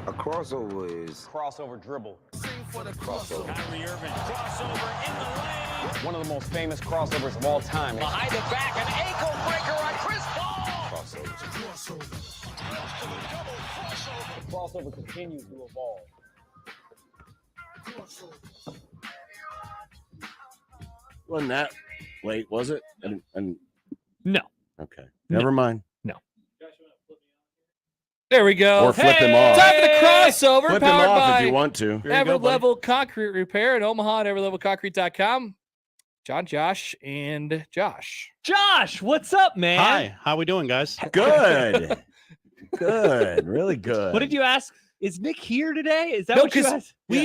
A crossover is crossover dribble. crossover. Kyrie Irving, crossover in the lane. One of the most famous crossovers of all time. Behind the back, an ankle breaker on Chris Paul. The crossover continues to evolve. Wasn't that late, was it? And No. okay, never mind. There we go. Or flip him off. Time for the crossover. Flip him powered off by if you want to. Everett Level Concrete Repair in Omaha at everlevelconcrete.com. John, Josh, and Josh. Josh, what's up, man? Hi, how we doing, guys? Good. Good. Really good. What did you ask? Is Nick here today? Is that No, what you 'cause asked? We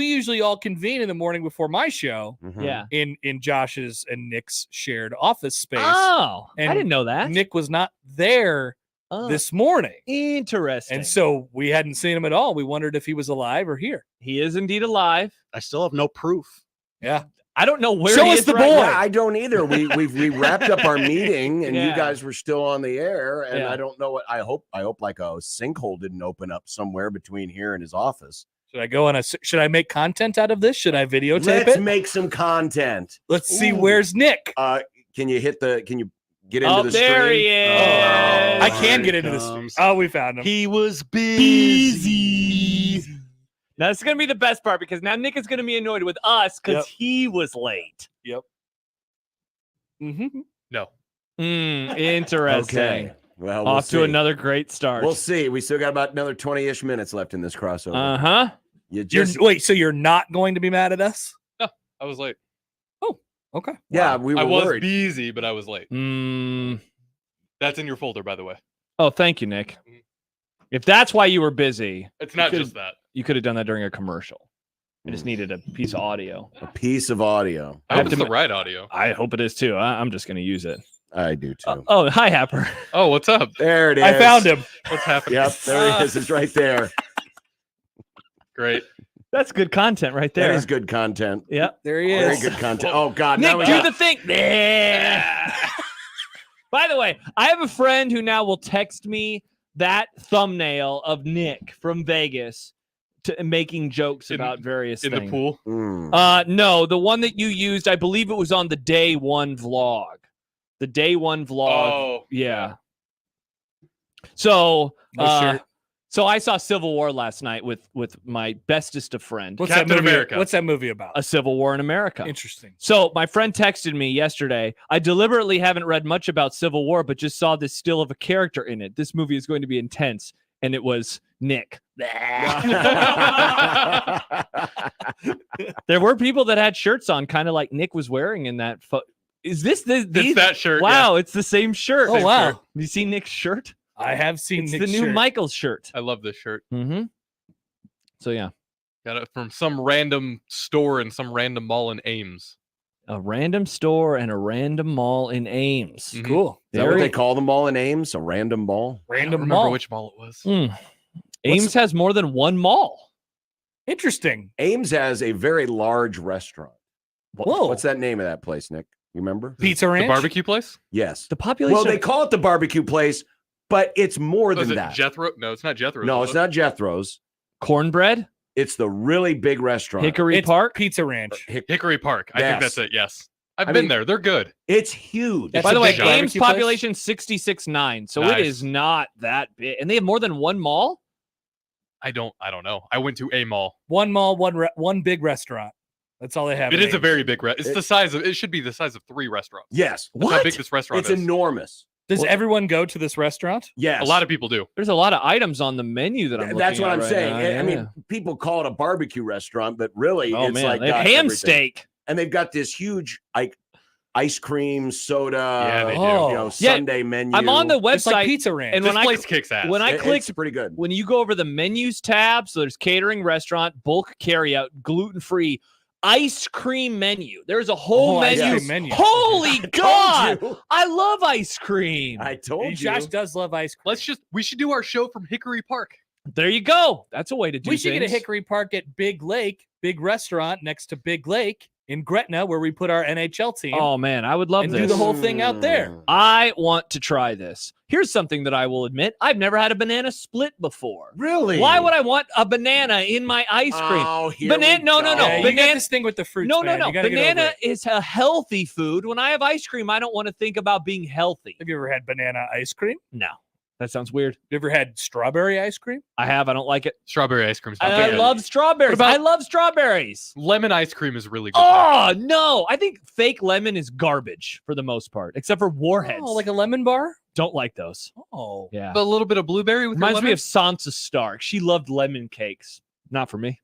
usually all convene in the morning before my show Mhm. Yeah. in Josh's and Nick's shared office space. Oh, I And didn't know that. Nick was not there Oh, this morning. interesting. And so we hadn't seen him at all. We wondered if he was alive or here. he is indeed alive. I still have no proof. Yeah. I don't know where Show he us is the right boy. now. Yeah, I don't either. We wrapped up our meeting and you Yeah. guys were still on the air, and Yeah. I don't know what I hope like a sinkhole didn't open up somewhere between here and his office. Should I go on should I make content out of this? Should I videotape Let's it? make some content. Let's see Ooh. where's Nick. Can you get into Oh, the there stream? he is. I can here get he into this. comes. Oh, we found him. He was busy. Now, this is going to be the best part because now Nick is going to be annoyed with us because Yep. he was late. Mm-hmm. No. Interesting. Okay. Well, we'll Off to see. another great start. We'll see. We still got about another 20-ish minutes left in this crossover. Uh-huh. Wait, so you're not going to be mad at us? I was late. Okay. Yeah, we were I was worried. busy, but I was late. Mm. That's in your folder, by the way. Oh, thank you, Nick. If that's why you were busy, It's not could- just that. you could have done that during a commercial. I just needed a piece of audio. A piece of audio. I I hope have it's to the right audio. I hope it is too. I'm just going to use it. I do too. Oh, hi, Happer. Oh, what's up? There it is. I found him. What's happening? Yep, there he is. It's right there. Great. That's good content right That there. is good content. Yeah. There he Very is. good content. Oh God, Nick, now we do got the thing. By the way, I have a friend who now will text me that thumbnail of Nick from Vegas making jokes about various In things. the pool. No, the one that you used, I believe it was on the day one vlog. The day one vlog. Oh, yeah. So, No shirt. so I saw Civil War last night with my bestest of friend. What's Captain that movie? America. What's that movie about? A Civil War in America. Interesting. So my friend texted me yesterday. I deliberately haven't read much about Civil War, but just saw this still of a character in it. This movie is going to be intense. And it was Nick. There were people that had shirts on, kind of like Nick was wearing in that. Is this It's that shirt. Wow, it's the same shirt. Oh, wow. Have you seen Nick's shirt? I have seen It's Nick's the new shirt. Michael's shirt. I love this shirt. Mm-hmm. So yeah, Got it from some random store in some random mall in Ames. a random store and a random mall in Ames. Mhm. Cool. Is that what Very- they call the mall in Ames? A random ball? I don't Random remember mall. which mall it was. Ames has more than one mall. Interesting. Ames has a very large restaurant. Whoa. What's that name of that place, Nick? You remember? Pizza The Ranch? barbecue place? Yes. The population. Well, they call it the barbecue place, but it's more Was than it that. Jethro? No, it's not Jethro. No, it's not Jethro's. cornbread, It's the really big restaurant. Hickory It's Park. Pizza Ranch. Hickory Park. I Yes. think that's it. Yes. I've I been mean- there. They're good. It's huge. That's By a the way, big Ames barbecue place? population 66.9, so it Nice. is not that big, and they have more than one mall. I don't know. I went to a mall. One mall, one big restaurant. That's all they have. It in is a Ames. very big it's the size of it should be the size of 3 restaurants. Yes. That's how big this restaurant It's is. enormous. Does everyone go to this restaurant? Yes. A lot of people do. There's a lot of items on the menu that I'm looking That's what at I'm right saying. now. I mean, people call it a barbecue restaurant, but really oh it's man, like they have got ham everything. steak. And they've got this huge like ice cream, soda, Yeah, they do. Oh. you know, Yeah, Sunday menu. I'm on the It's like website, Pizza Ranch. and This when I place kicks ass. when I clicked, It's pretty good. when you go over the menus tab, so there's catering, restaurant, bulk carryout, gluten free, ice cream menu. There's a whole ice menu. cream menu. Holy Told God! you. I love ice cream. I told you. Josh does love ice cream. we should do our show from Hickory Park. There you go. That's a way to do We should get a things. Hickory Park at Big Lake, big restaurant next to Big Lake in Gretna, where we put our NHL team, Oh man, I would love and this. do the whole thing out there. Mm. I want to try this. Here's something that I will admit. I've never had a banana split before. Really? Why would I want a banana in my ice cream? Oh, here Banana? we No. go. Yeah, you got Banana. this thing with the fruits. No. man. You gotta get over Banana it. is a healthy food. When I have ice cream, I don't want to think about being healthy. Have you ever had banana ice cream? No, that sounds weird. You ever had strawberry ice cream? I have. I don't like it. Strawberry ice cream. I love strawberries. What about- I love strawberries. Lemon ice cream is really good. Oh no! I think fake lemon is garbage for the most part, except for Warheads. Oh, like a lemon bar? Don't like those. Oh, Yeah, But a little bit of blueberry with your reminds me lemon? of Sansa Stark. She loved lemon cakes. Not for me.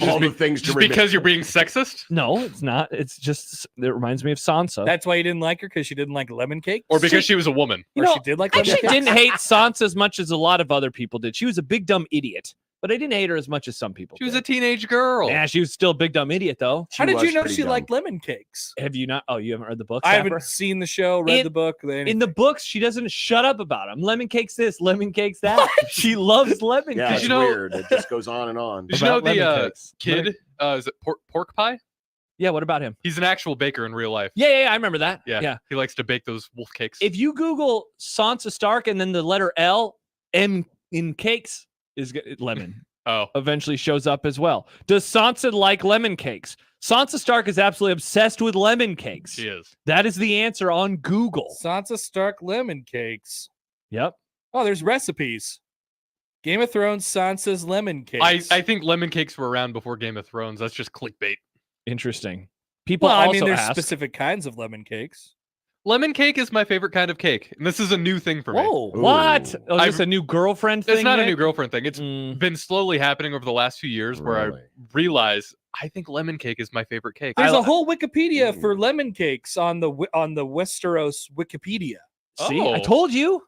All the things to Just remember. because you're being sexist? No, it's not. It's just it reminds me of Sansa. that's why you didn't like her, because she didn't like lemon cake? Or because she was a woman? You Or know, she did like I lemon actually cakes? didn't hate Sansa as much as a lot of other people did. She was a big dumb idiot, but I didn't hate her as much as some people. She was did. a teenage girl. Yeah, she was still a big dumb idiot though. How did you was know pretty she dumb. liked lemon cakes? Have you not? Oh, you haven't read the book? I haven't seen the show, read the book. In the books, she doesn't shut up about them. Lemon cakes this, lemon cakes that. She loves lemon Yeah, cakes. it's you know- weird. It just goes on and on. Did you know About lemon the cakes. kid, is it pork pie? Yeah, what about him? He's an actual baker in real life. Yeah, I remember that. Yeah. He likes to bake those wolf cakes. If you Google Sansa Stark and then the letter L, M in cakes is lemon. Oh. Eventually shows up as well. Does Sansa like lemon cakes? Sansa Stark is absolutely obsessed with lemon cakes. She is. That is the answer on Google. Sansa Stark lemon cakes. Yep. Oh, there's recipes. Game of Thrones Sansa's lemon cakes. I think lemon cakes were around before Game of Thrones. That's just clickbait. Interesting. People well, I also mean, there's ask, specific kinds of lemon cakes. Lemon cake is my favorite kind of cake. And this is a new thing for me. Whoa. what? Ooh. Oh, is this I've- a new girlfriend thing? It's not a Nick? new girlfriend thing. It's Mm. been slowly happening over the last few years where I Really? realize I think lemon cake is my favorite cake. There's I- a whole Wikipedia for lemon cakes on the Westeros Wikipedia. See, I Oh. told you.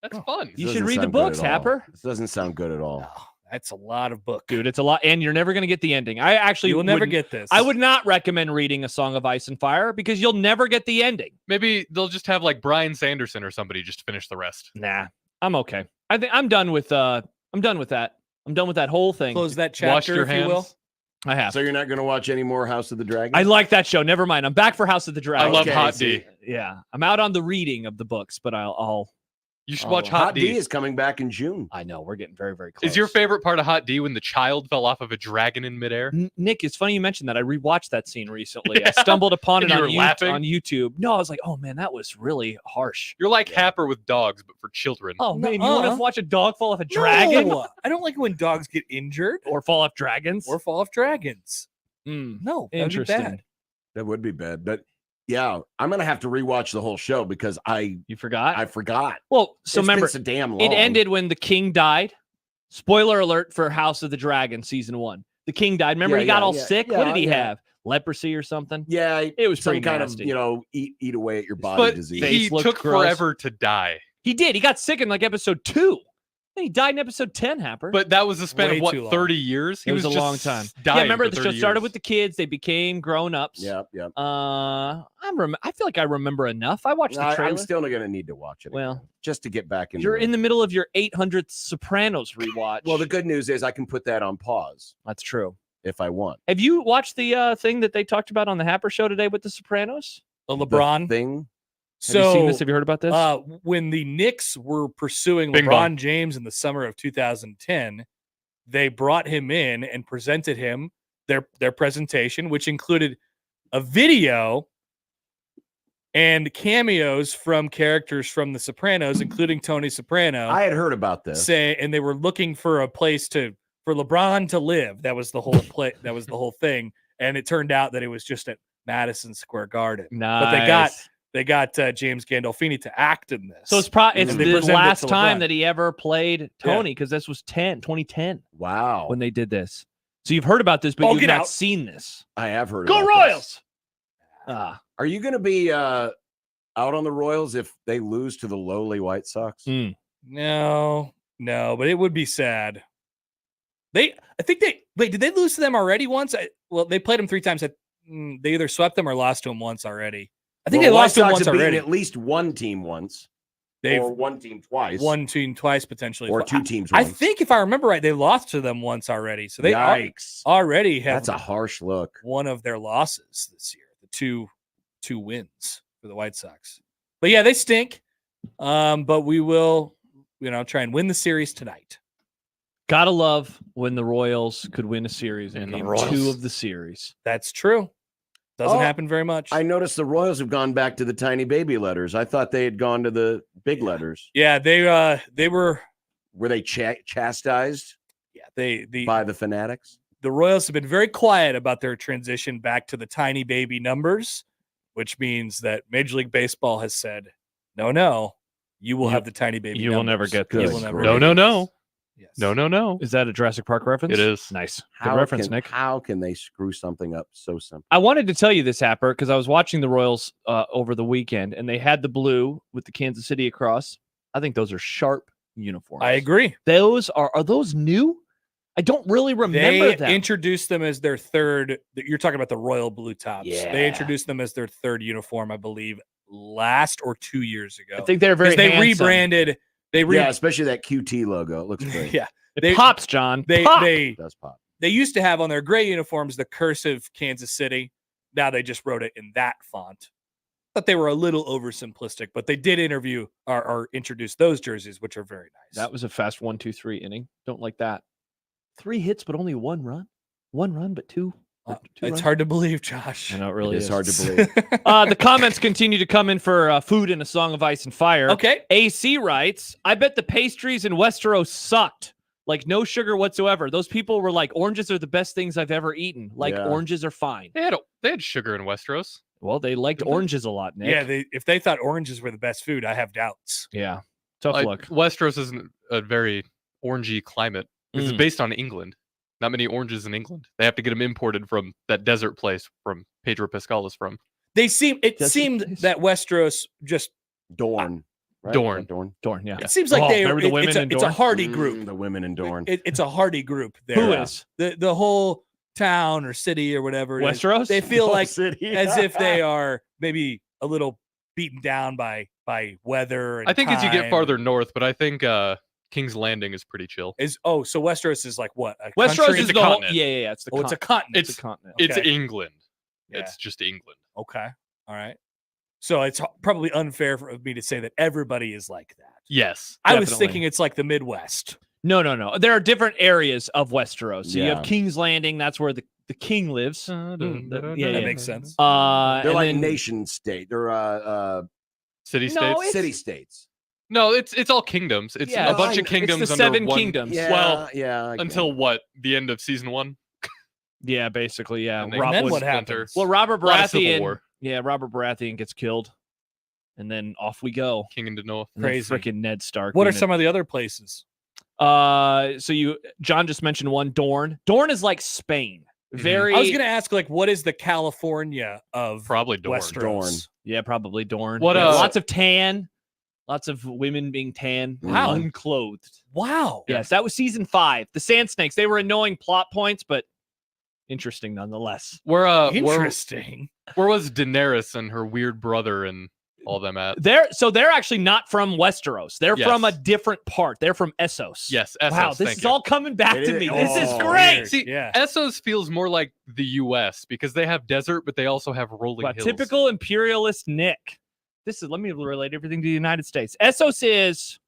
That's fun. You This should doesn't read the sound good books, at all. Happer. This doesn't sound good at all. Oh, that's a lot of book. Dude, it's a lot, and you're never going to get the ending. I actually you will never wouldn't- get this. I would not recommend reading A Song of Ice and Fire because you'll never get the ending. Maybe they'll just have like Brian Sanderson or somebody just finish the rest. Nah, I'm okay. I think I'm done with that. I'm done with that whole thing. close that Wash chapter, your if hands. you will. I have. So you're not going to watch any more House of the Dragon? I like that show. Never mind. I'm back for House of the I Dragon. love Okay, Hot see. D. Yeah, I'm out on the reading of the books, but I'll. You should Oh, watch Hot D. is coming back in June. I know we're getting very, very close. Is your favorite part of Hot D when the child fell off of a dragon in midair? Nick? It's funny you mentioned that. I rewatched that scene recently. Yeah. I stumbled upon And it you on, were laughing? on YouTube. No, I was like, oh man, that was really harsh. You're like Happer with dogs, but for children. Oh man, you want to Nuh-uh. watch a dog fall off a dragon No, I don't like it when dogs get injured or fall off dragons? or fall off dragons. Mm, No, that'd be interesting. bad. That would be bad. But yeah, I'm going to have to rewatch the whole show because I You forgot? forgot. Well, so It's been remember, so damn long. it ended when the king died. Spoiler alert for House of the Dragon season 1. The king died. Remember, Yeah, he got yeah, all yeah, sick. What yeah, did he yeah. have? Leprosy or something? Yeah, It was some pretty kind nasty. of, eat away at your body But disease. Face he looked took gross. forever to die. He did. He got sick in like episode 2. And he died in episode 10, Happer. But that was a span Way of what, too long. 30 years? He it was a just long time. dying Yeah, remember for the show 30 started years. with the kids. They became grown-ups. Yep. I feel like I remember enough. I watched the trailer. I'm still going to need to watch it. Well, again, just to get back into You're it. in the middle of your 800th Sopranos rewatch. Well, the good news is I can put that on pause That's true. if I want. Have you watched the thing that they talked about on the Happer show today with the Sopranos? The The LeBron. thing. Have you seen this? Have you heard about this? When the Knicks were pursuing Bing LeBron bong. James in the summer of 2010, they brought him in and presented him their presentation, which included a video and cameos from characters from The Sopranos, including Tony Soprano. I had heard about this. And they were looking for a place for LeBron to live. That was the whole play. That was the whole thing. And it turned out that it was just at Madison Square Garden. nice. But they got James Gandolfini to act in this. So it's And they the presented it last to time LeBron. that he ever played Tony because this was 2010 Wow. when they did this. So you've heard about this, but Oh, you've get not out. seen this. I have heard Go about Royals! this. Ah, Are you going to be out on the Royals if they lose to the lowly White Sox? mm. no, but it would be sad. Did they lose to them already once? They played them 3 times. They either swept them or lost to them once already. I think Well, they the lost to White them Sox once have beaten already. at least one team once, They've or one team twice, one team twice potentially. or Well, two teams I once. think if I remember right, they lost to them once already. So they Yikes. already have That's a harsh look. one of their losses this year. The two wins for the White Sox. But yeah, they stink. But we will, try and win the series tonight. Gotta love when the Royals could win a series in And the game Royals. 2 of the series. That's true. Doesn't Oh, happen very much. I noticed the Royals have gone back to the tiny baby letters. I thought they had gone to the big letters. Yeah, they were. Were they chastised Yeah, by the fanatics? the Royals have been very quiet about their transition back to the tiny baby numbers, which means that Major League Baseball has said, no, you will have the tiny baby. You will never numbers. get You this. will never No, get no, this. no. Yes. No. Is that a Jurassic Park reference? It is. Nice. Good reference, Nick. How can they screw something up so simple? I wanted to tell you this, Happer, because I was watching the Royals over the weekend, and they had the blue with the Kansas City across. I think those are sharp uniforms. I agree. Those are those new? I don't really remember They them. introduced them as their third. You're talking about the Royal Blue Tops. Yeah. They introduced them as their third uniform, I believe, last or 2 years ago. I think they're very. they handsome. rebranded. Yeah, especially that QT logo. It looks great. Yeah, It pops, John. Pop. It does pop. They used to have on their gray uniforms the cursive Kansas City. Now they just wrote it in that font. Thought they were a little oversimplistic, but they did introduce those jerseys, which are very nice. That was a fast 1-2-3 inning. Don't like that. 3 hits, but only 1 run. 1 run, but 2. It's runs. hard to believe, Josh. I know it really It is is. hard to believe. The comments continue to come in for Food and a Song of Ice and Fire. Okay. AC writes, I bet the pastries in Westeros sucked. Like no sugar whatsoever. Those people were like, oranges are the best things I've ever eaten. Like Yeah. oranges are fine. They had sugar in Westeros. Well, they liked oranges a lot, Nick. Yeah, if they thought oranges were the best food, I have doubts. Yeah. Tough Like, luck. Westeros isn't a very orangey climate. It's Mm. based on England. Not many oranges in England. They have to get them imported from that desert place from Pedro Pascal is from. It Does seemed it- that Westeros just Dorne. Right? Dorne. Dorne. Dorne, yeah. it seems like they remember the women in it's a Dorne? hardy group. The women in Dorne. It's a hardy group there. Who is? The whole town or city or whatever it is, Westeros? they feel Whole like city. as if they are maybe a little beaten down by weather and I think as you get time. farther north, but I think King's Landing is pretty chill. So Westeros is like what? A Westeros country? is a the whole, continent. yeah. It's the it's a continent. continent. It's- a continent. It's Okay. England. Yeah. It's just England. Okay. All right. So it's probably unfair for me to say that everybody is like that. Yes. I was Definitely. thinking it's like the Midwest. No. There are different areas of Westeros. So you Yeah. have King's Landing. That's where the king lives. Yeah, yeah. that makes sense. They're and like then- nation state. They're City No, states. it's- city states. No, it's all kingdoms. It's Yeah, a bunch I of know. kingdoms It's the under 7 one. kingdoms. Yeah, Well, yeah. I get Until it. what? The end of season 1? Yeah, basically, yeah. And they- And then was- what Splinter. happens? Well, Robert A lot of Civil Baratheon. War. Yeah, Robert Baratheon gets killed, and then off we go. King into North. And then Crazy. Frickin' Ned Stark. What are being some of the other places? John just mentioned one, Dorne. Dorne is like Spain. Mhm. Very. I was going to ask, like, what is the California of Probably Dorne. Westeros? Dorne. Yeah, probably Dorne. What, Yeah, uh, lots of tan. Lots of women being tan. Wow. Unclothed. Wow. Yes, that was season 5. The Sand Snakes. They were annoying plot points, but interesting nonetheless. Where Interesting. where was Daenerys and her weird brother and all them at? They're actually not from Westeros. They're Yes. from a different part. They're from Essos. Yes, Essos. Wow, this thank is you. all coming back It to is- me. This is oh, great. weird. See, Yeah. Essos feels more like the U.S. because they have desert, but they also have rolling Wow, hills. typical imperialist Nick. Let me relate everything to the United States. Essos is,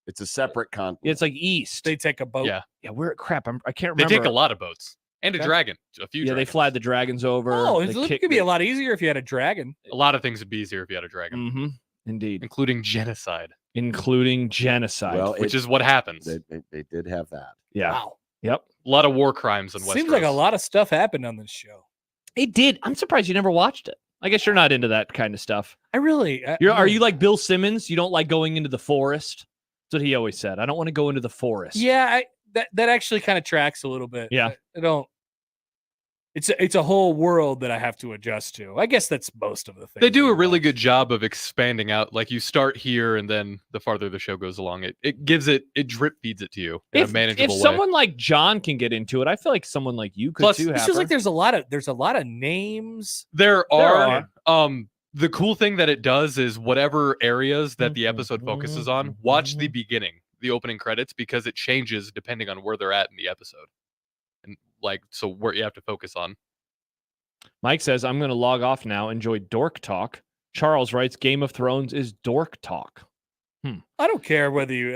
It's a separate continent. it's like east. They take a boat. Yeah. Yeah, where crap? I can't They remember. take a lot of boats and a Okay. dragon. A few. Yeah, they dragons. fly the dragons over. Oh, they it kick could be the- a lot easier if you had a dragon. A lot of things would be easier if you had a dragon, Mhm, indeed, including genocide, including genocide. Well, which is what happens. they did have that. yeah. Wow. Yep. A lot of war crimes in Westeros. Seems like a lot of stuff happened on this show. It did. I'm surprised you never watched it. I guess you're not into that kind of stuff. I really. Are you like Bill Simmons? You don't like going into the forest? That's what he always said. I don't want to go into the forest. Yeah, that actually kind of tracks a little bit. Yeah. I don't. It's a whole world that I have to adjust to. I guess that's most of the things. They do a in really life. good job of expanding out. Like you start here, and then the farther the show goes along, it drip feeds it to you in a If manageable way. someone like John can get into it, I feel like someone like you could Plus, too. It feels Happer. like there's a lot of names. There are. are. The cool thing that it does is whatever areas that the episode focuses on, watch the beginning, the opening credits, because it changes depending on where they're at in the episode. And so where you have to focus on. Mike says, I'm going to log off now. Enjoy Dork Talk. Charles writes, Game of Thrones is dork talk. I don't care whether you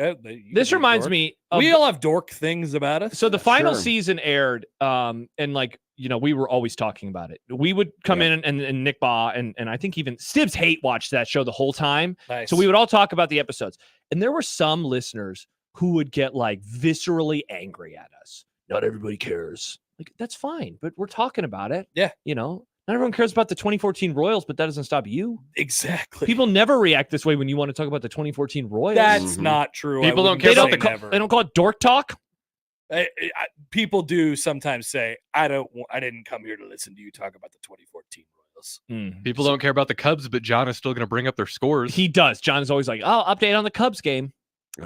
This can be reminds dork. me of We all have dork things about us. so the final Sure. season aired, and like, we were always talking about it. We would come in and Nick Baugh and I think even Stibbs Hate watched that show the whole time. Nice. So we would all talk about the episodes. And there were some listeners who would get like viscerally angry at us. Not everybody cares. Like, that's fine, but we're talking about it. Yeah. Not everyone cares about the 2014 Royals, but that doesn't stop you. Exactly. People never react this way when you want to talk about the 2014 Royals. That's Mhm. not true. People I don't wouldn't care they about don't, say never. they don't call it dork talk. People do sometimes say, I didn't come here to listen to you talk about the 2014 Royals. People don't care about the Cubs, but John is still going to bring up their scores. He does. John is always like, "Oh, update on the Cubs game."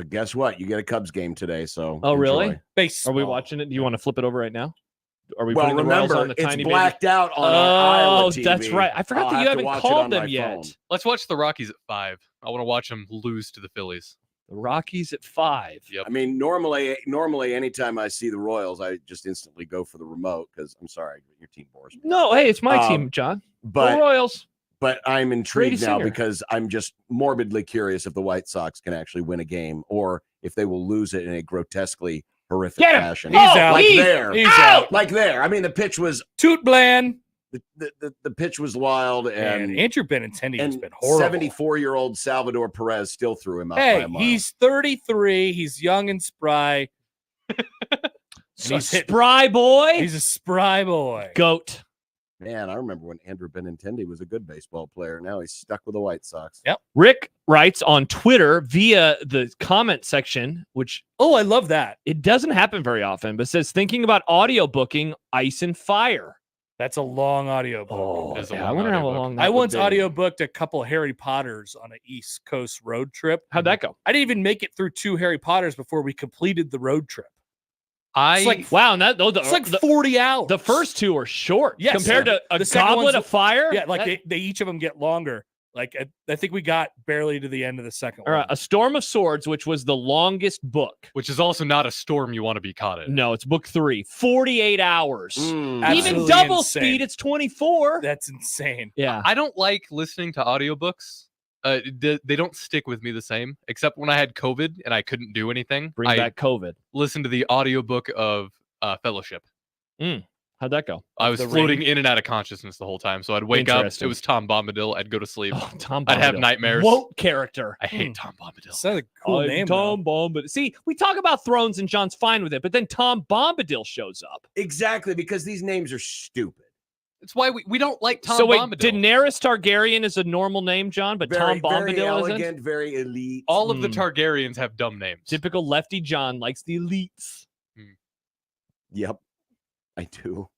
Guess what? You get a Cubs game today. So Oh, really? enjoy. Baseball. Are we watching it? Do you want to flip it over right now? Are we Well, putting the Royals remember, on the it's tiny blacked out on our Oh, Iowa TV. that's right. I forgot I'll that you have to haven't watch it called on them my yet. phone. Let's watch the Rockies at 5. I want to watch them lose to the Phillies. The Rockies at 5. Yep. I mean, normally, anytime I see the Royals, I just instantly go for the remote because I'm sorry, your team bores me. No, hey, it's my Um, team, John. The But Royals. I'm intrigued Brady now Singer. because I'm just morbidly curious if the White Sox can actually win a game or if they will lose it in a grotesquely horrific Get him! fashion. He's out. Like he's there. He's out! out. Like there. I mean, the pitch was Toot Bland the pitch was wild, and and Andrew Benintendi has and been horrible. 74-year-old Salvador Perez still threw him out by Hey, a mile. he's 33. He's young and spry. So he's hit- spry boy. He's a spry boy. Goat. Man, I remember when Andrew Benintendi was a good baseball player. Now he's stuck with the White Sox. Yep. Rick writes on Twitter via the comment section, which Oh, I love that. it doesn't happen very often, but says thinking about audio booking Ice and Fire. That's a long audio book. Oh, That's a yeah, I long wonder how audiobook. long that I would once be. audio booked a couple Harry Potters on an East Coast road trip. How'd that go? I didn't even make it through 2 Harry Potters before we completed the road trip. I Wow, and that It's like 40 hours. the first two are short Yes, compared to a the second Goblet one's- of Fire. Yeah, like That- they each of them get longer. Like I think we got barely to the end of the second all one. right, A Storm of Swords, which was the longest book. which is also not a storm you want to be caught in. No, it's book 3, 48 hours. Mm. Absolutely Even double insane. speed, it's 24. That's insane. Yeah. I don't like listening to audiobooks. They don't stick with me the same, except when I had COVID and I couldn't do anything. Bring I back COVID. listened to the audiobook of Fellowship. How'd that go? I was The floating Ring? in and out of consciousness the whole time. So I'd wake up. It Interesting. was Tom Bombadil. I'd go to sleep. Oh, Tom I'd have Bombadil. nightmares. Woke character. I hate Tom Bombadil. Sounds like a cool I'm name. Tom Bombadil. See, we talk about Thrones and John's fine with it, but then Tom Bombadil shows up. Exactly, because these names are stupid. It's why we don't like Tom so wait, Bombadil. Daenerys Targaryen is a normal name, John, but Tom Very Bombadil isn't? elegant, very elite. All of the Mm. Targaryens have dumb names. Typical lefty John likes the elites. Yep, I do.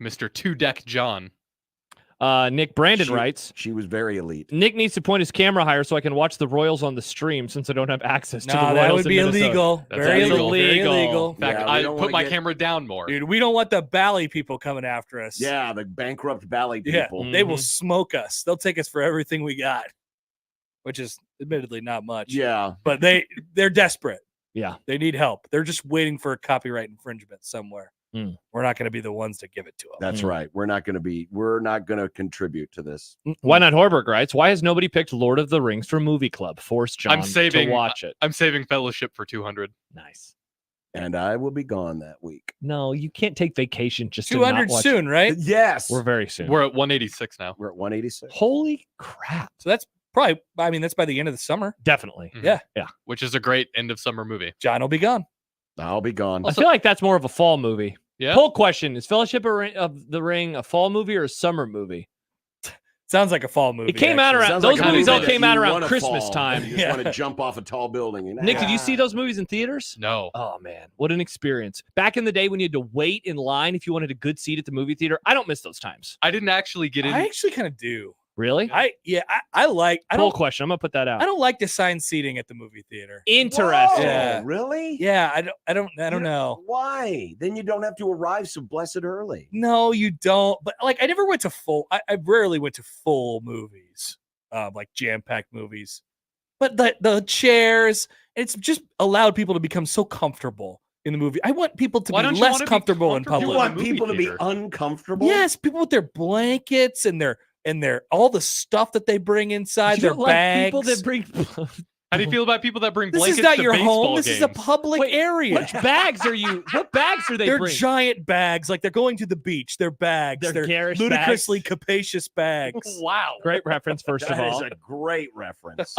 Mr. Two-Deck John. Nick Brandon She- writes, She was very elite. Nick needs to point his camera higher so I can watch the Royals on the stream since I don't have access to the No, Royals that would in be Minnesota. illegal. That's Very illegal. illegal. Very Illegal. illegal. In fact, Yeah, we I don't put wanna my get- camera down more. Dude, we don't want the Bally people coming after us. Yeah, the bankrupt Bally Yeah, people. they will Mhm. smoke us. They'll take us for everything we got, which is admittedly not much. Yeah, But they're desperate. Yeah. They need help. They're just waiting for a copyright infringement somewhere. Mm. We're not going to be the ones to give it to them. that's right. We're not going to contribute to this. Why not Horberg writes, why has nobody picked Lord of the Rings for Movie Club? Force John I'm saving- to watch it. I'm saving Fellowship for 200. Nice. And I will be gone that week. No, you can't take vacation just to 200 not watch. soon, right? Yes. We're very soon. We're at 186 now. We're at 186. Holy crap. So that's probably, I mean, that's by the end of the summer. Definitely. Mhm. Yeah. Which is a great end of summer movie. John will be gone. I'll be gone. I feel like that's more of a fall movie. Yeah. Poll question: is Fellowship of the Ring a fall movie or a summer movie? Sounds like a fall movie. It came out actually. around. Sounds Those like a movies movie all that came you out around wanna Christmas fall time. and You just Yeah. want to jump off a tall building. And, Nick, did you see those movies in theaters? No. Oh man, what an experience! Back in the day when you had to wait in line if you wanted a good seat at the movie theater, I don't miss those times. I didn't actually get in. I actually kind of do. Really? I Poll question. I'm gonna put that out. I don't like assigned seating at the movie theater. Interesting. Yeah. Really? Yeah, I don't know. Why? Then you don't have to arrive so blessed early. No, you don't. But like, I never went to full. I rarely went to full movies, like jam-packed movies. But the chairs, it's just allowed people to become so comfortable in the movie. I want people to Why be don't you less wanna be comfortable in comfortable You public. in want movie people to be theater. uncomfortable? Yes, people with their blankets and their and all the stuff that they bring inside You their don't like bags. people that bring. How do you feel about people that bring This blankets is not to your baseball home. This games? is a public Wait, area. Which bags are you? What bags are they They're bring? giant bags, like they're going to the beach. They're bags. They're garish ludicrously bags. capacious bags. Wow, great reference. First of That all, is a great reference.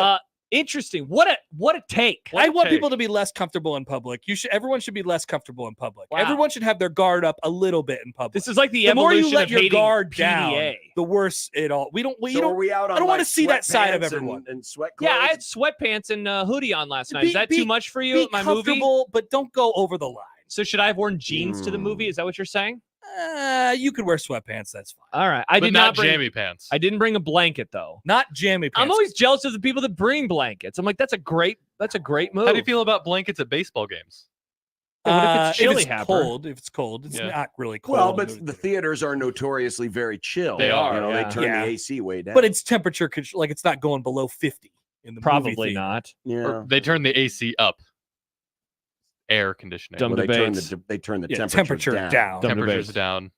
interesting. What a take. I want take. people to be less comfortable in public. Everyone should be less comfortable in public. Wow. Everyone should have their guard up a little bit in public. This is like the the more evolution you let of your hating guard PDA. down, the worse it all. We don't. So are we out on I don't wanna like see that side of sweatpants everyone. and sweat clothes? Yeah, I had sweatpants and a hoodie on last night. Is that too much for you Be at my movie? comfortable, but don't go over the line. So should I have worn jeans to the movie? Is that what you're saying? You could wear sweatpants. That's fine. All right. I But did not bring. jammy pants. I didn't bring a blanket though. Not jammy pants. I'm always jealous of the people that bring blankets. I'm like, that's a great move. How do you feel about blankets at baseball games? Yeah, what if it's chilly, if Happer? cold, it's Yeah. not really cold. Well, in but movie the theater. theaters are notoriously very chill. They are, You know, yeah. they turn Yeah. the AC way down. But it's temperature control. Like it's not going below 50 in the movie Probably theater. not. yeah. Or they turn the AC up. Air conditioning. Dumb Well, debates. they turn the Yeah, temperature, down. Dumb Temperatures debates. down.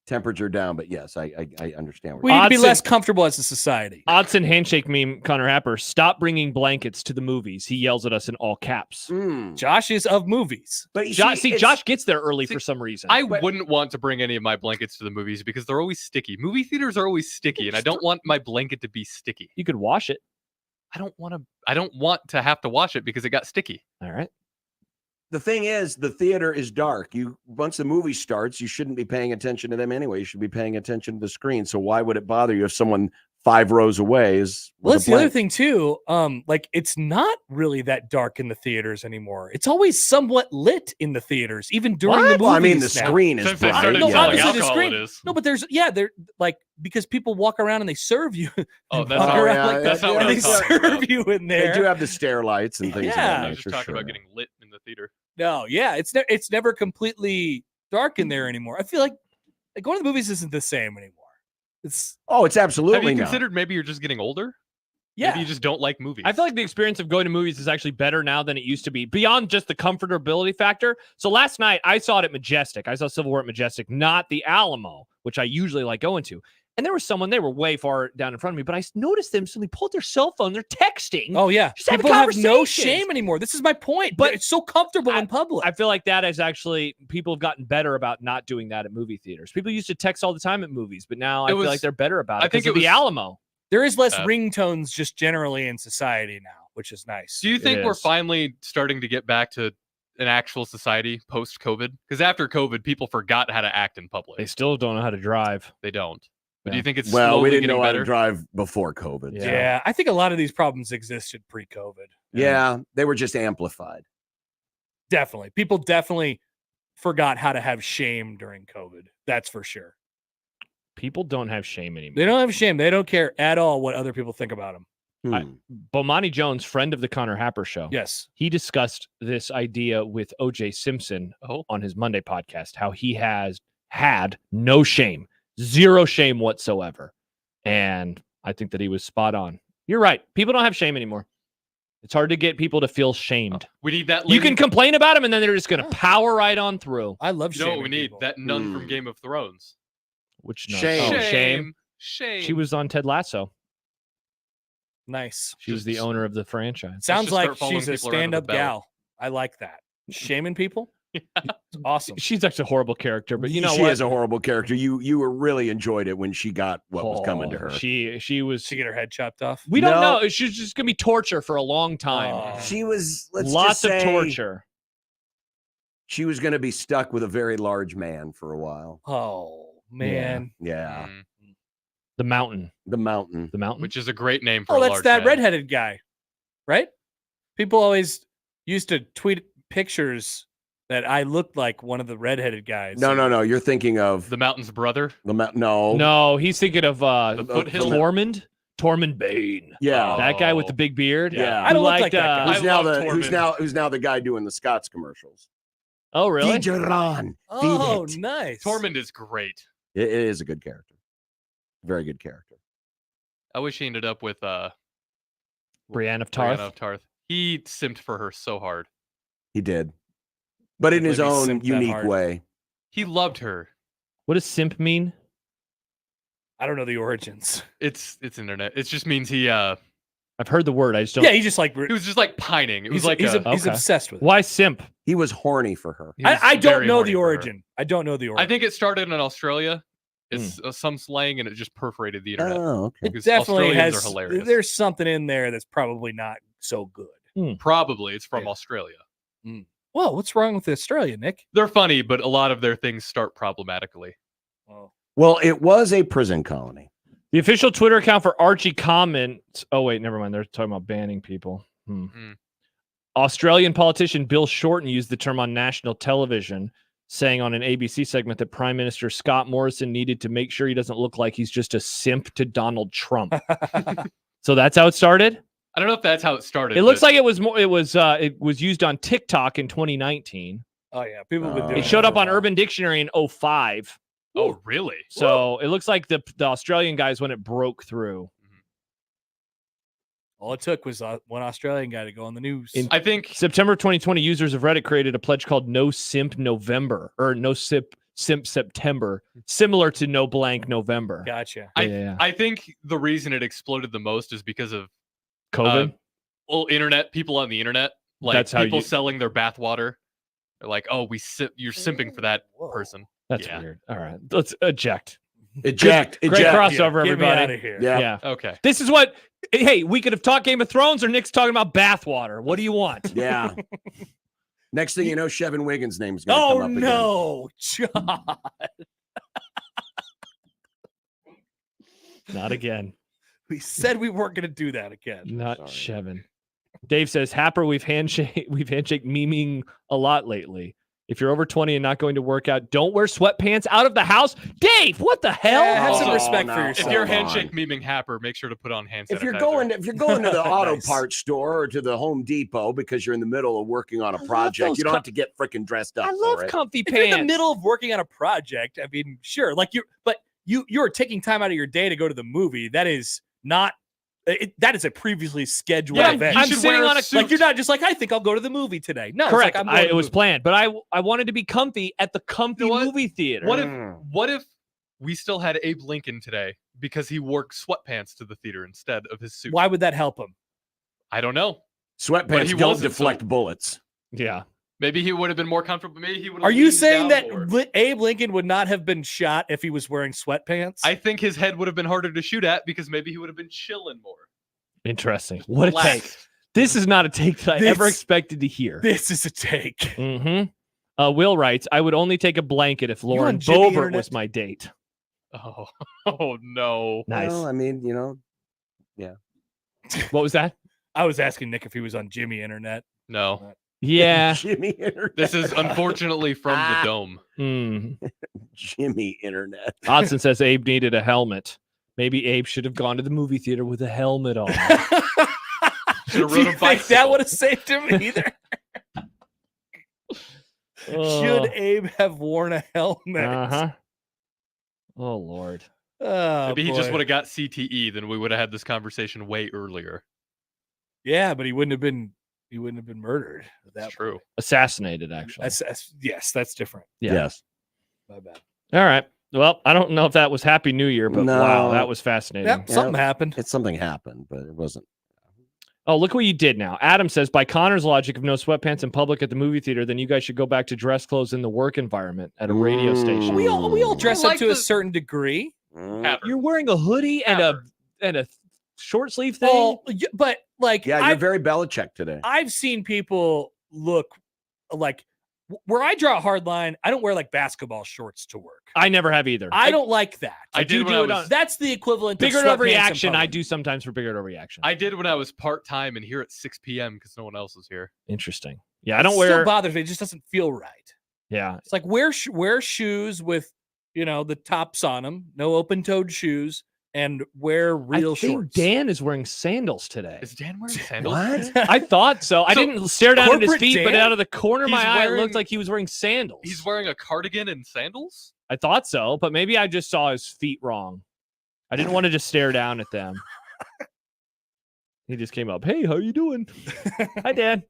Temperature down, but yes, I understand. We need to be Odds less and- comfortable as a society. Odson handshake meme, Connor Happer. Stop bringing blankets to the movies. He yells at us in all caps. Josh is of movies. But you Josh, it's- Josh gets there early for some reason. I wouldn't want to bring any of my blankets to the movies because they're always sticky. Movie theaters are always sticky, and I don't want my blanket to be sticky. You could wash it. I don't want to have to wash it because it got sticky. All right. The thing is, the theater is dark. Once the movie starts, you shouldn't be paying attention to them anyway. You should be paying attention to the screen. So why would it bother you if someone 5 rows away is? Well, with that's a the other blanket? thing too. Like it's not really that dark in the theaters anymore. It's always somewhat lit in the theaters, even during the movies. Well, I mean, the now. screen is Since they bright. started No, selling obviously the alcohol, screen. it is. No, but they're like because people walk around and they serve you. Oh, that's Walk not, Oh, around yeah, like that's that, not what and I they was talking serve about. you in They there. do have the stair lights and things. Yeah. of I that was nature, just talking sure. about getting lit in the theater. No, yeah, it's never completely dark in there anymore. I feel like going to the movies isn't the same anymore. It's Oh, it's Have absolutely you not. considered maybe you're just getting older? yeah. Maybe you just don't like movies. I feel like the experience of going to movies is actually better now than it used to be, beyond just the comfortability factor. So last night, I saw it at Majestic. I saw Civil War at Majestic, not the Alamo, which I usually like going to. And there was someone, they were way far down in front of me, but I noticed them suddenly pulled their cell phone. They're texting. Oh yeah, Just have people have no conversations. shame anymore. This is my point. But But it's so comfortable in public. I feel like that is actually, people have gotten better about not doing that at movie theaters. People used to text all the time at movies, but now I feel like they're better about it. I think because of it the was- Alamo. There is less Uh, ringtones just generally in society now, which is nice. Do you think It we're is. finally starting to get back to an actual society post COVID? Because after COVID, people forgot how to act in public. They still don't know how to drive. They don't. But do Yeah. you think it's Well, slowly we didn't getting know how better? to drive before COVID. Yeah. so- Yeah, I think a lot of these problems existed pre-COVID. Yeah, they were just amplified. Definitely. People definitely forgot how to have shame during COVID. That's for sure. People don't have shame anymore. They don't have shame. They don't care at all what other people think about them. Hmm. Bomani Jones, friend of the Connor Happer show. Yes. He discussed this idea with OJ Simpson on his Monday podcast, how he has had no shame, zero shame whatsoever. And I think that he was spot on. You're right. People don't have shame anymore. It's hard to get people to feel shamed. We need that. You lady- can complain about them and then they're just going to power right on through. I love You know shaming what we need? people. That nun from Hmm. Game of Thrones. Which no. Shame. Oh, shame. Shame. She was on Ted Lasso. Nice. She was the Just- owner of the franchise. Sounds just like start following she's a people around with a stand-up belt. gal. I like that. Shaming people? It's awesome. She's actually a horrible character, but you know she what? is a horrible character. You were really enjoyed it when she got what was coming to her. She was. She get her head chopped off. We don't No. know. She's just gonna be torture for a long time. Oh. She was Lots of torture. She was going to be stuck with a very large man for a while. Oh man. Yeah, Mm, The mountain. the mountain. The mountain. which is a great name for Oh, a that's large that man. redheaded guy, right? People always used to tweet pictures that I looked like one of the redheaded guys. No. You're thinking of The Mountain's brother. the mountain. No, No, he's thinking of The foothill. Tormund Bane. Yeah, That guy with the Oh. big beard. Yeah. I don't Who look like that guy. who's I now love the Tormund. who's now the guy doing the Scott's commercials. Oh, really? Feed your Ron. Oh, Feed it. nice. Tormund is great. It is a good character. Very good character. I wish he ended up with Brienne of Tarth. Brianna of Tarth. He simped for her so hard. He did, but in his Maybe own simped that unique hard. way. He loved her. What does simp mean? I don't know the origins. It's internet. It just means he I've heard the word. I just don't. Yeah, he just like he was just like pining. It was he's, like he's, a, he's Okay. obsessed with it. Why simp? He was horny for her. he was I don't very know horny the for her. origin. I don't know the origin. I think it started in Australia. It's some slang and it just perforated the internet. Oh, okay. it because definitely Australians has. are hilarious. There's something in there that's probably not so good. Probably it's from Yeah. Australia. Whoa, what's wrong with Australia, Nick? They're funny, but a lot of their things start problematically. Oh. Well, it was a prison colony. The official Twitter account for Archie comments. Oh wait, never mind. They're talking about banning people. Australian politician Bill Shorten used the term on national television, saying on an ABC segment that Prime Minister Scott Morrison needed to make sure he doesn't look like he's just a simp to Donald Trump. So that's how it started. I don't know if that's how it started. It looks but like it was more. It was used on TikTok in 2019. Oh yeah, people have been doing It showed for up a on while. Urban Dictionary in 2005. Oh, really? So it looks like the Australian guys when it broke through. All it took was one Australian guy to go on the news. I think September 2020, users of Reddit created a pledge called No Simp November or No Simp September, similar to No Blank November. Gotcha. I think the reason it exploded the most is because of COVID. internet people on the internet, like That's how people you- selling their bathwater. They're like, "Oh, you're simping for that Whoa. person." That's yeah. weird. All right, let's eject. Eject. Great Eject. crossover, Get me everybody. out of here. Yeah. Yeah. Okay. This is what. Hey, we could have talked Game of Thrones, or Nick's talking about bathwater. What do you want? Yeah. Next thing you know, Chevin Wiggins' name's going to Oh come up again. no, John. Not again. We said we weren't going to do that again. Not Sorry. Chevin. Dave says, Happer, we've handshake memeing a lot lately. If you're over 20 and not going to work out, don't wear sweatpants out of the house. Dave, what the hell? Yeah, have some Oh, respect no. for If yourself. you're Come on. handshake memeing Happer, make sure to put on hand sanitizer. If you're going to the auto Nice. parts store or to the Home Depot because you're in the middle of working on a love project, those you don't have to get freaking dressed up I love for it. comfy If pants. you're in the middle of working on a project, I mean, sure, like you're taking time out of your day to go to the movie. That is not. That is a previously scheduled Yeah, event. I'm sitting on a like you're not just like I think I'll go to the movie today. No, Correct. It's like, I'm going to It the was movie. planned, but I wanted to be comfy at the comfy You know what? movie theater. What if we still had Abe Lincoln today because he wore sweatpants to the theater instead of his suit? Why would that help him? I don't know. Sweatpants he don't wasn't, deflect bullets. Yeah. Maybe he would have been more comfortable. Maybe he would. Are you saying that Abe Lincoln would not have been shot if he was wearing sweatpants? I think his head would have been harder to shoot at because maybe he would have been chilling more. Interesting. What a take. Relaxed. This is not a take that I ever This- expected to hear. This is a take. Mm-hmm. Will writes, I would only take a blanket if on Lauren Jimmy Boebert Internet? was my date. Oh, oh no. Nice. Well, I mean, What was that? I was asking Nick if he was on Jimmy Internet. No. Yeah. Jimmy Internet. This is unfortunately from the dome. Jimmy Internet. Hodson says Abe needed a helmet. Maybe Abe should have gone to the movie theater with a helmet on. Should've Do you rode a think that bicycle. would have saved him either? Should Abe have worn a helmet? Uh-huh. Oh, Lord. Oh, Maybe he just boy. would have got CTE, then we would have had this conversation way earlier. Yeah, but he wouldn't have been murdered. At that That's true. point. Assassinated, actually. Yes, that's different. Yeah. Yes. My bad. All right. Well, I don't know if that was Happy New Year, but No. wow, that was fascinating. Yep, something happened. Something happened, but it wasn't. Oh, look what you did now. Adam says, by Connor's logic of no sweatpants in public at the movie theater, then you guys should go back to dress clothes in the work environment at a radio station. We all dress I up like to a the- certain degree. Happer. You're wearing a hoodie and a short sleeve thing. Oh, yeah, but like Yeah, you're very Belichick today. I've seen people look like where I draw a hard line. I don't wear like basketball shorts to work. I never have either. I don't like that. I Do you did when do I it was on- That's the equivalent Bigger of to sweatpants in reaction. I public. do sometimes for bigger to reaction. I did when I was part-time and here at 6 p.m. because no one else was here. Interesting. Yeah, I don't It wear. Still bothers me. It just doesn't feel right. Yeah, It's like wear shoes with the tops on them, no open-toed shoes, and wear real I think shorts. Dan is wearing sandals today. Is Dan wearing sandals? What? I thought so. I So, didn't stare down at his corporate feet, but Dan? out of the corner of my He's eye, it wearing- looked like he was wearing sandals. He's wearing a cardigan and sandals? I thought so, but maybe I just saw his feet wrong. I didn't want to just stare down at them. He just came up. Hey, how you doing? Hi, Dan.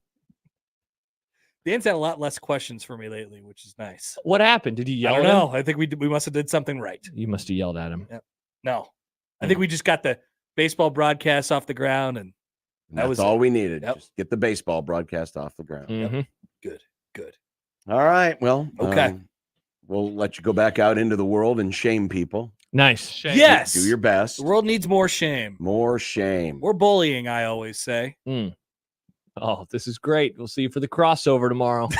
Dan's had a lot less questions for me lately, which is nice. What happened? Did you I yell don't at him? know. I think we must have did something right. You must have yelled at him. Yep. No. I think we just got the baseball broadcast off the ground, and And that that's was all it. we needed. Yep. Just get the baseball broadcast off the ground. Mhm. Good. All right. Well, Okay. We'll let you go back out into the world and shame people. Nice. Shame. Yes. Do your best. The world needs more shame. More shame. Or bullying, I always say. Oh, this is great. We'll see you for the crossover tomorrow.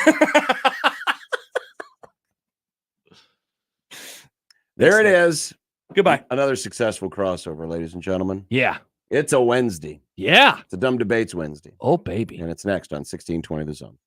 There it is. Goodbye. Another successful crossover, ladies and gentlemen. Yeah. It's a Wednesday. Yeah. It's a Dumb Debates Wednesday. Oh, baby. And it's next on 1620 The Zone.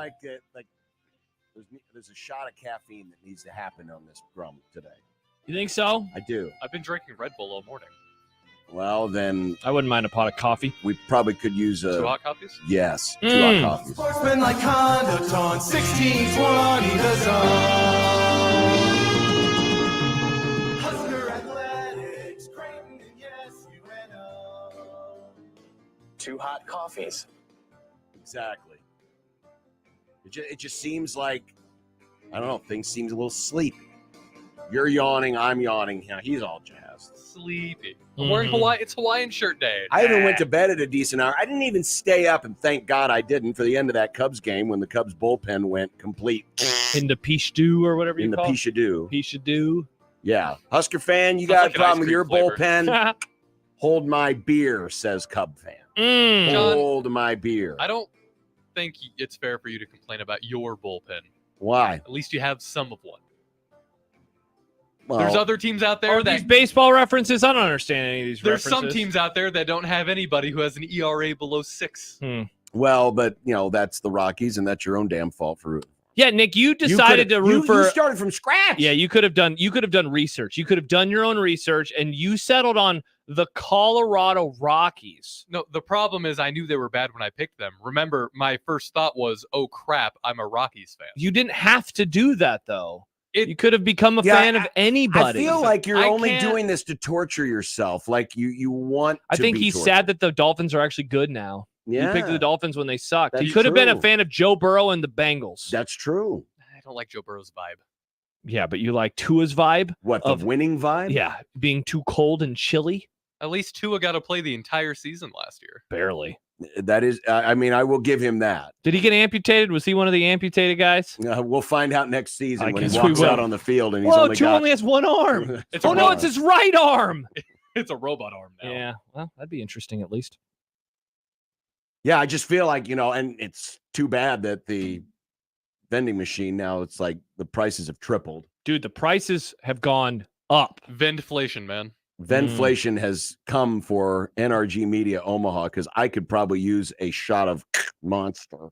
like it. Like there's a shot of caffeine that needs to happen on this Grum today. You think so? I do. I've been drinking Red Bull all morning. Well, then I wouldn't mind a pot of coffee. we probably could use 2 hot coffees? Yes, 2 hot coffees. Sportsmanlike conduct on 1620 The Zone. Husker Athletics, Creighton, and yes, UNO. 2 hot coffees. Exactly. It just seems like, I don't know, things seem a little sleepy. You're yawning, I'm yawning. Yeah, he's all jazzed. Sleepy. I'm wearing Hawaii. It's Hawaiian shirt day. I even went to bed at a decent hour. I didn't even stay up, and thank God I didn't for the end of that Cubs game when the Cubs bullpen went complete In the peach stew or whatever you in the call it. Pishadoo. Pishadoo. Yeah. Husker fan, you Sounds got like a an problem ice with cream your flavor. bullpen? Hold my beer, says Cub fan. John, Hold my beer. I don't think it's fair for you to complain about your bullpen. Why? At least you have some of one. Well, There's other teams out there Are that these baseball references? I don't understand any of these there's references. some teams out there that don't have anybody who has an ERA below 6. well, but that's the Rockies, and that's your own damn fault for rooting. Yeah, Nick, you You decided to could've- root for. You started from scratch. Yeah, you could have done research. You could have done your own research, and you settled on the Colorado Rockies. No, the problem is I knew they were bad when I picked them. Remember, my first thought was, oh crap, I'm a Rockies fan. You didn't have to do that though. It- You could have become a Yeah, fan of anybody. I feel like you're I only can't- doing this to torture yourself. Like you want. I to think be he's tortured. sad that the Dolphins are actually good now. Yeah, He picked the Dolphins when they sucked. He That's could have been a true. fan of Joe Burrow and the Bengals. That's true. I don't like Joe Burrow's vibe. Yeah, but you like Tua's vibe? What Of- the winning vibe? Yeah, being too cold and chilly? At least Tua got to play the entire season last year. Barely. That is. I mean, I will give him that. Did he get amputated? Was he one of the amputated guys? We'll find out next season I when he guess we walks will. out on the field and he's Whoa, only Tua got. only has one arm. It's a Oh, no, robot. it's his right arm. It's a robot arm now. Yeah, well, that'd be interesting at least. Yeah, I just feel like and it's too bad that the vending machine now it's like the prices have tripled. Dude, the prices have gone up. Vendflation, man. Venflation has come for NRG Media Omaha because I could probably use a shot of Monster.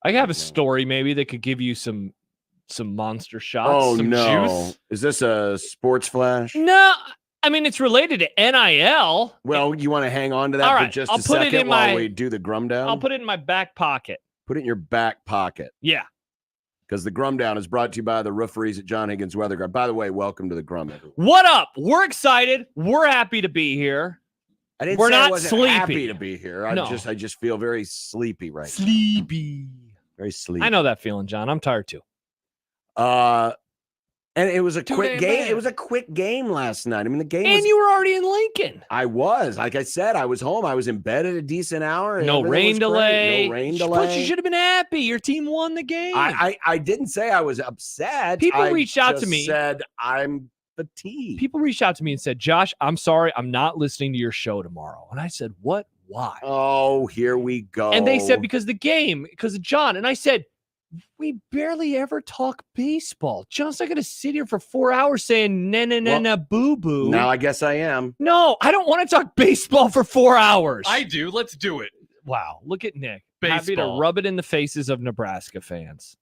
I have a story maybe that could give you some monster shots. Oh some no! juice? Is this a sports flash? No, I mean it's related to NIL. Well, you want to hang on to that All for right, just I'll a put it second in while my- we do the Grum down? I'll put it in my back pocket. Put it in your back pocket Yeah. because the Grum down is brought to you by the Rooferys at John Higgins Weather Guard. By the way, welcome to the Grum, everyone. What up? We're excited. We're happy to be here. I didn't We're say I not wasn't sleepy. happy to be here. I No. just feel very sleepy right now. Sleepy. Very sleepy. I know that feeling, John. I'm tired too. And it was a Too quick damn game. bad. It was a quick game last night. I mean, the game And was. you were already in Lincoln. I was, like I said, I was home. I was in bed at a decent hour. No Everything rain was great. delay. No rain But delay. you should have been happy. Your team won the game. I didn't say I was upset. People I reached out to just me. Said I'm fatigued. People reached out to me and said, Josh, I'm sorry. I'm not listening to your show tomorrow. And I said, what? Why? Oh, here we go. And they said, because of John. And I said, we barely ever talk baseball. John's not going to sit here for 4 hours saying, na, boo, boo. Now I guess I am. No, I don't want to talk baseball for 4 hours. I do. Let's do it. Wow. Look at Nick. Happy to Baseball. rub it in the faces of Nebraska fans.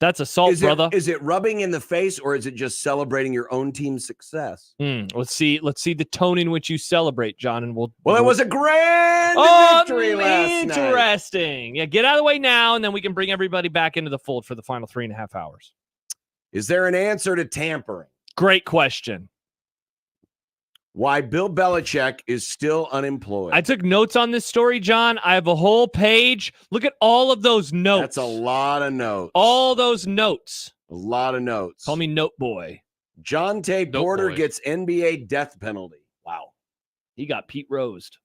That's assault, Is brother. it rubbing in the face or is it just celebrating your own team's success? Let's see the tone in which you celebrate, John, and we'll. Well, it was a grand victory last night. Interesting. Yeah, get out of the way now, and then we can bring everybody back into the fold for the final 3.5 hours. Is there an answer to tampering? Great question. Why Bill Belichick is still unemployed? I took notes on this story, John. I have a whole page. Look at all of those notes. That's a lot of notes. All those notes. A lot of notes. Call me Note Boy. John Tay Note Porter boy. gets NBA death penalty. Wow. He got Pete Rosed.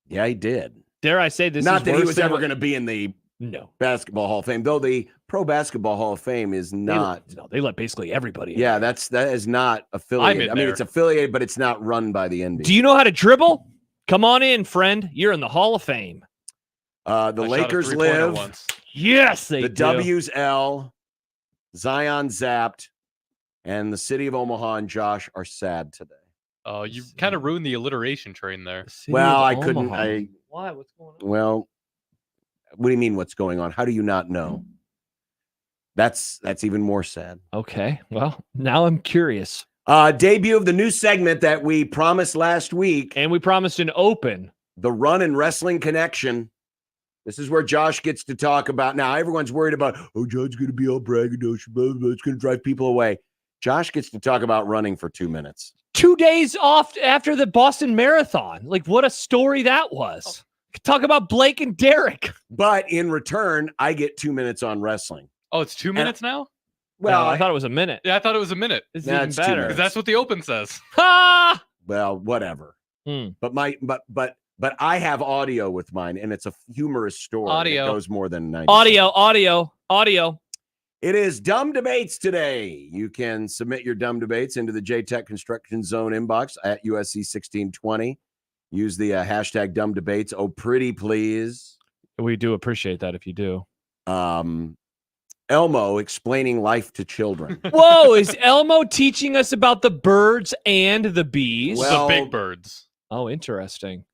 Yeah, he did. Dare I say this Not is that he worse was than ever what- going to be in the No. Basketball Hall of Fame, though the Pro Basketball Hall of Fame is not. They let basically everybody in. Yeah, that is not affiliated. in I mean, there. it's affiliated, but it's not run by the NBA. Do you know how to dribble? Come on in, friend. You're in the Hall of Fame. The I shot a Lakers 3-pointer live. once. Yes, they The do. W's L. Zion zapped, and the city of Omaha and Josh are sad today. Oh, you kind of ruined the alliteration train there. The city Well, of I couldn't. Omaha. Why? What's going on? Well, What do you mean what's going on? How do you not know? That's even more sad. Okay. Well, now I'm curious. Debut of the new segment that we promised last week. And we promised an open. The Run and Wrestling Connection. This is where Josh gets to talk about. Now, everyone's worried about, John's going to be all braggadocious, blah, blah, it's going to drive people away. Josh gets to talk about running for 2 minutes. 2 days off after the Boston Marathon. Like, what a story that was. Talk about Blake and Derek. But in return, I get 2 minutes on wrestling. Oh, it's 2 minutes now? Well, I thought it was a minute. Yeah, I thought it was a minute. It's Nah, even it's 2 better. minutes. Because that's what the open says. Ha! Well, whatever. But I have audio with mine, and it's a humorous story. Audio. It goes more than 90 Audio. It is Dumb Debates today. You can submit your dumb debates into the JTech Construction Zone inbox at USC 1620. Use the hashtag Dumb Debates. Oh, pretty please. We do appreciate that if you do. Elmo explaining life to children. Whoa, is Elmo teaching us about the birds and the bees? Well, the big birds. Oh, interesting.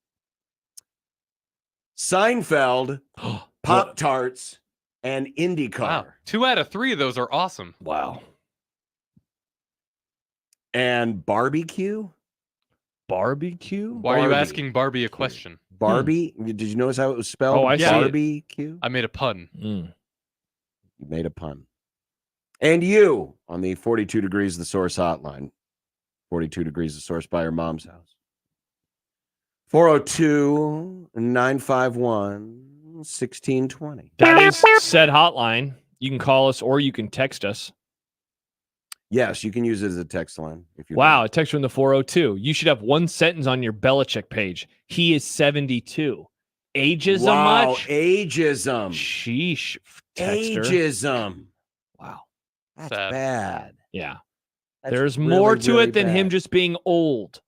Seinfeld, Pop-Tarts, and IndyCar. Wow. 2 out of 3 of those are awesome. Wow. And barbecue? Barbecue? Why are you Barbie. asking Barbie a question? Barbie? Did you notice how it was spelled? Oh, I see it. Barbecue? I made a pun. Mm. You made a pun. And you on the 42 Degrees the Source hotline. 42 Degrees the Source by your mom's house. 402-951-1620. That is said hotline. You can call us or you can text us. Yes, you can use it as a text line. If you Wow, want. a text from the 402. You should have one sentence on your Belichick page. He is 72. Ageism Wow, much? ageism. Sheesh. Texter. Ageism. Wow. That's Sad. bad. Yeah. That's There's really, more to really it than him bad. just being old.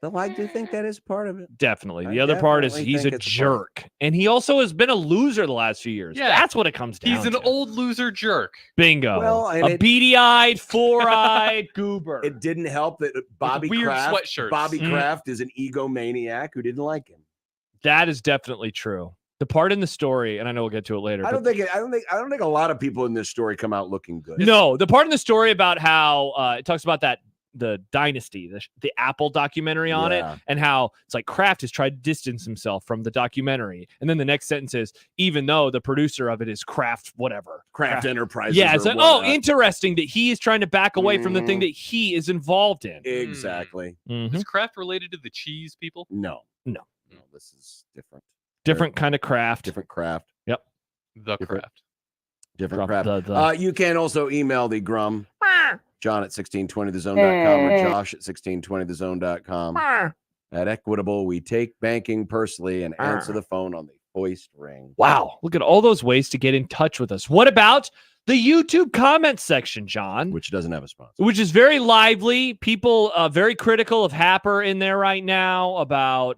So I do think that is part of it. Definitely. I The other part is definitely he's think a it's a part. jerk. And he also has been a loser the last few years. Yeah. That's what it comes down He's an to. old loser jerk. Bingo. Well, and a it- beady-eyed, four-eyed goober. It didn't help that Bobby weird Kraft, sweatshirts. Bobby Mm. Kraft is an egomaniac who didn't like him. That is definitely true. The part in the story, and I know we'll get to it later. I but don't think a lot of people in this story come out looking good. No, the part in the story about how it talks about the dynasty, the Apple documentary on Yeah. it, and how it's like Kraft has tried to distance himself from the documentary. And then the next sentence is, even though the producer of it is Kraft, whatever. Kraft Enterprises. Yeah, it's or like, oh, whatnot. interesting that he is trying to back away from the thing Mhm. that he is involved in. Exactly. Mhm. Is Kraft related to the cheese people? No. No. This is different. Different kind of Kraft. Different Kraft. The Different- Kraft. Different Drop Kraft. the- You can also email the Grum, John at 1620thezone.com or Josh at 1620thezone.com. At Equitable, we take banking personally and answer the phone on the hoist ring. Wow, look at all those ways to get in touch with us. What about the YouTube comment section, John? Which doesn't have a sponsor. Which is very lively. People very critical of Happer in there right now about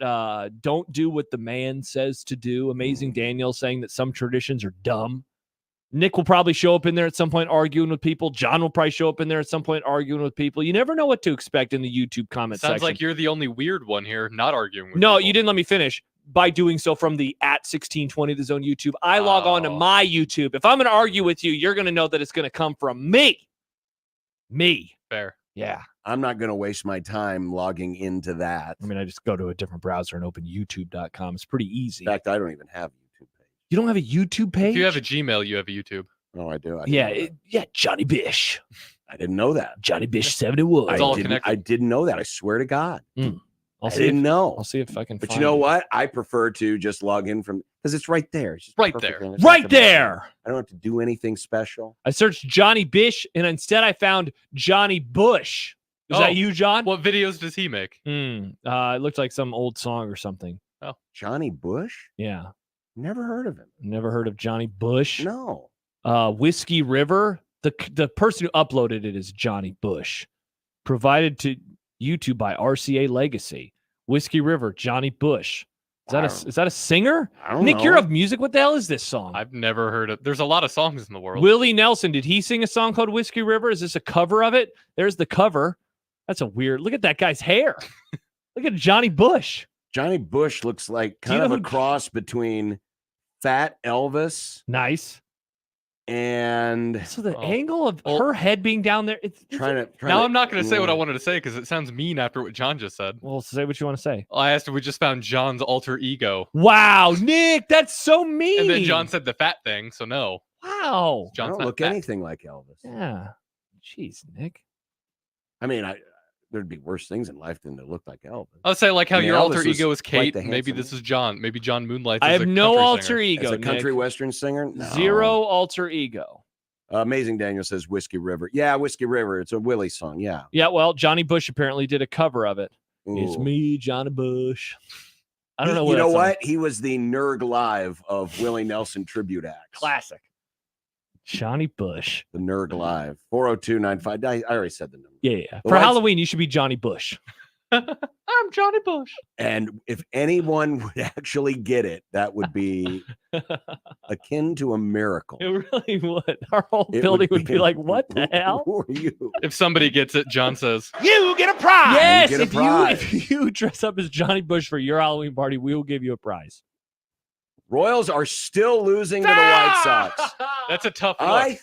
don't do what the man says to do. Amazing Daniel saying that some traditions are dumb. Nick will probably show up in there at some point arguing with people. John will probably show up in there at some point arguing with people. You never know what to expect in the YouTube comment Sounds section. like you're the only weird one here, not arguing with No, people. you didn't let me finish. By doing so from the at 1620 The Zone YouTube, I log on to Oh. my YouTube. If I'm going to argue with you, you're going to know that it's going to come from me. Me. Fair. Yeah. I'm not going to waste my time logging into that. I mean, I just go to a different browser and open youtube.com. It's pretty easy. In fact, I don't even have a YouTube page. You don't have a YouTube page? If you have a Gmail, you have a YouTube. No, I do. Johnny Bish. I didn't know that. Johnny Bish 71. It's all didn't, connected. I didn't know that. I swear to God. I'll I see didn't if, know. I'll see if I can But find you know it. what? I prefer to just log in from because it's right there. It's just Right perfect there. thing. It's not Right gonna- there. I don't have to do anything special. I searched Johnny Bish and instead I found Johnny Bush. Is Oh. that you, John? What videos does he make? It looked like some old song or something. Johnny Bush? Yeah. Never heard of him. Never heard of Johnny Bush. No. Whiskey River. The person who uploaded it is Johnny Bush. Provided to YouTube by RCA Legacy. Whiskey River, Johnny Bush. Is that a singer? I don't Nick, know. you're of music. What the hell is this song? I've never heard of. There's a lot of songs in the world. Willie Nelson. Did he sing a song called Whiskey River? Is this a cover of it? There's the cover. That's a weird. Look at that guy's hair. Look at Johnny Bush. Johnny Bush looks like Do you kind of know a who- cross between Fat Elvis Nice. and So the Oh. angle of Well- her head being down there. It's trying to. Now I'm not going to say what I wanted to say because it sounds mean after what John just said. Well, say what you want to say. I asked if we just found John's alter ego, Wow, Nick, that's so mean. and then John said the fat thing. So no, Wow. I John's don't not look fat. anything like Elvis. Yeah. Jeez, Nick. I mean, there'd be worse things in life than to look like Elvis. I'll say like how I mean, your Elvis alter was ego is quite Kate. the Maybe handsome this man. is John. Maybe John moonlights. I as have a no country alter singer. ego. As a country Nick. western singer, no. Zero alter ego. Amazing Daniel says Whiskey River. Yeah, Whiskey River. It's a Willie song. Yeah. Yeah, well, Johnny Bush apparently did a cover of it. It's Ooh. me, Johnny Bush. I don't know. You know that's on. what? He was the Nerg Live of Willie Nelson tribute acts. Classic. Johnny Bush. The Nerg Live. 40295. I already said the number. Yeah. The For lights- Halloween, you should be Johnny Bush. I'm Johnny Bush. And if anyone would actually get it, that would be akin to a miracle. It really would. Our whole It building would be like, what the hell? Who are you? If somebody gets it, John says, You get a prize. Yes, You get a if prize. if you dress up as Johnny Bush for your Halloween party, we will give you a prize. Royals are still losing to the White Sox. "That's a tough look." I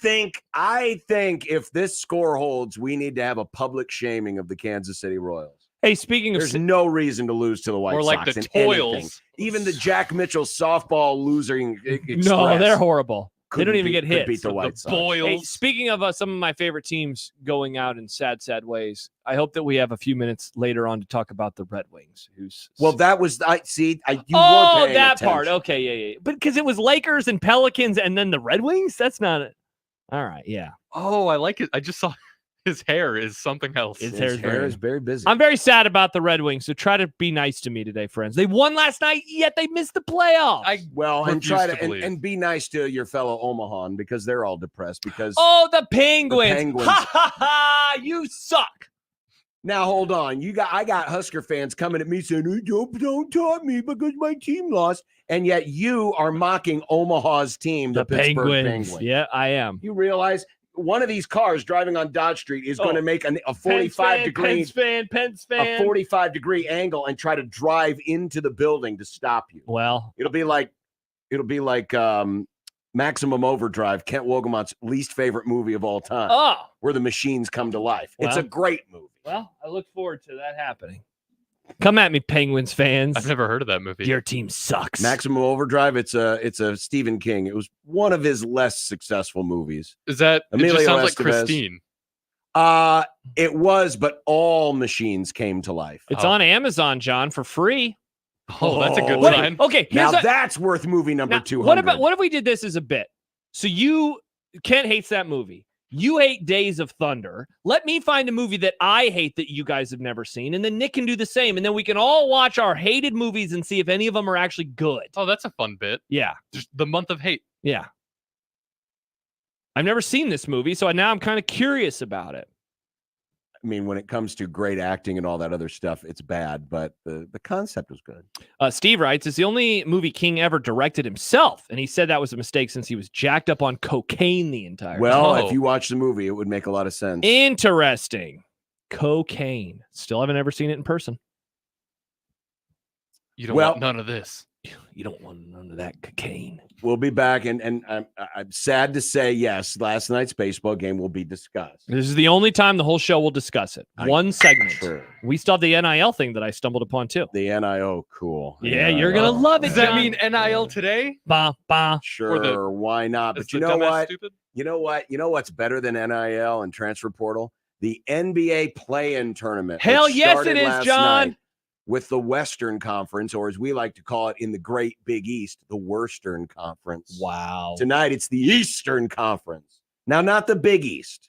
think if this score holds, we need to have a public shaming of the Kansas City Royals. Hey, speaking of There's no reason to lose to the White More Sox. like the in anything. Toils. Even the Jack Mitchell softball losing express no, they're horrible. They couldn't don't even beat- get could hit. Beat the White Sox. Boils. Hey, speaking of some of my favorite teams going out in sad, sad ways, I hope that we have a few minutes later on to talk about the Red Wings. Well, that was you weren't oh, paying that part. attention. Okay, yeah. But because it was Lakers and Pelicans and then the Red Wings, that's not it. All right, yeah. Oh, I like it. I just saw his hair is something else. His His hair's hair very- is very busy. I'm very sad about the Red Wings, so try to be nice to me today, friends. They won last night, yet they missed the playoffs. Well, and refuse try to to believe. and be nice to your fellow Omahan because they're all depressed because Oh, the Penguins. Penguins. Ha ha ha! You suck. now hold on. I got Husker fans coming at me saying, don't taunt me because my team lost. And yet you are mocking Omaha's team, the Pittsburgh Penguins. Yeah, I am. You realize one of these cars driving on Dodge Street is going to make a 45-degree Pens fan. a 45-degree angle and try to drive into the building to stop you. Well, It'll be like Maximum Overdrive, Kent Wogamont's least favorite movie of all time, where the machines come to life. It's a Well. great movie. Well, I look forward to that happening. Come at me, Penguins fans. I've never heard of that movie. Your team sucks. Maximum Overdrive. It's a Stephen King. It was one of his less successful movies. Is that? It Emilio just sounds like Estevez. Christine. It was, but all machines came to life. It's on Amazon, John, for free. Oh, that's a good What- sign. Okay, Now here's that's worth movie number 200. what if we did this as a bit? So Kent hates that movie. You hate Days of Thunder. Let me find a movie that I hate that you guys have never seen, and then Nick can do the same, and then we can all watch our hated movies and see if any of them are actually good. Oh, that's a fun bit. Yeah, Just the month of hate. yeah. I've never seen this movie, so now I'm kind of curious about it. I mean, when it comes to great acting and all that other stuff, it's bad, but the concept was good. Steve writes, it's the only movie King ever directed himself, and he said that was a mistake since he was jacked up on cocaine the entire time. Well, Oh. if you watch the movie, it would make a lot of sense. Interesting. Cocaine. Still haven't ever seen it in person. You don't Well- want none of this. You don't want none of that cocaine. We'll be back, and I'm sad to say, yes, last night's baseball game will be discussed. This is the only time the whole show will discuss it. One segment. Sure. We still have the NIL thing that I stumbled upon too. The NIO, cool. Yeah, you're gonna love it. Does that John. mean NIL today? Ba, ba. Sure, why not? Is But you the know dumbass what? Stupid? You know what? You know what's better than NIL and transfer portal? The NBA play-in tournament. Hell which yes, started it is, last John. night with the Western Conference, or as we like to call it in the Great Big East, the Worstern Conference. Wow. Tonight, it's the Eastern Conference. Now, not the Big East,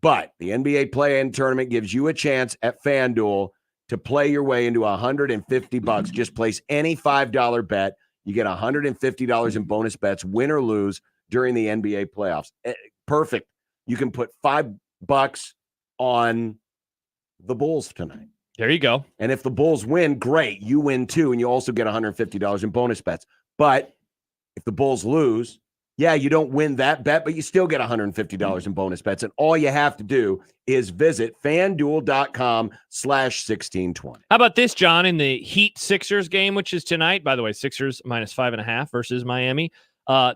but the NBA play-in tournament gives you a chance at FanDuel to play your way into $150. Just place any $5 bet. You get $150 in bonus bets, win or lose, during the NBA playoffs. Perfect. You can put $5 on the Bulls tonight. There you go. And if the Bulls win, great. You win too, and you also get $150 in bonus bets. But if the Bulls lose, Yeah, you don't win that bet, but you still get $150 in bonus bets. And all you have to do is visit FanDuel.com/1620. How about this, John, in the Heat Sixers game, which is tonight? By the way, Sixers -5.5 versus Miami.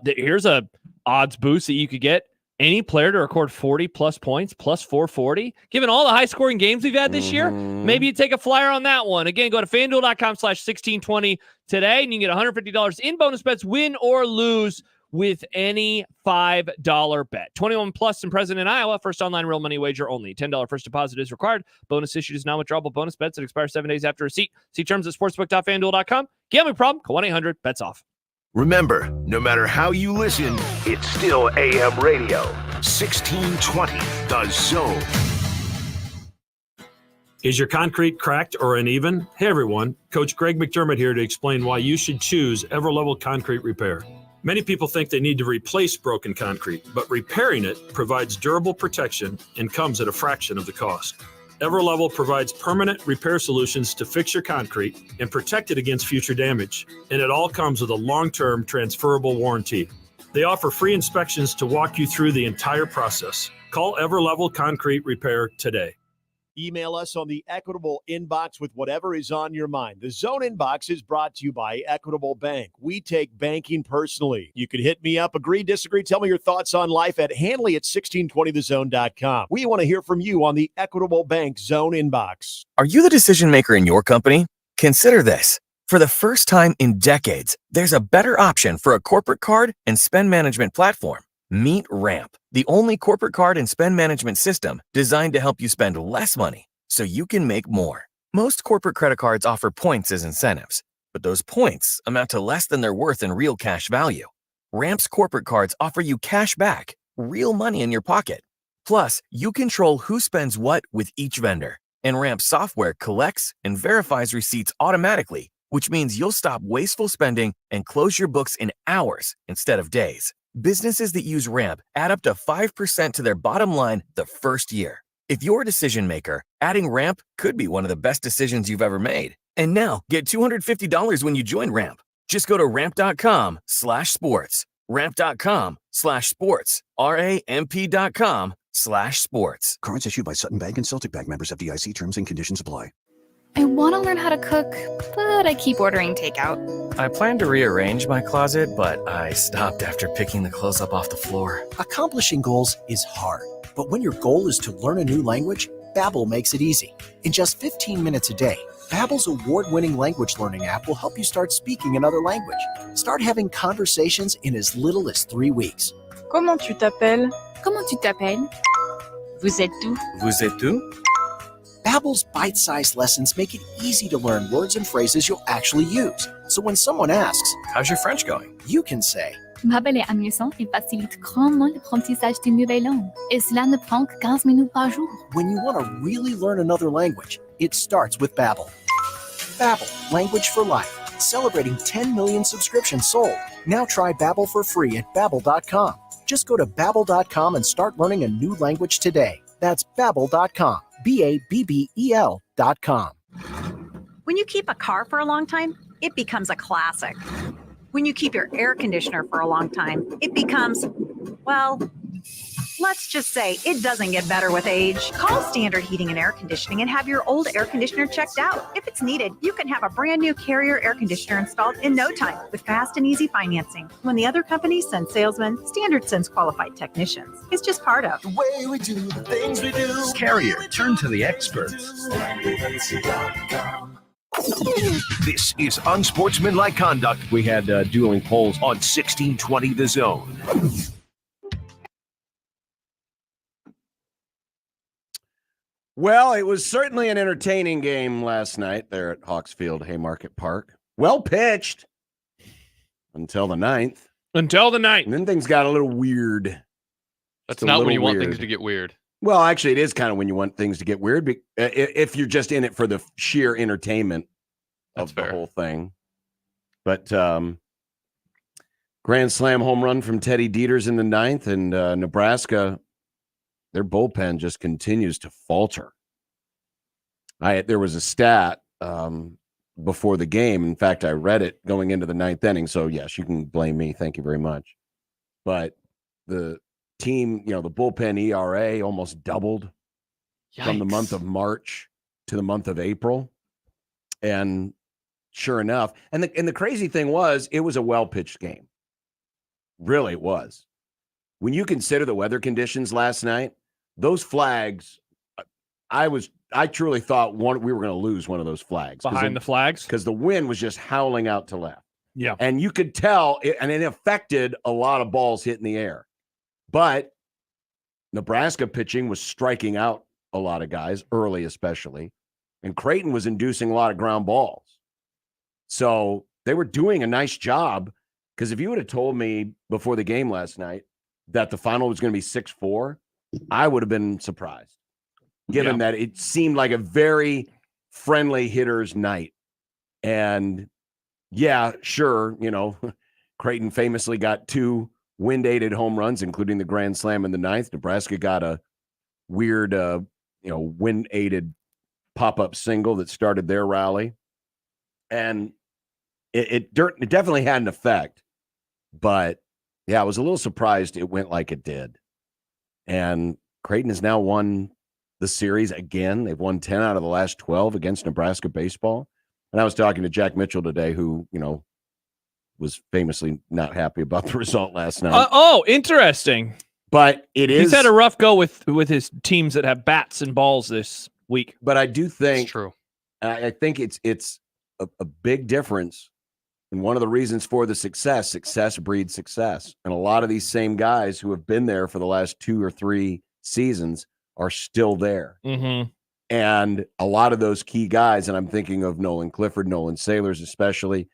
Here's a odds boost that you could get. Any player to record 40-plus points, +440. Given all the high-scoring games we've had this year, maybe you take a flyer on that one. Again, go to FanDuel.com/1620 today, and you can get $150 in bonus bets, win or lose, with any $5 bet. 21 plus and present in Iowa. First online real money wager only. $10 first deposit is required. Bonus issued is non-withdrawable bonus bets that expire 7 days after receipt. See terms at sportsbook.fanduel.com. Gambling problem? Call 1-800-BETS-OFF. Remember, no matter how you listen, it's still AM radio. 1620, The Zone. Is your concrete cracked or uneven? Hey everyone, Coach Greg McDermott here to explain why you should choose Everlevel Concrete Repair. Many people think they need to replace broken concrete, but repairing it provides durable protection and comes at a fraction of the cost. Everlevel provides permanent repair solutions to fix your concrete and protect it against future damage, and it all comes with a long-term transferable warranty. They offer free inspections to walk you through the entire process. Call Everlevel Concrete Repair today. Email us on the Equitable inbox with whatever is on your mind. The Zone inbox is brought to you by Equitable Bank. We take banking personally. You can hit me up, agree, disagree, tell me your thoughts on life at Hanley@1620thezone.com. We want to hear from you on the Equitable Bank Zone inbox. Are you the decision maker in your company? Consider this. For the first time in decades, there's a better option for a corporate card and spend management platform. Meet Ramp, the only corporate card and spend management system designed to help you spend less money so you can make more. Most corporate credit cards offer points as incentives, but those points amount to less than their worth in real cash value. Ramp's corporate cards offer you cash back, real money in your pocket. Plus, you control who spends what with each vendor, and Ramp software collects and verifies receipts automatically, which means you'll stop wasteful spending and close your books in hours instead of days. Businesses that use Ramp add up to 5% to their bottom line the first year. If you're a decision maker, adding Ramp could be one of the best decisions you've ever made. And now, get $250 when you join Ramp. Just go to ramp.com/sports. Ramp.com/sports. RAMP.com/sports. Cards issued by Sutton Bank and Celtic Bank, members of FDIC. Terms and conditions apply. I want to learn how to cook, but I keep ordering takeout. I plan to rearrange my closet, but I stopped after picking the clothes up off the floor. Accomplishing goals is hard, but when your goal is to learn a new language, Babbel makes it easy. In just 15 minutes a day, Babbel's award-winning language learning app will help you start speaking another language. Start having conversations in as little as 3 weeks. Comment tu t'appelles? Comment tu t'appelles? Vous êtes où? Vous êtes où? Babbel's bite-sized lessons make it easy to learn words and phrases you'll actually use. So when someone asks, "How's your French going?" you can say, Babbel est amusant et facilite grandement l'apprentissage d'une nouvelle langue. Et cela ne prend que 15 minutes par jour. When you want to really learn another language, it starts with Babbel. Babbel, language for life. Celebrating 10 million subscriptions sold. Now try Babbel for free at Babbel.com. Just go to Babbel.com and start learning a new language today. That's Babbel.com. Babbel.com. When you keep a car for a long time, it becomes a classic. When you keep your air conditioner for a long time, it becomes, well, let's just say it doesn't get better with age. Call Standard Heating and Air Conditioning and have your old air conditioner checked out. If it's needed, you can have a brand new Carrier air conditioner installed in no time with fast and easy financing. When the other companies send salesmen, Standard sends qualified technicians. It's just part of the way we do the things we do. Carrier, turn to the experts. This is Unsportsmanlike Conduct. We had dueling polls on 1620 The Zone. Well, it was certainly an entertaining game last night there at Hawksfield Haymarket Park. Well pitched until the ninth. And then things got a little weird. That's not when you want things to get weird. Well, actually, it is kind of when you want things to get weird if you're just in it for the sheer entertainment of the whole thing. But grand slam home run from Teddy Dieters in the ninth, and Nebraska, their bullpen just continues to falter. There was a stat before the game. In fact, I read it going into the ninth inning. So, yes, you can blame me. Thank you very much. but the team, the bullpen ERA almost doubled from the month of March to the month of April. And sure enough, and the crazy thing was, it was a well-pitched game. Really, it was. When you consider the weather conditions last night, those flags, I truly thought we were going to lose one of those flags. Behind the flags? Because the wind was just howling out to left. Yeah. And you could tell, and it affected a lot of balls hitting the air. But Nebraska pitching was striking out a lot of guys, early especially. And Creighton was inducing a lot of ground balls. So they were doing a nice job, because if you would have told me before the game last night that the final was going to be 6-4, I would have been surprised, given that it seemed like a very friendly hitter's night. And yeah, sure, Creighton famously got 2 wind-aided home runs, including the grand slam in the 9th. Nebraska got a weird, wind-aided pop-up single that started their rally. And it definitely had an effect. But, yeah, I was a little surprised it went like it did. And Creighton has now won the series again. They've won 10 out of the last 12 against Nebraska baseball. And I was talking to Jack Mitchell today, who, was famously not happy about the result last night. Interesting. But He's had a rough go with his teams that have bats and balls this week. But I do think It's true. I think it's a big difference. And one of the reasons for the success breeds success. And a lot of these same guys who have been there for the last 2 or 3 seasons are still there. Mm-hmm. And a lot of those key guys, and I'm thinking of Nolan Clifford, Nolan Sailors especially,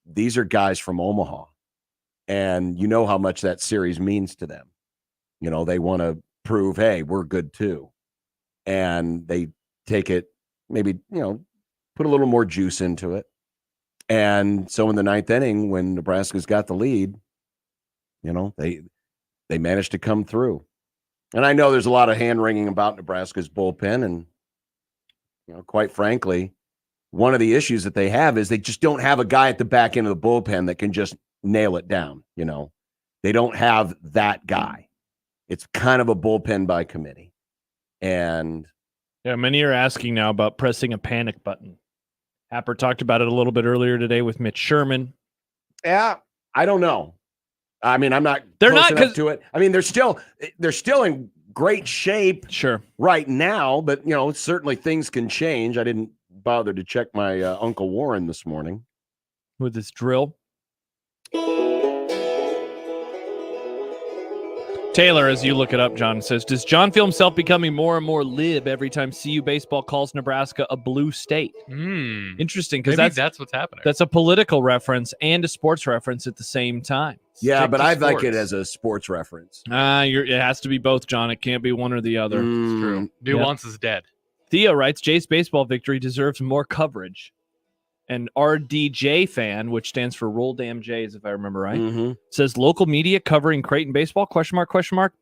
these are guys from Omaha. And you know how much that series means to them. They want to prove, hey, we're good too. And they take it, maybe, put a little more juice into it. And so in the 9th inning, when Nebraska's got the lead, they managed to come through. And I know there's a lot of hand-wringing about Nebraska's bullpen. And, quite frankly, one of the issues that they have is they just don't have a guy at the back end of the bullpen that can just nail it down. They don't have that guy. It's kind of a bullpen by committee. And yeah, many are asking now about pressing a panic button. Happer talked about it a little bit earlier today with Mitch Sherman. Yeah, I don't know. I mean, I'm not. They're close not enough to it. I mean, they're still in great shape. Sure. Right now, but certainly things can change. I didn't bother to check my Uncle Warren this morning with his drill. Taylor, as you look it up, John says, does John feel himself becoming more and more lib every time CU baseball calls Nebraska a blue state? Interesting, because that's what's happening. That's a political reference and a sports reference at the same time. Yeah, but I like it as a sports reference. It has to be both, John. It can't be one or the other. It's true. Nuance is dead. Theo writes, Jay's baseball victory deserves more coverage. An RDJ fan, which stands for Roll Damn Jays, if I remember right, says local media covering Creighton baseball, ?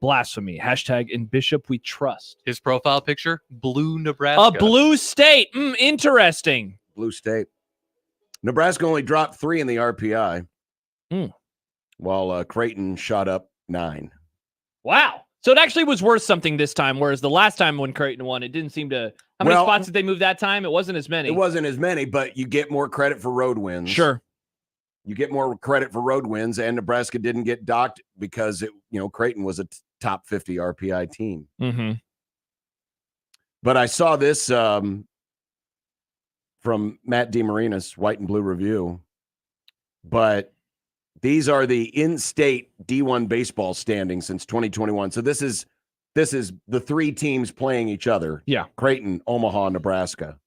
Blasphemy. # in Bishop we trust. His profile picture, blue Nebraska. A blue state. Interesting. Blue state. Nebraska only dropped 3 in the RPI, while Creighton shot up 9. Wow. So it actually was worth something this time, whereas the last time when Creighton won, it didn't seem to... How many spots did they move that time? It wasn't as many. It wasn't as many, but you get more credit for road wins. Sure. You get more credit for road wins, and Nebraska didn't get docked because Creighton was a top 50 RPI team. Mm-hmm. But I saw this from Matt DeMarinis, White and Blue Review. But these are the in-state D1 baseball standings since 2021. So this is the 3 teams playing each other. Yeah. Creighton, Omaha, Nebraska.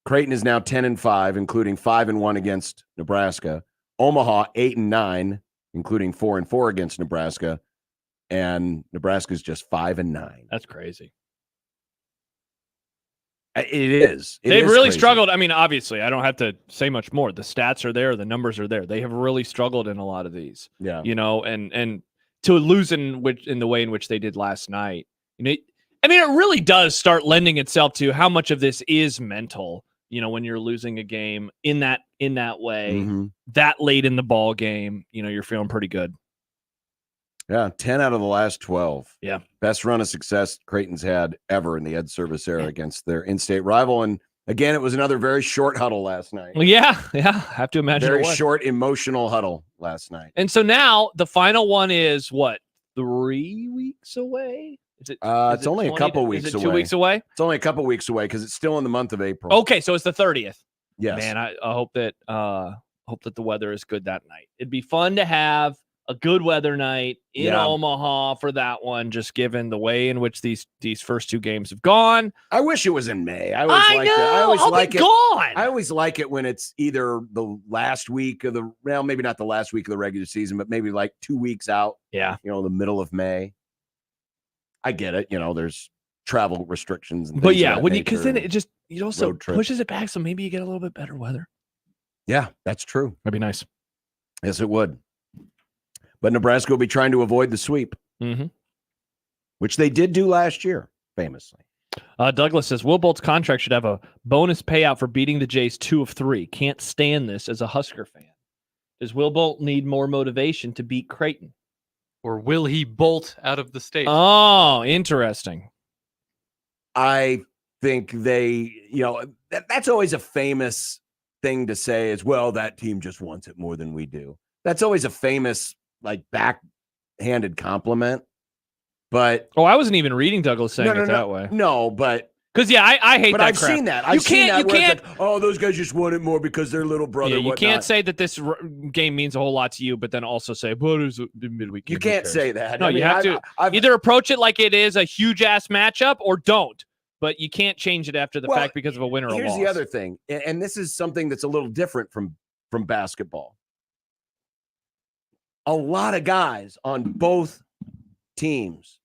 Creighton is now 10-5, including 5-1 against Nebraska. Omaha 8-9, including 4-4 against Nebraska. And Nebraska's just 5-9. That's crazy. It is. They've really struggled. I mean, obviously, I don't have to say much more. The stats are there. The numbers are there. They have really struggled in a lot of these. Yeah. And to lose in the way in which they did last night. It really does start lending itself to how much of this is mental. When you're losing a game in that way, that late in the ball game, you're feeling pretty good. Yeah, 10 out of the last 12. Yeah. Best run of success Creighton's had ever in the Ed Service era against their in-state rival. And again, it was another very short huddle last night. Well, yeah. I have to imagine Very it was. short, emotional huddle last night. And so now the final one is what? 3 weeks away? Is it? It's only a couple weeks is it away. 2 weeks away? It's only a couple weeks away because it's still in the month of April. Okay, so it's the 30th. Yes. Man, I hope that the weather is good that night. It'd be fun to have a good weather night in Omaha for that one, just given the way in which these first two games have gone. I wish it was in May. I always like it when it's either the last week of maybe not the last week of the regular season, but maybe like 2 weeks out. Yeah. The middle of May. I get it. There's travel restrictions. And but things yeah, of that when nature because then and it also road trips. pushes it back, so maybe you get a little bit better weather. Yeah, that's true. That'd be nice. Yes, it would. But Nebraska will be trying to avoid the sweep, which they did do last year, famously. Douglas says, Will Bolt's contract should have a bonus payout for beating the Jays 2 of 3. Can't stand this as a Husker fan. Does Will Bolt need more motivation to beat Creighton? Or will he bolt out of the state? Oh, interesting. I think that's always a famous thing to say is, well, that team just wants it more than we do. That's always a famous, backhanded compliment. But I wasn't even reading Douglas saying it that way. No, but because I hate but that. I've crap. seen that. You can't. Those guys just want it more because they're little brother. Yeah, you can't say that this game means a whole lot to you, but then also say, "But it's the midweek game." You can't say that. No, you have to either approach it like it is a huge ass matchup, or don't. But you can't change it after the fact because of a win or a loss. Here's the other thing, and this is something that's a little different from basketball. A lot of guys on both teams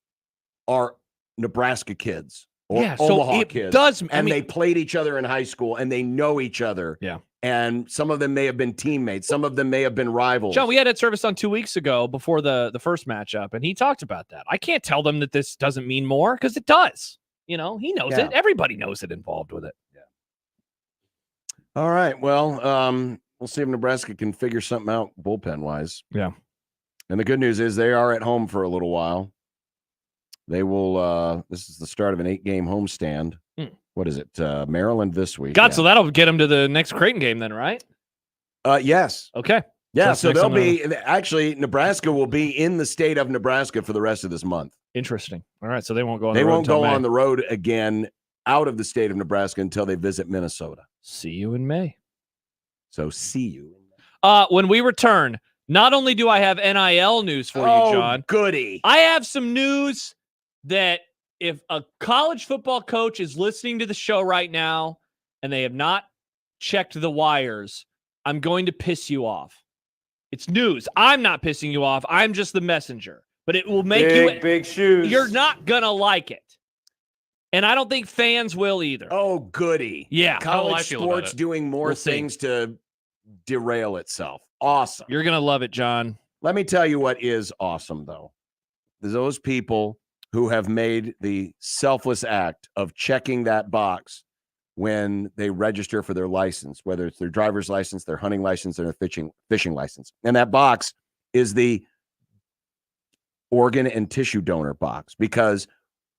are Nebraska kids or Omaha kids. They played each other in high school and they know each other. Yeah. And some of them may have been teammates. Some of them may have been rivals. John, we had Ed Service on 2 weeks ago before the first matchup, and he talked about that. I can't tell them that this doesn't mean more because it does. He knows it. Everybody knows it involved with it. Yeah. All right. Well, we'll see if Nebraska can figure something out bullpen-wise. Yeah. And the good news is they are at home for a little while. They will this is the start of an 8-game homestand. What is it? Maryland this week. So that'll get them to the next Creighton game then, right? Yes. Okay. Yeah, so they'll be Nebraska will be in the state of Nebraska for the rest of this month. Interesting. All right, so they won't go on the road. They won't go May. on the road again out of the state of Nebraska until they visit Minnesota. See you in May. So see you. When we return, not only do I have NIL news for you, John. Goody. I have some news that if a college football coach is listening to the show right now and they have not checked the wires, I'm going to piss you off. It's news. I'm not pissing you off. I'm just the messenger. But it will make big shoes. You're not going to like it. And I don't think fans will either. Oh, goody. Yeah. College sports doing more things to derail itself. Awesome. You're going to love it, John. Let me tell you what is awesome, though. Those people who have made the selfless act of checking that box when they register for their license, whether it's their driver's license, their hunting license, or their fishing license. And that box is the organ and tissue donor box, because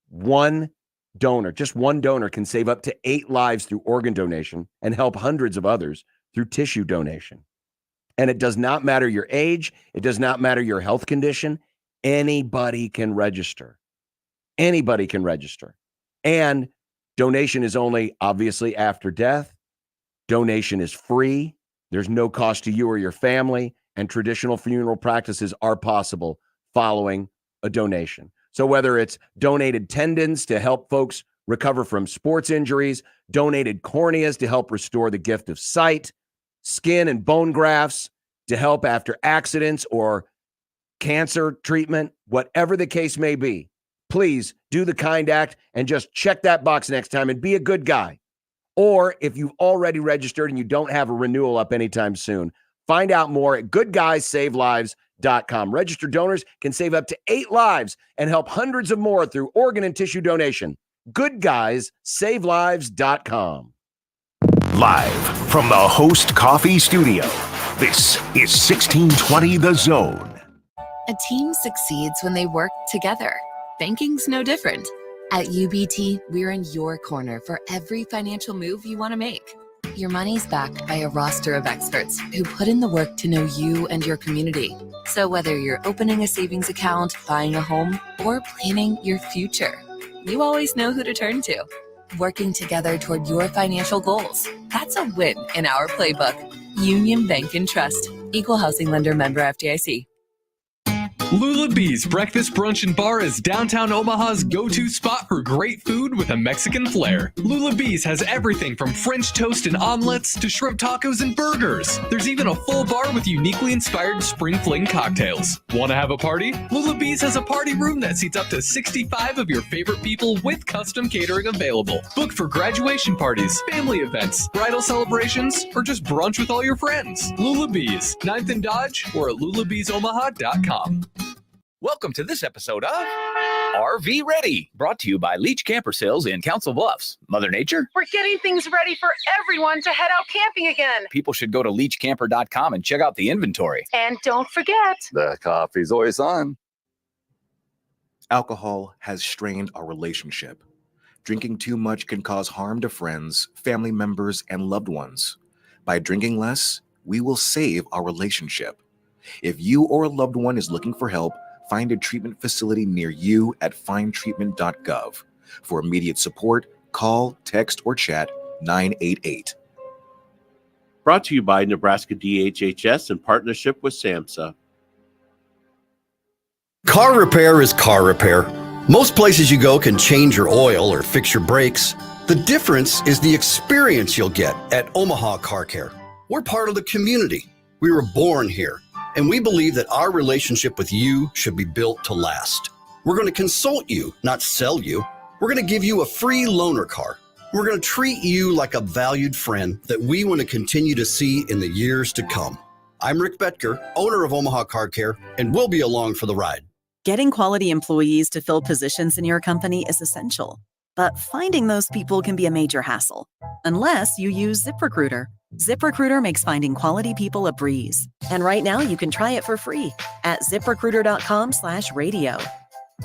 one donor can save up to 8 lives through organ donation and help hundreds of others through tissue donation. And it does not matter your age. It does not matter your health condition. Anybody can register. Anybody can register. And donation is only obviously after death. Donation is free. There's no cost to you or your family. And traditional funeral practices are possible following a donation. So whether it's donated tendons to help folks recover from sports injuries, donated corneas to help restore the gift of sight, skin and bone grafts to help after accidents or cancer treatment, whatever the case may be, please do the kind act and just check that box next time and be a good guy. Or if you've already registered and you don't have a renewal up anytime soon, find out more at goodguysavelives.com. Registered donors can save up to 8 lives and help hundreds of more through organ and tissue donation. Goodguysavelives.com. Live from the Host Coffee Studio, this is 1620 The Zone. A team succeeds when they work together. Banking's no different. At UBT, we're in your corner for every financial move you want to make. Your money's backed by a roster of experts who put in the work to know you and your community. So whether you're opening a savings account, buying a home, or planning your future, you always know who to turn to. Working together toward your financial goals. That's a win in our playbook. Union Bank and Trust. Equal housing lender, member FDIC. Lula Bee's Breakfast, Brunch, and Bar is downtown Omaha's go-to spot for great food with a Mexican flair. Lula Bee's has everything from French toast and omelets to shrimp tacos and burgers. There's even a full bar with uniquely inspired spring fling cocktails. Want to have a party? Lula Bee's has a party room that seats up to 65 of your favorite people with custom catering available. Book for graduation parties, family events, bridal celebrations, or just brunch with all your friends. Lula Bee's, 9th and Dodge, or at lulabeesomaha.com. Welcome to this episode of RV Ready, brought to you by Leach Camper Sales in Council Bluffs. Mother Nature? We're getting things ready for everyone to head out camping again. People should go to leachcamper.com and check out the inventory. And don't forget, the coffee's always on. Alcohol has strained our relationship. Drinking too much can cause harm to friends, family members, and loved ones. By drinking less, we will save our relationship. If you or a loved one is looking for help, find a treatment facility near you at findtreatment.gov. For immediate support, call, text, or chat 988. Brought to you by Nebraska DHHS in partnership with SAMHSA. Car repair is car repair. Most places you go can change your oil or fix your brakes. The difference is the experience you'll get at Omaha Car Care. We're part of the community. We were born here. And we believe that our relationship with you should be built to last. We're going to consult you, not sell you. We're going to give you a free loaner car. We're going to treat you like a valued friend that we want to continue to see in the years to come. I'm Rick Betker, owner of Omaha Car Care, and we'll be along for the ride. Getting quality employees to fill positions in your company is essential, but finding those people can be a major hassle, unless you use ZipRecruiter. ZipRecruiter makes finding quality people a breeze. And right now you can try it for free at ziprecruiter.com/radio.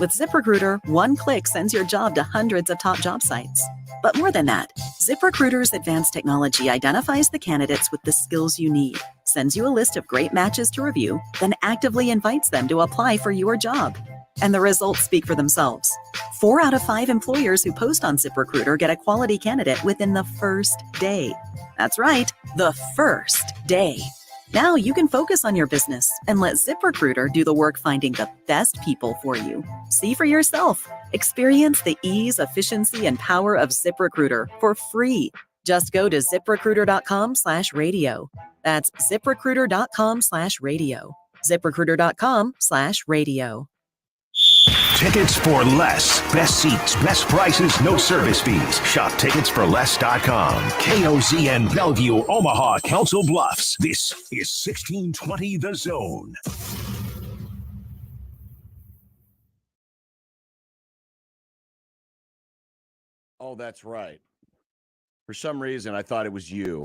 With ZipRecruiter, one click sends your job to hundreds of top job sites. But more than that, ZipRecruiter's advanced technology identifies the candidates with the skills you need, sends you a list of great matches to review, then actively invites them to apply for your job. And the results speak for themselves. 4 out of 5 employers who post on ZipRecruiter get a quality candidate within the first day. That's right, the first day. Now you can focus on your business and let ZipRecruiter do the work finding the best people for you. See for yourself. Experience the ease, efficiency, and power of ZipRecruiter for free. Just go to ziprecruiter.com/radio. That's ziprecruiter.com/radio. ziprecruiter.com/radio. Tickets for less. Best seats, best prices, no service fees. Shop ticketsforless.com. KOZN Bellevue, Omaha, Council Bluffs. This is 1620 The Zone. Oh, that's right. For some reason, I thought it was you.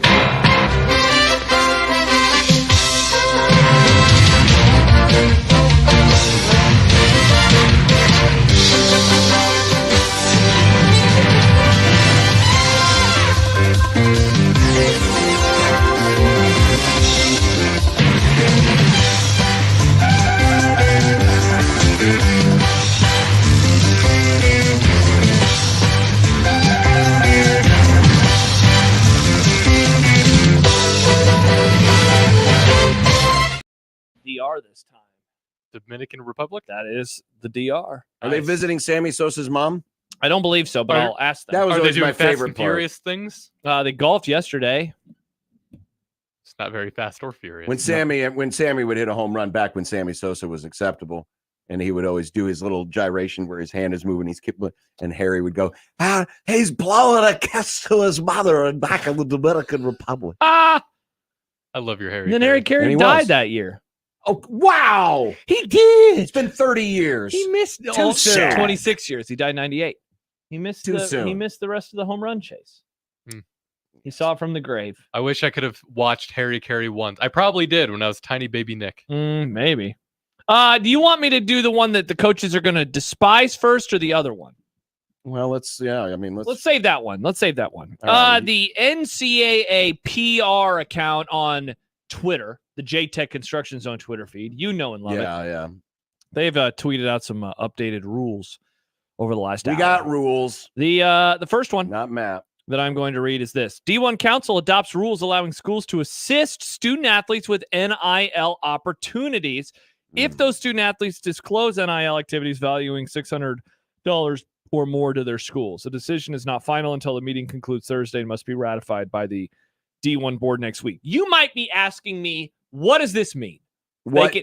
DR this time. Dominican Republic? That is the DR. Are they visiting Sammy Sosa's mom? I don't believe so, but I'll ask them. That was Are they always doing my Fast favorite and part. Furious things? They golfed yesterday. It's not very fast or furious. When Sammy would hit a home run back when Sammy Sosa was acceptable, and he would always do his little gyration where his hand is moving, and Harry would go, he's blowing a kiss to his mother back in the Dominican Republic. I love your Harry. And then Harry Carey died that year. Oh, wow. He did. It's been 30 years. He missed Too soon. 26 years. He died in 98. He missed Too soon. He missed the rest of the home run chase. Hmm. He saw it from the grave. I wish I could have watched Harry Carey once. I probably did when I was tiny baby Nick. Maybe. Do you want me to do the one that the coaches are going to despise first, or the other one? Well, let's save that one. Let's save that one. All right. The NCAA PR account on Twitter, the JTech Construction Zone Twitter feed, you know and love it. Yeah. They've tweeted out some updated rules over the last hour. We got rules. The first one, not map, that I'm going to read is this. D1 Council adopts rules allowing schools to assist student athletes with NIL opportunities if those student athletes disclose NIL activities valuing $600 or more to their schools. The decision is not final until the meeting concludes Thursday and must be ratified by the D1 board next week. You might be asking me, what does this mean? What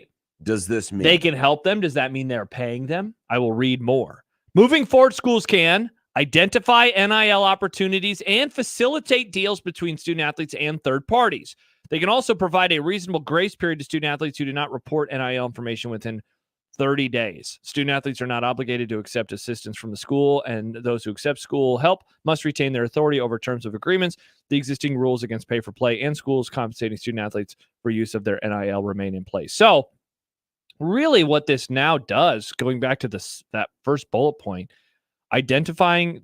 does this mean? They can help them. Does that mean they're paying them? I will read more. Moving forward, schools can identify NIL opportunities and facilitate deals between student athletes and third parties. They can also provide a reasonable grace period to student athletes who do not report NIL information within 30 days. Student athletes are not obligated to accept assistance from the school, and those who accept school help must retain their authority over terms of agreements. The existing rules against pay for play and schools compensating student athletes for use of their NIL remain in place. So really what this now does, going back to that first bullet point,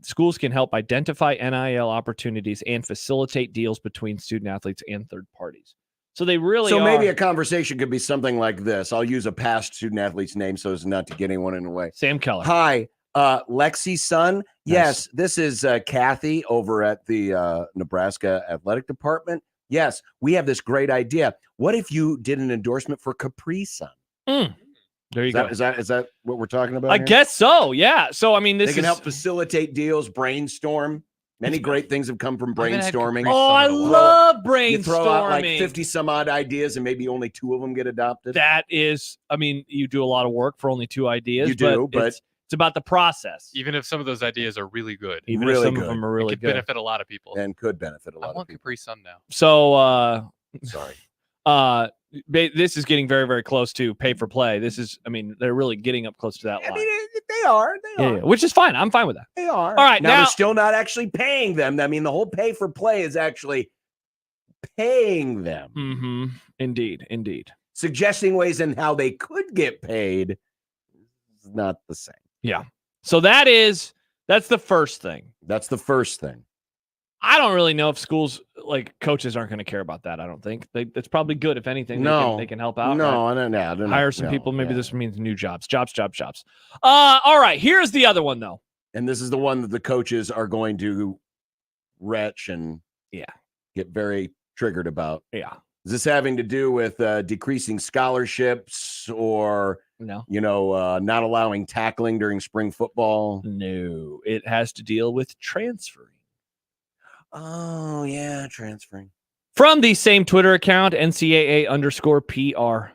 schools can help identify NIL opportunities and facilitate deals between student athletes and third parties. So they really maybe a conversation could be something like this. I'll use a past student athlete's name so as not to get anyone in the way. Sam Keller. Hi, Lexi's son. Nice. Yes, this is Kathy over at the Nebraska Athletic Department. Yes, we have this great idea. What if you did an endorsement for Capri Sun? There you go. Is that what we're talking about? I guess so. Yeah. So I mean, they can help facilitate deals, brainstorm. Many great things have come from brainstorming. Oh, I love brainstorming. You throw out like 50 some odd ideas and maybe only 2 of them get adopted. That is, I mean, you do a lot of work for only 2 ideas. You do, but it's about the process. Even if some of those ideas are really good. Even if some of them are really could good. benefit a lot of people. And could benefit a lot I of want people. Capri Sun now. So, sorry. This is getting very, very close to pay for play. This is, I mean, they're really getting up close to that line. I mean, they are. Yeah, which is fine. I'm fine with that. They are. All right. Now they're still not actually paying them. I mean, the whole pay for play is actually paying them. Mm-hmm. Indeed. Suggesting ways in how they could get paid is not the same. Yeah. So that's the first thing. That's the first thing. I don't really know if schools, like coaches, aren't going to care about that. I don't think that's probably good. If anything, they can help out. No, right? I don't know. Hire some people. Maybe this means new jobs. All right. Here's the other one though. And this is the one that the coaches are going to retch and get very triggered about. Yeah. Is this having to do with decreasing scholarships or not allowing tackling during spring football? No, it has to deal with transferring. Oh, yeah, transferring. From the same Twitter account, NCAA_PR.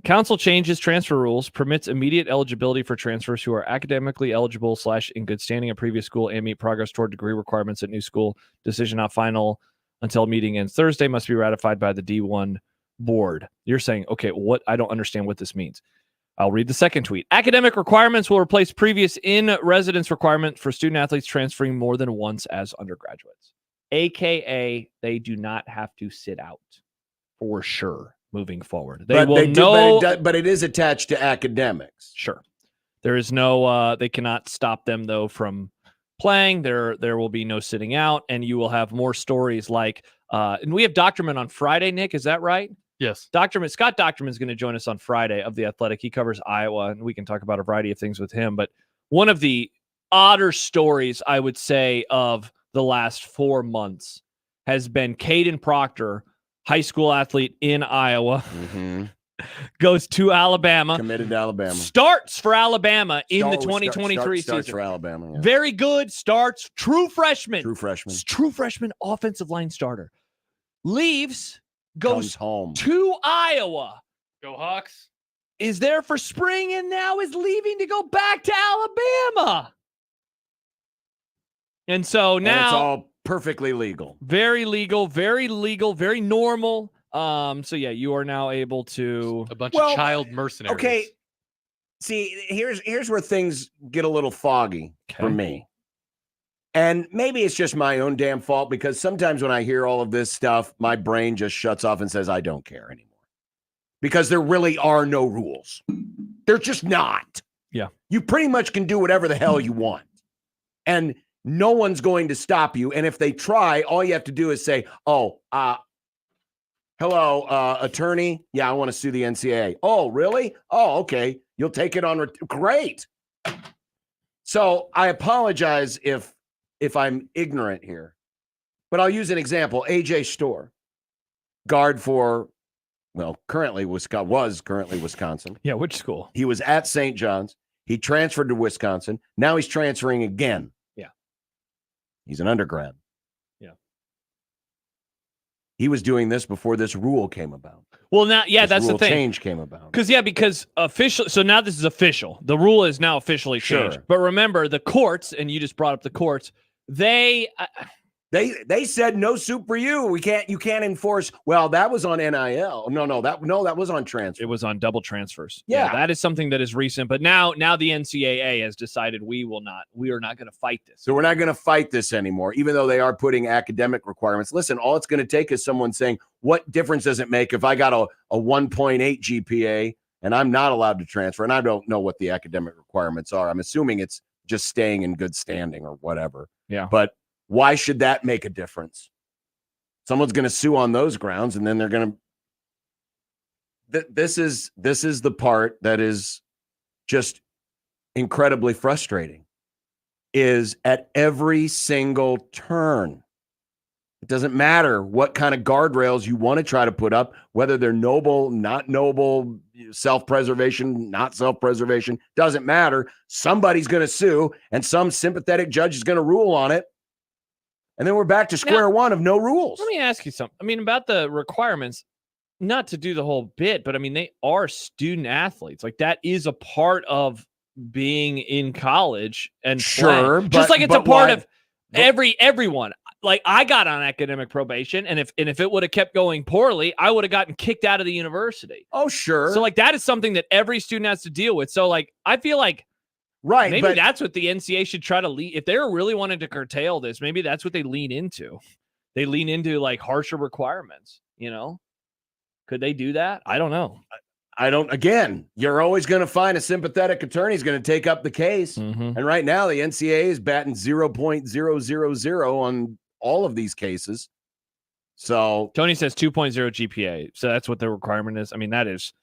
Council changes transfer rules, permits immediate eligibility for transfers who are academically eligible / in good standing at previous school and meet progress toward degree requirements at new school. Decision not final until meeting ends Thursday, must be ratified by the D1 board. You're saying, okay, what? I don't understand what this means. I'll read the second tweet. Academic requirements will replace previous in-residence requirement for student athletes transferring more than once as undergraduates. AKA, they do not have to sit out for sure moving forward. But it is attached to academics. Sure. There is no, they cannot stop them though from playing. There will be no sitting out, and you will have more stories like, and we have Doctorman on Friday, Nick, is that right? Yes. Scott Doctorman is going to join us on Friday of The Athletic. He covers Iowa, and we can talk about a variety of things with him. But one of the odder stories, I would say, of the last 4 months has been Caden Proctor, high school athlete in Iowa, goes to Alabama. Committed to Alabama. Starts for Alabama in the 2023 season. Starts for Alabama. Yeah. Very good. Starts. True freshman. True freshman Offensive line starter. Leaves. Goes home to Iowa. Go Hawks. Is there for spring and now is leaving to go back to Alabama. And so now and it's all perfectly legal. Very legal, very normal. So yeah, you are now able to a bunch of child mercenaries. Okay. See, here's where things get a little foggy for me. And maybe it's just my own damn fault because sometimes when I hear all of this stuff, my brain just shuts off and says, I don't care anymore. because there really are no rules. They're just not. Yeah. You pretty much can do whatever the hell you want. And no one's going to stop you. And if they try, all you have to do is say, hello, attorney. Yeah, I want to sue the NCAA. Oh, really? Oh, okay. You'll take it on. Great. So I apologize if I'm ignorant here, but I'll use an example. AJ Storr, guard for, currently Wisconsin. Yeah, which school? He was at St. John's. He transferred to Wisconsin. Now he's transferring again. Yeah. He's an undergrad. Yeah. He was doing this before this rule came about. Well, now, yeah, This that's the rule thing. change came about. Because officially, so now this is official. The rule is now officially changed. Sure. But remember, the courts, and you just brought up the courts, they said no soup for you. You can't enforce. Well, that was on NIL. That was on transfer. It was on double transfers. Yeah. That is something that is recent. But now the NCAA has decided we are not going to fight this. So we're not going to fight this anymore, even though they are putting academic requirements. Listen, all it's going to take is someone saying, what difference does it make if I got a 1.8 GPA and I'm not allowed to transfer? And I don't know what the academic requirements are. I'm assuming it's just staying in good standing or whatever. Yeah. But why should that make a difference? Someone's going to sue on those grounds, and then they're going to. This is the part that is just incredibly frustrating. Is at every single turn. It doesn't matter what kind of guardrails you want to try to put up, whether they're noble, not noble, self-preservation, not self-preservation, doesn't matter. Somebody's going to sue, and some sympathetic judge is going to rule on it. And then we're back to square one of no rules. Let me ask you something. I mean, about the requirements, not to do the whole bit, but I mean, they are student athletes. Like, that is a part of being in college and sure, playing. Just like it's a part of everyone. Like, I got on academic probation, and if it would have kept going poorly, I would have gotten kicked out of the university. Oh, sure. So, like, that is something that every student has to deal with. So, like, I feel like right, maybe that's what the NCAA should try to lead. If they're really wanting to curtail this, maybe that's what they lean into. They lean into like harsher requirements. Could they do that? I don't know. Again, you're always going to find a sympathetic attorney who's going to take up the case. Mm-hmm. And right now, the NCAA is batting 0.000 on all of these cases. So Tony says 2.0 GPA. So that's what the requirement is. I mean, that is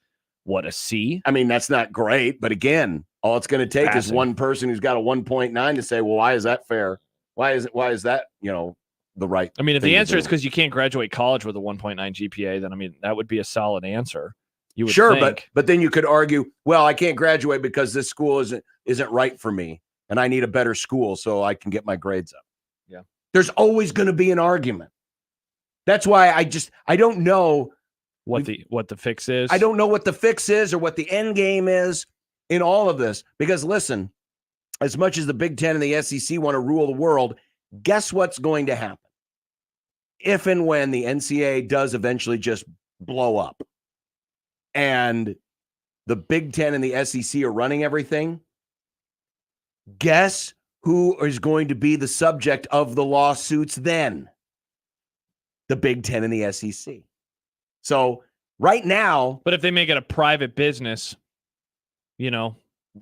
what, a C? I mean, that's not great. But again, all it's going to take is one person who's got a 1.9 to say, well, why is that fair? Why is that, the right? I mean, if the answer is because you can't graduate college with a 1.9 GPA, then I mean, that would be a solid answer. You would think. but then you could argue, well, I can't graduate because this school isn't right for me, and I need a better school so I can get my grades up. Yeah. There's always going to be an argument. That's why I don't know what the fix is. I don't know what the fix is or what the end game is in all of this. Because listen, as much as the Big Ten and the SEC want to rule the world, guess what's going to happen? If and when the NCAA does eventually just blow up and the Big Ten and the SEC are running everything, guess who is going to be the subject of the lawsuits then? The Big Ten and the SEC. So right now. But if they make it a private business,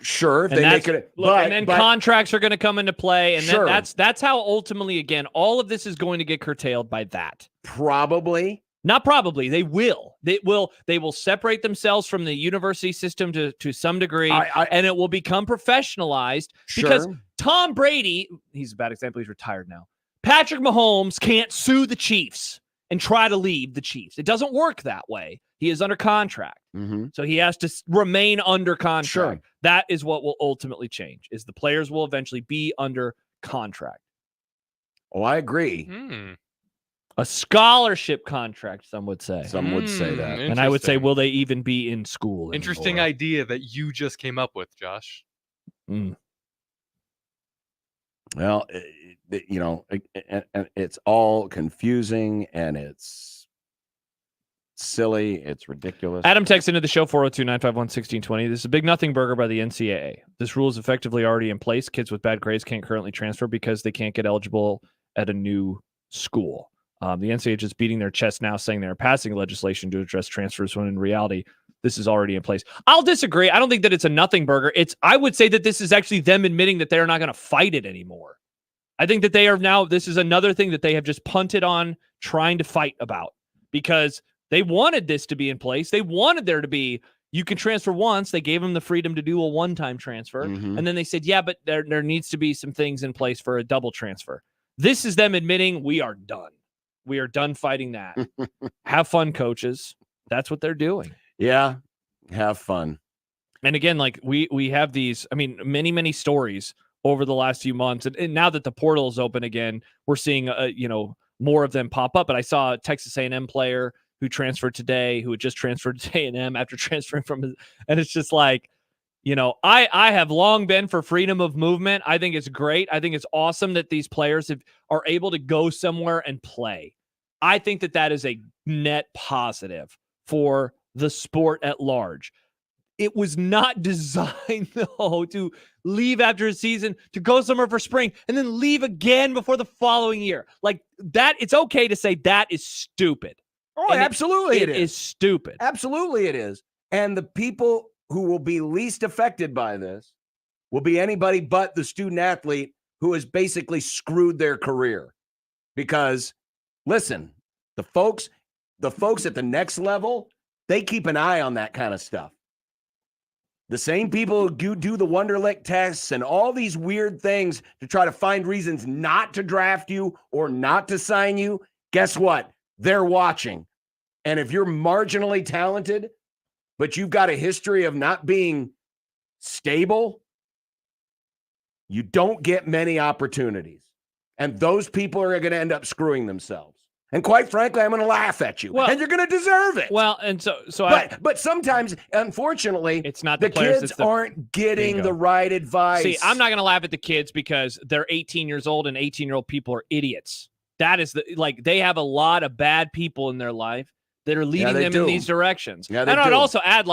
Sure, if they make it. And then contracts are going to come into play. And sure. then that's how ultimately, again, all of this is going to get curtailed by that. Probably. Not probably. They will. They will separate themselves from the university system to some degree, and it will become professionalized because Tom Brady, he's a bad example. He's retired now. Patrick Mahomes can't sue the Chiefs and try to leave the Chiefs. It doesn't work that way. He is under contract. Mm-hmm. So he has to remain under contract. Sure. That is what will ultimately change, is the players will eventually be under contract. Oh, I agree. A scholarship contract, some would say. Some would say that. And I would say, will they even be in school anymore? Interesting idea that you just came up with, Josh. Well, it's all confusing and it's silly. It's ridiculous. Adam texts into the show 402-951-1620. This is a big nothing burger by the NCAA. This rule is effectively already in place. Kids with bad grades can't currently transfer because they can't get eligible at a new school. The NCAA is beating their chest now, saying they're passing legislation to address transfers when in reality, this is already in place. I'll disagree. I don't think that it's a nothing burger. I would say that this is actually them admitting that they're not going to fight it anymore. I think that they are now, this is another thing that they have just punted on trying to fight about because they wanted this to be in place. They wanted there to be, you can transfer once. They gave them the freedom to do a one-time transfer. And then they said, yeah, but there needs to be some things in place for a double transfer. This is them admitting we are done. We are done fighting that. Have fun, coaches. That's what they're doing. Yeah, have fun. And again, like we have these, I mean, many stories over the last few months. And now that the portal is open again, we're seeing, more of them pop up. But I saw a Texas A&M player who transferred today, who had just transferred to A&M after transferring from his, and it's just like, I have long been for freedom of movement. I think it's great. I think it's awesome that these players are able to go somewhere and play. I think that is a net positive for the sport at large. It was not designed, though, to leave after a season, to go somewhere for spring, and then leave again before the following year. Like that, it's okay to say that is stupid. Oh, and absolutely it is stupid. Absolutely it is. And the people who will be least affected by this will be anybody but the student athlete who has basically screwed their career. Because, listen, the folks at the next level, they keep an eye on that kind of stuff. The same people who do the Wonderlic tests and all these weird things to try to find reasons not to draft you or not to sign you, guess what? They're watching. And if you're marginally talented, but you've got a history of not being stable, you don't get many opportunities. And those people are going to end up screwing themselves. And quite frankly, I'm going to laugh at you. And you're going to deserve it. Well, and but sometimes, unfortunately, it's not the players, kids aren't getting the right advice. See, I'm not going to laugh at the kids because they're 18 years old and 18-year-old people are idiots. That is they have a lot of bad people in their life that are leading them in these directions. Yeah, and I'd also add,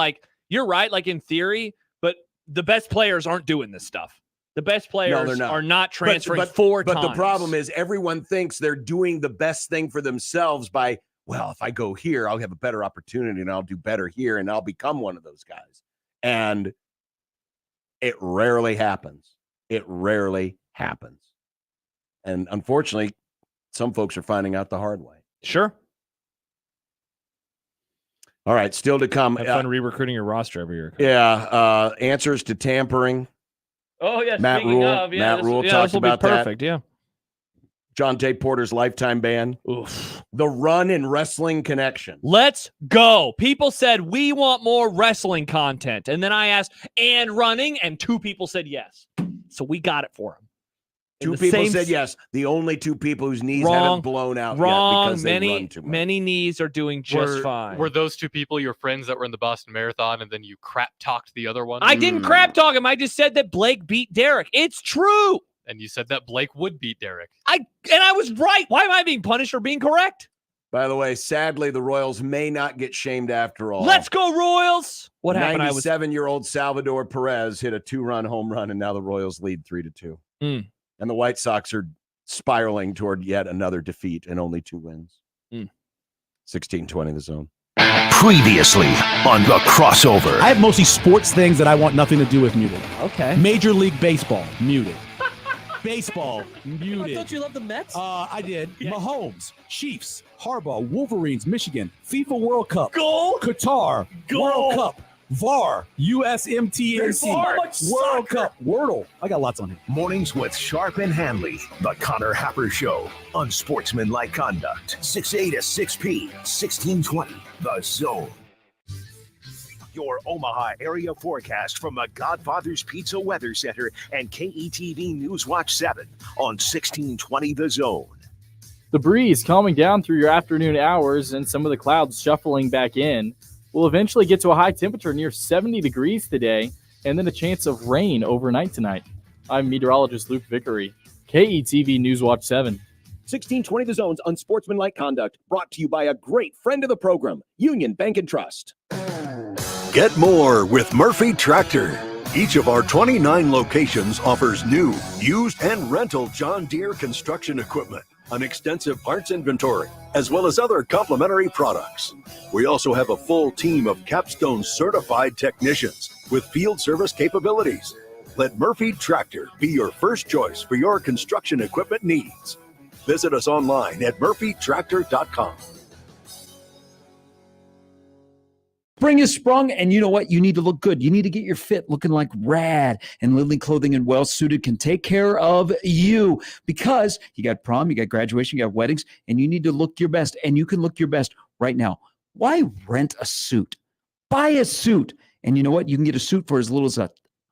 you're right, in theory, but the best players aren't doing this stuff. The best players are not transferring four times. But the problem is everyone thinks they're doing the best thing for themselves by, well, if I go here, I'll have a better opportunity and I'll do better here and I'll become one of those guys. And it rarely happens. It rarely happens. And unfortunately, some folks are finding out the hard way. Sure. All right, still to come. Have fun re-recruiting your roster every year. Yeah, answers to tampering. Oh, yeah. Matt Rule talked about perfect, that. Yeah. John J. Porter's lifetime ban. Oof. The Run and Wrestling Connection. Let's go. People said, we want more wrestling content. And then I asked, and running, and 2 people said yes. So we got it for them. 2 people said yes. The only 2 people whose knees haven't blown out yet because they run too much. Many knees are doing just fine. Were those 2 people your friends that were in the Boston Marathon and then you crap talked the other one? I didn't crap talk him. I just said that Blake beat Derek. It's true. And you said that Blake would beat Derek. I was right. Why am I being punished for being correct? By the way, sadly, the Royals may not get shamed after all. Let's go, Royals. What happened? 97-year-old Salvador Perez hit a 2-run home run, and now the Royals lead 3-2. And the White Sox are spiraling toward yet another defeat and only 2 wins. 16-20 the zone. Previously on The Crossover. I have mostly sports things that I want nothing to do with muted. Okay. Major League Baseball, muted. Baseball, muted. Don't you love the Mets? I did. Yeah. Mahomes, Chiefs, Harbaugh, Wolverines, Michigan, FIFA World Cup. Goal. Qatar, Goal. World Cup. VAR, USMTNC, World Cup, Wordle. I got lots on here. Mornings with Sharp and Hanley. The Connor Happer Show. Unsportsmanlike Conduct. 6A to 6P. 1620. The Zone. Your Omaha area forecast from the Godfather's Pizza Weather Center and KETV News Watch 7 on 1620 The Zone. The breeze calming down through your afternoon hours and some of the clouds shuffling back in. We'll eventually get to a high temperature near 70 degrees today, and then a chance of rain overnight tonight. I'm meteorologist Luke Vickery, KETV News Watch 7. 1620 The Zone's Unsportsmanlike Conduct, brought to you by a great friend of the program, Union Bank and Trust. Get more with Murphy Tractor. Each of our 29 locations offers new, used, and rental John Deere construction equipment. an extensive parts inventory, as well as other complimentary products. We also have a full team of Capstone certified technicians with field service capabilities. Let Murphy Tractor be your first choice for your construction equipment needs. Visit us online at murphytractor.com. Spring is sprung, and you know what? You need to look good. You need to get your fit looking like rad. And Lindley Clothing and Well Suited can take care of you, because you got prom, you got graduation, you got weddings, and you need to look your best. And you can look your best right now. Why rent a suit? Buy a suit. And you know what? You can get a suit for as little as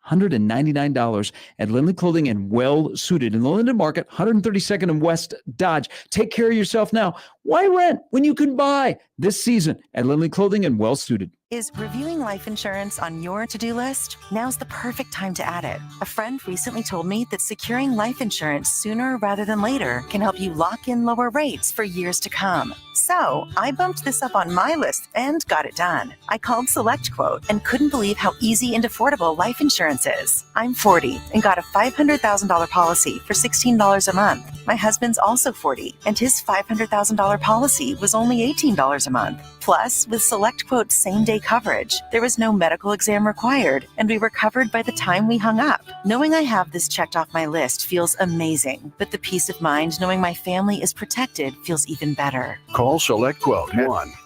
$199 at Lindley Clothing and Well Suited in the Linden Market, 132nd and West Dodge. Take care of yourself now. Why rent when you can buy this season at Lindley Clothing and Well Suited? Is reviewing life insurance on your to-do list? Now's the perfect time to add it. A friend recently told me that securing life insurance sooner rather than later can help you lock in lower rates for years to come. So I bumped this up on my list and got it done. I called SelectQuote and couldn't believe how easy and affordable life insurance is. I'm 40 and got a $500,000 policy for $16 a month. My husband's also 40, and his $500,000 policy was only $18 a month. Plus, with SelectQuote's same-day coverage, there was no medical exam required, and we were covered by the time we hung up. Knowing I have this checked off my list feels amazing, but the peace of mind knowing my family is protected feels even better. Call SelectQuote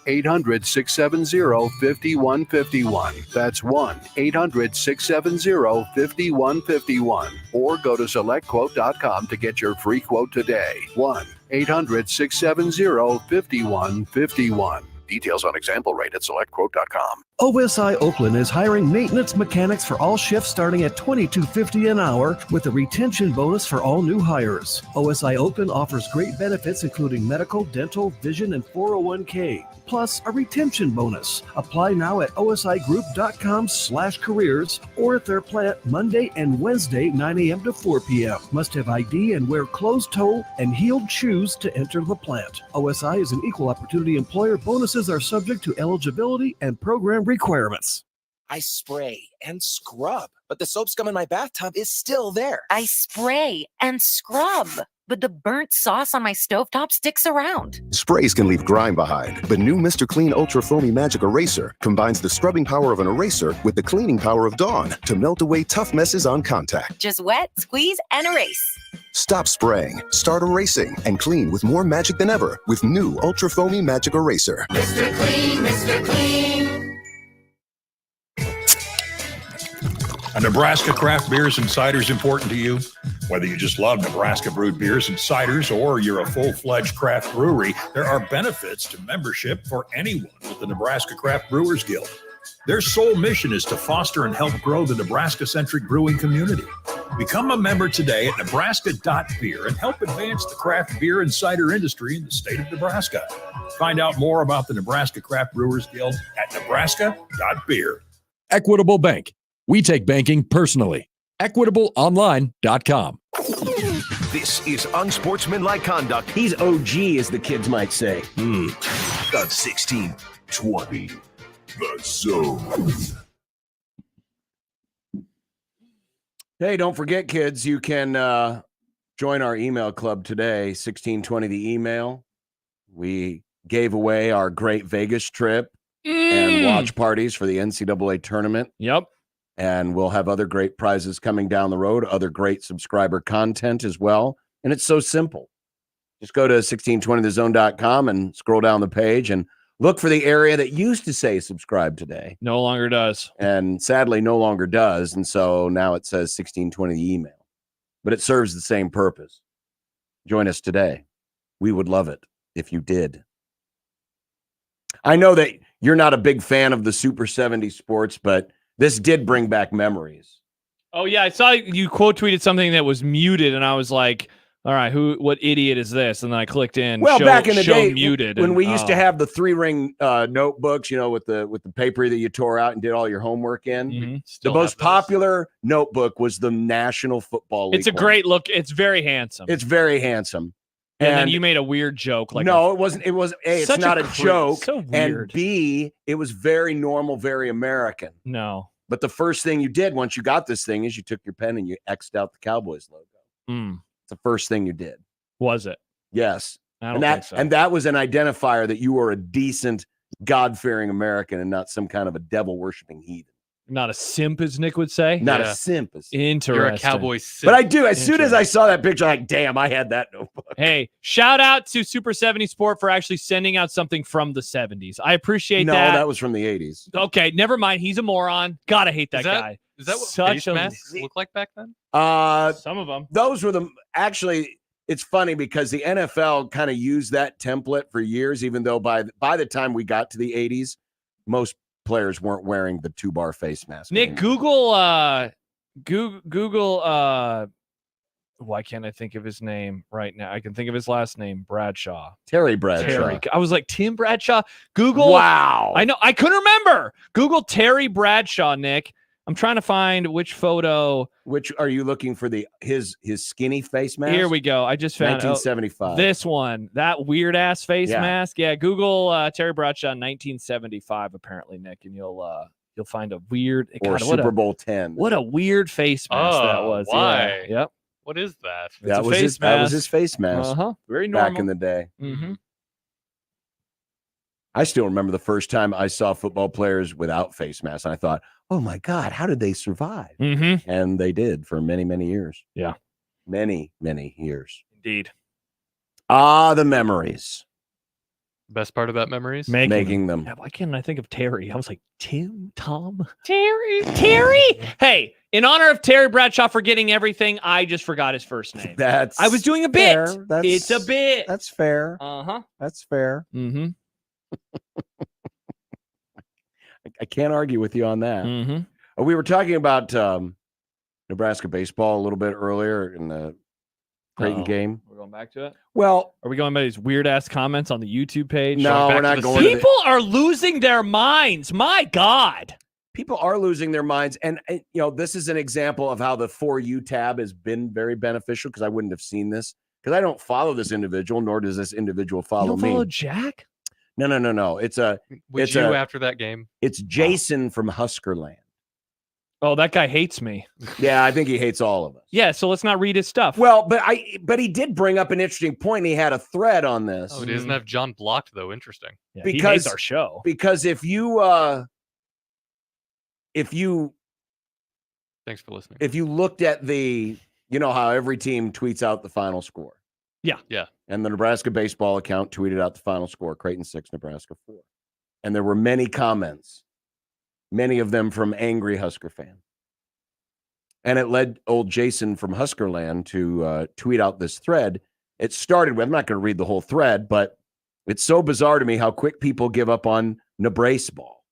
1-800-670-5151. That's 1-800-670-5151. Or go to SelectQuote.com to get your free quote today. 1-800-670-5151. Details on example rate at SelectQuote.com. OSI Oakland is hiring maintenance mechanics for all shifts starting at $22.50 an hour with a retention bonus for all new hires. OSI Oakland offers great benefits including medical, dental, vision, and 401k, plus a retention bonus. Apply now at osigroup.com/careers or at their plant Monday and Wednesday, 9 a.m. to 4 p.m. Must have ID and wear closed-toe and heeled shoes to enter the plant. OSI is an equal opportunity employer. Bonuses are subject to eligibility and program requirements. I spray and scrub, but the soap scum in my bathtub is still there. I spray and scrub, but the burnt sauce on my stovetop sticks around. Sprays can leave grime behind, but new Mr. Clean Ultra Foamy Magic Eraser combines the scrubbing power of an eraser with the cleaning power of Dawn to melt away tough messes on contact. Just wet, squeeze, and erase. Stop spraying, start erasing, and clean with more magic than ever with new Ultra Foamy Magic Eraser. Mr. Clean, Mr. Clean. Are Nebraska craft beers and ciders important to you? Whether you just love Nebraska brewed beers and ciders or you're a full-fledged craft brewery, there are benefits to membership for anyone with the Nebraska Craft Brewers Guild. Their sole mission is to foster and help grow the Nebraska-centric brewing community. Become a member today at nebraska.beer and help advance the craft beer and cider industry in the state of Nebraska. Find out more about the Nebraska Craft Brewers Guild at nebraska.beer. Equitable Bank. We take banking personally. EquitableOnline.com. This is Unsportsmanlike Conduct. He's OG, as the kids might say. On 1620. The Zone. Hey, don't forget, kids, you can join our email club today, 1620 the email. We gave away our great Vegas trip and watch parties for the NCAA tournament. Yep. And we'll have other great prizes coming down the road, other great subscriber content as well. And it's so simple. Just go to 1620thezone.com and scroll down the page and look for the area that used to say subscribe today. No longer does. And sadly, no longer does. And so now it says 1620 the email. But it serves the same purpose. Join us today. We would love it if you did. I know that you're not a big fan of the Super 70 sports, but this did bring back memories. Oh, yeah. I saw you quote tweeted something that was muted, and I was like, all right, what idiot is this? And then I clicked in. Well, back in the day, muted, when we used to have the 3-ring notebooks, with the paper that you tore out and did all your homework in. Mm-hmm. The most popular notebook was the National Football League. It's a great look. It's very handsome. It's very handsome. And then you made a weird joke. Like no, it wasn't. It was A, it's not a joke. So weird. And B, it was very normal, very American. No. But the first thing you did once you got this thing is you took your pen and you X'd out the Cowboys logo. Mm. It's the first thing you did. Was it? Yes. I don't think so. And that was an identifier that you were a decent, God-fearing American and not some kind of a devil-worshipping heathen. Not a simp, as Nick would say. Not a simp. Interesting. You're a cowboy simp. But I do. As soon as I saw that picture, I'm like, damn, I had that notebook. Hey, shout out to Super 70 Sport for actually sending out something from the 70s. I appreciate No, that. that was from the 80s. Okay, never mind. He's a moron. Gotta hate that guy. Is that what Such face a masks look like back then? Some of them. Those were actually, it's funny because the NFL kind of used that template for years, even though by the time we got to the 80s, most players weren't wearing the 2-bar face mask. Nick, Google, why can't I think of his name right now? I can think of his last name, Bradshaw. Terry Bradshaw. I was like, Tim Bradshaw? Google. Wow. I know. I couldn't remember. Google Terry Bradshaw, Nick. I'm trying to find which photo. Which are you looking for? His skinny face mask? Here we go. I just found 1975. This one, that weird ass face Yeah. mask. Yeah, Google Terry Bradshaw 1975. Apparently, Nick, and you'll find a weird Or Super Bowl 10. What a weird face mask that was. Why? Yeah. Yep. What is that? That was his face mask. Very normal. Back in the day. Mm-hmm. I still remember the first time I saw football players without face masks, and I thought, oh my God, how did they survive? Mm-hmm. And they did for many, many years. Yeah. Many, many years. Indeed. The memories. Best part about memories? Making them. Yeah, why can't I think of Terry? I was like, Tom? Terry? Hey, in honor of Terry Bradshaw forgetting everything, I just forgot his first name. I was doing a bit. Fair. It's a bit. That's fair. Uh-huh. That's fair. Mm-hmm. I can't argue with you on that. Mm-hmm. We were talking about Nebraska baseball a little bit earlier in the Creighton game. We're going back to it? Well, are we going by these weird ass comments on the YouTube page? No, we're not going to People are losing their minds. My God. People are losing their minds. And, this is an example of how the For You tab has been very beneficial because I wouldn't have seen this because I don't follow this individual, nor does this individual follow You don't me. follow Jack? No. It's after that game? It's Jason from Huskerland. Oh, that guy hates me. Yeah, I think he hates all of us. Yeah, so let's not read his stuff. Well, but he did bring up an interesting point. He had a thread on this. Oh, he doesn't have John blocked though. Interesting. Yeah, because he hates our show. Because if you thanks for listening. If you looked at how every team tweets out the final score. Yeah. And the Nebraska baseball account tweeted out the final score, Creighton 6, Nebraska 4. And there were many comments, many of them from angry Husker fans. And it led old Jason from Huskerland to tweet out this thread. It started with, I'm not going to read the whole thread, but it's so bizarre to me how quick people give up on Nebraska ball.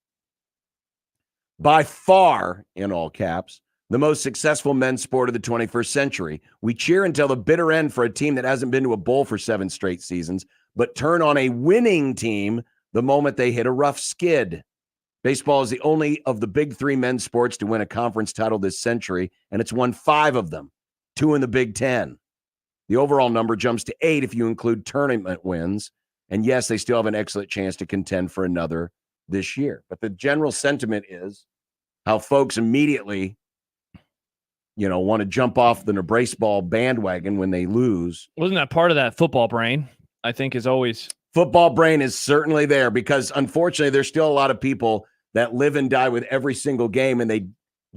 By far, in all caps, the most successful men's sport of the 21st century. We cheer until the bitter end for a team that hasn't been to a bowl for 7 straight seasons, but turn on a winning team the moment they hit a rough skid. Baseball is the only of the big 3 men's sports to win a conference title this century, and it's won 5 of them, 2 in the Big Ten. The overall number jumps to 8 if you include tournament wins, and yes, they still have an excellent chance to contend for another this year. But the general sentiment is how folks immediately want to jump off the Nebraska ball bandwagon when they lose. Wasn't that part of that football brain? I think is always. Football brain is certainly there because unfortunately there's still a lot of people that live and die with every single game and they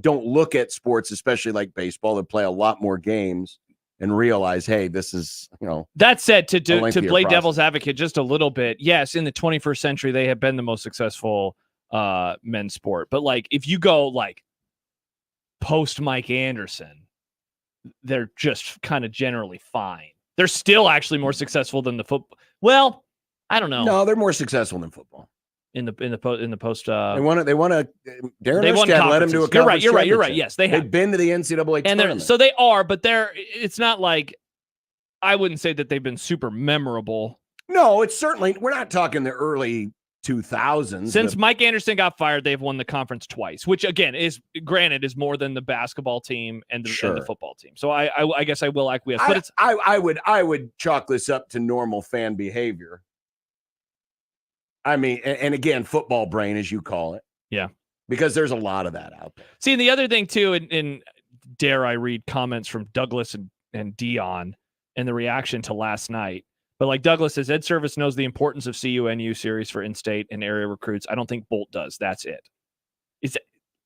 don't look at sports, especially like baseball, that play a lot more games and realize, hey, this is, That said, to play process. devil's advocate just a little bit, yes, in the 21st century, they have been the most successful men's sport. But if you go post Mike Anderson, they're just kind of generally fine. They're still actually more successful than the football. Well, I don't know. No, they're more successful than football. In the post. They want to. Darren Erskine led them to a You're conference right. championship. Yes, they have. They've been to the NCAA tournament. So they are, but it's not like, I wouldn't say that they've been super memorable. No, it's certainly, we're not talking the early 2000s. Since Mike Anderson got fired, they've won the conference twice, which again is more than the basketball team and the football team. So I guess I will acquiesce. But I would chalk this up to normal fan behavior. I mean, and again, football brain, as you call it. Yeah. Because there's a lot of that out there. See, and the other thing too, and dare I read comments from Douglas and Dion and the reaction to last night. But like Douglas says, Ed Service knows the importance of CUNU series for in-state and area recruits. I don't think Bolt does. That's it.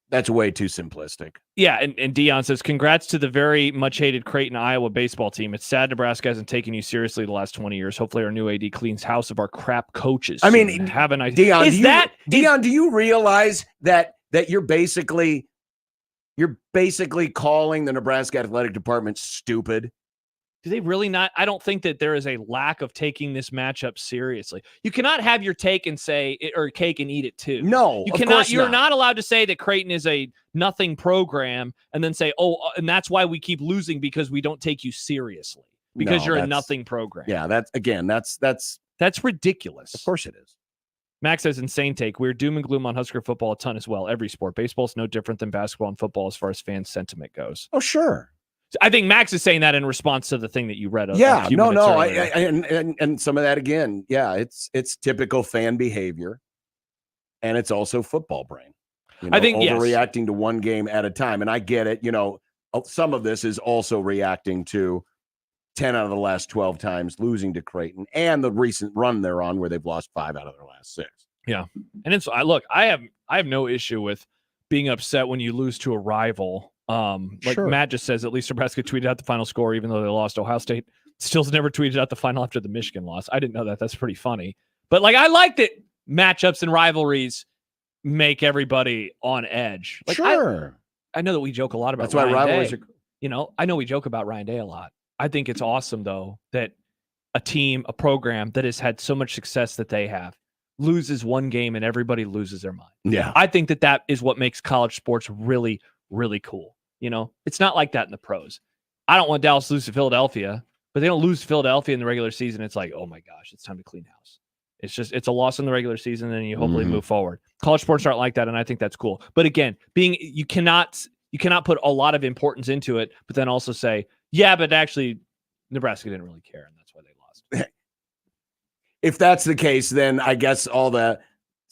That's way too simplistic. Yeah, and Dion says, congrats to the very much hated Creighton, Iowa baseball team. It's sad Nebraska hasn't taken you seriously the last 20 years. Hopefully our new AD cleans house of our crap coaches. I mean, soon. Have a nice Dion, do you realize that you're basically calling the Nebraska athletic department stupid? Do they really not? I don't think that there is a lack of taking this matchup seriously. You cannot have your take and say or cake and eat it too. No, you of cannot. course You're not. not allowed to say that Creighton is a nothing program and then say, and that's why we keep losing because we don't take you seriously because you're a nothing program. Yeah, that's ridiculous. Of course it is. Max says, insane take. We're doom and gloom on Husker football a ton as well. Every sport. Baseball's no different than basketball and football as far as fan sentiment goes. Oh, sure. I think Max is saying that in response to the thing that you read. Yeah, and some of that again. Yeah, it's typical fan behavior, and it's also football brain. I think overreacting to one game at a time, and I get it. Some of this is also reacting to 10 out of the last 12 times losing to Creighton, and the recent run they're on where they've lost 5 out of their last 6. Yeah, and I have no issue with being upset when you lose to a rival. Sure. Matt just says, at least Nebraska tweeted out the final score, even though they lost. Ohio State still's never tweeted out the final after the Michigan loss. I didn't know that. That's pretty funny. But I like that matchups and rivalries make everybody on edge. Sure. I know that we joke a lot about That's why Ryan rivalries Day. are. I know we joke about Ryan Day a lot. I think it's awesome though that a team, a program that has had so much success that they have loses one game and everybody loses their mind. Yeah. I think that is what makes college sports really, really cool. It's not like that in the pros. I don't want Dallas to lose to Philadelphia, but they don't lose to Philadelphia in the regular season. It's like, oh my gosh, it's time to clean house. It's a loss in the regular season, and you hopefully move forward. College sports aren't like that, and I think that's cool. But again, you cannot put a lot of importance into it, but then also say, yeah, but actually Nebraska didn't really care, and that's why they lost. If that's the case, then I guess all the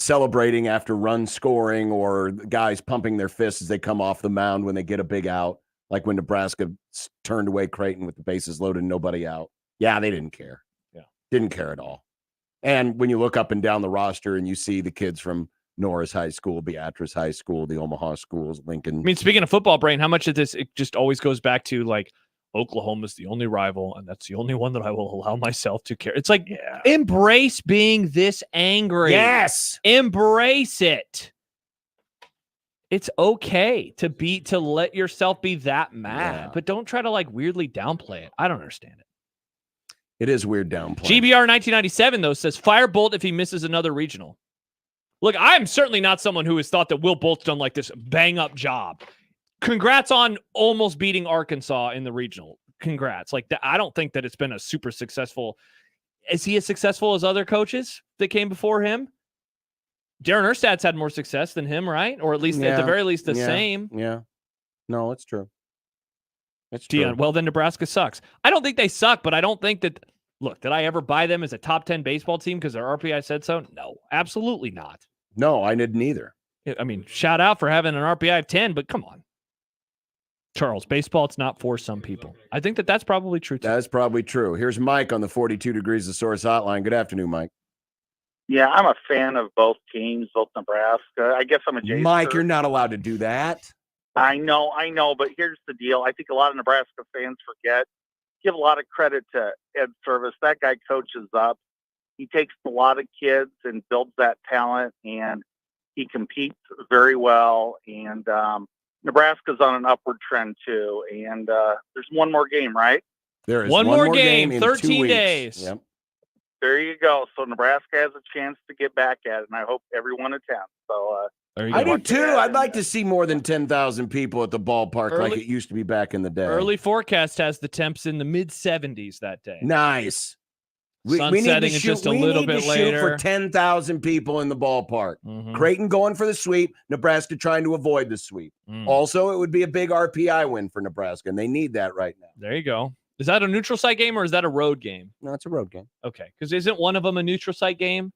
celebrating after run scoring or guys pumping their fists as they come off the mound when they get a big out, like when Nebraska turned away Creighton with the bases loaded and nobody out. Yeah, they didn't care. Yeah. Didn't care at all. And when you look up and down the roster and you see the kids from Norris High School, Beatrice High School, the Omaha schools, Lincoln. I mean, speaking of football brain, how much of this, it just always goes back to Oklahoma's the only rival, and that's the only one that I will allow myself to care. It's embrace being this angry. Yes. Embrace it. It's okay to let yourself be that mad, but don't try to weirdly downplay it. I don't understand it. It is weird downplay. GBR 1997 though says fire Bolt if he misses another regional. Look, I'm certainly not someone who has thought that Will Bolt's done this bang up job. Congrats on almost beating Arkansas in the regional. Congrats. I don't think that it's been a super successful. Is he as successful as other coaches that came before him? Darren Erstad's had more success than him, right? Or at least at the very least the same. Yeah. No, it's true. It's Dion, true. well, then Nebraska sucks. I don't think they suck, but I don't think that. Look, did I ever buy them as a top 10 baseball team because their RPI said so? No, absolutely not. No, I didn't either. I mean, shout out for having an RPI of 10, but come on. Charles, baseball, it's not for some people. I think that's probably true, too. That's probably true. Here's Mike on the 42 Degrees of Source hotline. Good afternoon, Mike. Yeah, I'm a fan of both teams, both Nebraska. I guess I'm a Jays. Mike, you're not allowed to do that. I know, but here's the deal. I think a lot of Nebraska fans forget. Give a lot of credit to Ed Service. That guy coaches up. He takes a lot of kids and builds that talent, and he competes very well. And Nebraska's on an upward trend too. And there's one more game, right? There is one more game in 13 2 weeks. days. Yep. There you go. So Nebraska has a chance to get back at it, and I hope everyone attends. So I do too. I'd like to see more than 10,000 people at the ballpark like it used to be back in the day. Early forecast has the temps in the mid 70s that day. Nice. We need to shoot just a little bit later for 10,000 people in the ballpark. Creighton going for the sweep. Nebraska trying to avoid the sweep. Also, it would be a big RPI win for Nebraska, and they need that right now. There you go. Is that a neutral site game or is that a road game? No, it's a road game. Okay, because isn't one of them a neutral site game?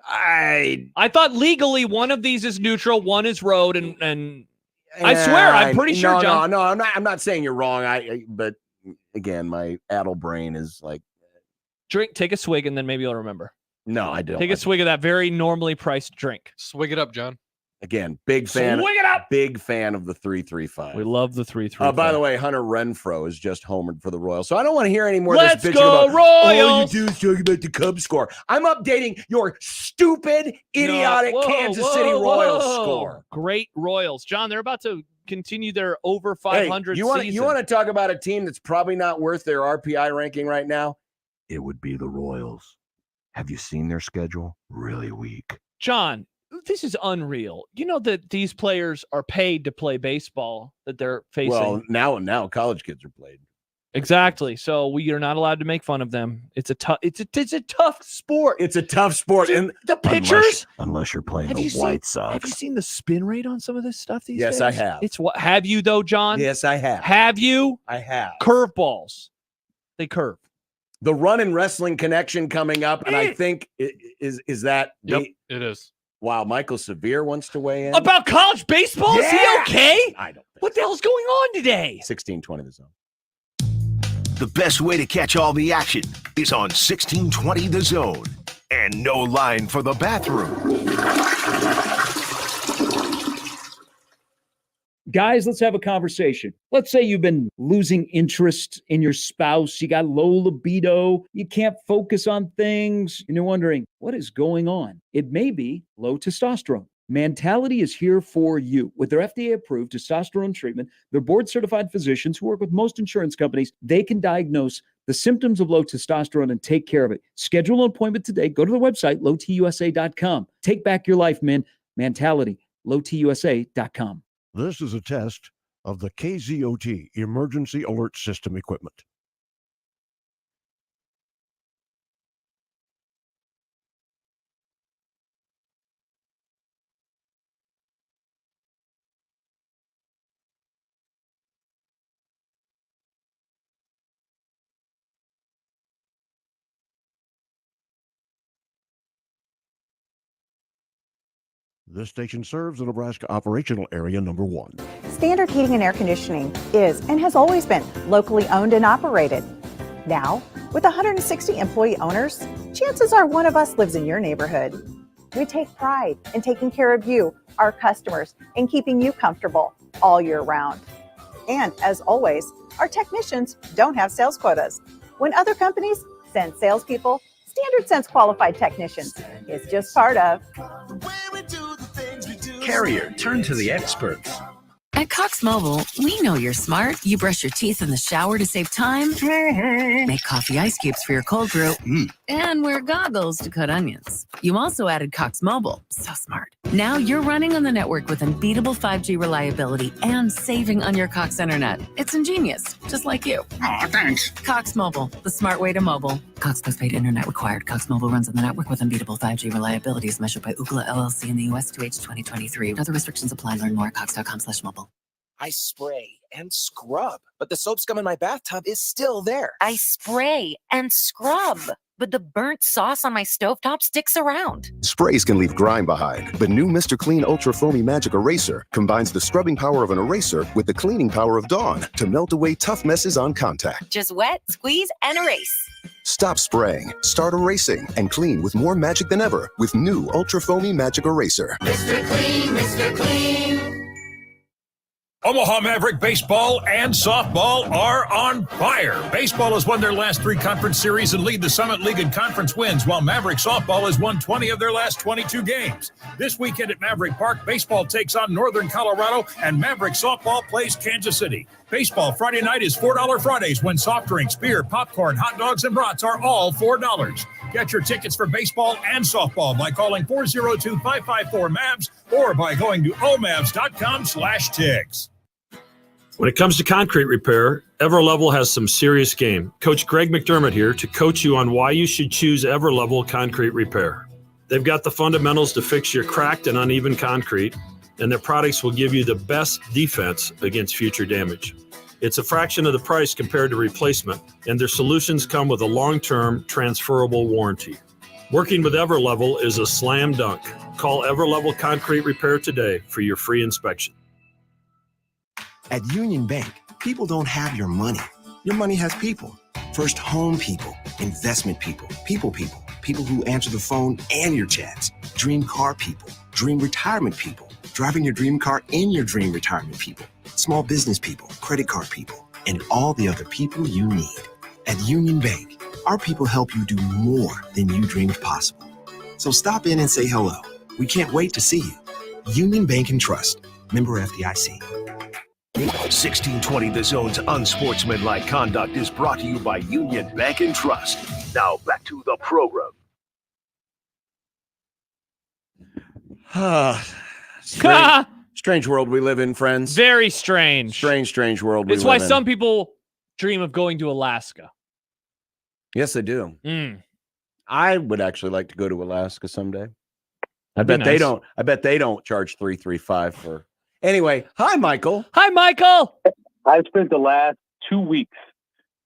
I thought legally one of these is neutral, one is road, and I swear I'm pretty sure. John. No, I'm not saying you're wrong. But again, my addle brain is Take a swig, and then maybe you'll remember. No, I don't. Take a swig of that very normally priced drink. Swig it up, John. Again, big fan. Swig it up. Big fan of the 3-3-5. We love the 3-3-5. By the way, Hunter Renfroe is just homered for the Royals. So I don't want to hear any more Let's of this bitching go, about, Royals! all you do is talk about the Cubs score. I'm updating your stupid, idiotic Kansas City Royals score. Great Royals. John, they're about to continue their over 500 You season. want to talk about a team that's probably not worth their RPI ranking right now? It would be the Royals. Have you seen their schedule? Really weak. John, this is unreal. You know that these players are paid to play baseball that they're facing. Well, now college kids are played. Exactly. So we are not allowed to make fun of them. It's a tough sport. It's a tough sport. Dude, And the pitchers, unless you're playing Have the you seen- White Sox. have you seen the spin rate on some of this stuff these Yes, days? I have. It's what have you though, John? Yes, I have. Have you? I have. Curveballs. They curve. The Run and Wrestling connection coming up, and I think is that Yep, it is. Wow, Michael Severe wants to weigh in About college baseball? Is he Yeah! okay? I don't. What the hell's going on today? 1620 the zone. The best way to catch all the action is on 1620 The Zone. And no line for the bathroom. Guys, let's have a conversation. Let's say you've been losing interest in your spouse. You got low libido. You can't focus on things. And you're wondering, what is going on? It may be low testosterone. Mentality is here for you. With their FDA-approved testosterone treatment, their board-certified physicians who work with most insurance companies, they can diagnose the symptoms of low testosterone and take care of it. Schedule an appointment today. Go to the website, lowtusa.com. Take back your life, man. Mentality, lowtusa.com. This is a test of the KZOT Emergency Alert System equipment. This station serves the Nebraska Operational Area Number 1. Standard Heating and Air Conditioning is and has always been locally owned and operated. Now, with 160 employee owners, chances are one of us lives in your neighborhood. We take pride in taking care of you, our customers, and keeping you comfortable all year round. And as always, our technicians don't have sales quotas. When other companies send salespeople, Standard sends qualified technicians. It's just part of. Carrier, turn to the experts. At Cox Mobile, we know you're smart. You brush your teeth in the shower to save time, make coffee ice cubes for your cold brew, and wear goggles to cut onions. You also added Cox Mobile. So smart. Now you're running on the network with unbeatable 5G reliability and saving on your Cox internet. It's ingenious, just like you. Aw, thanks. Cox Mobile, the smart way to mobile. Cox postpaid internet required. Cox Mobile runs on the network with unbeatable 5G reliability as measured by Ookla LLC in the U.S. to H 2023. Other restrictions apply. Learn more at cox.com/mobile. I spray and scrub, but the soap scum in my bathtub is still there. I spray and scrub, but the burnt sauce on my stovetop sticks around. Sprays can leave grime behind, but new Mr. Clean Ultra Foamy Magic Eraser combines the scrubbing power of an eraser with the cleaning power of Dawn to melt away tough messes on contact. Just wet, squeeze, and erase. Stop spraying, start erasing, and clean with more magic than ever with new Ultra Foamy Magic Eraser. Mr. Clean, Mr. Clean. Omaha Maverick baseball and softball are on fire. Baseball has won their last 3 conference series and lead the Summit League in conference wins, while Maverick softball has won 20 of their last 22 games. This weekend at Maverick Park, baseball takes on Northern Colorado, and Maverick softball plays Kansas City. Baseball Friday night is $4 Fridays when soft drinks, beer, popcorn, hot dogs, and brats are all $4. Get your tickets for baseball and softball by calling 402-554-MAVS or by going to omavs.com/tigs. When it comes to concrete repair, EverLevel has some serious game. Coach Greg McDermott here to coach you on why you should choose EverLevel Concrete Repair. They've got the fundamentals to fix your cracked and uneven concrete, and their products will give you the best defense against future damage. It's a fraction of the price compared to replacement, and their solutions come with a long-term transferable warranty. Working with EverLevel is a slam dunk. Call EverLevel Concrete Repair today for your free inspection. At Union Bank, people don't have your money. Your money has people. First home people, investment people, people who answer the phone and your chats, dream car people, dream retirement people, driving your dream car in your dream retirement people, small business people, credit card people, and all the other people you need. At Union Bank, our people help you do more than you dreamed possible. So stop in and say hello. We can't wait to see you. Union Bank and Trust. Member FDIC. 1620 The Zone's Unsportsmanlike Conduct is brought to you by Union Bank and Trust. Now back to the program. Strange world we live in, friends. Very strange. Strange world we It's live why in. some people dream of going to Alaska. Yes, they do. I would actually like to go to Alaska someday. I bet they don't. I bet they don't charge $335 for. Anyway, hi, Michael. Hi, Michael. I've spent the last 2 weeks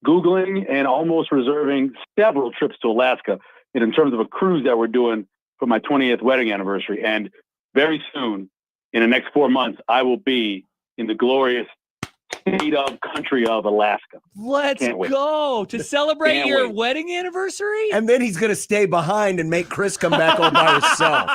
Googling and almost reserving several trips to Alaska in terms of a cruise that we're doing for my 20th wedding anniversary. And very soon, in the next 4 months, I will be in the glorious state of country of Alaska. Let's go to celebrate your wedding anniversary. And then he's going to stay behind and make Chris come back all by herself.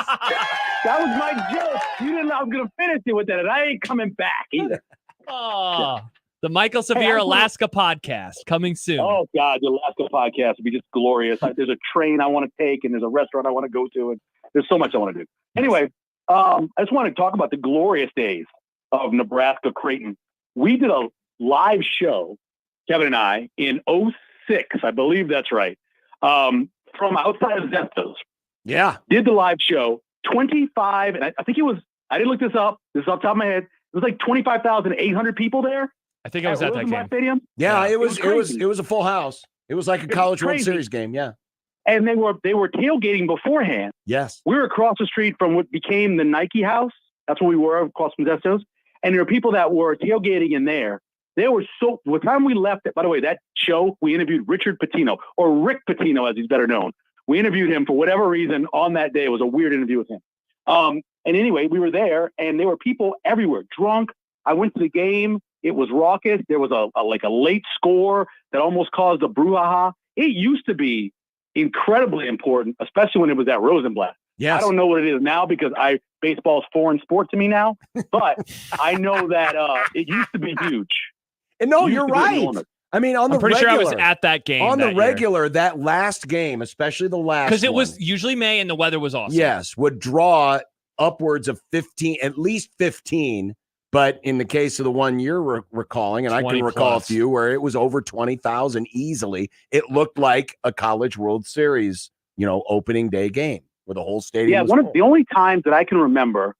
That was my joke. You didn't know I was going to finish it with that, and I ain't coming back either. Oh, the Michael Severe Alaska podcast coming soon. Oh, God, the Alaska podcast would be just glorious. There's a train I want to take, and there's a restaurant I want to go to, and there's so much I want to do. Anyway, I just want to talk about the glorious days of Nebraska Creighton. We did a live show, Kevin and I, in 2006. I believe that's right. From outside of Zestos. Yeah. Did the live show. 25, and I think it was, I didn't look this up. This is off the top of my head. It was like 25,800 people there. I think I was at that game. Stadium. Yeah, it was a full house. It was like a College World crazy. Series game. Yeah. And they were tailgating beforehand. Yes. We were across the street from what became the Nike house. That's where we were, across from Zestos. And there were people that were tailgating in there. They were so, by the time we left it, by the way, that show, we interviewed Richard Pitino, or Rick Pitino, as he's better known. We interviewed him for whatever reason on that day. It was a weird interview with him. And anyway, we were there, and there were people everywhere, drunk. I went to the game. It was raucous. There was a late score that almost caused a brouhaha. It used to be incredibly important, especially when it was at Rosenblatt. Yes. I don't know what it is now because baseball's foreign sport to me now, but I know that it used to be huge. And no, you're right. I mean, on the I'm pretty regular, sure I was at that game. On the that regular, that last game, especially the last, because it was usually May and the weather was awesome. Yes, would draw upwards of 15, at least 15. But in the case of the one you're recalling, and I can recall a few where it was over 20,000 easily. It looked like a College World Series, opening day game where the whole stadium. Yeah, was one full. of the only times that I can remember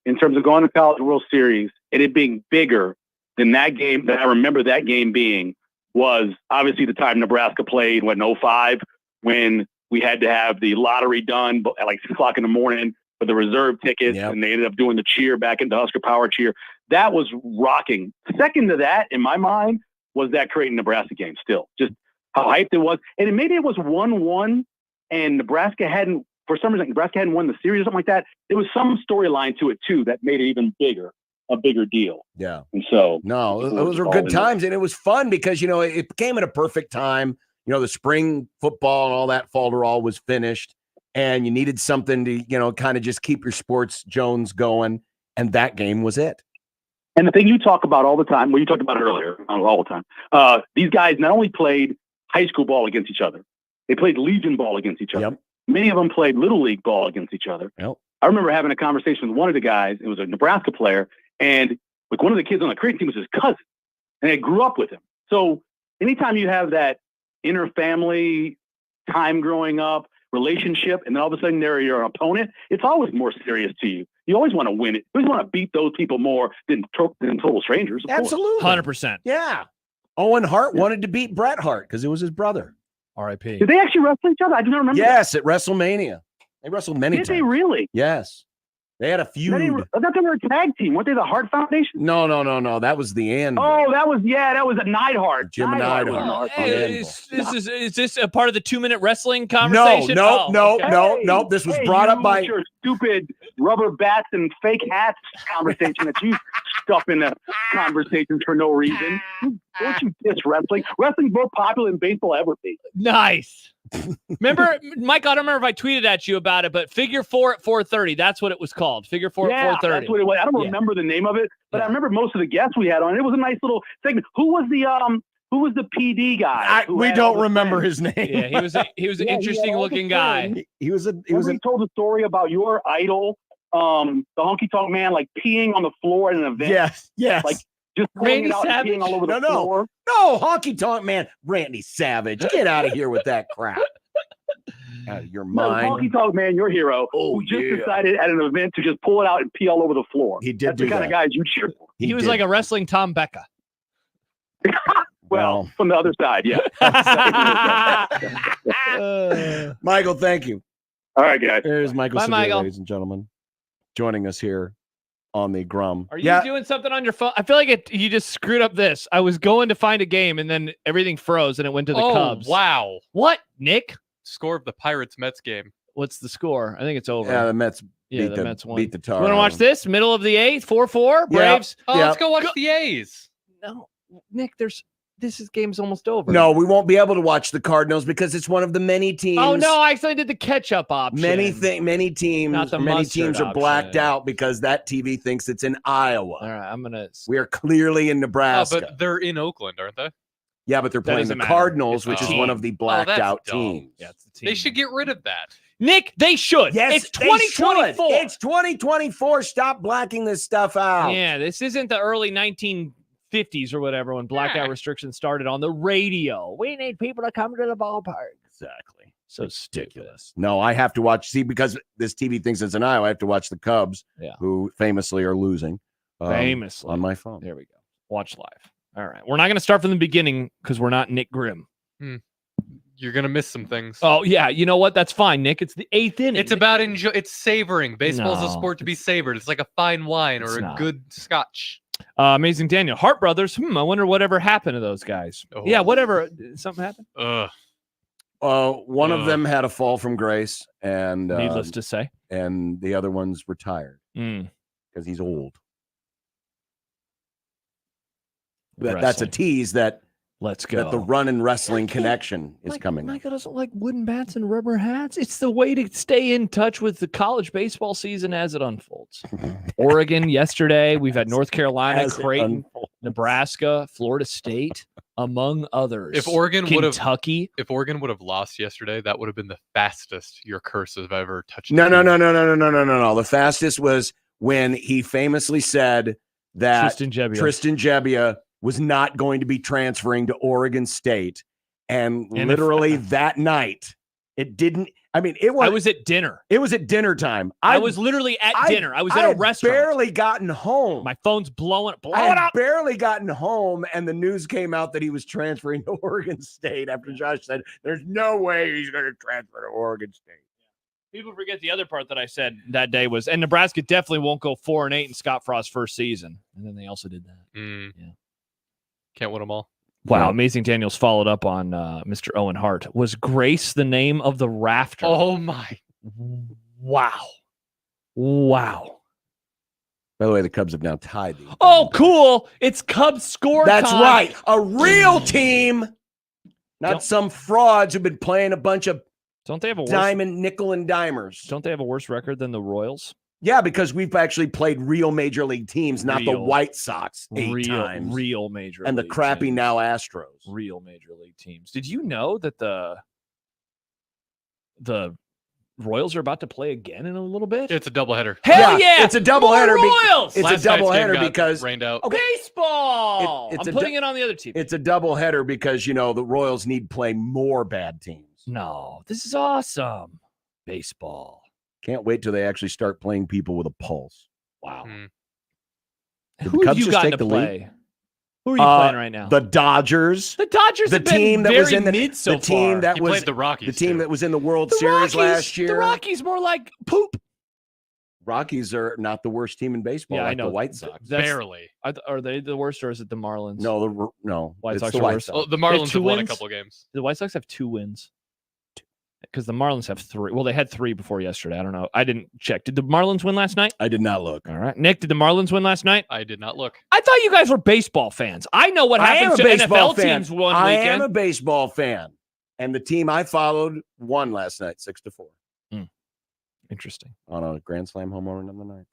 in terms of going to College World Series and it being bigger than that game that I remember that game being was obviously the time Nebraska played, in 05, when we had to have the lottery done at like 6 o'clock in the morning for the reserve tickets, and they ended up doing the cheer back into Husker Power cheer. That was rocking. Second to that, in my mind, was that Creighton-Nebraska game still. Just how hyped it was. And maybe it was 1-1, and Nebraska hadn't, for some reason, Nebraska hadn't won the series or something like that. There was some storyline to it, too, that made it even bigger. A bigger deal. Yeah. And so those were good times, and it was fun because it came at a perfect time. The spring football and all that falderall was finished, and you needed something to kind of just keep your sports Jones going, and that game was it. And the thing you talk about all the time, you talked about it earlier, all the time. These guys not only played high school ball against each other, they played Legion ball against each other. Yep. Many of them played Little League ball against each other. Yep. I remember having a conversation with one of the guys. It was a Nebraska player. And like one of the kids on the Creighton team was his cousin, and I grew up with him. So anytime you have that inner family time growing up relationship, and then all of a sudden they're your opponent, it's always more serious to you. You always want to win it. You always want to beat those people more than total strangers. Absolutely. 100%. Yeah. Owen Hart wanted to beat Bret Hart because it was his brother. R.I.P. Did they actually wrestle each other? I do not remember. Yes, at WrestleMania. They wrestled many times. Did they really? Yes. They had a feud. I thought they were a tag team. Weren't they the Hart Foundation? No. That was the end. Oh, that was a Neidhart. Jim Neidhart. Is this a part of the 2-minute wrestling conversation? No. This was brought up by your stupid rubber bats and fake hats conversation that you stuff in the conversations for no reason. Don't you diss wrestling? Wrestling's more popular than baseball ever be. Nice. Remember, Mike, I don't remember if I tweeted at you about it, but Figure 4 at 4:30. That's what it was called. Figure 4 at 4:30. That's what it was. I don't remember the name of it, but I remember most of the guests we had on. It was a nice little segment. Who was the PD guy? We don't remember his name. Yeah, he was an interesting looking guy. He was told a story about your idol, the honky tonk man, like peeing on the floor at an event. Yes. Like just pulling it out and peeing all over the floor. No, honky tonk man, Randy Savage. Get out of here with that crap. Out of your mind. No, honky tonk man, your hero, who just decided at an event to just pull it out and pee all over the floor. He did That's do the kind that. of guys you cheer for. He was like a wrestling Tom Becca. Well, from the other side, yeah. Michael, thank you. All right, guys. There's Michael Bye, Severe, Michael. ladies and gentlemen, joining us here on the Grum. Are you doing something on your phone? I feel like you just screwed up this. I was going to find a game, and then everything froze, and it went to the Cubs. Wow. What, Nick? Score of the Pirates-Mets game. What's the score? I think it's over. Yeah, the Mets the Mets won. beat the Tar. You want to watch this? Middle of the 8th, 4-4, Braves. Oh, let's go watch the A's. No, Nick, game's almost over. No, we won't be able to watch the Cardinals because it's one of the many teams. Oh no, I actually did the catch-up option. Many teams Not the many mustard teams are blacked option. out because that TV thinks it's in Iowa. All right, I'm gonna. We are clearly in Oh, Nebraska. but they're in Oakland, aren't they? Yeah, but they're playing the doesn't matter. Cardinals, It's which a is team. one of the Oh, blacked that's out dumb. teams. Yeah, it's the team. They should get rid of that. Nick, they should. Yes, it's 2024. It's 2024. Stop blacking this stuff out. Yeah, this isn't the early 1950s or whatever when blackout restrictions started on the radio. We need people to come to the ballpark. Exactly. So ridiculous. No, I have to watch. See, because this TV thinks it's in Iowa, I have to watch the Cubs, who famously are losing. Famously on my phone. There we go. Watch live. All right. We're not going to start from the beginning because we're not Nick Grimm. You're gonna miss some things. Oh yeah, you know what? That's fine, Nick. It's the 8th inning. It's about It's savoring. Baseball is a No, sport to be savored. It's like a fine wine or It's a not. good scotch. Amazing Daniel. Hart Brothers. I wonder whatever happened to those guys. Oh. Yeah, whatever. Something happened? One of them had a fall from grace, and Needless to say, and the other one's retired because he's old. That's a tease that let's go. That the run and wrestling connection is coming. Michael doesn't like wooden bats and rubber hats. It's the way to stay in touch with the college baseball season as it unfolds. Oregon yesterday. We've had North Carolina, As it Creighton, Nebraska, Florida State, among others. If Oregon Kentucky. if Oregon would have lost yesterday, that would have been the fastest your curse have ever touched. No. The fastest was when he famously said that Tristan Gebbia was not going to be transferring to Oregon State. And literally that night, it didn't. I mean, it was. I was at dinner. It was at dinner time. I was literally at dinner. I was at a restaurant. Barely gotten home. My phone's blowing I had up. barely gotten home, and the news came out that he was transferring to Oregon State after Josh said, "There's no way he's going to transfer to Oregon State." People forget the other part that I said that day was, and Nebraska definitely won't go 4-8 in Scott Frost's first season. And then they also did that. Yeah. Can't win them all. Wow. Amazing Daniels followed up on Mr. Owen Hart. Was Grace the name of the rafter? Oh, my. Wow. Wow. By the way, the Cubs have now tied the. Oh, cool. It's Cubs score That's time. right. A real team, not some frauds who've been playing a bunch of Don't they have a worse, diamond, nickel, and dimers. Don't they have a worse record than the Royals? Yeah, because we've actually played real major league teams, not the White Sox eight times. Real major and the league crappy teams. now Astros. Real major league teams. Did you know that the Royals are about to play again in a little bit? It's a doubleheader. Hell yeah! It's a doubleheader. Royals! It's Last a night's game doubleheader got because rained out. Baseball. It's I'm a putting it on the other team. It's a doubleheader because the Royals need to play more bad teams. No, this is awesome. Baseball. Can't wait till they actually start playing people with a pulse. Wow. Did Who the have Cubs you just gotten take to the play? lead? Who are you playing right now? The Dodgers. The Dodgers The have been team that very was in the mid so the team far. that He was played the Rockies, the team too. that was in the World The Series Rockies, last year. The Rockies more like poop. Rockies are not the worst team in baseball. Yeah, like I know. the White Sox. Barely. Are they the worst, or is it the Marlins? No, no. White it's Sox the are White worse. Sox. Well, the They have Marlins 2 have won a wins? couple games. The White Sox have 2 wins. because the Marlins have 3. Well, they had 3 before yesterday. I don't know. I didn't check. Did the Marlins win last night? I did not look. All right. Nick, did the Marlins win last night? I did not look. I thought you guys were baseball fans. I know what happens to NFL teams one I weekend. am a baseball fan. And the team I followed won last night, 6-4. Interesting. On a Grand Slam home run on the 9th.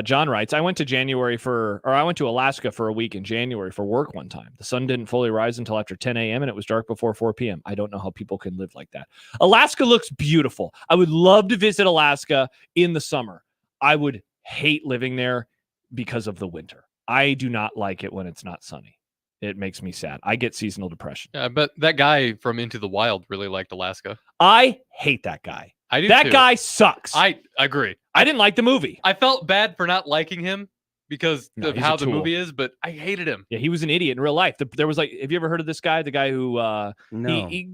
John writes, I went to Alaska for a week in January for work one time. The sun didn't fully rise until after 10 a.m. and it was dark before 4 p.m. I don't know how people can live like that. Alaska looks beautiful. I would love to visit Alaska in the summer. I would hate living there because of the winter. I do not like it when it's not sunny. It makes me sad. I get seasonal depression. Yeah, but that guy from Into the Wild really liked Alaska. I hate that guy. I do That too. guy sucks. I agree. I didn't like the movie. I felt bad for not liking him because of he's how a the tool. movie is, but I hated him. Yeah, he was an idiot in real life. There was have you ever heard of this guy? The guy who No. he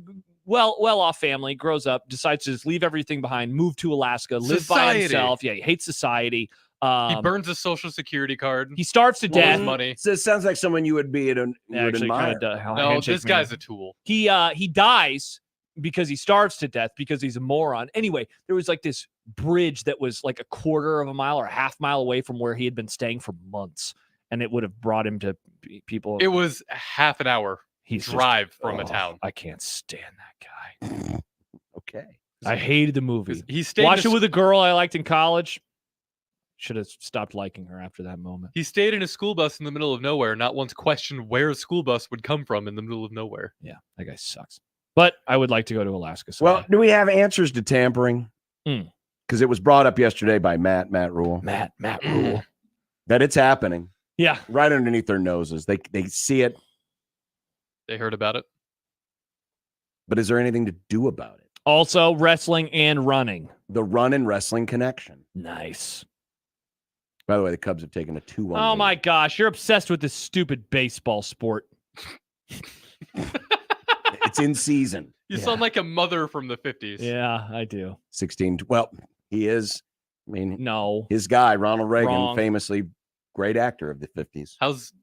well-off family, grows up, decides to just leave everything behind, move to Alaska, live by Society. himself. Yeah, he hates society. He burns his social security card. He starves to All his death. money. So it sounds like someone you would be you would Actually, admire. No, this guy's a tool. He dies because he starves to death because he's a moron. Anyway, there was like this bridge that was like a quarter of a mile or a half mile away from where he had been staying for months, and it would have brought him to people. It was half an hour drive from a Oh, town. I can't stand that guy. Okay. I hated the movie. He stayed Watched in it a with a girl I liked in college. Should have stopped liking her after that moment. He stayed in a school bus in the middle of nowhere, not once questioned where a school bus would come from in the middle of nowhere. Yeah, that guy sucks. But I would like to go to Alaska. Well, do we have answers to tampering? Mm. Because it was brought up yesterday by Matt Rule. Matt Rule. That it's happening. Yeah. Right underneath their noses. They see it. They heard about it. But is there anything to do about it? Also, wrestling and running. The run and wrestling connection. Nice. By the way, the Cubs have taken a 2-1. Oh my gosh, you're obsessed with this stupid baseball sport. It's in season. You sound like a mother from the 50s. Yeah, I do. 16. Well, he is. I mean, no. His guy, Ronald Reagan, Wrong. famously great actor of the 50s. How's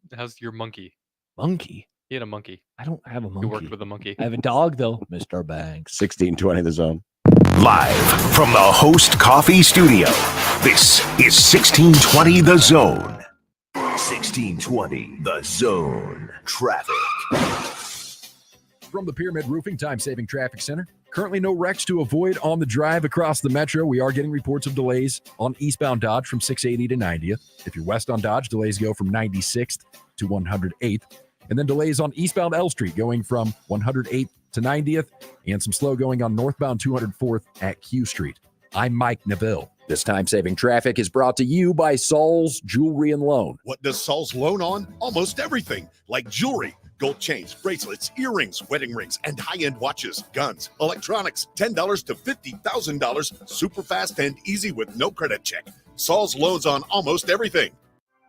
your monkey? Monkey? He had a monkey. I don't have a He monkey. worked with a monkey. I have a dog, though. Mr. Banks. 1620 The Zone. Live from the Host Coffee Studio, this is 1620 The Zone. 1620 The Zone. Traffic. From the Pyramid Roofing Time-Saving Traffic Center. Currently no wrecks to avoid on the drive across the metro. We are getting reports of delays on eastbound Dodge from 680 to 90th. If you're west on Dodge, delays go from 96th to 108th. And then delays on eastbound L Street going from 108th to 90th. And some slow going on northbound 204th at Q Street. I'm Mike Neville. This time-saving traffic is brought to you by Saul's Jewelry and Loan. What does Saul's loan on? Almost everything, like jewelry, gold chains, bracelets, earrings, wedding rings, and high-end watches, guns, electronics, $10 to $50,000, super fast and easy with no credit check. Saul's loans on almost everything.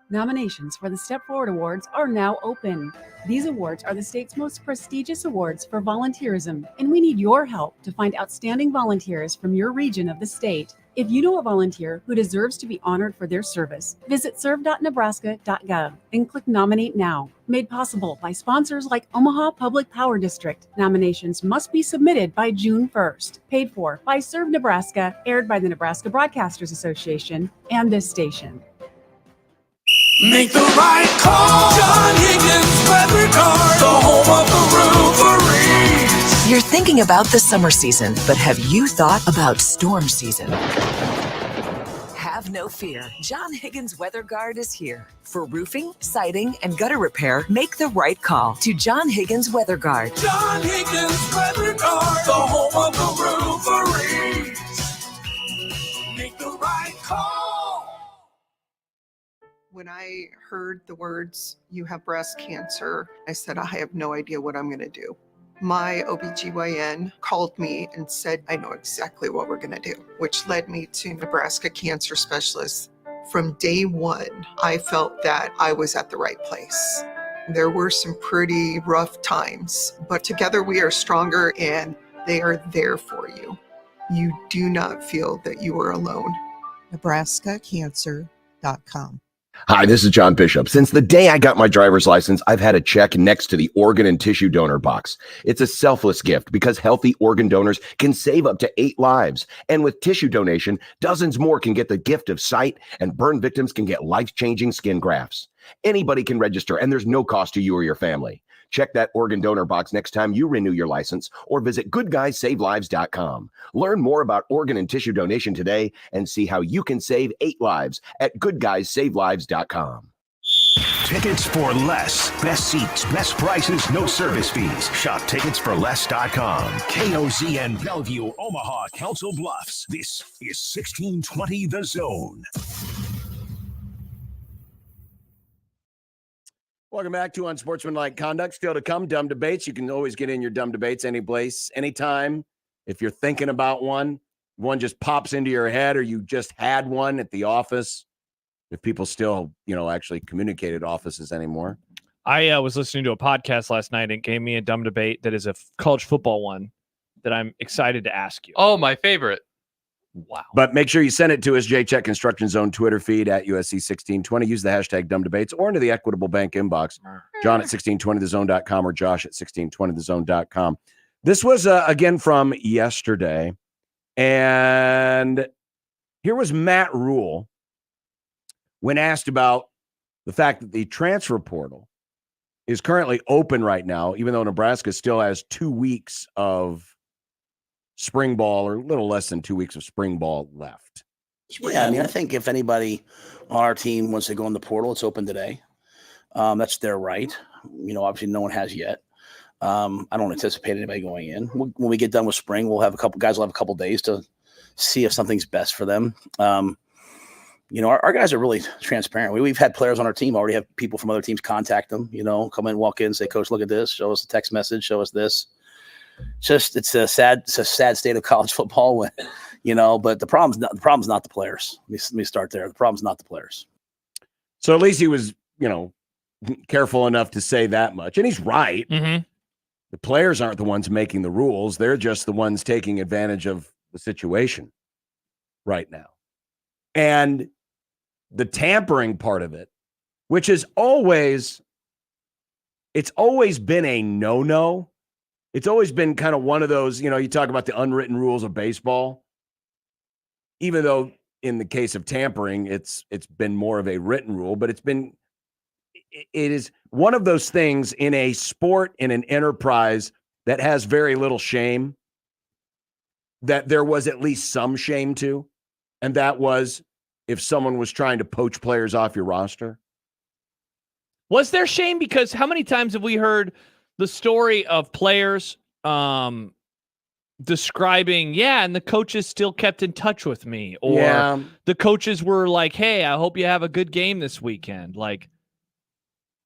Nominations for the Step Forward Awards are now open. These awards are the state's most prestigious awards for volunteerism, and we need your help to find outstanding volunteers from your region of the state. If you know a volunteer who deserves to be honored for their service, visit serve.nebraska.gov and click Nominate Now. Made possible by sponsors like Omaha Public Power District. Nominations must be submitted by June 1st. Paid for by Serve Nebraska, aired by the Nebraska Broadcasters Association and this station. Make the right call. John Higgins Weather Guard, the home of the Roofery. You're thinking about the summer season, but have you thought about storm season? Have no fear. John Higgins Weather Guard is here. For roofing, siding, and gutter repair, make the right call to John Higgins Weather Guard. John Higgins Weather Guard, the home of the Roofery. Make the right call. When I heard the words, "you have breast cancer," I said, I have no idea what I'm going to do. My OBGYN called me and said, I know exactly what we're going to do, which led me to Nebraska Cancer Specialists. From day one, I felt that I was at the right place. There were some pretty rough times, but together we are stronger and they are there for you. You do not feel that you are alone. NebraskaCancer.com. Hi, this is John Bishop. Since the day I got my driver's license, I've had a check next to the organ and tissue donor box. It's a selfless gift because healthy organ donors can save up to 8 lives. And with tissue donation, dozens more can get the gift of sight, and burn victims can get life-changing skin grafts. Anybody can register, and there's no cost to you or your family. Check that organ donor box next time you renew your license, or visit goodguysavelives.com. Learn more about organ and tissue donation today and see how you can save 8 lives at goodguysavelives.com. Tickets for less. Best seats, best prices, no service fees. Shop ticketsforless.com. KOZN Bellevue, Omaha, Council Bluffs. This is 1620 The Zone. Welcome back to Unsportsmanlike Conduct. Still to come, dumb debates. You can always get in your dumb debates any place, anytime. If you're thinking about one just pops into your head, or you just had one at the office. If people still, actually communicate at offices anymore. I was listening to a podcast last night and it gave me a dumb debate that is a college football one that I'm excited to ask you. Oh, my favorite. Wow. But make sure you send it to us, J-Check Construction Zone Twitter feed at USC1620. Use the hashtag dumb debates or into the Equitable Bank inbox. John at 1620thezone.com or Josh at 1620thezone.com. This was, again, from yesterday. And here was Matt Rule when asked about the fact that the transfer portal is currently open right now, even though Nebraska still has 2 weeks of spring ball, or a little less than 2 weeks of spring ball left. Yeah, I think if anybody on our team wants to go in the portal, it's open today. That's their right. Obviously no one has yet. I don't anticipate anybody going in. When we get done with spring, we'll have a couple days to see if something's best for them. Our guys are really transparent. We've had players on our team already have people from other teams contact them, come in, walk in, say, Coach, look at this, show us a text message, show us this. It's a sad state of college football when, but the problem's not the players. Let me start there. The problem's not the players. So at least he was, careful enough to say that much. And he's right. Mm-hmm. The players aren't the ones making the rules. They're just the ones taking advantage of the situation right now. And the tampering part of it, which is always been a no-no. It's always been kind of one of those, you talk about the unwritten rules of baseball, even though in the case of tampering, it's been more of a written rule, but it is one of those things in a sport, in an enterprise that has very little shame, that there was at least some shame to, and that was if someone was trying to poach players off your roster. Was there shame? Because how many times have we heard the story of players describing, and the coaches still kept in touch with me, or the coaches were like, hey, I hope you have a good game this weekend. Like,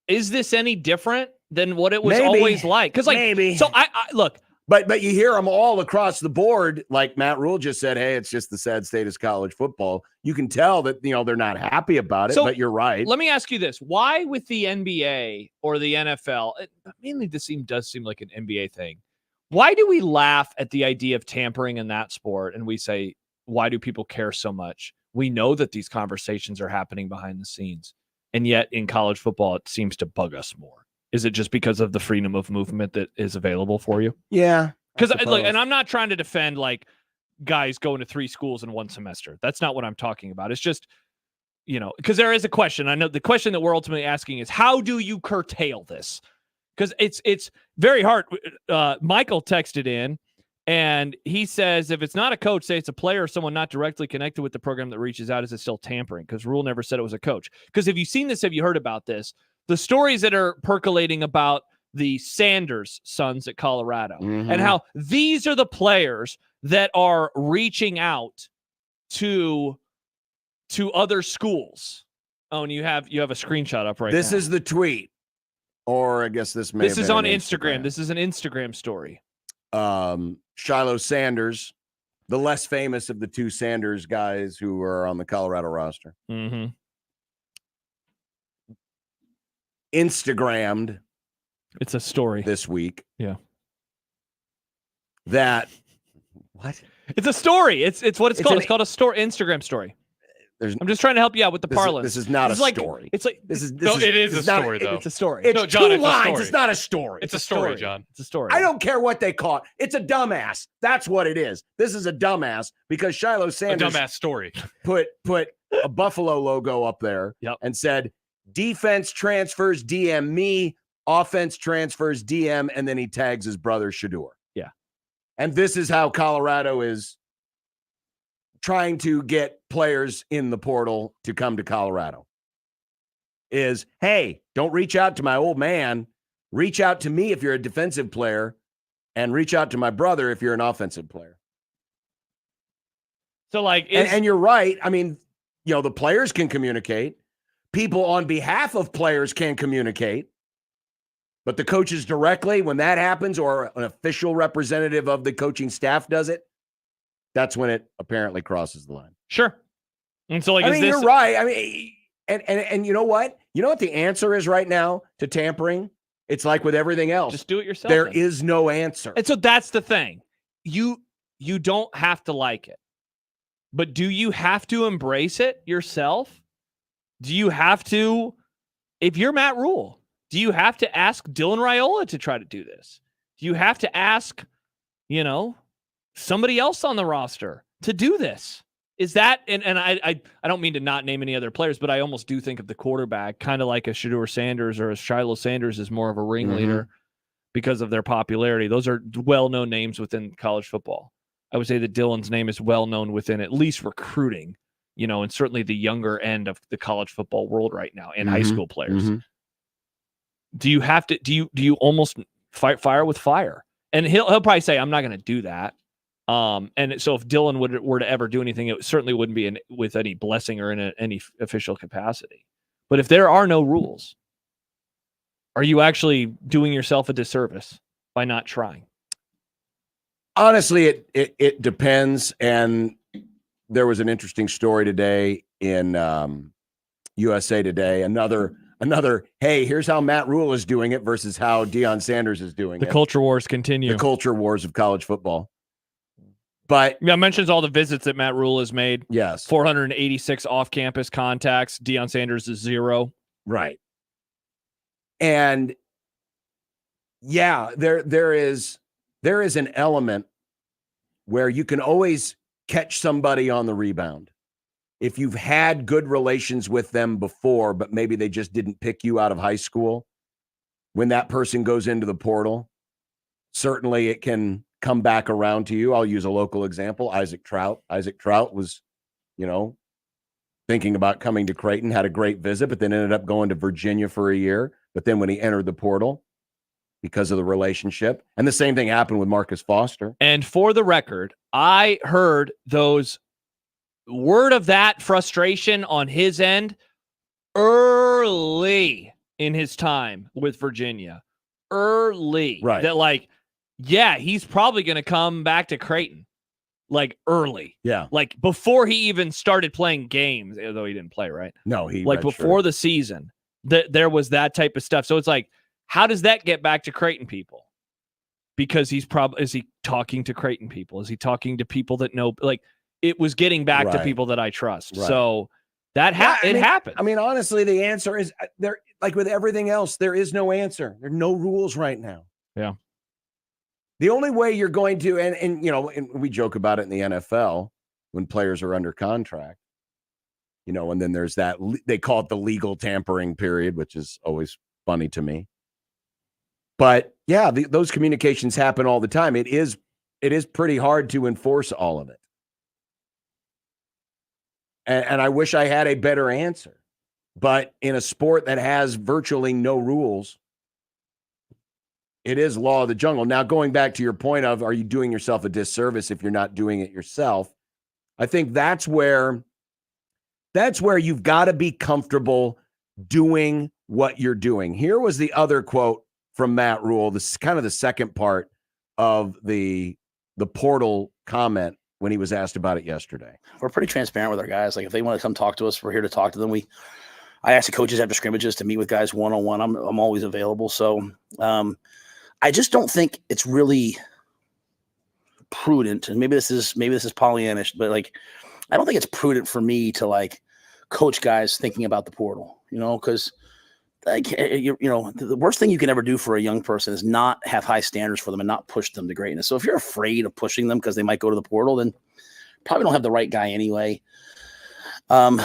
is this any different than what it was always like? Because maybe. So I look, but you hear them all across the board. Like Matt Rule just said, hey, it's just the sad state of college football. You can tell that, they're not happy about it, but you're right. Let me ask you this. Why with the NBA or the NFL, mainly this does seem like an NBA thing. Why do we laugh at the idea of tampering in that sport? And we say, why do people care so much? We know that these conversations are happening behind the scenes. And yet in college football, it seems to bug us more. Is it just because of the freedom of movement that is available for you? Yeah. Because and I'm not trying to defend guys going to 3 schools in one semester. That's not what I'm talking about. It's just, because there is a question. I know the question that we're ultimately asking is, how do you curtail this? Because it's very hard. Michael texted in and he says, if it's not a coach, say it's a player or someone not directly connected with the program that reaches out, is it still tampering? Because Rule never said it was a coach. Because have you seen this? Have you heard about this? The stories that are percolating about the Sanders sons at Colorado and how these are the players that are reaching out to other schools. Oh, and you have a screenshot up right now. This is the tweet. Or I guess this is on Instagram. This is an Instagram story. Shiloh Sanders, the less famous of the 2 Sanders guys who are on the Colorado roster. Mm-hmm. Instagrammed. It's a story this week. Yeah. That what? It's a story. It's what it's called. It's called a story. Instagram story. I'm just trying to help you out with the parlance. This is not a like, story. It's like this is No, it is a not story, though. It's a story. It's No, John, two it's a lines. story. It's not a story. It's a story, John. It's a story. I don't care what they call it. It's a dumbass. That's what it is. This is a dumbass because Shiloh A Sanders dumbass story. put a Buffalo logo up there and said, defense transfers DM me, offense transfers DM, and then he tags his brother Shador. Yeah. And this is how Colorado is trying to get players in the portal to come to Colorado. Is, hey, don't reach out to my old man. Reach out to me if you're a defensive player, and reach out to my brother if you're an offensive player. So, like, and you're right. I mean, the players can communicate. People on behalf of players can communicate. But the coaches directly, when that happens, or an official representative of the coaching staff does it, that's when it apparently crosses the line. Sure. And so, like, you're right. I mean, and you know what? You know what the answer is right now to tampering? It's like with everything else. Just do it yourself. There is no answer. And so that's the thing. You don't have to like it. But do you have to embrace it yourself? Do you have to, if you're Matt Rule, do you have to ask Dylan Raiola to try to do this? Do you have to ask, somebody else on the roster to do this? Is that, and I don't mean to not name any other players, but I almost do think of the quarterback kind of like a Shador Sanders or a Shiloh Sanders is more of a ringleader because of their popularity. Those are well-known names within college football. I would say that Dylan's name is well-known within at least recruiting, and certainly the younger end of the college football world right now and high school players. Do you have to, do you almost fight fire with fire? And he'll probably say, I'm not going to do that. And so if Dylan were to ever do anything, it certainly wouldn't be with any blessing or in any official capacity. But if there are no rules, are you actually doing yourself a disservice by not trying? Honestly, it depends. And there was an interesting story today in USA Today. Another, hey, here's how Matt Rule is doing it versus how Deion Sanders is doing it. The culture wars continue. The culture wars of college football. But yeah, mentions all the visits that Matt Rule has made. Yes. 486 off-campus contacts. Deion Sanders is 0. Right. And yeah, there is an element where you can always catch somebody on the rebound. If you've had good relations with them before, but maybe they just didn't pick you out of high school, when that person goes into the portal, certainly it can come back around to you. I'll use a local example, Isaac Trout. Isaac Trout was, thinking about coming to Creighton, had a great visit, but then ended up going to Virginia for a year. But then when he entered the portal, because of the relationship, and the same thing happened with Marcus Foster. And for the record, I heard those word of that frustration on his end early in his time with Virginia. Early. Right. That yeah, he's probably going to come back to Creighton, early. Yeah. Before he even started playing games, although he didn't play, right? No, he before the season, there was that type of stuff. So it's how does that get back to Creighton people? Because is he talking to Creighton people? Is he talking to people that know, it was getting back to people that I trust. Right. So that happened. I mean, honestly, the answer is there, with everything else, there is no answer. There are no rules right now. Yeah. The only way you're going to, and we joke about it in the NFL when players are under contract, and then there's that, they call it the legal tampering period, which is always funny to me. But yeah, those communications happen all the time. It is pretty hard to enforce all of it. And I wish I had a better answer. But in a sport that has virtually no rules, it is law of the jungle. Now, going back to your point of, are you doing yourself a disservice if you're not doing it yourself? I think that's where you've got to be comfortable doing what you're doing. Here was the other quote from Matt Rule. This is kind of the second part of the portal comment when he was asked about it yesterday. We're pretty transparent with our guys. If they want to come talk to us, we're here to talk to them. I ask the coaches after scrimmages to meet with guys one-on-one. I'm always available. So I just don't think it's really prudent. And maybe this is Pollyannish, but I don't think it's prudent for me to coach guys thinking about the portal, because the worst thing you can ever do for a young person is not have high standards for them and not push them to greatness. So if you're afraid of pushing them because they might go to the portal, then probably don't have the right guy anyway. I'm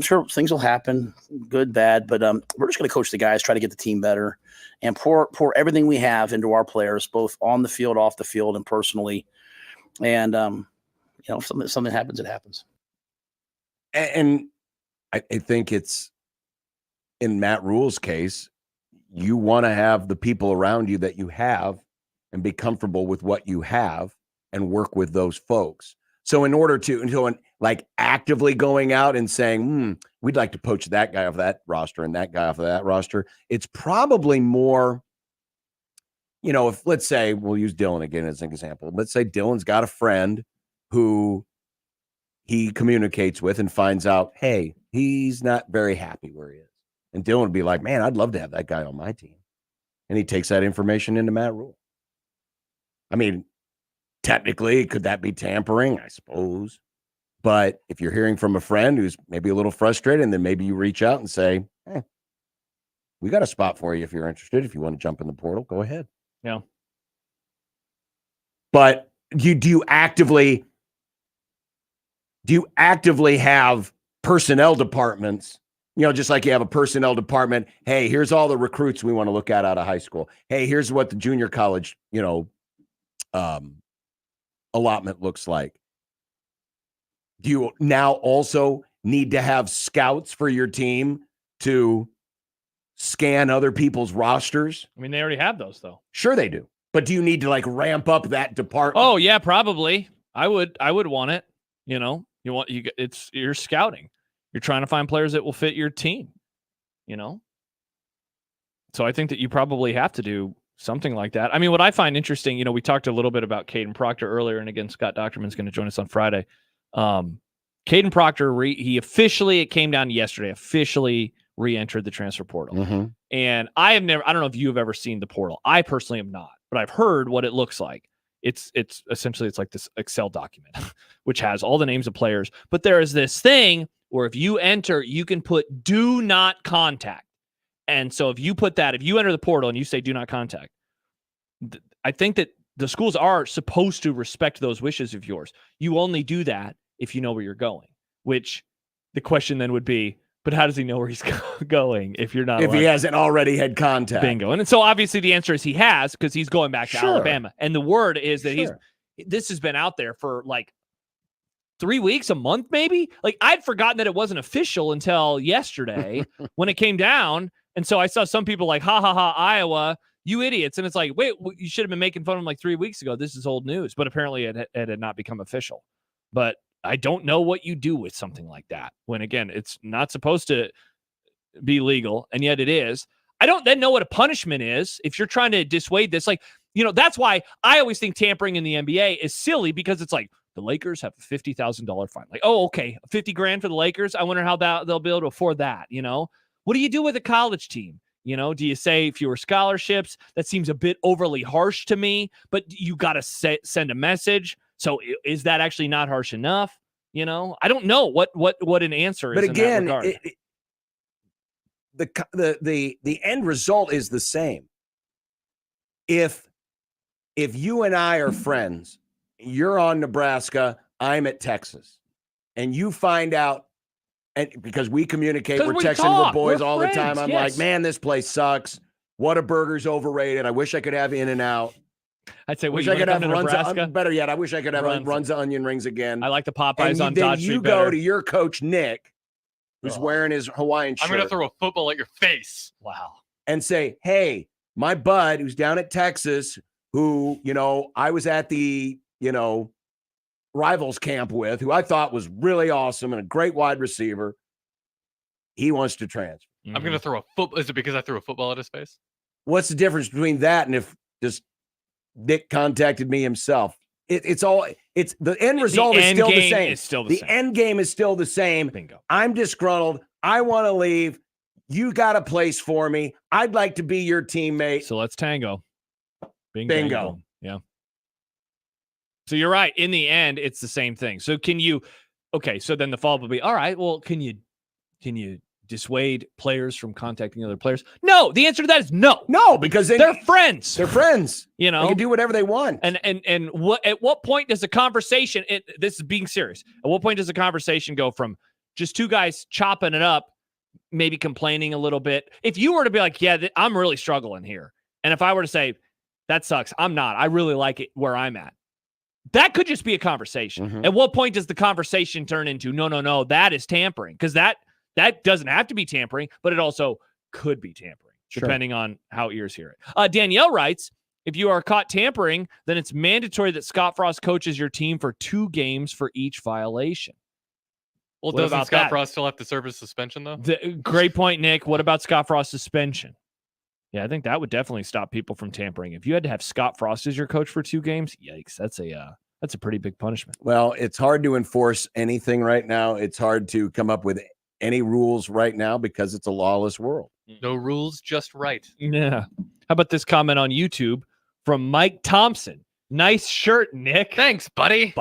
sure things will happen, good, bad, but we're just going to coach the guys, try to get the team better, and pour everything we have into our players, both on the field, off the field, and personally. And if something happens, it happens. And I think it's, in Matt Rule's case, you want to have the people around you that you have and be comfortable with what you have and work with those folks. So in order to actively going out and saying, we'd like to poach that guy off that roster and that guy off of that roster, it's probably more, if, let's say, we'll use Dylan again as an example. Let's say Dylan's got a friend who he communicates with and finds out, hey, he's not very happy where he is. And Dylan would be like, man, I'd love to have that guy on my team. And he takes that information into Matt Rule. I mean, technically, could that be tampering? I suppose. But if you're hearing from a friend who's maybe a little frustrated, and then maybe you reach out and say, hey, we got a spot for you if you're interested. If you want to jump in the portal, go ahead. Yeah. But do you actively have personnel departments? Just like you have a personnel department. Hey, here's all the recruits we want to look at out of high school. Hey, here's what the junior college, allotment looks like. Do you now also need to have scouts for your team to scan other people's rosters? I mean, they already have those, though. Sure they do. But do you need to ramp up that department? Oh, yeah, probably. I would want it. You're scouting. You're trying to find players that will fit your team, So I think that you probably have to do something like that. I mean, what I find interesting, we talked a little bit about Caden Proctor earlier, and again, Scott Docterman's going to join us on Friday. Caden Proctor, it came down yesterday, officially re-entered the transfer portal. Mm-hmm. And I don't know if you've ever seen the portal. I personally have not, but I've heard what it looks like. It's essentially, it's like this Excel document, which has all the names of players, but there is this thing where if you enter, you can put do not contact. And so if you enter the portal and you say do not contact, I think that the schools are supposed to respect those wishes of yours. You only do that if you know where you're going, which the question then would be, but how does he know where he's going if you're not? If he hasn't already had contact. Bingo. And so obviously the answer is he has, because he's going back to Alabama. And the word is that this has been out there for 3 weeks, a month, maybe. I'd forgotten that it wasn't official until yesterday when it came down. And so I saw some people like, ha, ha, ha, Iowa, you idiots. And it's like, wait, you should have been making fun of him 3 weeks ago. This is old news. But apparently it had not become official. But I don't know what you do with something like that when, again, it's not supposed to be legal, and yet it is. I don't then know what a punishment is if you're trying to dissuade this. That's why I always think tampering in the NBA is silly, because it's like, the Lakers have a $50,000 fine. Oh, okay, $50,000 for the Lakers. I wonder how they'll be able to afford that. What do you do with a college team? Do you say fewer scholarships? That seems a bit overly harsh to me, but you got to send a message. So is that actually not harsh enough? I don't know what an answer is. But again, in that regard. the end result is the same. If you and I are friends, you're on Nebraska, I'm at Texas, and you find out, and because we communicate, we're texting with boys all the time. I'm like, man, this place sucks. Whataburger's overrated. I wish I could have In-N-Out. I'd say, wish I could have Nebraska. Better yet, I wish I could have Runza onion rings again. I like the Popeyes on Dodge Street. You go to your coach Nick, who's wearing his Hawaiian shirt. I'm gonna throw a football at your face. Wow. And say, hey, my bud who's down at Texas, who I was at the rivals camp with, who I thought was really awesome and a great wide receiver, he wants to transfer. I'm gonna throw a football. Is it because I threw a football at his face? What's the difference between that and if just Nick contacted me himself? It's the end result is still the same. The end game is still the same. Bingo. I'm disgruntled. I want to leave. You got a place for me. I'd like to be your teammate. So let's tango. Bingo. Yeah. So you're right. In the end, it's the same thing. So can you okay, so then the follow-up will be, all right, well, can you dissuade players from contacting other players? No, the answer to that is no. No, because they're friends. They're friends. You know, they can do whatever they want. And at what point does the conversation? This is being serious. At what point does the conversation go from just two guys chopping it up, maybe complaining a little bit? If you were to be like, yeah, I'm really struggling here, and if I were to say, that sucks, I'm not. I really like it where I'm at. That could just be a conversation. Mm-hmm. At what point does the conversation turn into no, that is tampering? Because that doesn't have to be tampering, but it also could be tampering, depending on how ears hear it. Danielle writes, if you are caught tampering, then it's mandatory that Scott Frost coaches your team for 2 games for each violation. Well, What doesn't about Scott that? Frost still have to serve a suspension, though? Great point, Nick. What about Scott Frost suspension? Yeah, I think that would definitely stop people from tampering. If you had to have Scott Frost as your coach for 2 games, yikes, that's a pretty big punishment. Well, it's hard to enforce anything right now. It's hard to come up with any rules right now because it's a lawless world. No rules, just right. Yeah. How about this comment on YouTube from Mike Thompson? Nice shirt, Nick. Thanks, buddy.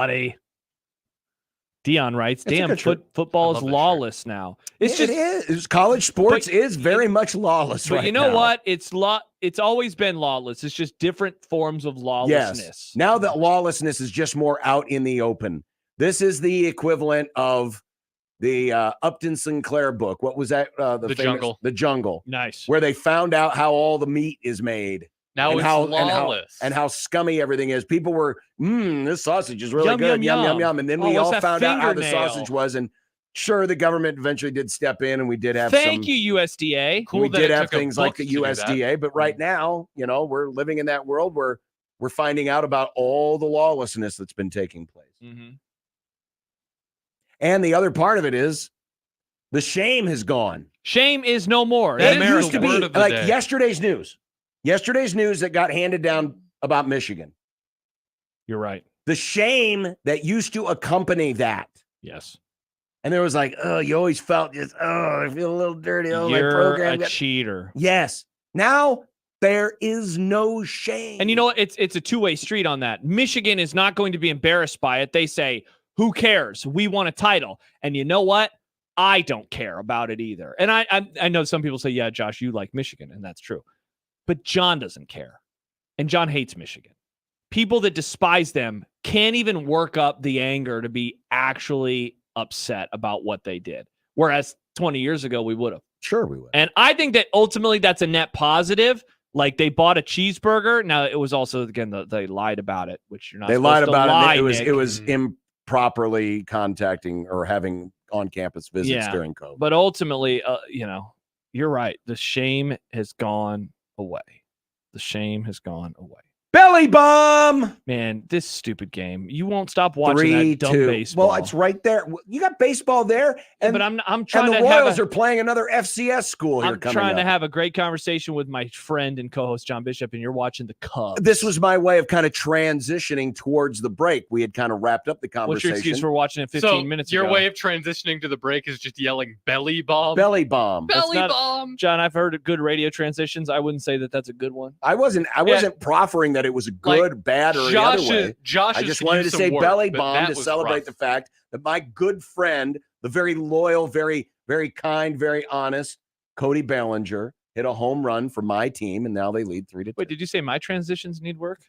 Dion writes, It's a damn, good shirt. football is lawless now. It's It just is. College sports is very much lawless But right you know now. what? It's always been lawless. It's just different forms of lawlessness. Yes. Now that lawlessness is just more out in the open. This is the equivalent of the Upton Sinclair book. What was that? The Jungle. The Jungle. Nice. Where they found out how all the meat is made. Now and it's lawless. And how scummy everything is. People were, this sausage is really Yum, good. yum, Yum, yum. yum, yum. And then Oh, we what's all that found out how the fingernail? sausage was. And sure, the government eventually did step in and we did have Thank some. you, USDA. We that did it have took a things like book the to do that. USDA, but right now, we're living in that world where we're finding out about all the lawlessness that's been taking place. Mm-hmm. And the other part of it is the shame has gone. Shame is no more. That in is It America. used to the word be of the like day. yesterday's news. Yesterday's news that got handed down about Michigan. You're right. The shame that used to accompany that. Yes. And there was like, oh, you always felt just, I feel a little dirty. Oh, my You're program a got-" cheater. Yes. Now there is no shame. And you know what? It's a two-way street on that. Michigan is not going to be embarrassed by it. They say, who cares? We won a title. And you know what? I don't care about it either. And I know some people say, yeah, Josh, you like Michigan, and that's true. But John doesn't care. And John hates Michigan. People that despise them can't even work up the anger to be actually upset about what they did. Whereas 20 years ago, we would have. Sure, we would. And I think that ultimately that's a net positive. Like they bought a cheeseburger. Now it was also, again, they lied about it, which you're not They supposed lied to about lie, it. Nick. It was improperly contacting or having on-campus visits during COVID. But ultimately, you're right. The shame has gone away. The shame has gone away. Belly bomb. Man, this stupid game. You won't stop watching that dumb 3-2. baseball. Well, it's right there. You got baseball there, and but I'm trying and the to have Royals a- are playing another FCS school here I'm coming trying to up. have a great conversation with my friend and co-host John Bishop, and you're watching the Cubs. This was my way of kind of transitioning towards the break. We had kind of wrapped up the What's conversation. your excuse for watching it 15 So minutes your ago? way of transitioning to the break is just yelling belly bomb. Belly bomb. Belly That's not- bomb. John, I've heard of good radio transitions. I wouldn't say that that's a good one. I wasn't proffering that it was a good, bad, or the other way. Josh I is just to wanted use to some say work, belly but bomb that to was celebrate rough. the fact that my good friend, the very loyal, very, very kind, very honest Cody Bellinger hit a home run for my team, and now they lead 3-2. Wait, did you say my transitions need work?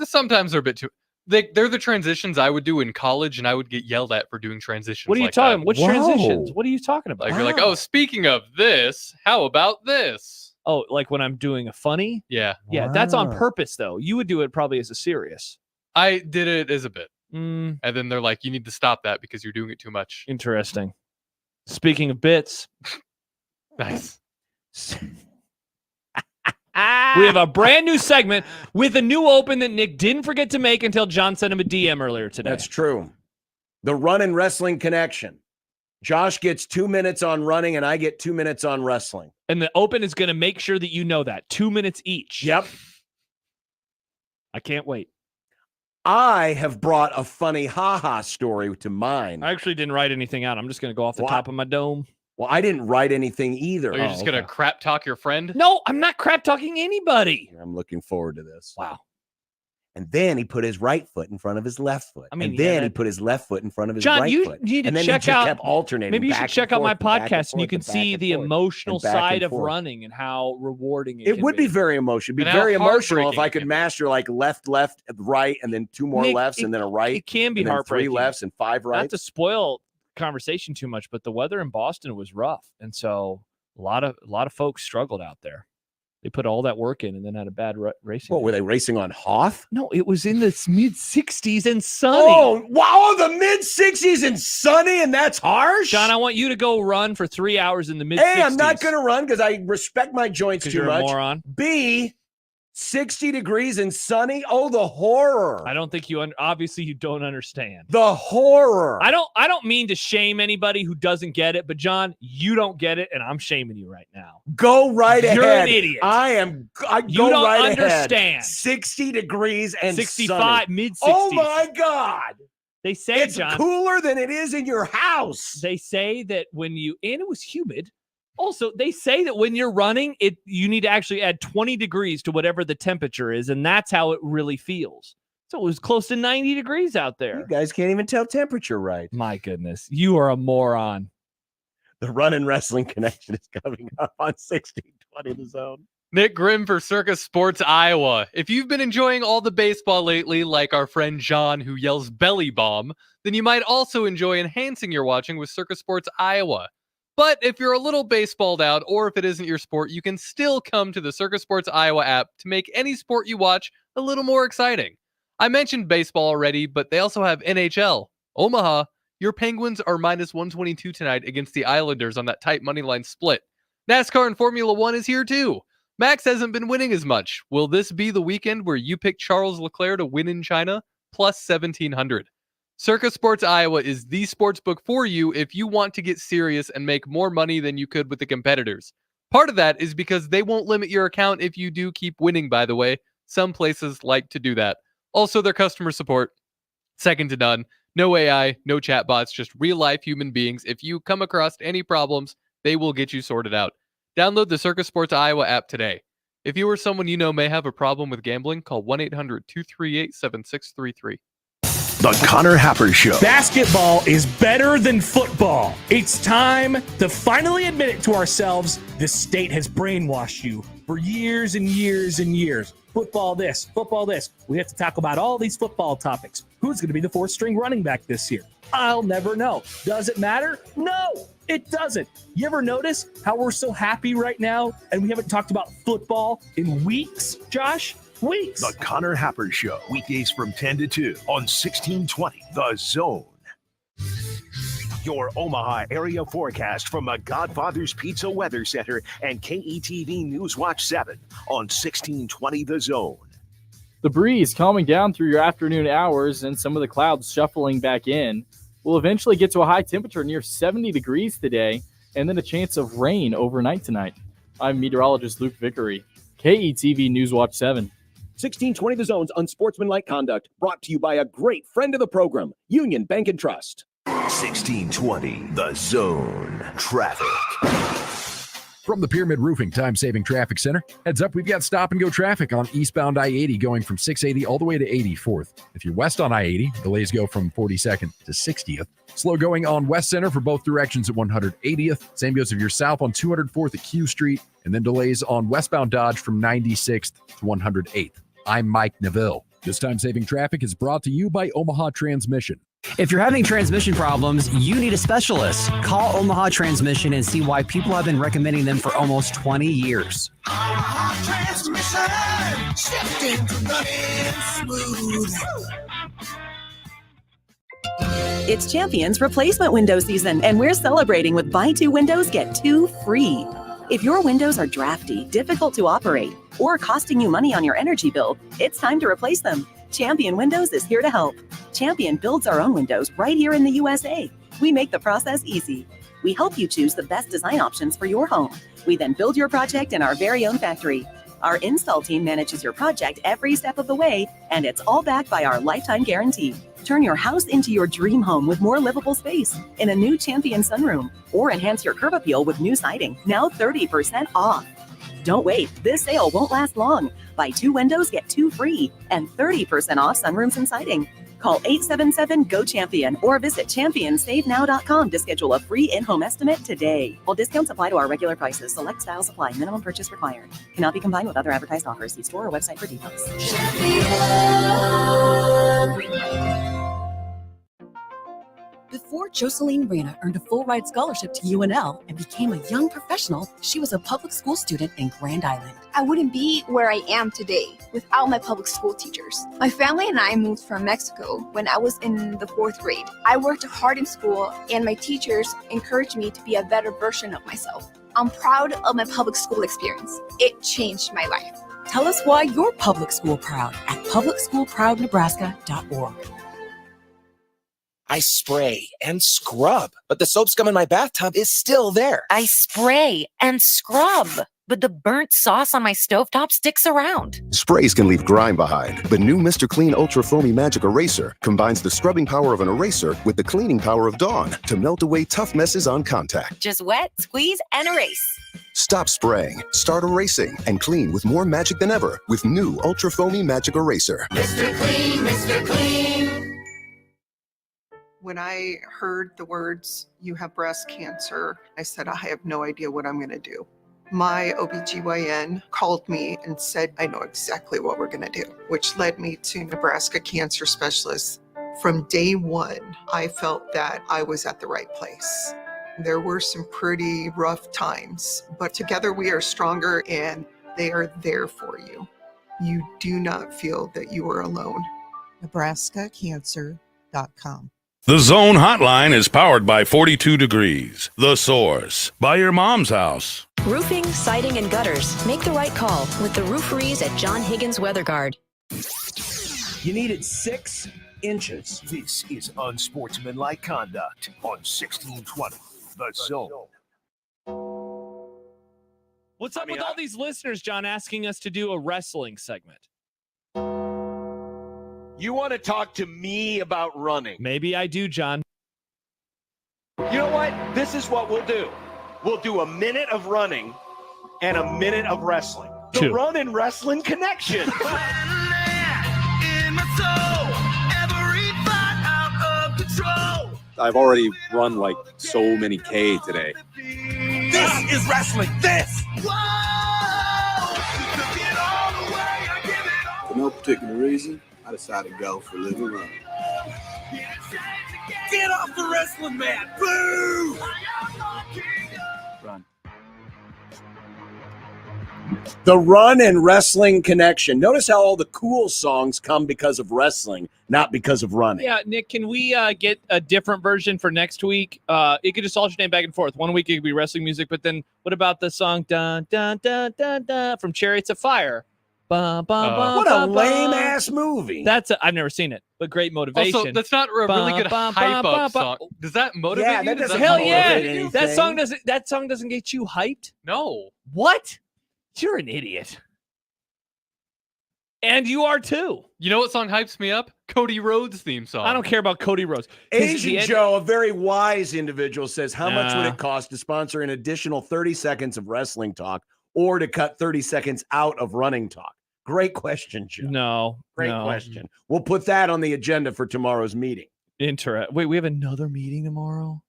Sometimes they're a bit too. They're the transitions I would do in college, and I would get yelled at for doing transitions. What are you like talking? that. Which transitions? What are you talking about? Like you're like, oh, speaking of this, how about this? Oh, like when I'm doing a funny? Yeah. Yeah, that's on Wow. purpose, though. You would do it probably as a serious. I did it as a bit. Mm, And then they're like, you need to stop that because you're doing it too much. interesting. Speaking of bits, Nice. we have a brand new segment with a new open that Nick didn't forget to make until John sent him a DM earlier today. That's true. The run and wrestling connection. Josh gets 2 minutes on running, and I get 2 minutes on wrestling. And the open is going to make sure that you know that. 2 minutes each. Yep. I can't wait. I have brought a funny ha-ha story to mind. I actually didn't write anything out. I'm just going to go off the What? top of my dome. Well, I didn't write anything either. Are you just going to crap talk your friend? No, I'm not crap talking anybody. I'm looking forward to this. Wow. And then he put his right foot in front of his left foot. I mean, and then he put his left foot in front of his John, right you foot. need to and then check he just out. kept alternating. Maybe you should back check and out my forth, and back podcast, and you forth, can back see and the forth, emotional and back side and of forth. running and how rewarding It would be very emotional. It'd be And how very emotional if heartbreaking I it could can be. master like left, right, and then 2 more Nick, lefts, and then a right. It can be and then heartbreaking. 3 lefts and 5 rights. Not to spoil conversation too much, but the weather in Boston was rough, and so a lot of folks struggled out there. They put all that work in and then had a bad racing. What, were they racing on Hoth? No, it was in the mid-60s and sunny. Oh, wow, the mid-60s and sunny, and that's harsh? John, I want you to go run for 3 hours in the mid-60s. A, I'm not going to run because I respect my joints too you're much. a moron. B, 60 degrees and sunny. Oh, the horror. I don't think obviously you don't understand. The horror. I don't mean to shame anybody who doesn't get it, but John, you don't get it, and I'm shaming you right now. Go right ahead. You're an idiot. I You go don't right understand. Ahead. 60 degrees and 65, sunny. mid-60s. Oh my God. They say, it's John, cooler than it is in your house. They say that and it was humid. Also, they say that when you're running, you need to actually add 20 degrees to whatever the temperature is, and that's how it really feels. So it was close to 90 degrees out there. You guys can't even tell temperature right. My goodness, you are a moron. The Run and Wrestling Connection is coming up on 1620 The Zone. Nick Grim for Circus Sports Iowa. If you've been enjoying all the baseball lately, like our friend John who yells belly bomb, then you might also enjoy enhancing your watching with Circus Sports Iowa. But if you're a little baseballed out, or if it isn't your sport, you can still come to the Circus Sports Iowa app to make any sport you watch a little more exciting. I mentioned baseball already, but they also have NHL. Omaha, your Penguins are minus 122 tonight against the Islanders on that tight money line split. NASCAR and Formula One is here too. Max hasn't been winning as much. Will this be the weekend where you pick Charles Leclerc to win in China? Plus 1,700. Circus Sports Iowa is the sports book for you if you want to get serious and make more money than you could with the competitors. Part of that is because they won't limit your account if you do keep winning, by the way. Some places like to do that. Also, their customer support, second to none. No AI, no chatbots, just real-life human beings. If you come across any problems, they will get you sorted out. Download the Circus Sports Iowa app today. If you or someone you know may have a problem with gambling, call 1-800-238-7633. The Connor Happer Show. Basketball is better than football. It's time to finally admit it to ourselves. The state has brainwashed you for years and years and years. Football this, football this. We have to talk about all these football topics. Who's going to be the fourth string running back this year? I'll never know. Does it matter? No, it doesn't. You ever notice how we're so happy right now and we haven't talked about football in weeks, Josh? Weeks. The Connor Happer Show, weekdays from 10 to 2 on 1620 The Zone. Your Omaha area forecast from the Godfather's Pizza Weather Center and KETV News Watch 7 on 1620 The Zone. The breeze calming down through your afternoon hours and some of the clouds shuffling back in. We'll eventually get to a high temperature near 70 degrees today and then a chance of rain overnight tonight. I'm meteorologist Luke Vickery, KETV News Watch 7. 1620 The Zone's Unsportsmanlike Conduct, brought to you by a great friend of the program, Union Bank and Trust. 1620 The Zone. Traffic. From the Pyramid Roofing Time-Saving Traffic Center, heads up, we've got stop-and-go traffic on eastbound I-80 going from 680 all the way to 84th. If you're west on I-80, delays go from 42nd to 60th. Slow going on West Center for both directions at 180th. Same goes if you're south on 204th at Q Street, and then delays on westbound Dodge from 96th to 108th. I'm Mike Neville. This time-saving traffic is brought to you by Omaha Transmission. If you're having transmission problems, you need a specialist. Call Omaha Transmission and see why people have been recommending them for almost 20 years. Transmission, shifting to running smooth. It's Champions replacement window season, and we're celebrating with buy 2 windows, get 2 free. If your windows are drafty, difficult to operate, or costing you money on your energy bill, it's time to replace them. Champion Windows is here to help. Champion builds our own windows right here in the USA. We make the process easy. We help you choose the best design options for your home. We then build your project in our very own factory. Our install team manages your project every step of the way, and it's all backed by our lifetime guarantee. Turn your house into your dream home with more livable space in a new Champion sunroom, or enhance your curb appeal with new siding, now 30% off. Don't wait. This sale won't last long. Buy 2 windows, get 2 free, and 30% off sunrooms and siding. Call 877-GO-CHAMPION or visit championsavenow.com to schedule a free in-home estimate today. While discounts apply to our regular prices, select styles apply. Minimum purchase required. Cannot be combined with other advertised offers. See store or website for details. Before Jocelyn Reyna earned a full-ride scholarship to UNL and became a young professional, she was a public school student in Grand Island. I wouldn't be where I am today without my public school teachers. My family and I moved from Mexico when I was in the 4th grade. I worked hard in school, and my teachers encouraged me to be a better version of myself. I'm proud of my public school experience. It changed my life. Tell us why you're public school proud at publicschoolproudnebraska.org. I spray and scrub, but the soap scum in my bathtub is still there. I spray and scrub, but the burnt sauce on my stovetop sticks around. Sprays can leave grime behind, but new Mr. Clean Ultra Foamy Magic Eraser combines the scrubbing power of an eraser with the cleaning power of Dawn to melt away tough messes on contact. Just wet, squeeze, and erase. Stop spraying, start erasing, and clean with more magic than ever with new Ultra Foamy Magic Eraser. Mr. Clean, Mr. Clean. When I heard the words, "you have breast cancer," I said, I have no idea what I'm going to do. My OBGYN called me and said, I know exactly what we're going to do, which led me to Nebraska Cancer Specialists. From day one, I felt that I was at the right place. There were some pretty rough times, but together we are stronger and they are there for you. You do not feel that you are alone. NebraskaCancer.com. The Zone Hotline is powered by 42 Degrees, The Source, by your mom's house. Roofing, siding, and gutters. Make the right call with the rooferys at John Higgins Weather Guard. You needed 6 inches. This is Unsportsmanlike Conduct on 1620, The Zone. What's up with all these listeners, John, asking us to do a wrestling segment? You want to talk to me about running? Maybe I do, John. You know what? This is what we'll do. We'll do a minute of running and a minute of wrestling. The 2. Run and Wrestling Connection. I've already run like so many K today. This is wrestling. This. For no particular reason, I decided to go for Living Run. Get off the wrestling mat. Boo! Run. The Run and Wrestling Connection. Notice how all the cool songs come because of wrestling, not because of running. Yeah, Nick, can we get a different version for next week? It could just alternate back and forth. One week it could be wrestling music, but then what about the song dun dun dun dun dun from Chariots of Fire? Bum, bum, bum, What a bum, lame bum. ass movie. I've never seen it, but great motivation. Also, that's not a really good hype up song. Does that motivate Yeah, you? that Does doesn't Hell motivate yeah! anything. That song doesn't get you hyped? No. What? You're an idiot. And you are too. You know what song hypes me up? Cody Rhodes' theme song. I don't care about Cody Rhodes. This is the Asian end- Joe, a very wise individual, says, how much would Nah. it cost to sponsor an additional 30 seconds of wrestling talk or to cut 30 seconds out of running talk? Great question, Joe. No. Great no. question. We'll put that on the agenda for tomorrow's meeting. Wait, we have another meeting tomorrow?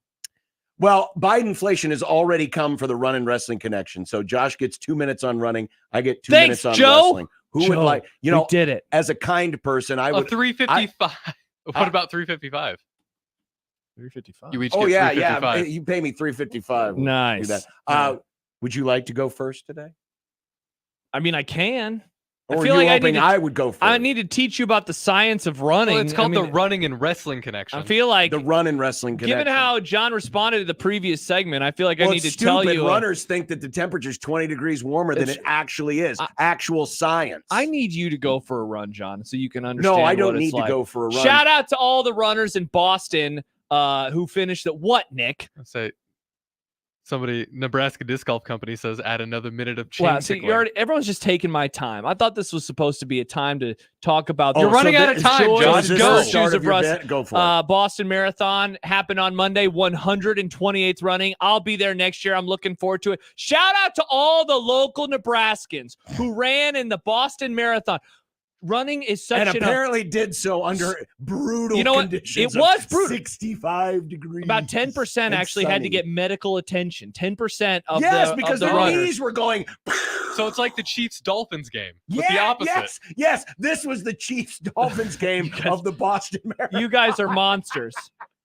Well, Bidenflation has already come for the Run and Wrestling Connection. So Josh gets 2 minutes on running. I get 2 minutes on Joe. wrestling. Who would Joe, like, we did it. As a kind person, I would. 355. What about 355? 355. You each Oh, get yeah. 355. You pay me $355. We'll Nice. do that. Would you like to go first today? I mean, I can. Or I feel you like hoping I would go first? I need to teach you about the science of running. Well, it's called I mean, the Running and Wrestling Connection. I feel like the Run and Wrestling Connection. given how John responded to the previous segment, I feel like Well, I need to it's tell stupid. you. Runners think that the temperature's 20 degrees warmer than it actually is. Actual science. I need you to go for a run, John, so you can understand. No, I don't what it's need to like. go for a run. Shout out to all the runners in Boston who finished at what, Nick? Let's say Somebody, Nebraska Disc Golf Company says, add another minute of chain Wow, see, tickling. everyone's just taking my time. I thought this was supposed to be a time to talk about. You're running out of time, John. Go for it. Boston Marathon happened on Monday, 128th running. I'll be there next year. I'm looking forward to it. Shout out to all the local Nebraskans who ran in the Boston Marathon. Running is such and apparently did so under brutal conditions. It was brutal. 65 degrees. About 10% actually had to get medical attention. 10% of because their knees were going. So it's like the Chiefs-Dolphins game, but the opposite. Yes. This was the Chiefs-Dolphins game of the Boston Marathon. You guys are monsters.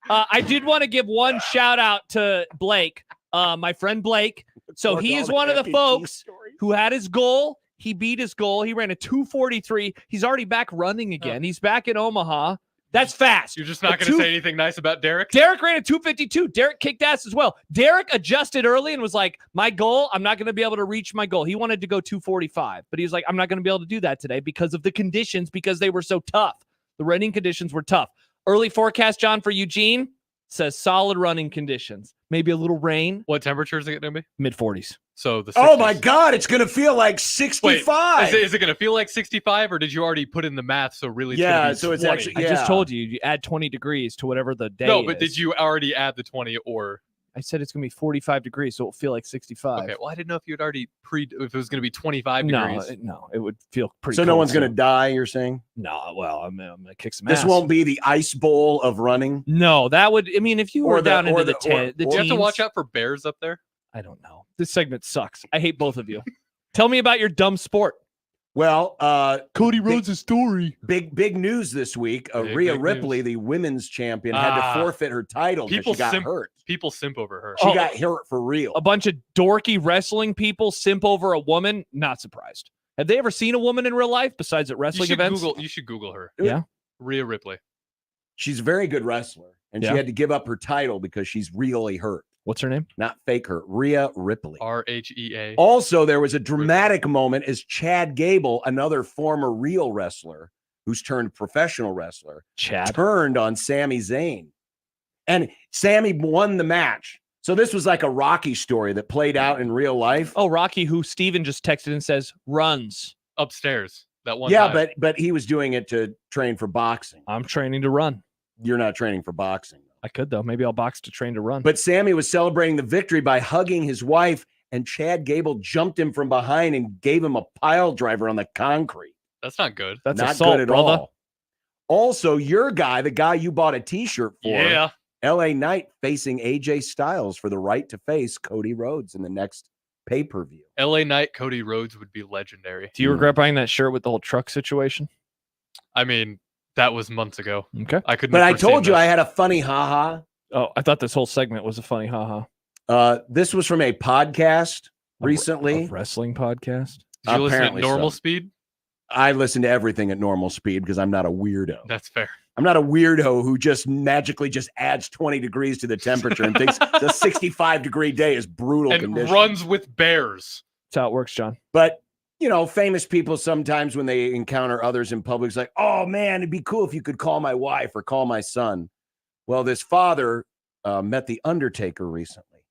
I did want to give one shout out to Blake, my friend Blake. So he is one of the folks who had his goal. He beat his goal. He ran a 2:43. He's already back running again. He's back in Omaha. That's fast. You're just not going to say anything nice about Derek? Derek ran a 2:52. Derek kicked ass as well. Derek adjusted early and was like, my goal, I'm not going to be able to reach my goal. He wanted to go 2:45, but he was like, I'm not going to be able to do that today because of the conditions, because they were so tough. The running conditions were tough. Early forecast, John, for Eugene says solid running conditions. Maybe a little rain. What temperature is it going to be? Mid-40s. So the 60s. Oh my God, it's going to feel like 65. Wait, is it going to feel like 65, or did you already put in the math? So really, it's so it's actually. I just told you add 20 degrees to whatever the day. No, but did you already add the 20 or? I said it's going to be 45 degrees, so it'll feel like 65. Okay, well, I didn't know if you had already if it was going to be 25 degrees. No, it would feel pretty. So no one's going to die. You're saying? No, well, I'm going to kick some ass. This won't be the ice bowl of running. No, that would. I mean, if you were down into the 10, you have to watch out for bears up there. I don't know. This segment sucks. I hate both of you. Tell me about your dumb sport. Well, Cody Rhodes' story. Big news this week. Rhea Ripley, the women's champion, had to forfeit her title because she got hurt. People simp over her. She got hurt for real. A bunch of dorky wrestling people simp over a woman. Not surprised. Have they ever seen a woman in real life besides at wrestling events? You should Google her. Yeah. Rhea Ripley. She's a very good wrestler, and she had to give up her title because she's really hurt. What's her name? Not fake hurt. Rhea Ripley. RHEA. Also, there was a dramatic moment as Chad Gable, another former real wrestler who's turned professional wrestler, turned on Sami Zayn. And Sami won the match. So this was like a Rocky story that played out in real life. Oh, Rocky, who Steven just texted and says runs upstairs that one time. but he was doing it to train for boxing. I'm training to run. You're not training for boxing. I could, though. Maybe I'll box to train to run. But Sami was celebrating the victory by hugging his wife, and Chad Gable jumped him from behind and gave him a pile driver on the concrete. That's not good. That's not assault, good at brother. all. Also, your guy, the guy you bought a T-shirt for, yeah, LA Knight facing AJ Styles for the right to face Cody Rhodes in the next pay-per-view. LA Knight, Cody Rhodes would be legendary. Do you regret buying that shirt with the whole truck situation? I mean, that was months ago. Okay. I couldn't. But I told you I had a funny haha. Oh, I thought this whole segment was a funny haha. This was from a podcast recently. A wrestling podcast? Did you listen at normal speed? I listen to everything at normal speed because I'm not a weirdo. That's fair. I'm not a weirdo who just magically just adds 20 degrees to the temperature and thinks the 65-degree day is brutal and conditions. Runs with bears. That's how it works, John. But you know, famous people sometimes when they encounter others in public, it's like, oh man, it'd be cool if you could call my wife or call my son. Well, this father met the Undertaker recently.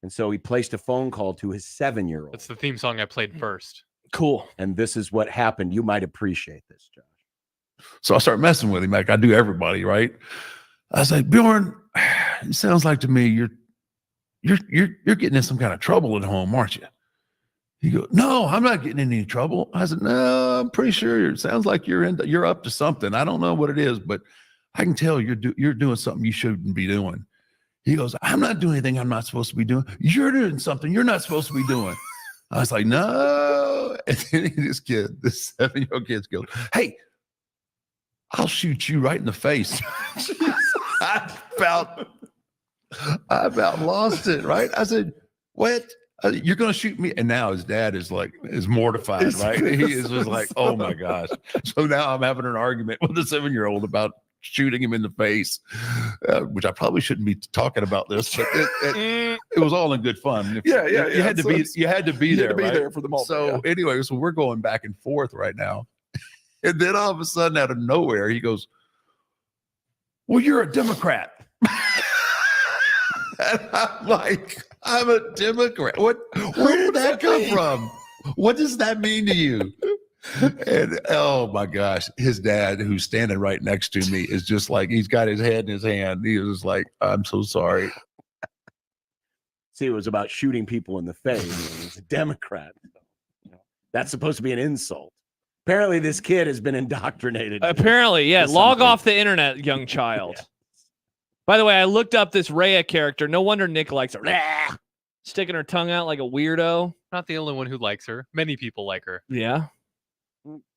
And so he placed a phone call to his 7-year-old. That's the theme song I played first. Cool. And this is what happened. You might appreciate this, Josh. So I start messing with him like I do everybody, right? I was like, Bjorn, it sounds like to me you're getting in some kind of trouble at home, aren't you? He goes, no, I'm not getting in any trouble. I said, no, I'm pretty sure it sounds like you're up to something. I don't know what it is, but I can tell you're doing something you shouldn't be doing. He goes, I'm not doing anything I'm not supposed to be doing. You're doing something you're not supposed to be doing. I was like, no. And then this 7-year-old kid goes, hey, I'll shoot you right in the face. I about lost it, right? I said, what? You're going to shoot me? And now his dad is mortified, right? He is just like, oh my gosh. So now I'm having an argument with a 7-year-old about shooting him in the face, which I probably shouldn't be talking about this, but it was all in good fun. You had to be there, right? There for the moment. So anyway, so we're going back and forth right now. And then all of a sudden, out of nowhere, he goes, well, you're a Democrat. And I'm like, I'm a Democrat. Where did that come from? What does that mean to you? And oh my gosh, his dad, who's standing right next to me, is just like, he's got his head in his hand. He was like, I'm so sorry. See, it was about shooting people in the face. He's a Democrat. That's supposed to be an insult. Apparently, this kid has been indoctrinated. Apparently, yeah. Log off the internet, young child. Yeah. By the way, I looked up this Rhea character. No wonder Nick likes her. Sticking her tongue out like a weirdo. Not the only one who likes her. Many people like her. Yeah.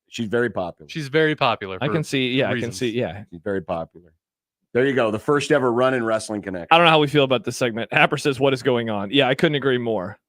She's very popular. She's very popular. I can see. Yeah, reasons. I can see. Yeah. She's very popular. There you go. The first ever run in Wrestling Connect. I don't know how we feel about this segment. Happer says, what is going on? Yeah, I couldn't agree more.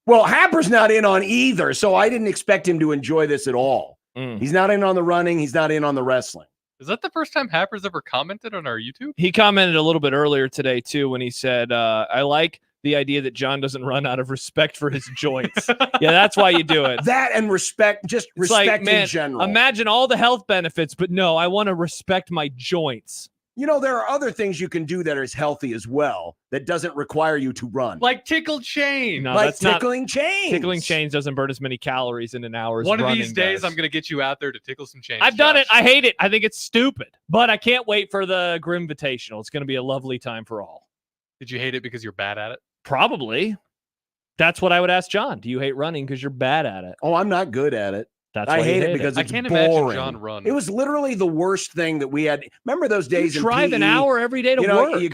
Well, Happer's not in on either, so I didn't expect him to enjoy this at all. He's not in on the running. He's not in on the wrestling. Is that the first time Happer's ever commented on our YouTube? He commented a little bit earlier today, too, when he said, I like the idea that John doesn't run out of respect for his joints. Yeah, that's why you do it. That and respect, just it's respect like, man, in general. Imagine all the health benefits, but no, I want to respect my joints. You know, there are other things you can do that are as healthy as well that doesn't require you to run. Like tickle chain. No, like that's tickling chains. Tickling chains doesn't burn as many calories in an hour as one of running these days, does. I'm going to get you out there to tickle some chains. I've done it. I hate it. I think it's stupid. But I can't wait for the Grum Invitational. It's going to be a lovely time for all. Did you hate it because you're bad at it? Probably. That's what I would ask John. Do you hate running because you're bad at it? Oh, I'm not good at it. That's I why hate it because I it's can't boring. imagine John run. It was literally the worst thing that we had. Remember those days you in drive PE? an hour every day to work. You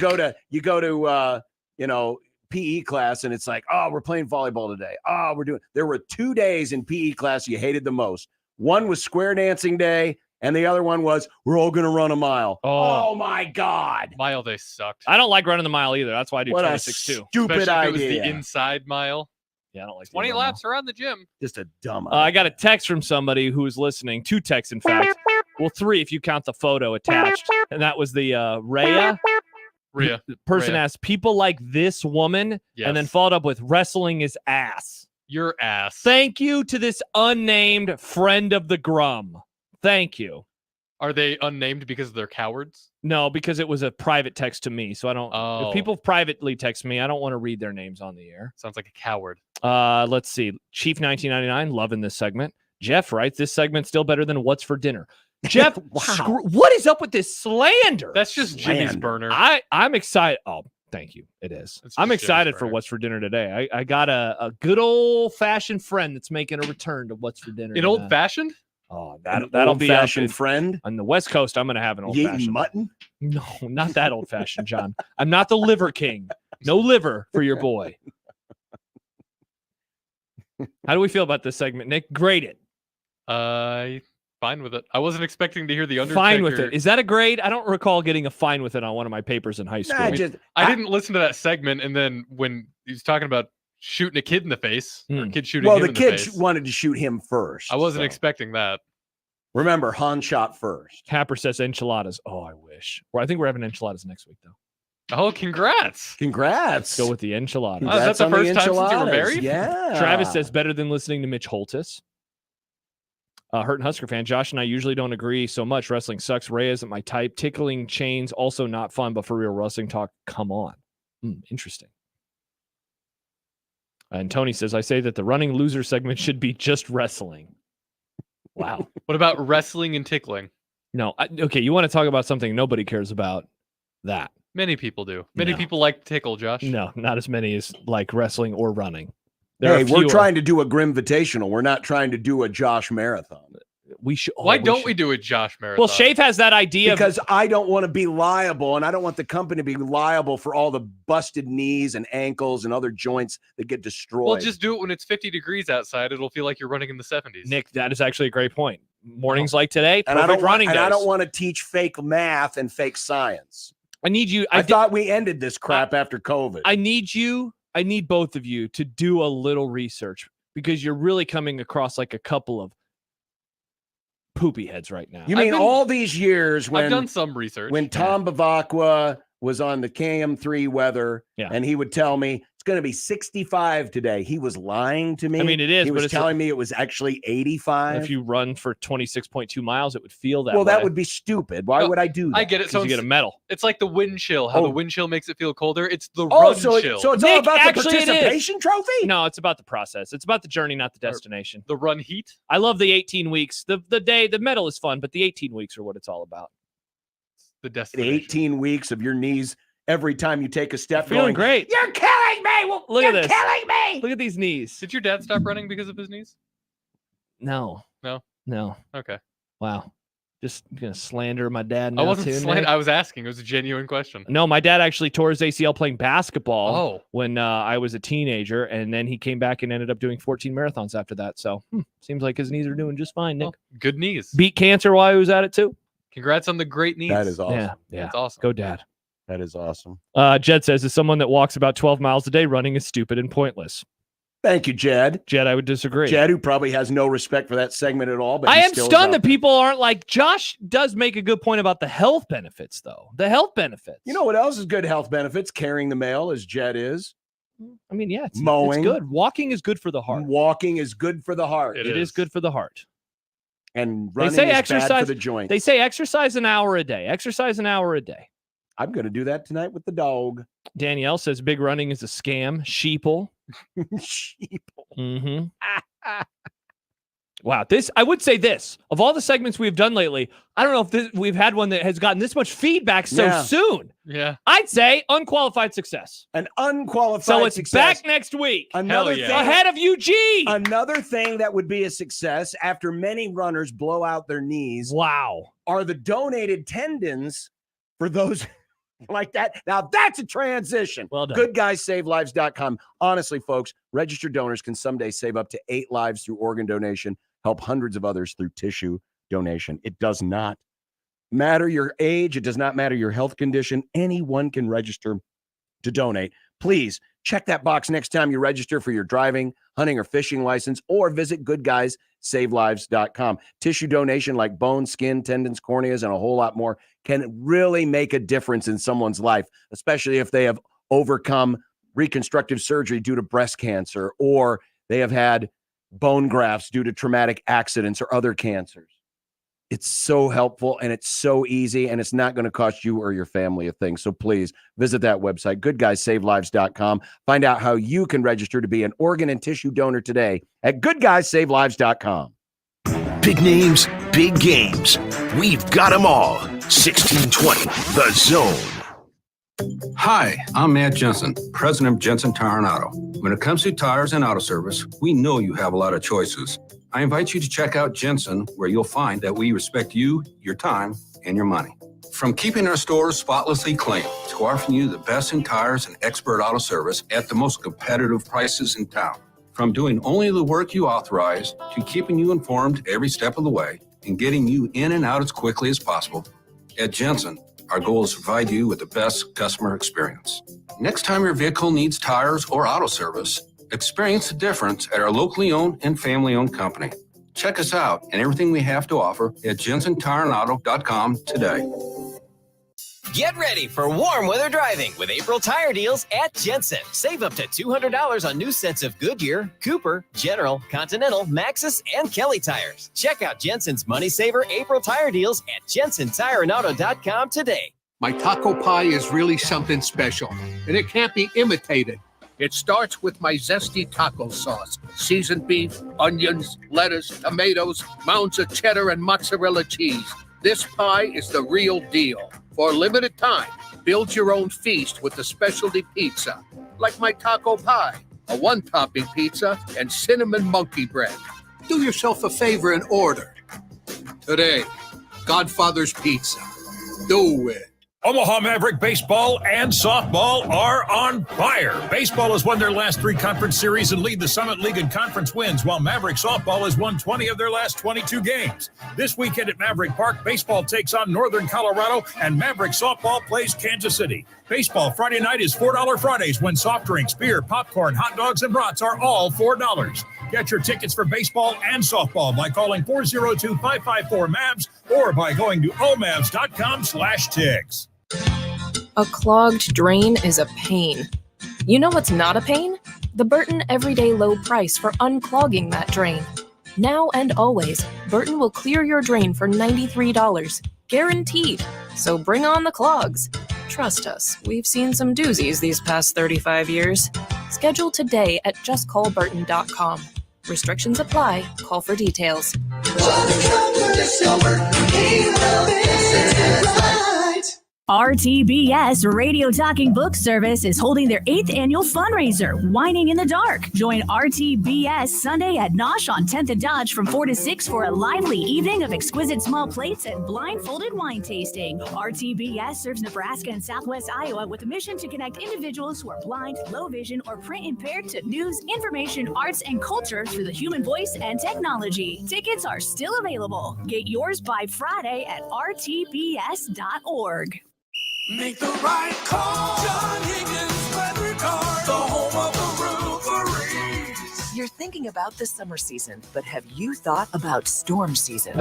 go to PE class and it's like, oh, we're playing volleyball today. Oh, there were 2 days in PE class you hated the most. One was square dancing day, and the other one was we're all going to run a mile. Oh my God. Mile day sucked. I don't like running the mile either. That's why I do 26 too. Stupid Especially idea. if it was the inside mile. Yeah, I don't like 20 laps around the gym. Just a dumb idea. I got a text from somebody who was listening. 2 texts, in fact. Well, 3 if you count the photo attached. And that was the Rhea. Rhea. The person asked, people like this woman, and then followed up with wrestling is ass. Your ass. Thank you to this unnamed friend of the Grum. Thank you. Are they unnamed because they're cowards? No, because it was a private text to me. So I don't. If people privately text me, I don't want to read their names on the air. Sounds like a coward. Let's see. Chief 1999, loving this segment. Jeff writes, this segment's still better than What's for Dinner. Jeff, wow. What is up with this slander? That's just Jimmy's burner. I'm excited. Oh, thank you. It is. I'm excited for What's for Dinner today. I got a good old-fashioned friend that's making a return to What's for Dinner. An old-fashioned? Oh, that'll be old-fashioned friend on the West Coast. I'm going to have an old-fashioned. You eating mutton? No, not that old-fashioned, John. I'm not the liver king. No liver for your boy. How do we feel about this segment, Nick? Grade it. Fine with it. I wasn't expecting to hear the Undertaker. Fine with it. Is that a grade? I don't recall getting a fine with it on one of my papers in high school. I didn't listen to that segment, and then when he was talking about shooting a kid in the face, or kid shooting him in the face. Well, the kid wanted to shoot him first. I wasn't expecting that. Remember, Han shot first. Happer says enchiladas. Oh, I wish. Well, I think we're having enchiladas next week, though. Oh, congrats. Congrats. Go with the enchiladas. That's the first time since you were married? Yeah. Travis says better than listening to Mitch Holtis. Hurt and Husker fan. Josh and I usually don't agree so much. Wrestling sucks. Ray isn't my type. Tickling chains, also not fun, but for real wrestling talk, come on. Interesting. And Tony says, I say that the running loser segment should be just wrestling. Wow. What about wrestling and tickling? No. Okay, you want to talk about something nobody cares about? That. Many people do. Many people like tickle, Josh. No, not as many as like wrestling or running. Hey, we're trying to do a Grim Invitational. We're not trying to do a Josh Marathon. We should. Why don't we do a Josh Marathon? Well, Shafe has that idea. Because I don't want to be liable, and I don't want the company to be liable for all the busted knees and ankles and other joints that get destroyed. Well, just do it when it's 50 degrees outside. It'll feel like you're running in the 70s. Nick, that is actually a great point. Mornings like today, and perfect running days. I don't want to teach fake math and fake science. I need you. I thought we ended this crap after COVID. I need both of you to do a little research because you're really coming across like a couple of poopy heads right now. You mean all these years when I've done some research. When Tom Bavacqua was on the KM3 weather, and he would tell me it's going to be 65 today. He was lying to me. I mean, it is, He but was it's telling me it was actually 85. If you run for 26.2 miles, it would feel that well, way. that would be stupid. Why would I do that? I get it. So you get a medal. It's like the wind chill. How the wind chill makes it feel colder. It's the Oh, run so chill. it's all about the participation trophy? No, it's about the process. It's about the journey, not the destination. The run heat. I love the 18 weeks. The medal is fun, but the 18 weeks are what it's all about. The destination. 18 weeks of your knees every time you take a step. Feeling going, great. You're killing me. Well, Look you're at this. killing me. Look at these knees. Did your dad stop running because of his knees? No. No. Okay. Wow. Just gonna slander my dad. I Now wasn't too, slandering. Nick? I was asking. It was a genuine question. No, my dad actually tore his ACL playing basketball Oh. when I was a teenager, and then he came back and ended up doing 14 marathons after that. So seems like his knees are doing just fine, Nick. Good knees. Beat cancer while he was at it too. Congrats on the great knees. That is awesome. Yeah, That's awesome. Go, Dad. That is awesome. Jed says, as someone that walks about 12 miles a day, running is stupid and pointless. Thank you, Jed. Jed, I would disagree. Jed, who probably has no respect for that segment at all. But I he am still is stunned out that people aren't like, Josh does make a good point about the health benefits, though. The health benefits. You know what else is good health benefits? Carrying the mail, as Jed is. I mean, yeah, it's Mowing. good. Walking is good for the heart. Walking is good for the heart. It is good for the heart. And They running say is exercise bad for the joints. They say exercise an hour a day. Exercise an hour a day. I'm going to do that tonight with the dog. Danielle says big running is a scam. Sheeple. Sheeple. Mm-hmm. Wow. I would say this. Of all the segments we've done lately, I don't know if we've had one that has gotten this much feedback so soon. Yeah. I'd say unqualified success. An unqualified So it's success. back next week. Another thing, Ahead of Eugene. Another thing that would be a success after many runners blow out their knees. Wow. Are the donated tendons for those like that. Now that's a transition. Well done. GoodGuysSaveLives.com. Honestly, folks, registered donors can someday save up to 8 lives through organ donation, help hundreds of others through tissue donation. It does not matter your age. It does not matter your health condition. Anyone can register to donate. Please check that box next time you register for your driving, hunting, or fishing license, or visit GoodGuysSaveLives.com. Tissue donation like bone, skin, tendons, corneas, and a whole lot more can really make a difference in someone's life, especially if they have overcome reconstructive surgery due to breast cancer, or they have had bone grafts due to traumatic accidents or other cancers. It's so helpful and it's so easy, and it's not going to cost you or your family a thing. So please visit that website, goodguysSaveLives.com. Find out how you can register to be an organ and tissue donor today at goodguysSaveLives.com. Big names, big games. We've got them all. 1620, The Zone. Hi, I'm Matt Jensen, president of Jensen Tire and Auto. When it comes to tires and auto service, we know you have a lot of choices. I invite you to check out Jensen, where you'll find that we respect you, your time, and your money. From keeping our stores spotlessly clean to offering you the best in tires and expert auto service at the most competitive prices in town. From doing only the work you authorize to keeping you informed every step of the way and getting you in and out as quickly as possible. At Jensen, our goal is to provide you with the best customer experience. Next time your vehicle needs tires or auto service, experience the difference at our locally owned and family-owned company. Check us out and everything we have to offer at JensenTireandAuto.com today. Get ready for warm weather driving with April tire deals at Jensen. Save up to $200 on new sets of Goodyear, Cooper, General, Continental, Maxxis, and Kelly tires. Check out Jensen's Money Saver April tire deals at JensenTireandAuto.com today. My taco pie is really something special, and it can't be imitated. It starts with my zesty taco sauce, seasoned beef, onions, lettuce, tomatoes, mounds of cheddar, and mozzarella cheese. This pie is the real deal. For a limited time, build your own feast with the specialty pizza, like my taco pie, a one-topping pizza, and cinnamon monkey bread. Do yourself a favor and order. Today, Godfather's Pizza. Do it. Omaha Maverick baseball and softball are on fire. Baseball has won their last 3 conference series and lead the Summit League in conference wins, while Maverick softball has won 20 of their last 22 games. This weekend at Maverick Park, baseball takes on Northern Colorado, and Maverick softball plays Kansas City. Baseball Friday night is $4 Fridays when soft drinks, beer, popcorn, hot dogs, and brats are all $4. Get your tickets for baseball and softball by calling 402-554-MAVS or by going to omavs.com/tigs. A clogged drain is a pain. You know what's not a pain? The Burton Everyday Low Price for unclogging that drain. Now and always, Burton will clear your drain for $93, guaranteed. So bring on the clogs. Trust us, we've seen some doozies these past 35 years. Schedule today at justcallburton.com. Restrictions apply. Call for details. RTBS Radio Talking Book Service is holding their 8th annual fundraiser, Whining in the Dark. Join RTBS Sunday at Nosh on 10th and Dodge from 4 to 6 for a lively evening of exquisite small plates and blindfolded wine tasting. RTBS serves Nebraska and Southwest Iowa with a mission to connect individuals who are blind, low vision, or print impaired to news, information, arts, and culture through the human voice and technology. Tickets are still available. Get yours by Friday at rtbs.org. Make the right call. John Higgins Weather Guard, the home of the Rooferys. You're thinking about the summer season, but have you thought about storm season?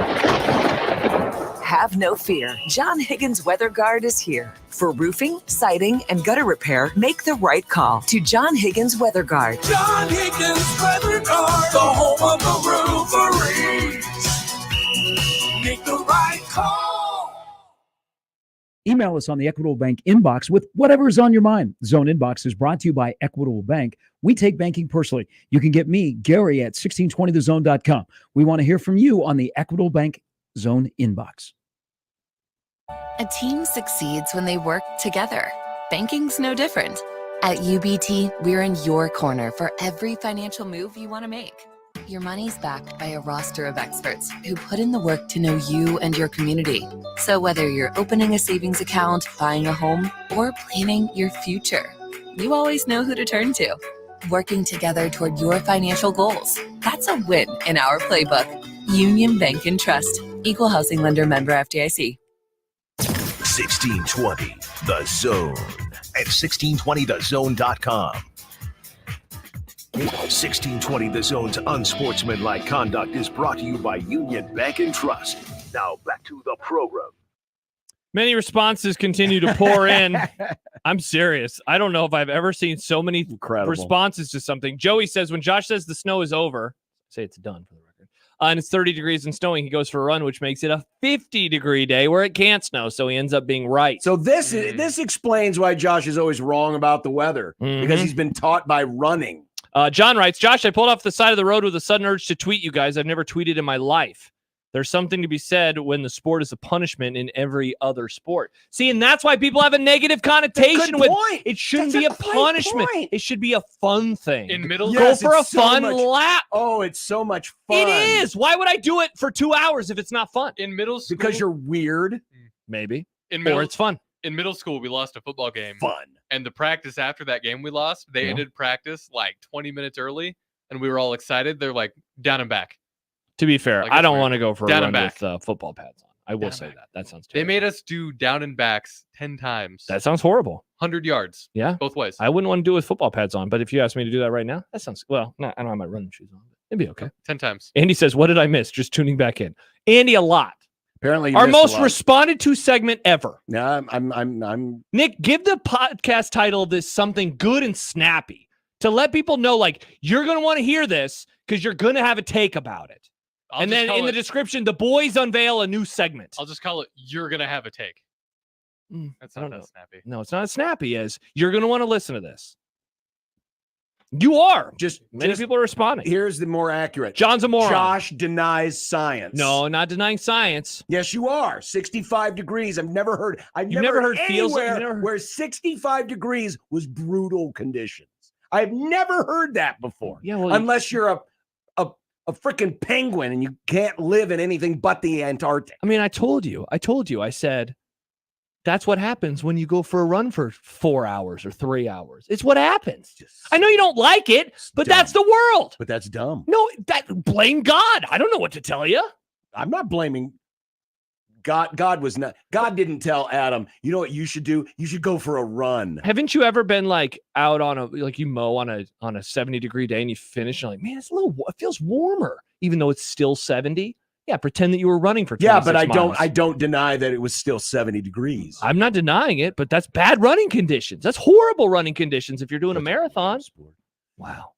Have no fear. John Higgins Weather Guard is here. For roofing, siding, and gutter repair, make the right call to John Higgins Weather Guard. John Higgins Weather Guard, the home of the Rooferys. Make the right call. Email us on the Equitable Bank inbox with whatever is on your mind. Zone Inbox is brought to you by Equitable Bank. We take banking personally. You can get me, Gary, at 1620thezone.com. We want to hear from you on the Equitable Bank Zone Inbox. A team succeeds when they work together. Banking's no different. At UBT, we're in your corner for every financial move you want to make. Your money's backed by a roster of experts who put in the work to know you and your community. So whether you're opening a savings account, buying a home, or planning your future, you always know who to turn to. Working together toward your financial goals. That's a win in our playbook. Union Bank and Trust. Equal housing lender, member FDIC. 1620 The Zone at 1620thezone.com. 1620 The Zone's Unsportsmanlike Conduct is brought to you by Union Bank and Trust. Now back to the program. Many responses continue to pour in. I'm serious. I don't know if I've ever seen so many responses to something. Joey says, when Josh says the snow is over, say it's done for the record, and it's 30 degrees and snowing, he goes for a run, which makes it a 50-degree day where it can't snow. So he ends up being right. So this explains why Josh is always wrong about the weather, because he's been taught by running. John writes, Josh, I pulled off the side of the road with a sudden urge to tweet you guys. I've never tweeted in my life. There's something to be said when the sport is a punishment in every other sport. See, and that's why people have a negative connotation with it. It shouldn't be a punishment. It should be a fun thing. In middle Go for a fun lap. Oh, it's so much fun. It is. Why would I do it for 2 hours if it's not fun? In middle school, because you're weird. Maybe. Or it's fun. In middle school, we lost a football game. Fun. And the practice after that game we lost, they ended practice like 20 minutes early, and we were all excited. They're like, down and back. To be fair, Like, I don't want to go for down a and run back. with football pads on. I will say that. That sounds They terrible. made us do down and backs 10 times. That sounds horrible. 100 yards. Yeah. Both ways. I wouldn't want to do it with football pads on, but if you asked me to do that right now, that sounds, well, no, I don't have my running shoes on. It'd be okay. 10 times. Andy says, what did I miss? Just tuning back in. Andy, a lot. Apparently, you our missed a most lot. responded to segment ever. No, I'm Nick, give the podcast title of this something good and snappy to let people know, like, you're going to want to hear this because you're going to have a take about it. And then in the description, the boys unveil a new segment. I'll just call it, you're going to have a take. That's not that snappy. No, it's not as snappy as you're going to want to listen to this. You are. Many people are responding. Here's the more accurate. John's a moron. Josh denies science. No, not denying science. Yes, you are. 65 degrees. I've never heard feels like anywhere where 65 degrees was brutal conditions. I've never heard that before. Yeah, well, unless you're a freaking penguin and you can't live in anything but the Antarctic. I mean, I told you. I said, that's what happens when you go for a run for 4 hours or 3 hours. It's what happens. I know you don't like it, but that's the world. But that's dumb. No, blame God. I don't know what to tell you. I'm not blaming God. God didn't tell Adam, you know what you should do? You should go for a run. Haven't you ever been like out on you mow on a 70-degree day and you finish and you're like, man, it feels warmer, even though it's still 70. Yeah, pretend that you were running for 26 Yeah, but miles. I don't deny that it was still 70 degrees. I'm not denying it, but that's bad running conditions. That's horrible running conditions if you're doing a marathon. Wow.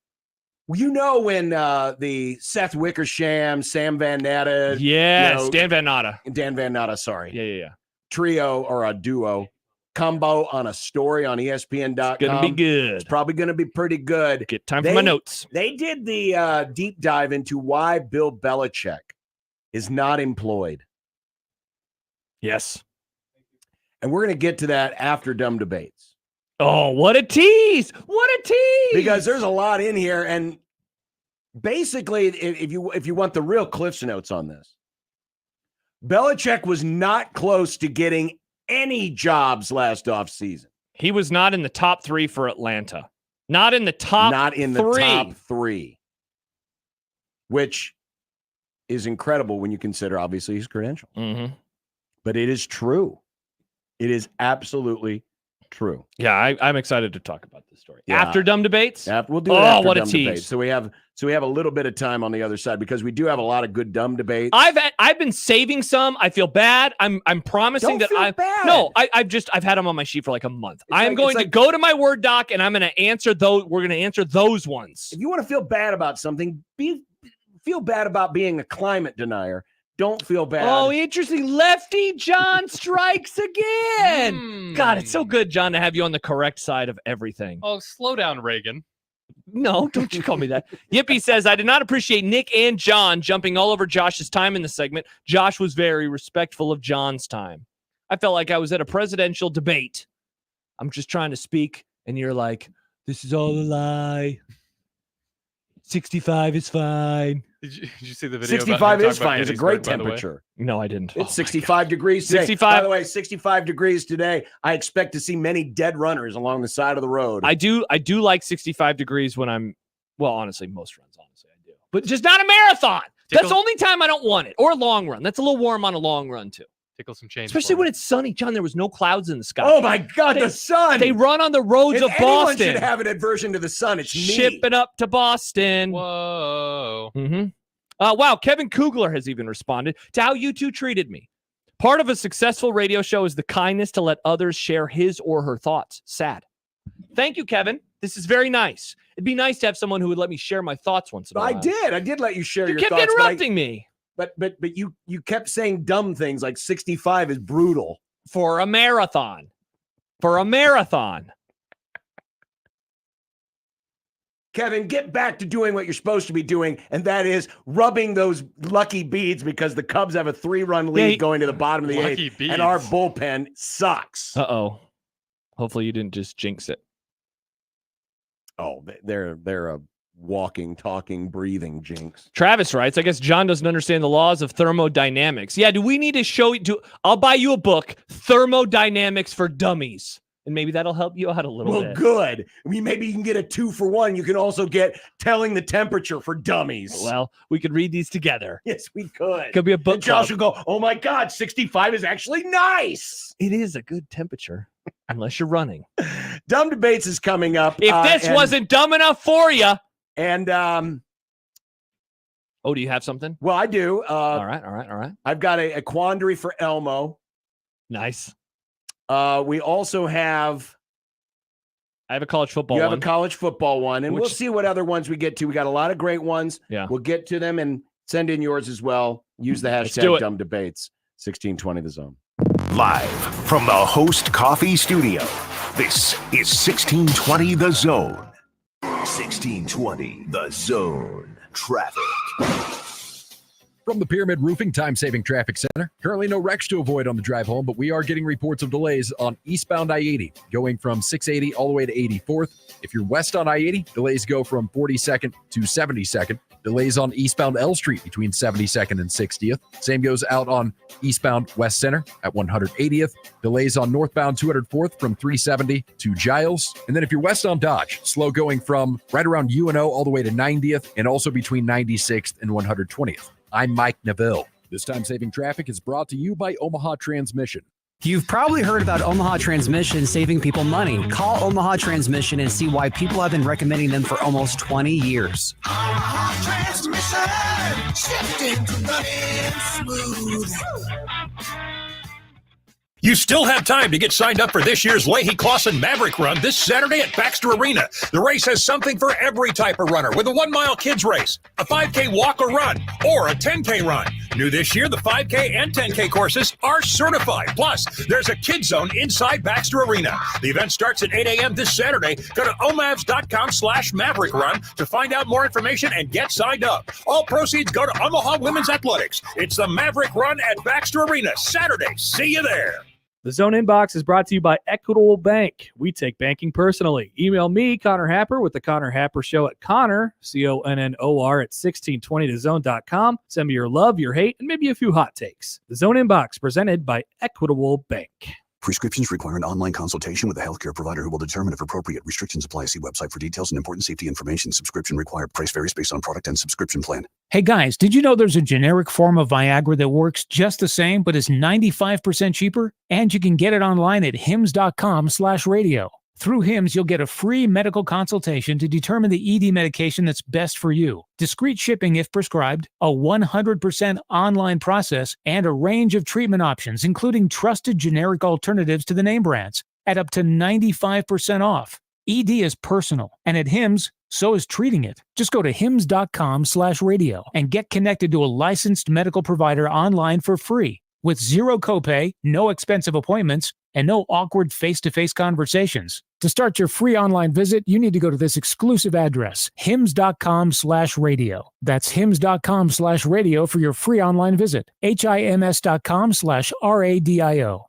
Well, you know when the Seth Wickersham, Sam Van Natta, Yes, Dan Van Natta. Dan Van Natta, sorry. Yeah. Trio or a duo combo on a story on ESPN.com. It's going to be good. It's probably going to be pretty good. Get time for my notes. They did the deep dive into why Bill Belichick is not employed. Yes. And we're going to get to that after Dumb Debates. Oh, what a tease. What a tease. Because there's a lot in here. And basically, if you want the real Cliff's Notes on this, Belichick was not close to getting any jobs last offseason. He was not in the top 3 for Atlanta. Not in the top top 3. Which is incredible when you consider, obviously, his credentials. Mm-hmm. But it is true. It is absolutely true. Yeah, I'm excited to talk about this story. Yeah. After Dumb Debates? We'll do it after what a Dumb tease. Debates. So we have a little bit of time on the other side because we do have a lot of good Dumb Debates. I've been saving some. I feel bad. I'm promising Don't feel bad. No, I've had them on my sheet for like a month. I'm going to go to my Word doc and I'm going to answer those. We're going to answer those ones. If you want to feel bad about something, feel bad about being a climate denier. Don't feel bad. Oh, interesting. Lefty John strikes again. God, it's so good, John, to have you on the correct side of everything. Oh, slow down, Reagan. No, don't you call me that. Yippee says, I did not appreciate Nick and John jumping all over Josh's time in the segment. Josh was very respectful of John's time. I felt like I was at a presidential debate. I'm just trying to speak, and you're like, this is all a lie. 65 is fine. Did you see the video? 65 is fine. It's a great temperature. No, I didn't. It's 65 degrees today. 65. By the way, 65 degrees today. I expect to see many dead runners along the side of the road. I do like 65 degrees when I'm, well, honestly, most runs, honestly, I do. But just not a marathon. That's the only time I don't want it. Or a long run. That's a little warm on a long run, too. Tickle some change. Especially when it's sunny. John, there was no clouds in the sky. Oh, my God, the sun. They run on the roads of anyone Boston. should have an aversion to the sun. It's me. Ship it up to Boston. Whoa. Mm-hmm. Wow, Kevin Kugler has even responded to how you two treated me. Part of a successful radio show is the kindness to let others share his or her thoughts. Sad. Thank you, Kevin. This is very nice. It'd be nice to have someone who would let me share my thoughts once in a while. I did let you share your kept thoughts. interrupting me. But you kept saying dumb things like 65 is brutal. For a marathon. For a marathon. Kevin, get back to doing what you're supposed to be doing, and that is rubbing those lucky beads because the Cubs have a 3-run lead going to the bottom of the 8th, and our bullpen sucks. Uh-oh. Hopefully you didn't just jinx it. Oh, they're a walking, talking, breathing jinx. Travis writes, I guess John doesn't understand the laws of thermodynamics. Yeah, do we need to show you? I'll buy you a book, Thermodynamics for Dummies. And maybe that'll help you out a little bit. Well, good. I mean, maybe you can get a 2-for-1. You can also get Telling the Temperature for Dummies. Well, we could read these together. Yes, we could. Could be a book and Josh club. will go, oh my God, 65 is actually nice. It is a good temperature, unless you're running. Dumb Debates is coming up. If this wasn't dumb enough for you. And, oh, do you have something? Well, I do. All right. I've got a quandary for Elmo. Nice. We also have. I have a college football one. You one. have a college football one, and we'll see what other ones we get to. We got a lot of great ones. Yeah. We'll get to them and send in yours as well. Use the hashtag Dumb Debates. 1620 The Zone. Live from the Host Coffee Studio. This is 1620 The Zone. 1620 The Zone. Traffic. From the Pyramid Roofing Time-Saving Traffic Center, currently no wrecks to avoid on the drive home, but we are getting reports of delays on eastbound I-80, going from 680 all the way to 84th. If you're west on I-80, delays go from 42nd to 72nd. Delays on eastbound L Street between 72nd and 60th. Same goes out on eastbound West Center at 180th. Delays on northbound 204th from 370 to Giles. And then if you're west on Dodge, slow going from right around UNO all the way to 90th and also between 96th and 120th. I'm Mike Neville. This time-saving traffic is brought to you by Omaha Transmission. You've probably heard about Omaha Transmission saving people money. Call Omaha Transmission and see why people have been recommending them for almost 20 years. Transmission, shifting to running smooth. You still have time to get signed up for this year's Leahy Clausen Maverick Run this Saturday at Baxter Arena. The race has something for every type of runner, with a 1 mile kids race, a 5K walk or run, or a 10K run. New this year, the 5K and 10K courses are certified. Plus, there's a kids zone inside Baxter Arena. The event starts at 8 a.m. this Saturday. Go to omavs.com/Maverick Run to find out more information and get signed up. All proceeds go to Omaha Women's Athletics. It's the Maverick Run at Baxter Arena, Saturday. See you there. The Zone Inbox is brought to you by Equitable Bank. We take banking personally. Email me, Connor Happer, with the Connor Happer Show at Connor, CONNOR, at 1620thezone.com. Send me your love, your hate, and maybe a few hot takes. The Zone Inbox, presented by Equitable Bank. Prescriptions require an online consultation with a healthcare provider who will determine if appropriate. Restrictions apply. See website for details and important safety information. Subscription required. Price varies based on product and subscription plan. Hey guys, did you know there's a generic form of Viagra that works just the same but is 95% cheaper? And you can get it online at hims.com/radio. Through HIMS, you'll get a free medical consultation to determine the ED medication that's best for you, discreet shipping if prescribed, a 100% online process, and a range of treatment options, including trusted generic alternatives to the name brands, at up to 95% off. ED is personal, and at HIMS, so is treating it. Just go to hims.com/radio and get connected to a licensed medical provider online for free, with zero copay, no expensive appointments, and no awkward face-to-face conversations. To start your free online visit, you need to go to this exclusive address, hims.com/radio. That's hims.com/radio for your free online visit. hims.com/radio.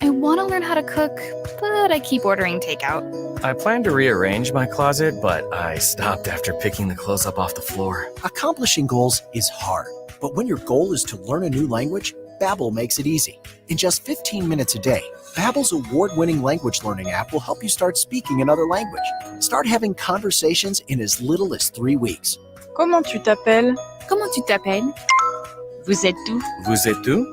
I want to learn how to cook, but I keep ordering takeout. I plan to rearrange my closet, but I stopped after picking the clothes up off the floor. Accomplishing goals is hard, but when your goal is to learn a new language, Babbel makes it easy. In just 15 minutes a day, Babbel's award-winning language learning app will help you start speaking another language. Start having conversations in as little as 3 weeks. Comment tu t'appelles? Comment tu t'appelles? Vous êtes où? Vous êtes où?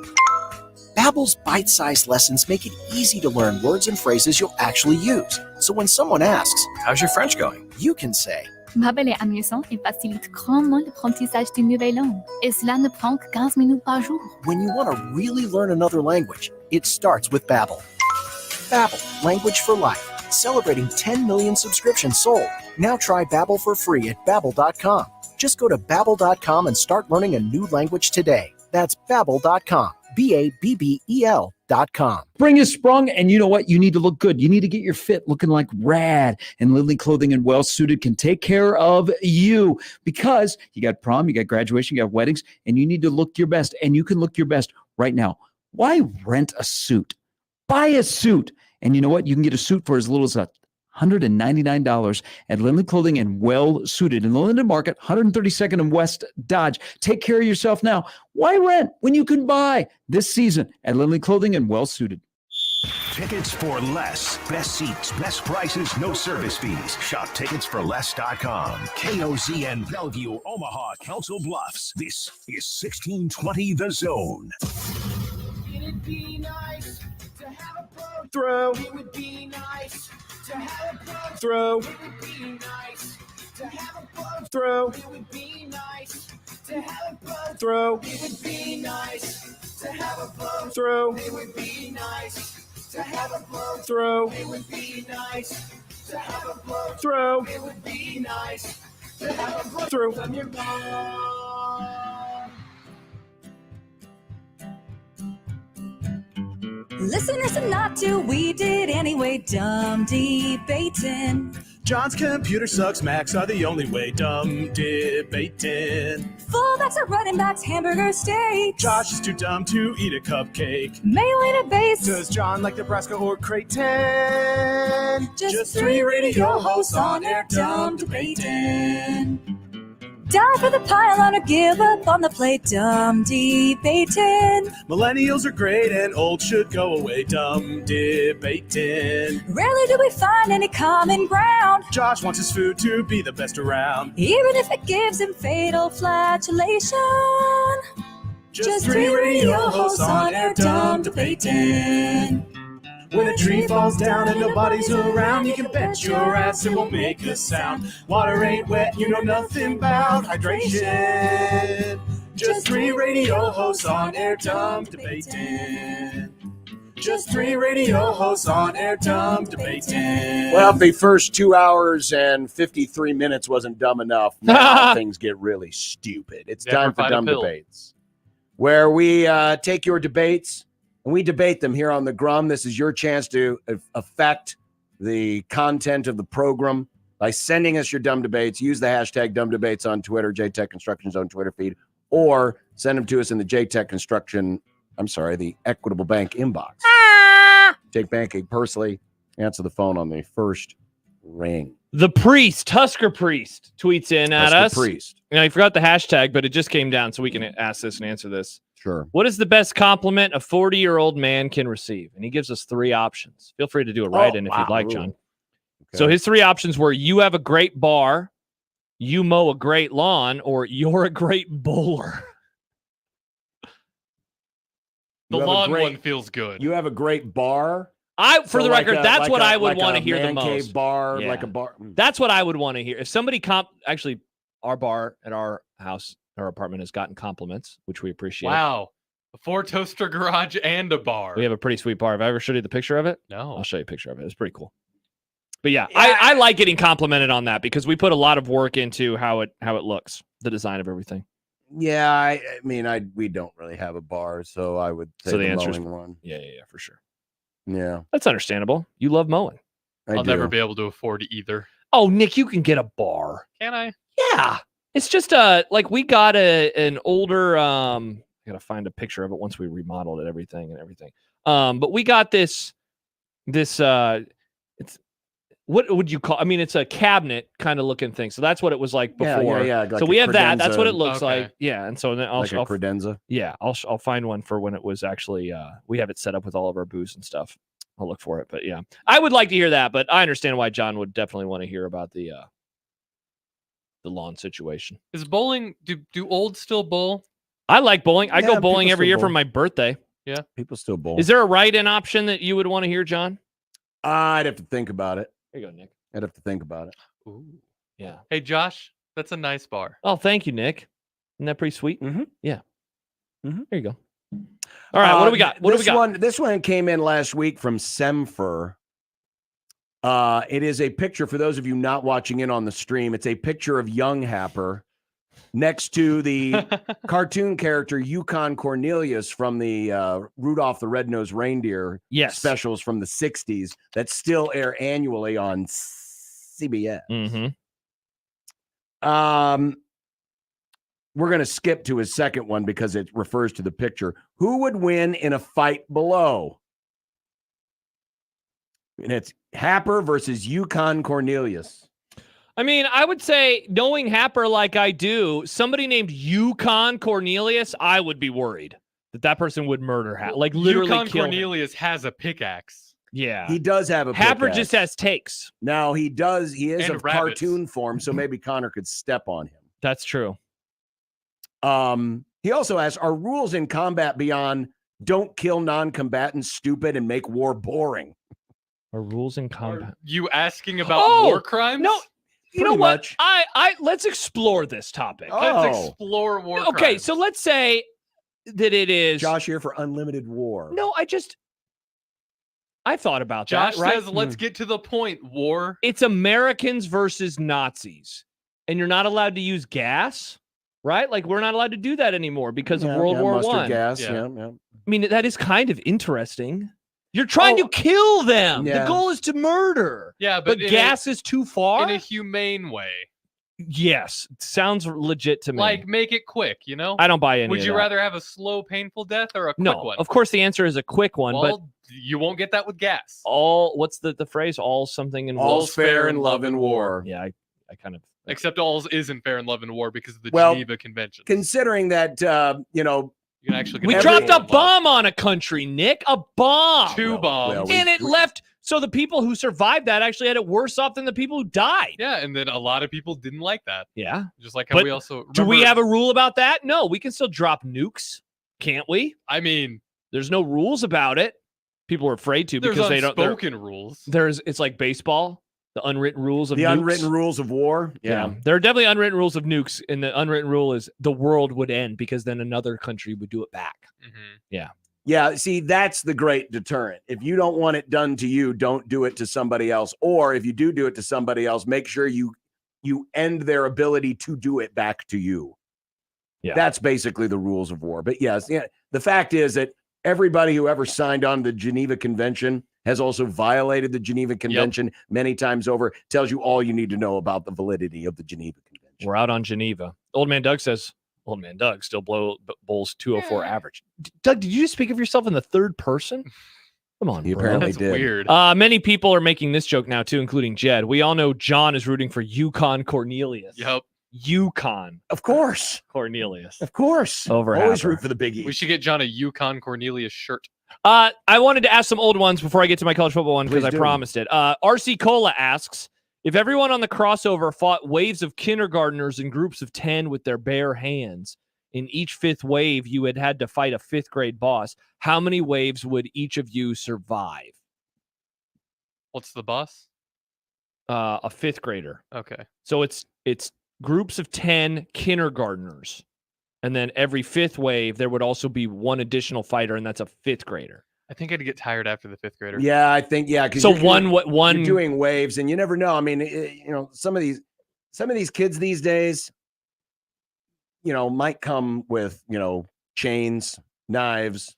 Babbel's bite-sized lessons make it easy to learn words and phrases you'll actually use. So when someone asks, "How's your French going?" you can say, Babbel est amusant et facilite grandement l'apprentissage d'une nouvelle langue. Et cela ne prend que 15 minutes par jour. when you want to really learn another language, it starts with Babbel. Babbel, language for life. Celebrating 10 million subscriptions sold. Now try Babbel for free at babbel.com. Just go to babbel.com and start learning a new language today. That's babbel.com. BABBEL.com. Spring is sprung, and you know what? You need to look good. You need to get your fit looking like rad. And Lindley Clothing and Well Suited can take care of you, because you got prom, you got graduation, you got weddings, and you need to look your best. And you can look your best right now. Why rent a suit? Buy a suit. And you know what? You can get a suit for as little as $199 at Lindley Clothing and Well Suited in the Linden Market, 132nd and West Dodge. Take care of yourself now. Why rent when you can buy this season at Lindley Clothing and Well Suited? Tickets for less. Best seats, best prices, no service fees. Shop ticketsforless.com. KOZN Bellevue, Omaha, Council Bluffs. This is 1620 The Zone. It'd be nice to have a blow throw. It would be nice to have a blow throw. It would be nice to have a blow throw. It would be nice to have a blow throw. It would be nice to have a blow throw. It would be nice to have a blow throw. It would be nice to have a blow throw. It would be nice to have a blow throw from your mom. Listeners and not to, we did anyway, dumb debating. John's computer sucks, Macs are the only way, dumb debating. Fullbacks are running backs, hamburger steaks. Josh is too dumb to eat a cupcake. Mailing a base. Does John like Nebraska or Creighton? Just 3 radio hosts on air, dumb debating. Die for the pylon or give up on the plate, dumb debating. Millennials are great and old should go away, dumb debating. Rarely do we find any common ground. Josh wants his food to be the best around. Even if it gives him fatal flatulation. Just three radio hosts on air dumb debating. When a tree falls down and nobody's around, you can bet your ass it won't make a sound. Water ain't wet, you know nothing about hydration. Just three radio hosts on air dumb debating. Just three radio hosts on air dumb debating. Well, if the first 2 hours and 53 minutes wasn't dumb enough, now things get really stupid. It's Never time for find a Dumb pill. Debates, where we take your debates and we debate them here on the Grum. This is your chance to affect the content of the program by sending us your dumb debates. Use the hashtag dumb debates on Twitter, JTech Construction's own Twitter feed, or send them to us in the the Equitable Bank inbox. Take banking personally. Answer the phone on the first ring. The priest, Husker Priest, tweets in at Husker us. Priest. You know, I forgot the hashtag, but it just came down, so we can ask this and answer this. Sure. What is the best compliment a 40-year-old man can receive? And he gives us 3 options. Feel free to do a write-in if you'd like, John. Okay. So his 3 options were: you have a great bar, you mow a great lawn, or you're a great bowler. The lawn one feels good. You have a great bar. For the record, that's what I would want to hear the man cave most. bar, Yeah. like a bar. That's what I would want to hear. If somebody actually, our bar at our house, our apartment has gotten compliments, which we appreciate. Wow. A 4-toaster garage and a bar. We have a pretty sweet bar. Have I ever showed you the picture of it? No. I'll show you a picture of it. It's pretty cool. But yeah, I like getting complimented on that because we put a lot of work into how it looks, the design of everything. Yeah, I mean, we don't really have a bar, so I would say So the the answer is mowing one. Yeah, for sure. Yeah, that's understandable. You love mowing. I'll never be able to afford either. Oh, Nick, you can get a bar. Can I? Yeah. It's just like we got an older I gotta find a picture of it once we remodeled it, everything. But we got this it's what would you call? I mean, it's a cabinet kind of looking thing. So that's what it was like before. Yeah. Like so we have that. That's what it credenza. looks like. Yeah. And so then Like a credenza. Yeah, I'll find one for when it was actually we have it set up with all of our booze and stuff. I'll look for it. But yeah, I would like to hear that. But I understand why John would definitely want to hear about the lawn situation. Is bowling? Do old still bowl? I like bowling. I Yeah, go bowling people every still year for bowl. my birthday. Yeah, people still bowl. Is there a write-in option that you would want to hear, John? I'd have to think about it. There you go, Nick. I'd have to think about it. Ooh. Yeah. Hey, Josh, that's a nice bar. Oh, thank you, Nick. Isn't that pretty sweet? Mm-hmm. Yeah. Mm-hmm. There you go. All right, what do we got? What do we got? This one came in last week from Semfer. It is a picture, for those of you not watching in on the stream, it's a picture of young Happer next to the cartoon character Yukon Cornelius from the Rudolph the Red-Nosed Reindeer specials from the 60s that still air annually on CBS. Mm-hmm. We're going to skip to his second one because it refers to the picture. Who would win in a fight below? And it's Happer versus Yukon Cornelius. I mean, I would say, knowing Happer like I do, somebody named Yukon Cornelius, I would be worried that person would murder Happer. Like, literally Yukon kill him. Cornelius has a pickaxe. Yeah. He does have a Happer pickaxe. just has takes. Now, he is And of rabbits. cartoon form, so maybe Connor could step on him. That's true. He also asks, are rules in combat beyond don't kill non-combatants stupid and make war boring? Are rules in combat? You asking about war crimes? No. You know Pretty what? much. Let's explore this topic. Let's explore war crimes. Okay, so let's say that it is Josh here for unlimited war. No, I thought about Josh that. Right? says, let's get to the point. War. It's Americans versus Nazis, and you're not allowed to use gas, right? Like, we're not allowed to do that anymore because of World War mustard I. gas. Yeah. Yeah. I mean, that is kind of interesting. You're trying to kill them. Yeah. The goal is to murder. Yeah, but in gas is too far. in a humane way. Yes, sounds legit to me. Like, make it quick, you know? I don't buy any Would of you that. rather have a slow, painful death or a quick No, one? of course the answer is a quick one, but Well, you won't get that with gas. what's the phrase? All something in All's fair in love and war. Yeah, I kind of Except all's isn't fair in love and war because of the Well, Geneva Convention. Considering that, You can actually get we a dropped a war bomb on a country, Nick. A bomb. Two bombs. And it left. So the people who survived that actually had it worse off than the people who died. Yeah, and then a lot of people didn't like that. Yeah. Just like how But we also do we remember- have a rule about that? No, we can still drop nukes. Can't we? I mean, there's no rules about it. People are afraid to because they don't. Unspoken rules. It's like baseball. The unwritten rules of the nukes. Unwritten rules of war. Yeah. There are definitely unwritten rules of nukes, and the unwritten rule is the world would end because then another country would do it back. Mm-hmm. Yeah. Yeah, see, that's the great deterrent. If you don't want it done to you, don't do it to somebody else. Or if you do it to somebody else, make sure you end their ability to do it back to you. Yeah. That's basically the rules of war. But yes, the fact is that everybody who ever signed on to the Geneva Convention has also violated the Geneva Convention many times over. Tells you all you need to know about the validity of the Geneva Convention. We're out on Geneva. Old Man Doug says, Old Man Doug still bowls 204 average. Doug, did you just speak of yourself in the third person? Come on, He bro. apparently That's did. weird. Many people are making this joke now, too, including Jed. We all know John is rooting for Yukon Cornelius. Yep. Yukon Of course. Cornelius. Of course. Over Always Happer. root for the Big We East. should get John a Yukon Cornelius shirt. I wanted to ask some old ones before I get to my college football one because Please I do. promised it. RC Cola asks, if everyone on the crossover fought waves of kindergartners in groups of 10 with their bare hands, in each fifth wave you had to fight a fifth grade boss, how many waves would each of you survive? What's the boss? A fifth grader. Okay. So it's groups of 10 kindergartners. And then every fifth wave, there would also be one additional fighter, and that's a fifth grader. I think I'd get tired after the fifth grader. Yeah, I think So you're one doing waves, and you never know. I mean, some of these kids these days, might come with chains, knives.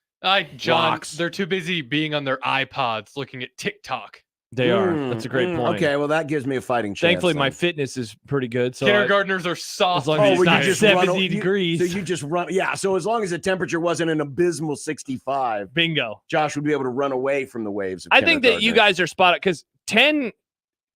John, rocks. they're too busy being on their iPods looking at TikTok. They are. That's a great point. Okay, well, that gives me a fighting chance. Thankfully, my then. fitness is pretty good. So Kindergartners are soft. as long as it's well, not you just 70 degrees. So you just run. Yeah. So as long as the temperature wasn't an abysmal 65, bingo. Josh would be able to run away from the waves. Of I think that you kindergartners. guys are spot on because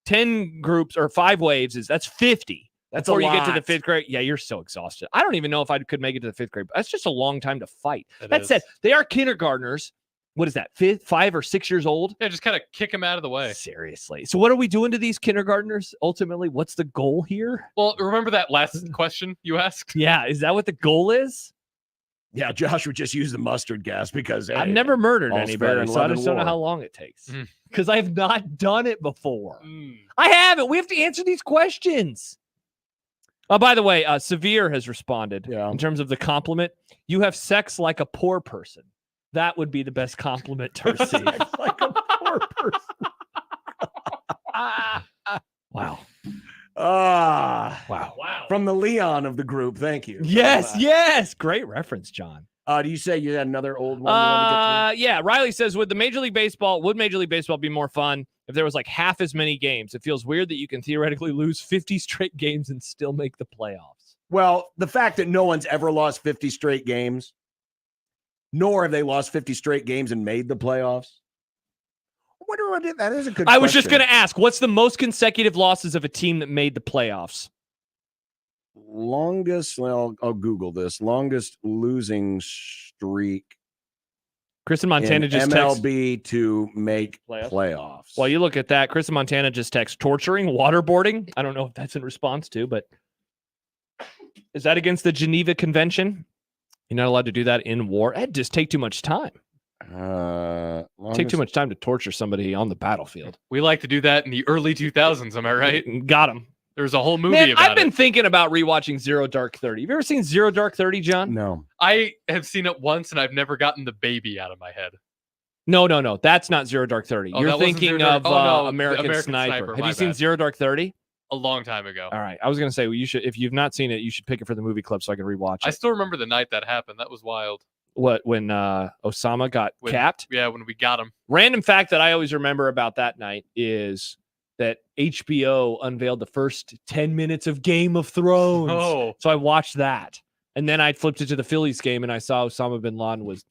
10 groups or 5 waves that's 50. That's Before a you get to the lot. fifth grade. Yeah, you're so exhausted. I don't even know if I could make it to the fifth grade. That's just a long time to fight. That said, they are kindergartners. What is that? 5 or 6 years old? Yeah, just kind of kick them out of the way. Seriously. So what are we doing to these kindergartners? Ultimately, what's the goal here? Well, remember that last question you asked? Yeah, is that what the goal is? Yeah, Josh would just use the mustard gas because I've hey, never murdered all's fair anybody, in so love I and just don't know war. how long it takes. Mm. Because I have not done it before. I haven't. We have to answer these questions. Oh, by the way, Severe has responded in terms of the compliment. You have sex like a poor person. That would be the best compliment to receive. like a poor person. Wow. Wow. From the Leon of the group. Thank you. Yes. Great reference, John. Do you say you had another old one? you wanted to get Yeah. Riley says, would Major League Baseball be more fun if there was like half as many games? It feels weird that you can theoretically lose 50 straight games and still make the playoffs. Well, the fact that no one's ever lost 50 straight games, nor have they lost 50 straight games and made the playoffs. I wonder what that is a good I was just question. going to ask, what's the most consecutive losses of a team that made the playoffs? Longest, well, I'll Google this. Longest losing streak. Chris in Montana in just MLB to make playoffs. Well, you look at that. Chris in Montana just texts torturing, waterboarding. I don't know if that's in response to, but is that against the Geneva Convention? You're not allowed to do that in war. That'd just take too much time. Take too much time to torture somebody on the battlefield. We like to do that in the early 2000s. Am I right? Got him. There's a whole movie Man, about I've been it. thinking about rewatching Zero Dark 30. Have you ever seen Zero Dark 30, John? No. I have seen it once, and I've never gotten the baby out of my head. No. That's not Zero Dark 30. Oh, You're that wasn't thinking Zero of Dark- oh, no, American, American Sniper. Sniper, Have my you seen bad. Zero Dark 30? A long time ago. All right. I was going to say, you should. If you've not seen it, you should pick it for the movie club so I can rewatch it. I still remember the night that happened. That was wild. What, when Osama got capped? Yeah, when we got him. Random fact that I always remember about that night is that HBO unveiled the first 10 minutes of Game of Thrones. Oh. So I watched that. And then I flipped it to the Phillies game and I saw Osama bin Laden was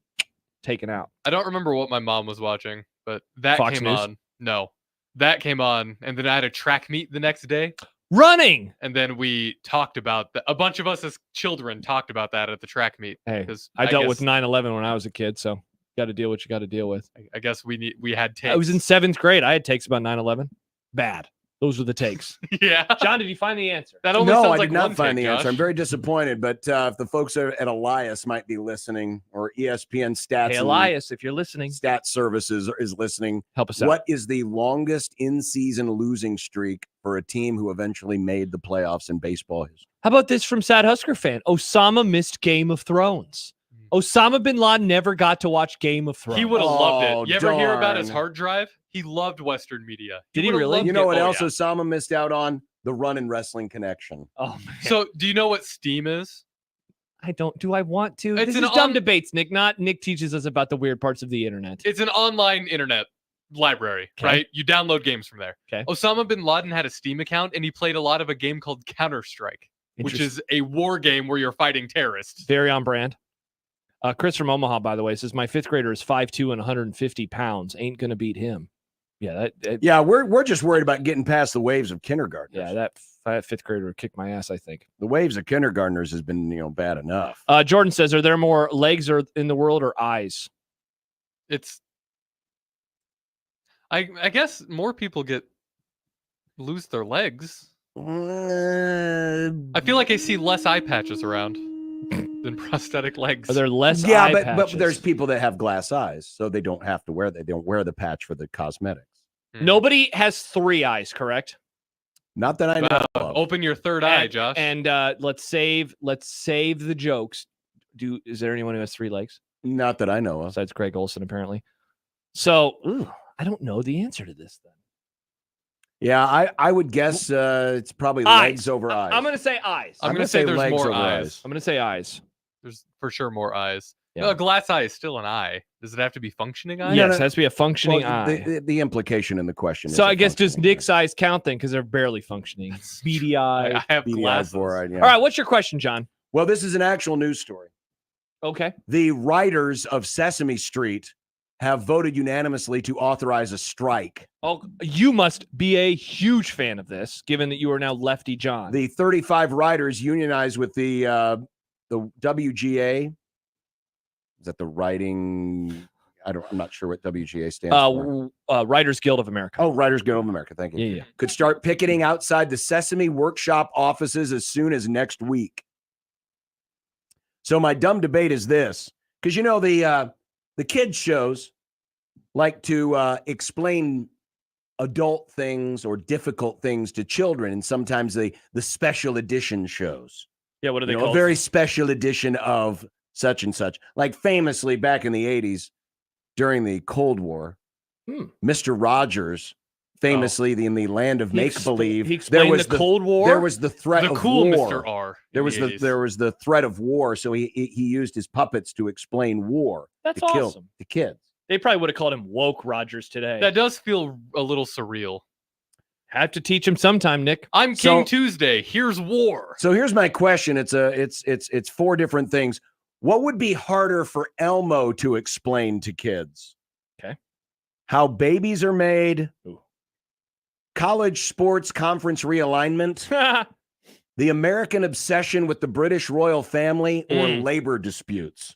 taken out. I don't remember what my mom was watching, but that Fox came News? on. No. That came on, and then I had a track meet the next day. Running! And then we talked about that. A bunch of us as children talked about that at the track meet. Hey, 'cause I dealt with guess- 9/11 when I was a kid, so got to deal with what you got to deal with. I guess we had takes. I was in 7th grade. I had takes about 9/11. Bad. Those were the takes. Yeah. John, did you find the answer? That only No, sounds I like did not one find take, the answer. Josh. I'm very disappointed, but if the folks at Elias might be listening, or ESPN Stats, Hey, and Elias, if you're listening, Stat Services is listening, help us out. What is the longest in-season losing streak for a team who eventually made the playoffs in baseball history? How about this from Sad Husker fan? Osama missed Game of Thrones. Osama bin Laden never got to watch Game of Thrones. He would have loved Oh, it. You ever hear about his darn. hard drive? He loved Western media. Did he would've really? loved You know it. what Oh, else yeah. Osama missed out on? The Run and Wrestling Connection. Oh, man. So, do you know what Steam is? I don't. Do I want to? It's This an is dumb debates, Nick. Not Nick teaches us about the weird parts of the internet. It's an online internet library, Okay. right? You download games from there. Okay. Osama bin Laden had a Steam account, and he played a lot of a game called Counter-Strike, which is a war game where you're fighting terrorists. Very on brand. Chris from Omaha, by the way, says my fifth grader is 5'2" and 150 pounds. Ain't gonna beat him. Yeah, Yeah, we're just worried about getting past the waves of kindergartners. Yeah, that fifth grader would kick my ass, I think. The waves of kindergartners has been, bad enough. Jordan says, are there more legs or in the world or eyes? It's, I guess more people lose their legs. I feel like I see less eye patches around than prosthetic legs. Are there less Yeah, eye but patches? there's people that have glass eyes, so they don't have to wear that. They don't wear the patch for the cosmetics. Nobody has three eyes, correct? Not that I know of. Open your third eye, Josh. And let's save the jokes. Is there anyone who has three legs? Not that I know of. Besides Craig Olson, apparently. So I don't know the answer to this then. Yeah, I would guess it's probably Eyes. legs over eyes. I'm going to say eyes. I'm going to say there's legs more over eyes. I'm going to say eyes. There's for sure more eyes. Yeah. No, a glass eye is still an eye. Does it have to be functioning eye? Yes, it has to be a functioning Well, eye. The implication in the question. So is I a guess does functioning Nick's eyes count then? Because they're barely functioning. Beady eye. I have beady-eyed, glasses. four-eyed, yeah. All right, what's your question, John? Well, this is an actual news story. Okay. The writers of Sesame Street have voted unanimously to authorize a strike. Oh, you must be a huge fan of this, given that you are now Lefty John. The 35 writers unionized with the WGA. Is that the writing? I'm not sure what WGA stands for. Writers Guild of America. Oh, Writers Guild of America. Thank you. Yeah. Could start picketing outside the Sesame Workshop offices as soon as next week. So my dumb debate is this, because the kids shows like to explain adult things or difficult things to children, and sometimes the special edition shows. Yeah, what are they A called? very special edition of such and such. Like famously back in the 80s during the Cold War, Mr. Rogers, famously in the land of make-believe, he explained the Cold War? There was the threat The of cool war. Mr. R. There was the threat of war, so he used his puppets to explain war. That's to kill awesome. the kids. They probably would have called him Woke Rogers today. That does feel a little surreal. Have to teach him sometime, Nick. I'm So- King Tuesday. Here's war. So here's my question. It's four different things. What would be harder for Elmo to explain to kids? Okay. How babies are made, college sports conference realignment, the American obsession with the British royal family, or labor disputes.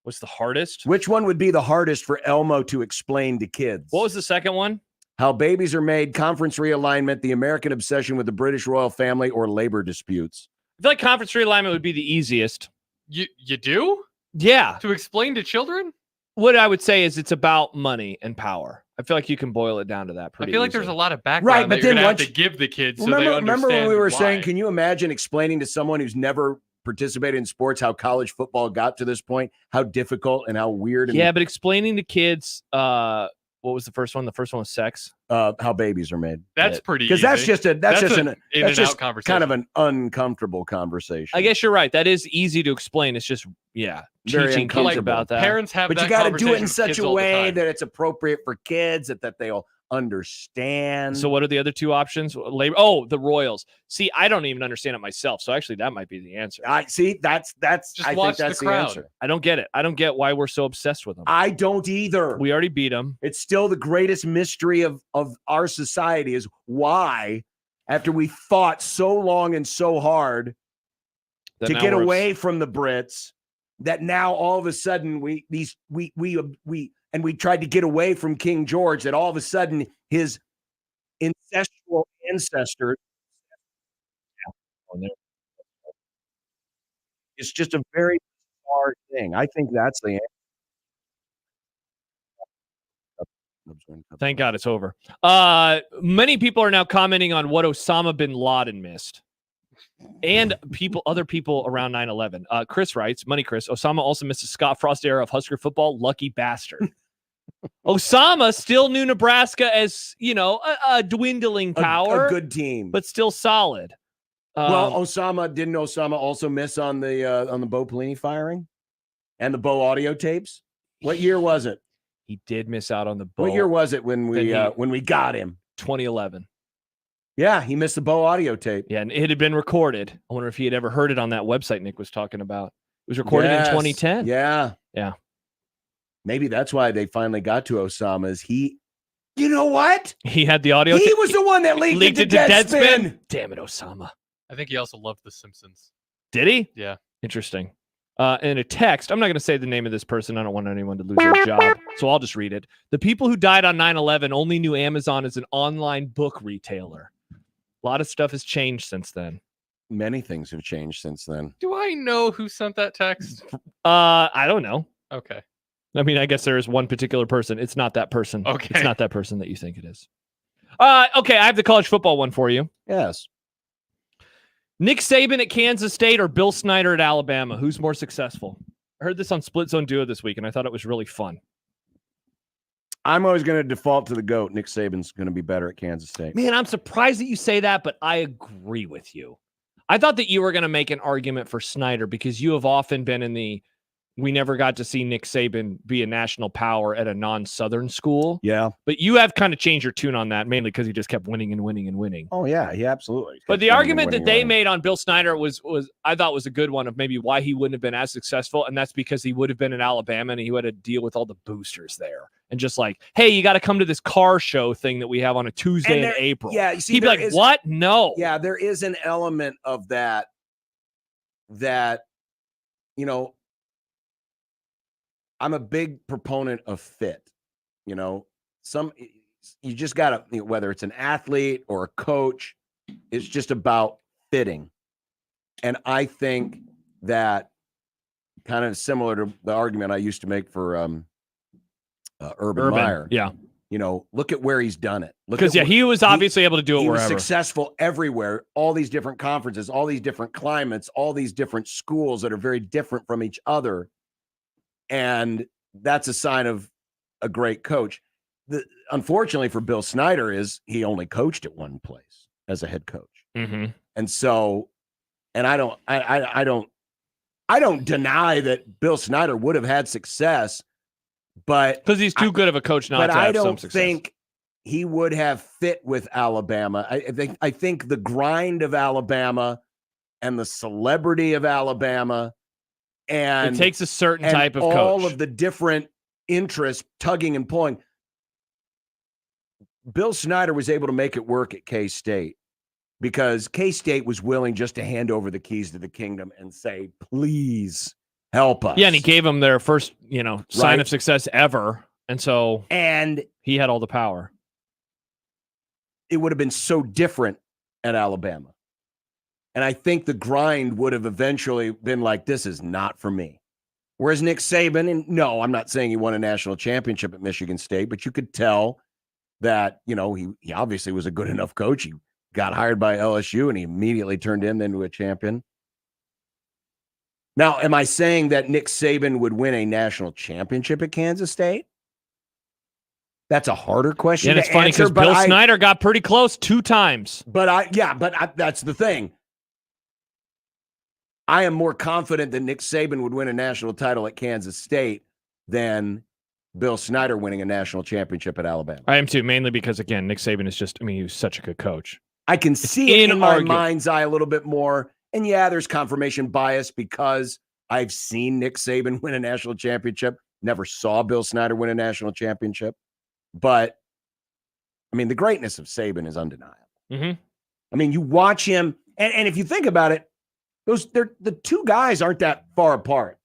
What's the hardest? Which one would be the hardest for Elmo to explain to kids? What was the second one? How babies are made, conference realignment, the American obsession with the British royal family, or labor disputes. I feel like conference realignment would be the easiest. You do? Yeah. To explain to children? What I would say is it's about money and power. I feel like you can boil it down to that I pretty feel like easily. there's a lot of background Right, but that you're then gonna have once to give the kids so remember, they understand. remember when we were why. saying, can you imagine explaining to someone who's never participated in sports how college football got to this point, how difficult and how weird? And Yeah, but explaining to kids, what was the first one? The first one was sex. How babies are made. That's pretty because that's easy. just That's an in and out conversation. kind of an uncomfortable conversation. I guess you're right. That is easy to explain. It's just, Very teaching kids uncomfortable. about that. Parents have but that you got to do it conversation in with such kids a all the way time. that it's appropriate for kids, that they'll understand. So what are the other two options? Labor. Oh, the Royals. See, I don't even understand it myself. So actually, that might be the answer. I see. That's. Just I think watch the that's the crowd. answer. I don't get it. I don't get why we're so obsessed with them. I don't either. We already beat them. It's still the greatest mystery of our society is why, after we fought so long and so hard to get away from the Brits, that now all of a sudden we tried to get away from King George, that all of a sudden his ancestral ancestors. It's just a very bizarre thing. I think that's the Thank God it's over. Many people are now commenting on what Osama bin Laden missed. And other people around 9/11. Chris writes, Money Chris, Osama also missed a Scott Frost era of Husker football. Lucky bastard. Osama still knew Nebraska as, a dwindling power. a good team. But still solid. Well, didn't Osama also miss on the Bo Pelini firing and the Bo audio tapes? What year was it? He did miss out on the Bo. What year was it when we got him? 2011. Yeah, he missed the Bo audio tape. Yeah, and it had been recorded. I wonder if he had ever heard it on that website Nick was talking about. It was recorded in 2010. Yeah. Yeah. Maybe that's why they finally got to Osama. You know what? He had the audio. He was the one that leaked it to Deadspin. Damn it, Osama. I think he also loved The Simpsons. Did he? Yeah. Interesting. In a text, I'm not going to say the name of this person. I don't want anyone to lose their job, so I'll just read it. The people who died on 9/11 only knew Amazon as an online book retailer. A lot of stuff has changed since then. Many things have changed since then. Do I know who sent that text? I don't know. Okay. I mean, I guess there is one particular person. It's not that person. Okay. It's not that person that you think it is. Okay, I have the college football one for you. Yes. Nick Saban at Kansas State or Bill Snyder at Alabama? Who's more successful? I heard this on Split Zone Duo this week, and I thought it was really fun. I'm always going to default to the GOAT. Nick Saban's going to be better at Kansas State. Man, I'm surprised that you say that, but I agree with you. I thought that you were going to make an argument for Snyder because you have often been in the we never got to see Nick Saban be a national power at a non-Southern school. Yeah. But you have kind of changed your tune on that, mainly because he just kept winning and winning and winning. Oh, yeah, absolutely. But the argument that they made on Bill Snyder was I thought was a good one of maybe why he wouldn't have been as successful, and that's because he would have been in Alabama and he would have to deal with all the boosters there. And just like, hey, you got to come to this car show thing that we have on a Tuesday in April. Yeah, you see, he'd be like, what? No. Yeah, there is an element of that, I'm a big proponent of fit. You just got to, whether it's an athlete or a coach, it's just about fitting. And I think that kind of similar to the argument I used to make for Urban Meyer. Yeah. Look at where he's done it. Because, he was obviously able to do it he wherever. He was successful everywhere, all these different conferences, all these different climates, all these different schools that are very different from each other. And that's a sign of a great coach. Unfortunately for Bill Snyder is he only coached at one place as a head coach. Mm-hmm. And so, and I don't deny that Bill Snyder would have had success, but because he's too good of a coach not to have some success. I don't think he would have fit with Alabama. I think the grind of Alabama and the celebrity of Alabama and it takes a certain type of all coach. All of the different interests tugging and pulling. Bill Snyder was able to make it work at K-State because K-State was willing just to hand over the keys to the kingdom and say, please help us. Yeah, and he gave them their first, sign of success ever. And so he had all the power. It would have been so different at Alabama. And I think the grind would have eventually been like, this is not for me. Whereas Nick Saban, and no, I'm not saying he won a national championship at Michigan State, but you could tell that, he obviously was a good enough coach. He got hired by LSU and he immediately turned him into a champion. Now, am I saying that Nick Saban would win a national championship at Kansas State? That's a harder question. And it's funny because Bill Snyder got pretty close 2 times. But that's the thing. I am more confident that Nick Saban would win a national title at Kansas State than Bill Snyder winning a national championship at Alabama. I am too, mainly because, again, Nick Saban is he was such a good coach. I can see it in my mind's eye a little bit more. And yeah, there's confirmation bias because I've seen Nick Saban win a national championship. Never saw Bill Snyder win a national championship. But, the greatness of Saban is undeniable. Mm-hmm. You watch him, and if you think about it, the two guys aren't that far apart.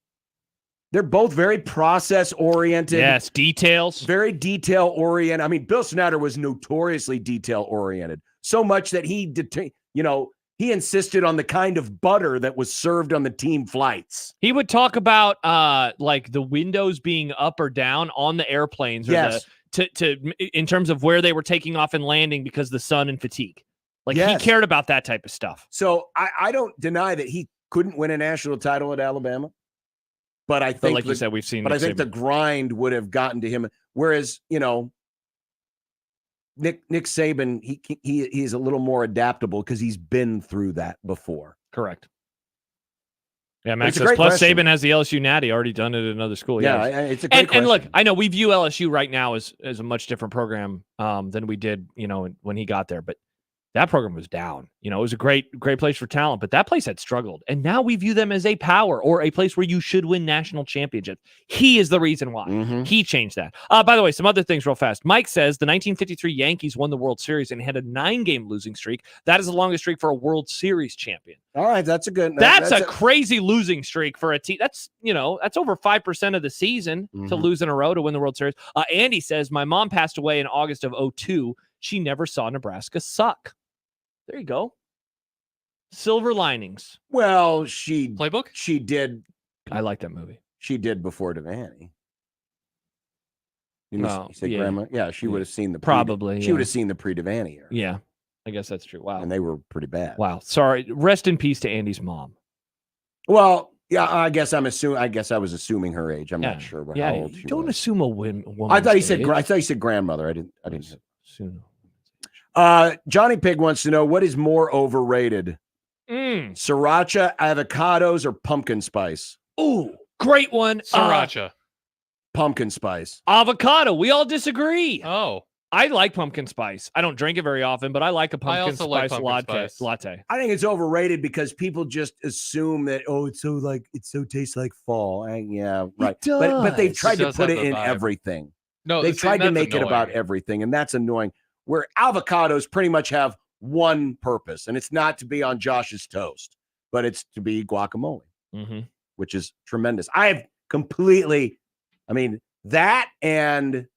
They're both very process-oriented. Yes, details. Very detail-oriented. Bill Snyder was notoriously detail-oriented. so much that he insisted on the kind of butter that was served on the team flights. He would talk about like the windows being up or down on the airplanes, or Yes. in terms of where they were taking off and landing because of the sun and fatigue. Like Yes. he cared about that type of stuff. So I don't deny that he couldn't win a national title at Alabama, but I think, like you said, we've seen. But Nick I think the Saban. grind would have gotten to him. Whereas, Nick Saban, he's a little more adaptable because he's been through that before. Correct. Yeah, Max It's a says, great plus question. Saban has the LSU natty, already done it at another school. Yeah, it's a great and look, question. I know we view LSU right now as a much different program than we did, when he got there, but that program was down. It was a great place for talent, but that place had struggled. And now we view them as a power or a place where you should win national championships. He is the reason why. Mm-hmm. He changed that. By the way, some other things real fast. Mike says the 1953 Yankees won the World Series and had a 9-game losing streak. That is the longest streak for a World Series champion. All right, that's a good. That's a crazy losing streak for a team. That's over 5% of the season to lose in a row to win the World Series. Andy says, my mom passed away in August of 2002. She never saw Nebraska suck. There you go. Silver linings. Well, she playbook. She did. I like that movie. She did before Devaney. You No, say yeah. grandma? Yeah, she would have seen the Probably, She yeah. would have seen the pre-Devaney era. Yeah, I guess that's true. Wow. And they were pretty bad. Wow. Sorry. Rest in peace to Andy's mom. Well, yeah, I guess I was assuming her age. I'm not sure Yeah, how old she don't was. assume a woman. I thought he said grandmother. I didn't. Assume. Johnny Pig wants to know, what is more overrated? Sriracha, avocados, or pumpkin spice? Ooh, great one. Sriracha. Pumpkin spice. Avocado. We all disagree. Oh. I like pumpkin spice. I don't drink it very often, but I like a pumpkin also like spice pumpkin latte. I think it's overrated because people just assume that it so tastes like fall. Yeah, right. But they've tried to does put have it the in vibe. everything. No, They've see, tried to that's make it about annoying. everything, and that's annoying. Where avocados pretty much have one purpose, and it's not to be on Josh's toast, but it's to be guacamole, which is tremendous. I have that and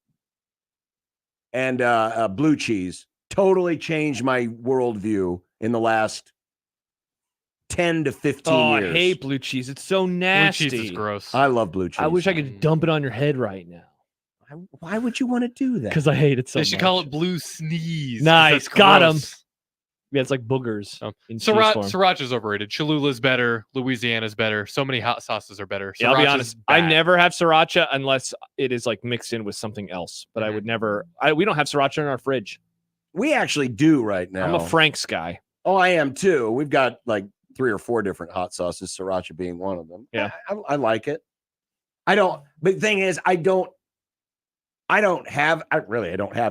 blue cheese totally changed my worldview in the last 10 to 15 years. I hate blue cheese. It's so nasty. Blue cheese is gross. I love blue cheese. I wish I could dump it on your head right now. Why would you want to do that? Because I hate it so They much. should call it blue sneeze. 'cause Nice. that's Got him. gross. Yeah, it's like boogers. in cheese Sriracha, form. Sriracha's overrated. Cholula's better. Louisiana's better. So many hot sauces are better. Yeah, I'll be Sriracha's honest. I bad. never have sriracha unless it is like mixed in with something else. But I would never. We don't have sriracha in our fridge. We actually do right now. I'm a Frank's guy. Oh, I am too. We've got like 3 or 4 different hot sauces, sriracha being one of them. Yeah. I like it. But the thing is, I don't have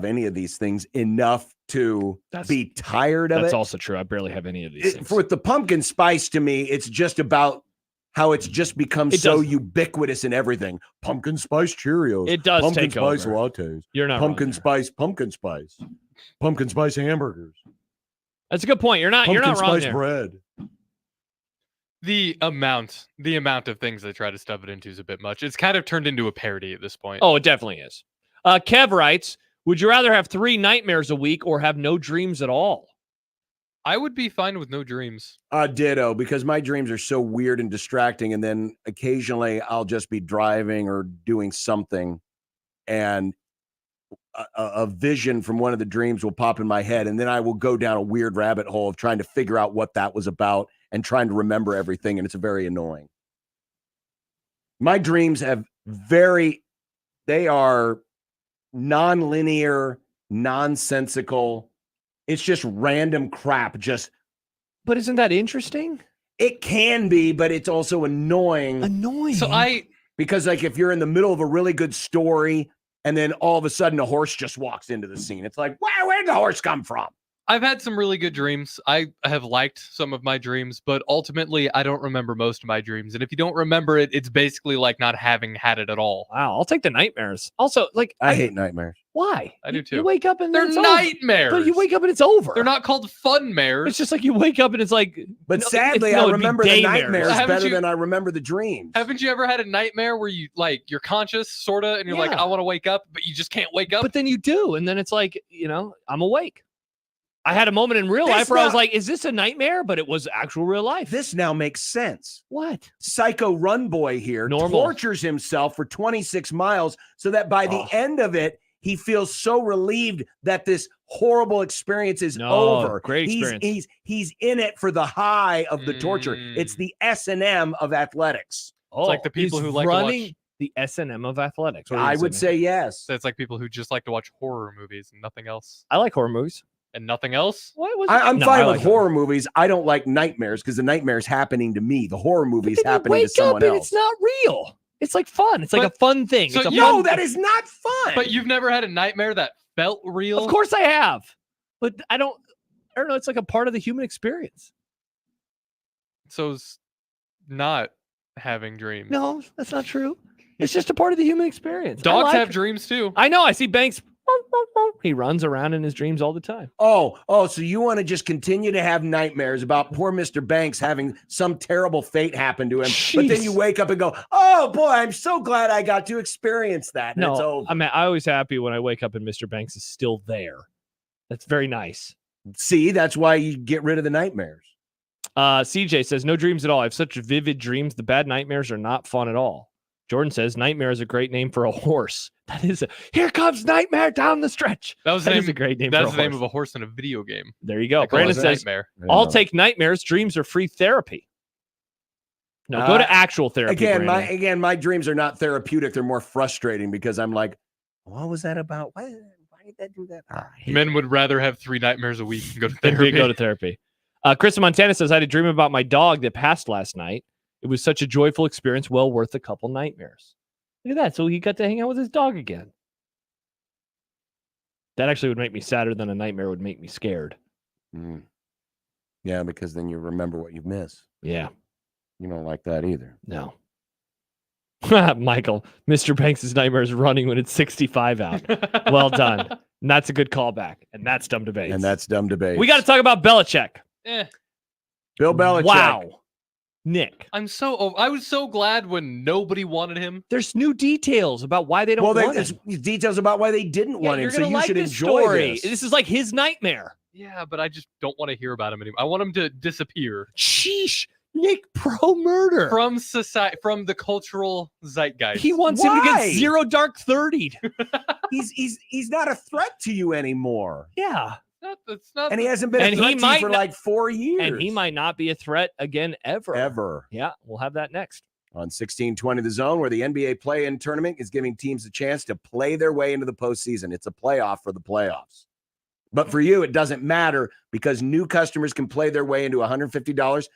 any of these things enough to be tired of it. That's also true. I barely have any of these things. With the pumpkin spice, to me, it's just about how it's just become so ubiquitous in everything. Pumpkin spice Cheerios. It does pumpkin take spice over. lattes. You're not wrong pumpkin spice hamburgers. That's a good point. You're not Pumpkin wrong spice there. bread. The amount of things they try to stuff it into is a bit much. It's kind of turned into a parody at this point. Oh, it definitely is. Kev writes, would you rather have 3 nightmares a week or have no dreams at all? I would be fine with no dreams. Ditto, because my dreams are so weird and distracting. And then occasionally I'll just be driving or doing something, and a vision from one of the dreams will pop in my head. And then I will go down a weird rabbit hole of trying to figure out what that was about and trying to remember everything. And it's very annoying. My dreams they are non-linear, nonsensical. It's just random crap. But isn't that interesting? It can be, but it's also annoying. Because like if you're in the middle of a really good story and then all of a sudden a horse just walks into the scene, it's like, where did the horse come from? I've had some really good dreams. I have liked some of my dreams, but ultimately I don't remember most of my dreams. And if you don't remember it, it's basically like not having had it at all. Wow, I'll take the nightmares. Also, like I hate nightmares. Why? I do too. You wake up and they're it's over. nightmares. But you wake up and it's over. They're not called fun mares. It's just like you wake up and it's like. But sadly, I remember the nightmares better than I remember the dreams. Haven't you ever had a nightmare where you you're conscious, sorta, and you're like, I want to wake up, but you just can't wake up? But then you do, and then it's like, I'm awake. I had a moment in real This life where I was now- like, is this a nightmare? But it was actual real life. This now makes sense. What? Psycho Run Boy here Normal. tortures himself for 26 miles so that by the end of it, he feels so relieved that this horrible experience is over. Great experience. He's in it for the high of the torture. It's the S&M of athletics. Oh, like the people he's who like to running watch- the S&M of athletics. What are you I would saying? say yes. So it's like people who just like to watch horror movies and nothing else. I like horror movies. And nothing else? What was I'm No, fine I with like horror movies. I don't like nightmares because the nightmare's happening to me. The horror movie's Then you happening to wake someone up and else. it's not real. It's like fun. It's like a fun thing. so It's a you- fun No, that thing. is not fun. But you've never had a nightmare that felt real? Of course I have. But I don't know. It's like a part of the human experience. So it's not having dreams. No, that's not true. It's just a part of the human experience. Dogs have dreams too. I know. I see Banks. He runs around in his dreams all the time. Oh, so you want to just continue to have nightmares about poor Mr. Banks having some terrible fate happen to him, but then Jeez. you wake up and go, "Oh boy, I'm so glad I got to experience that." And it's No, over. I'm always happy when I wake up and Mr. Banks is still there. That's very nice. See, that's why you get rid of the nightmares. CJ says, no dreams at all. I have such vivid dreams. The bad nightmares are not fun at all. Jordan says, nightmare is a great name for a horse. That is here comes Nightmare down the stretch. That was That the is name, a great name. That's for the a name horse. of a horse in a video game. There you go. They call Brandon it says, Nightmare. I'll take nightmares. Dreams are free therapy. No, go to actual therapy. Brandon. My dreams are not therapeutic. They're more frustrating because I'm like, what was that about? Why did that do that? Men would rather have 3 nightmares a week and go to Then therapy. go to therapy. Chris in Montana says, I had a dream about my dog that passed last night. It was such a joyful experience, well worth a couple nightmares. Look at that. So he got to hang out with his dog again. That actually would make me sadder than a nightmare would make me scared. Mm. Yeah, because then you remember what you miss. Yeah. You don't like that either. No. Michael, Mr. Banks' nightmare is running when it's 65 out. Well done. And that's a good callback. And that's dumb debate. And that's dumb debate. We got to talk about Belichick. Bill Belichick. Wow. Nick. I was so glad when nobody wanted him. There's new details about why they don't want him. There's details about why they didn't want him. You're So gonna you like should this enjoy story. this. This is like his nightmare. Yeah, but I just don't want to hear about him anymore. I want him to disappear. Sheesh. Nick, pro murder. From society, from the cultural zeitgeist. He wants him to Why? get 0 dark 30'd. He's not a threat to you anymore. Yeah. It's not And he hasn't been a And threat he to might you for not- like 4 years. And he might not be a threat again ever. Ever. Yeah, we'll have that next. On 1620 The Zone, where the NBA play-in tournament is giving teams a chance to play their way into the postseason. It's a playoff for the playoffs. But for you, it doesn't matter because new customers can play their way into $150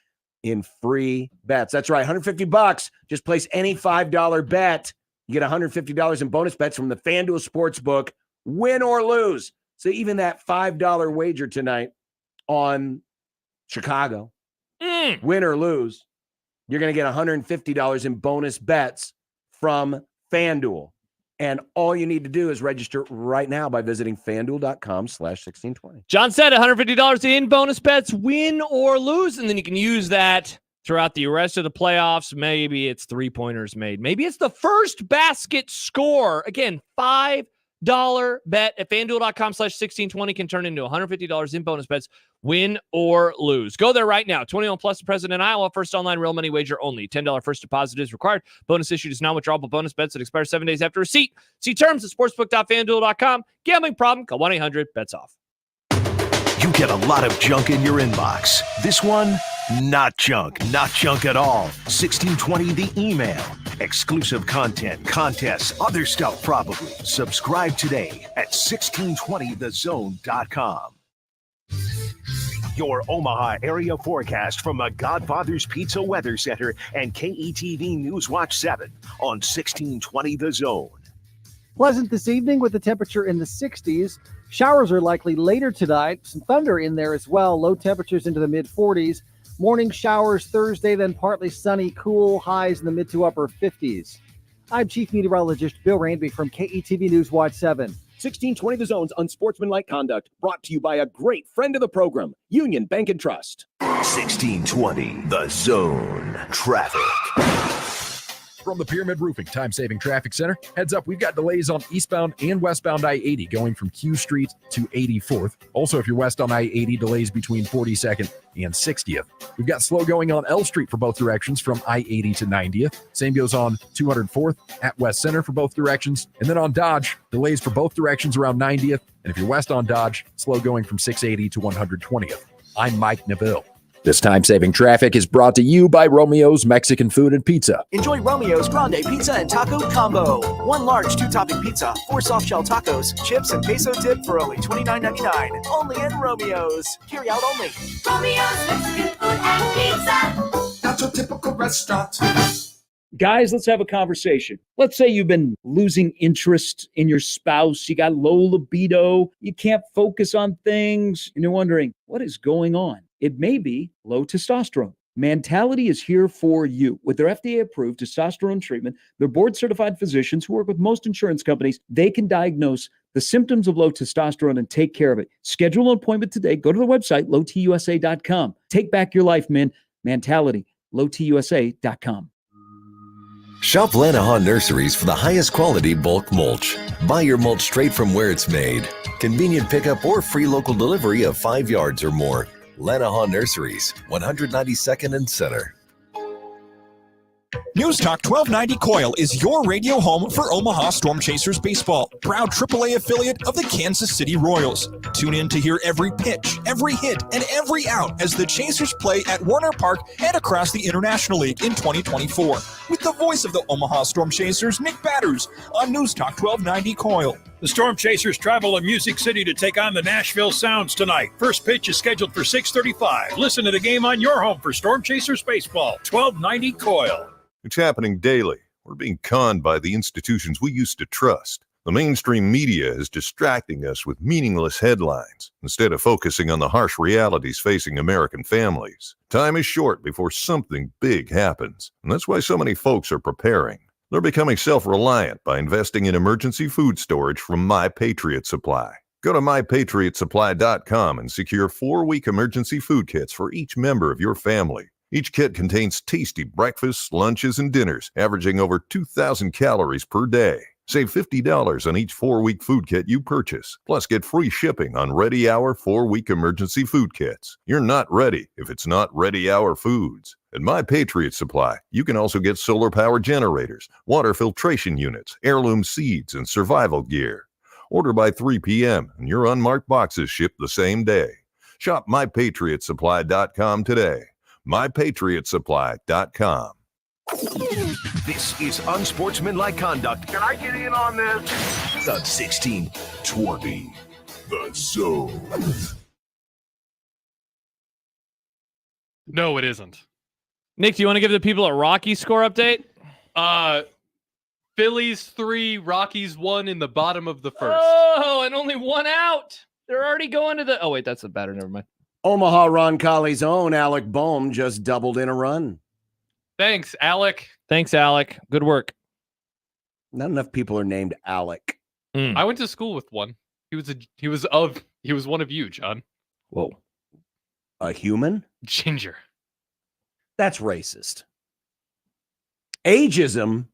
in free bets. That's right, $150. Just place any $5 bet. You get $150 in bonus bets from the FanDuel Sportsbook, win or lose. So even that $5 wager tonight on Chicago, win or lose, you're going to get $150 in bonus bets from FanDuel. And all you need to do is register right now by visiting FanDuel.com/1620. John said $150 in bonus bets, win or lose. And then you can use that throughout the rest of the playoffs. Maybe it's 3-pointers made. Maybe it's the first basket score. Again, $5 bet at FanDuel.com/1620 can turn into $150 in bonus bets, win or lose. Go there right now. 21 plus, present in Iowa. First online real money wager only. $10 first deposit is required. Bonus issued is non-withdrawable bonus bets that expire 7 days after receipt. See terms at sportsbook.fanduel.com. Gambling problem? Call 1-800-BETS-OFF. You get a lot of junk in your inbox. This one, not junk at all. 1620 the email. Exclusive content, contests, other stuff probably. Subscribe today at 1620thezone.com. Your Omaha area forecast from the Godfather's Pizza Weather Center and KETV Newswatch 7 on 1620 The Zone. Pleasant this evening with the temperature in the 60s. Showers are likely later tonight. Some thunder in there as well. Low temperatures into the mid-40s. Morning showers Thursday, then partly sunny, cool, highs in the mid to upper 50s. I'm Chief Meteorologist Bill Rainby from KETV Newswatch 7. 1620 The Zone's Unsportsmanlike Conduct, brought to you by a great friend of the program, Union Bank and Trust. 1620 The Zone. Traffic. From the Pyramid Roofing Time-Saving Traffic Center, heads up, we've got delays on eastbound and westbound I-80 going from Q Street to 84th. Also, if you're west on I-80, delays between 42nd and 60th. We've got slow going on L Street for both directions from I-80 to 90th. Same goes on 204th at West Center for both directions. And then on Dodge, delays for both directions around 90th. And if you're west on Dodge, slow going from 680 to 120th. I'm Mike Neville. This time-saving traffic is brought to you by Romeo's Mexican Food and Pizza. Enjoy Romeo's Grande Pizza and Taco Combo. 1 large 2-topping pizza, 4 soft-shell tacos, chips, and queso dip for only $29.99. Only at Romeo's. Carry out only. Romeo's Mexican Food and Pizza. That's your typical restaurant. Guys, let's have a conversation. Let's say you've been losing interest in your spouse. You got low libido. You can't focus on things. And you're wondering, what is going on? It may be low testosterone. Mentality is here for you. With their FDA-approved testosterone treatment, their board-certified physicians who work with most insurance companies, they can diagnose the symptoms of low testosterone and take care of it. Schedule an appointment today. Go to the website, lowtusa.com. Take back your life, man. Mentality, lowtusa.com. Shop Lanahaw Nurseries for the highest quality bulk mulch. Buy your mulch straight from where it's made. Convenient pickup or free local delivery of 5 yards or more. Lanahaw Nurseries, 192nd and Center. News Talk 1290 Coil is your radio home for Omaha Storm Chasers baseball, proud AAA affiliate of the Kansas City Royals. Tune in to hear every pitch, every hit, and every out as the Chasers play at Warner Park and across the International League in 2024. With the voice of the Omaha Storm Chasers, Nick Batters, on News Talk 1290 Coil. The Storm Chasers travel to Music City to take on the Nashville Sounds tonight. First pitch is scheduled for 6:35. Listen to the game on your home for Storm Chasers baseball, 1290 Coil. It's happening daily. We're being conned by the institutions we used to trust. The mainstream media is distracting us with meaningless headlines instead of focusing on the harsh realities facing American families. Time is short before something big happens, and that's why so many folks are preparing. They're becoming self-reliant by investing in emergency food storage from My Patriot Supply. Go to mypatriotsupply.com and secure 4-week emergency food kits for each member of your family. Each kit contains tasty breakfasts, lunches, and dinners, averaging over 2,000 calories per day. Save $50 on each 4-week food kit you purchase. Plus, get free shipping on Ready Hour 4-week emergency food kits. You're not ready if it's not Ready Hour Foods. At My Patriot Supply, you can also get solar power generators, water filtration units, heirloom seeds, and survival gear. Order by 3 p.m. and your unmarked boxes ship the same day. Shop mypatriotsupply.com today. mypatriotsupply.com. This is Unsportsmanlike Conduct. Can I get in on this? The 1620. The Zone. No, it isn't. Nick, do you want to give the people a Rocky score update? Phillies 3, Rockies 1 in the bottom of the first. Oh, and only 1 out. They're already going to the... Oh, wait, that's a batter. Never mind. Omaha Roncalli's own Alec Boehm just doubled in a run. Thanks, Alec. Thanks, Alec. Good work. Not enough people are named Alec. I went to school with one. He was one of you, John. Whoa. A human? Ginger. That's racist. Ageism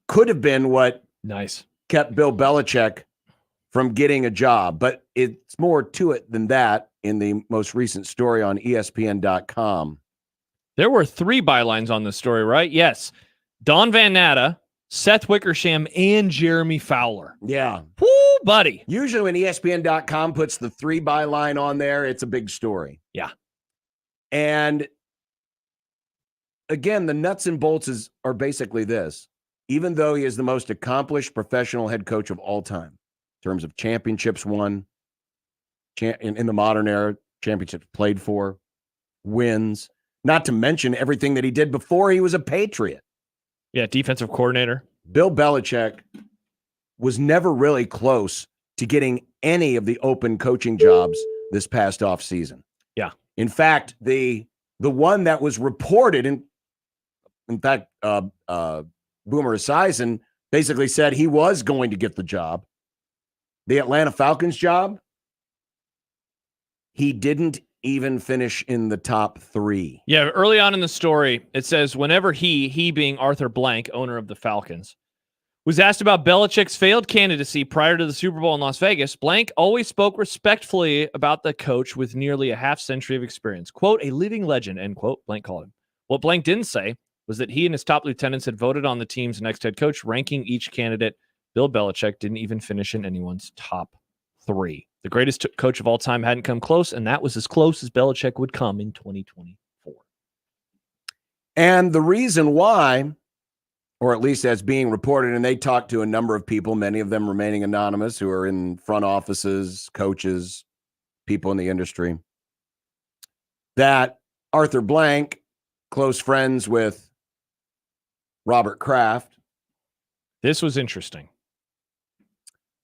could have been what kept Bill Belichick from getting a job, but it's more to it than that in the most recent story on ESPN.com. There were 3 bylines on this story, right? Yes. Don Van Natta, Seth Wickersham, and Jeremy Fowler. Yeah. Woo, buddy. Usually when ESPN.com puts the 3 byline on there, it's a big story. Yeah. And again, the nuts and bolts are basically this. Even though he is the most accomplished professional head coach of all time, in terms of championships won, in the modern era, championships played for, wins, not to mention everything that he did before he was a Patriot. Yeah, defensive coordinator. Bill Belichick was never really close to getting any of the open coaching jobs this past offseason. Yeah. In fact, the one that was reported, in fact, Boomer Esiason basically said he was going to get the job. The Atlanta Falcons job, he didn't even finish in the top 3. Yeah, early on in the story, it says whenever he being Arthur Blank, owner of the Falcons, was asked about Belichick's failed candidacy prior to the Super Bowl in Las Vegas, Blank always spoke respectfully about the coach with nearly a half-century of experience. Quote, a living legend, end quote, Blank called him. What Blank didn't say was that he and his top lieutenants had voted on the team's next head coach, ranking each candidate. Bill Belichick didn't even finish in anyone's top 3. The greatest coach of all time hadn't come close, and that was as close as Belichick would come in 2024. And the reason why, or at least as being reported, and they talked to a number of people, many of them remaining anonymous, who are in front offices, coaches, people in the industry, that Arthur Blank, close friends with Robert Kraft. This was interesting.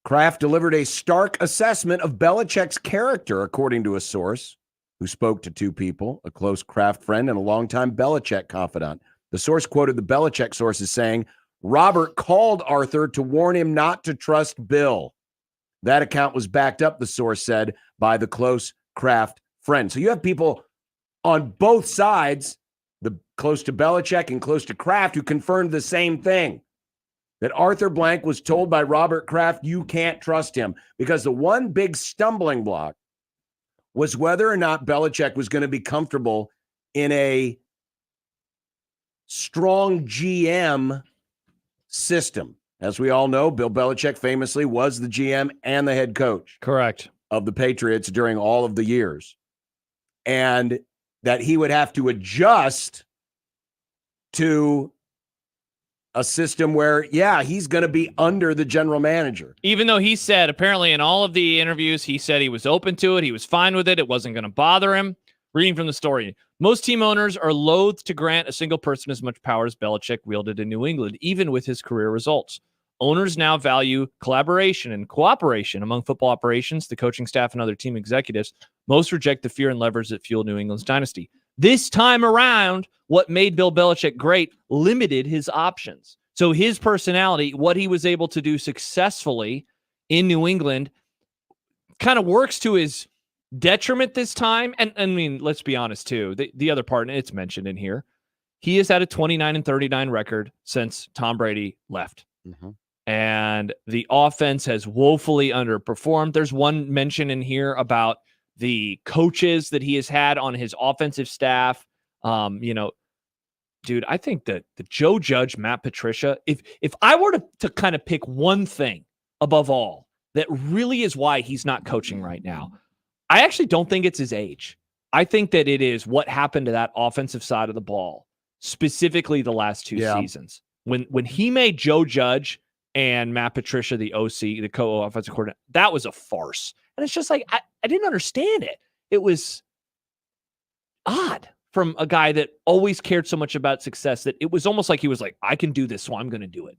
Kraft delivered a stark assessment of Belichick's character, according to a source who spoke to 2 people, a close Kraft friend and a longtime Belichick confidant. The source quoted the Belichick source as saying, Robert called Arthur to warn him not to trust Bill. That account was backed up, the source said, by the close Kraft friend. So you have people on both sides, the close to Belichick and close to Kraft, who confirmed the same thing. That Arthur Blank was told by Robert Kraft, you can't trust him. Because the one big stumbling block was whether or not Belichick was going to be comfortable in a strong GM system. As we all know, Bill Belichick famously was the GM and the head coach. Correct. Of the Patriots during all of the years. And that he would have to adjust to a system where, yeah, he's going to be under the general manager. Even though he said, apparently in all of the interviews, he said he was open to it. He was fine with it. It wasn't going to bother him. Reading from the story, most team owners are loath to grant a single person as much power as Belichick wielded in New England, even with his career results. Owners now value collaboration and cooperation among football operations, the coaching staff, and other team executives. Most reject the fear and levers that fuel New England's dynasty. This time around, what made Bill Belichick great limited his options. So his personality, what he was able to do successfully in New England, kind of works to his detriment this time. And I mean, let's be honest too. The other part, and it's mentioned in here, he has had a 29-39 record since Tom Brady left. Mm-hmm. And the offense has woefully underperformed. There's one mention in here about the coaches that he has had on his offensive staff. Dude, I think that the Joe Judge, Matt Patricia, if I were to kind of pick one thing above all that really is why he's not coaching right now, I actually don't think it's his age. I think that it is what happened to that offensive side of the ball, specifically the last 2 seasons. When he made Joe Judge and Matt Patricia, the OC, the co-offensive coordinator, that was a farce. And it's just like, I didn't understand it. It was odd from a guy that always cared so much about success that it was almost like he was like, I can do this, so I'm going to do it,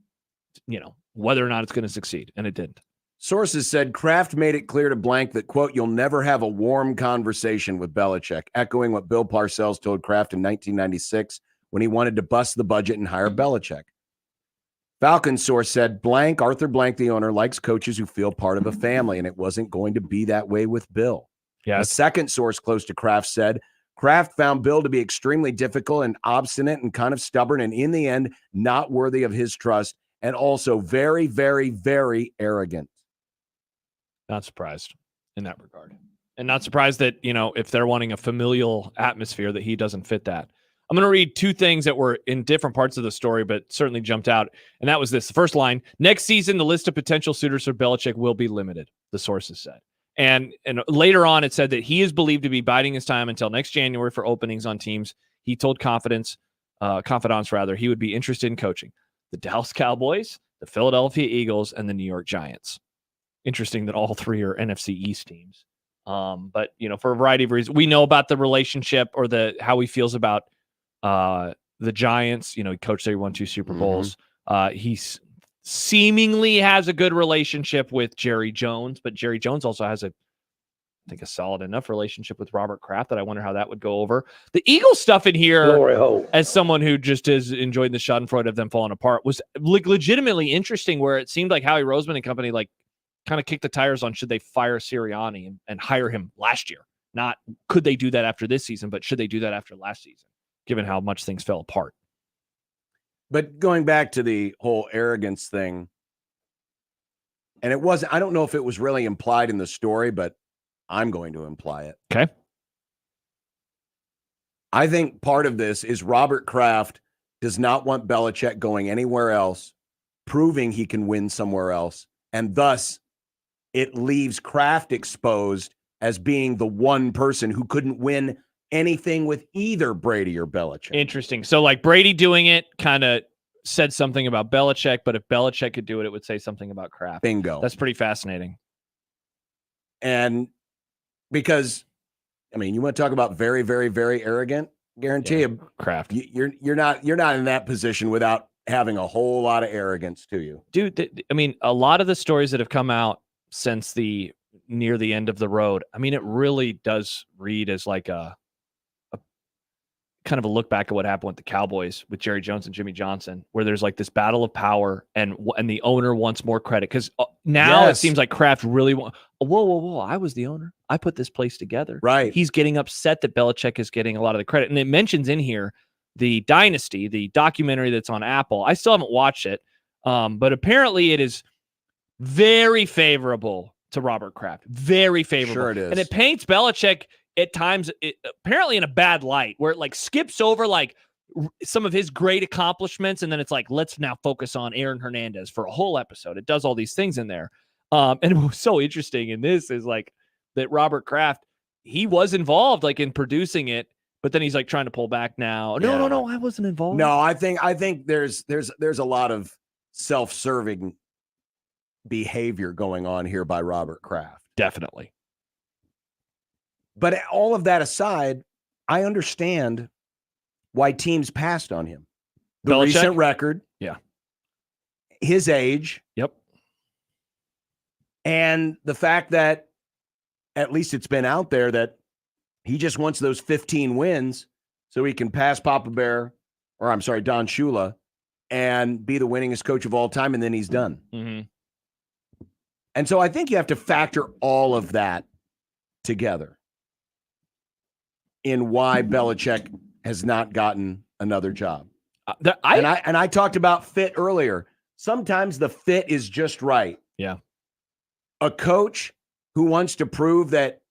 whether or not it's going to succeed. And it didn't. Sources said Kraft made it clear to Blank that, quote, you'll never have a warm conversation with Belichick, echoing what Bill Parcells told Kraft in 1996 when he wanted to bust the budget and hire Belichick. Falcon source said Arthur Blank, the owner, likes coaches who feel part of a family, and it wasn't going to be that way with Bill. Yes. A second source close to Kraft said Kraft found Bill to be extremely difficult and obstinate and kind of stubborn, and in the end, not worthy of his trust, and also very, very, very arrogant. Not surprised in that regard. And not surprised that, if they're wanting a familial atmosphere, that he doesn't fit that. I'm going to read 2 things that were in different parts of the story, but certainly jumped out. And that was this. The first line, next season, the list of potential suitors for Belichick will be limited, the sources said. And later on, it said that he is believed to be biding his time until next January for openings on teams. He told confidants he would be interested in coaching the Dallas Cowboys, the Philadelphia Eagles, and the New York Giants. Interesting that all 3 are NFC East teams. But, for a variety of reasons, we know about the relationship or how he feels about the Giants. He coached there, he won 2 Super Bowls. He seemingly has a good relationship with Jerry Jones, but Jerry Jones also has a solid enough relationship with Robert Kraft that I wonder how that would go over. The Eagles stuff in here, as someone who just is enjoying the schadenfreude of them falling apart, was legitimately interesting, where it seemed like Howie Roseman and company kind of kicked the tires on should they fire Sirianni and hire him last year Not could they do that after this season, but should they do that after last season, given how much things fell apart? But going back to the whole arrogance thing, and it wasn't, I don't know if it was really implied in the story, but I'm going to imply it. Okay. I think part of this is Robert Kraft does not want Belichick going anywhere else, proving he can win somewhere else. And thus, it leaves Kraft exposed as being the one person who couldn't win anything with either Brady or Belichick. Interesting. So, like, Brady doing it kind of said something about Belichick, but if Belichick could do it, it would say something about Kraft. Bingo. That's pretty fascinating. And because, I mean, you want to talk about very, very, very arrogant? Guarantee you, Kraft. You're not in that position without having a whole lot of arrogance to you, dude. I mean, a lot of the stories that have come out since the near the end of the road, I mean, it really does read as like a kind of a look back at what happened with the Cowboys with Jerry Jones and Jimmy Johnson, where there's like this battle of power and the owner wants more credit. Because now it seems like Kraft really whoa, I was the owner. I put this place together. Right. He's getting upset that Belichick is getting a lot of the credit. And it mentions in here the Dynasty, the documentary that's on Apple. I still haven't watched it, but apparently it is very favorable to Robert Kraft. Very favorable. Sure it is. And it paints Belichick at times, apparently in a bad light, where it like skips over like some of his great accomplishments, and then it's like, let's now focus on Aaron Hernandez for a whole episode. It does all these things in there. And what was so interesting in this is like that Robert Kraft, he was involved like in producing it, but then he's like trying to pull back now. No, I wasn't involved. No, I think there's a lot of self-serving behavior going on here by Robert Kraft. Definitely. But all of that aside, I understand why teams passed on him. The Belichick? Recent record. Yeah. His age. Yep. And the fact that at least it's been out there that he just wants those 15 wins so he can pass Don Shula and be the winningest coach of all time, and then he's done. Mm-hmm. And so I think you have to factor all of that together in why Belichick has not gotten another job. I talked about fit earlier. Sometimes the fit is just right. Yeah. A coach who wants to prove that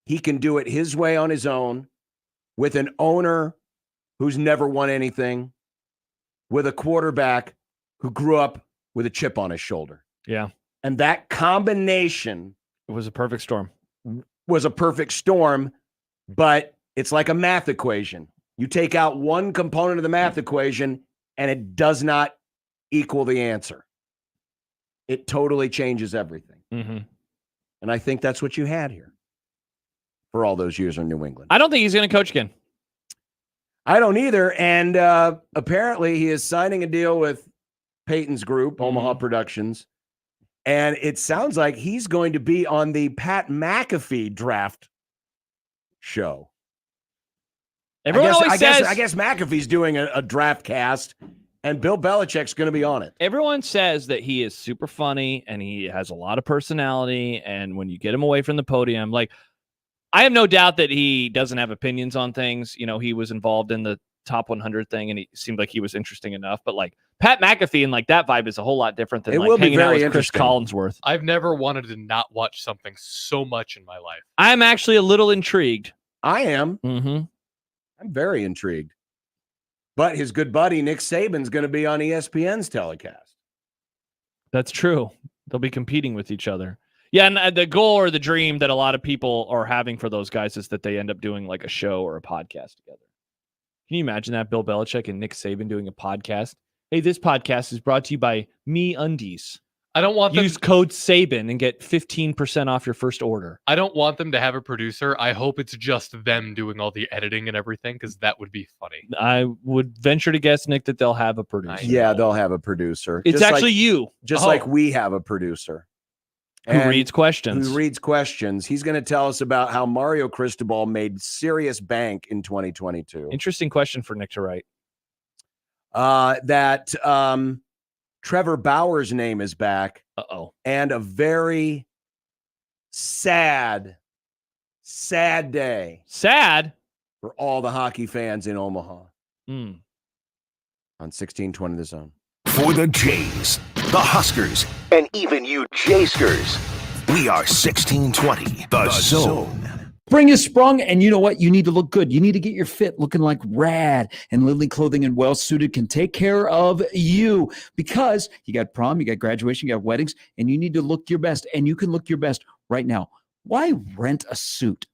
he can do it his way on his own, with an owner who's never won anything, with a quarterback who grew up with a chip on his shoulder. Yeah. And that combination, it was a perfect storm. But it's like a math equation. You take out one component of the math equation and it does not equal the answer. It totally changes everything. Mm-hmm. And I think that's what you had here for all those years in New England. I don't think he's going to coach again. I don't either. And apparently he is signing a deal with Peyton's group, Omaha Productions. And it sounds like he's going to be on the Pat McAfee draft show. Everyone always says, I guess McAfee's doing a draft cast, and Bill Belichick's going to be on it. Everyone says that he is super funny and he has a lot of personality. And when you get him away from the podium, like, I have no doubt that he doesn't have opinions on things. You know, he was involved in the top 100 thing and he seemed like he was interesting enough. But like Pat McAfee and like that vibe is a whole lot different than like hanging out with Chris Collinsworth. I've never wanted to not watch something so much in my life. I'm actually a little intrigued. I am. Mm-hmm. I'm very intrigued. But his good buddy Nick Saban's going to be on ESPN's telecast. That's true. They'll be competing with each other. Yeah, and the goal or the dream that a lot of people are having for those guys is that they end up doing like a show or a podcast together. Can you imagine that? Bill Belichick and Nick Saban doing a podcast. Hey, this podcast is brought to you by Me Undies. I don't want them. Use code Saban and get 15% off your first order. I don't want them to have a producer. I hope it's just them doing all the editing and everything, because that would be funny. I would venture to guess, Nick, that they'll have a producer. Yeah, they'll have a producer. It's just actually like, you. Just like we have a producer. Who reads questions. Who reads questions. He's going to tell us about how Mario Cristobal made serious bank in 2022. Interesting question for Nick to write. That Trevor Bauer's name is back. Uh-oh. And a very sad Sad day. Sad? For all the hockey fans in Omaha. Mm. On 1620 The Zone. For the Jays, the Huskers, and even you Jayskers, we are 1620 The Zone. Spring is sprung, and you know what? You need to look good. You need to get your fit looking like rad. And Lindley Clothing and Well Suited can take care of you because you got prom, you got graduation, you got weddings, and you need to look your best. And you can look your best right now. Why rent a suit?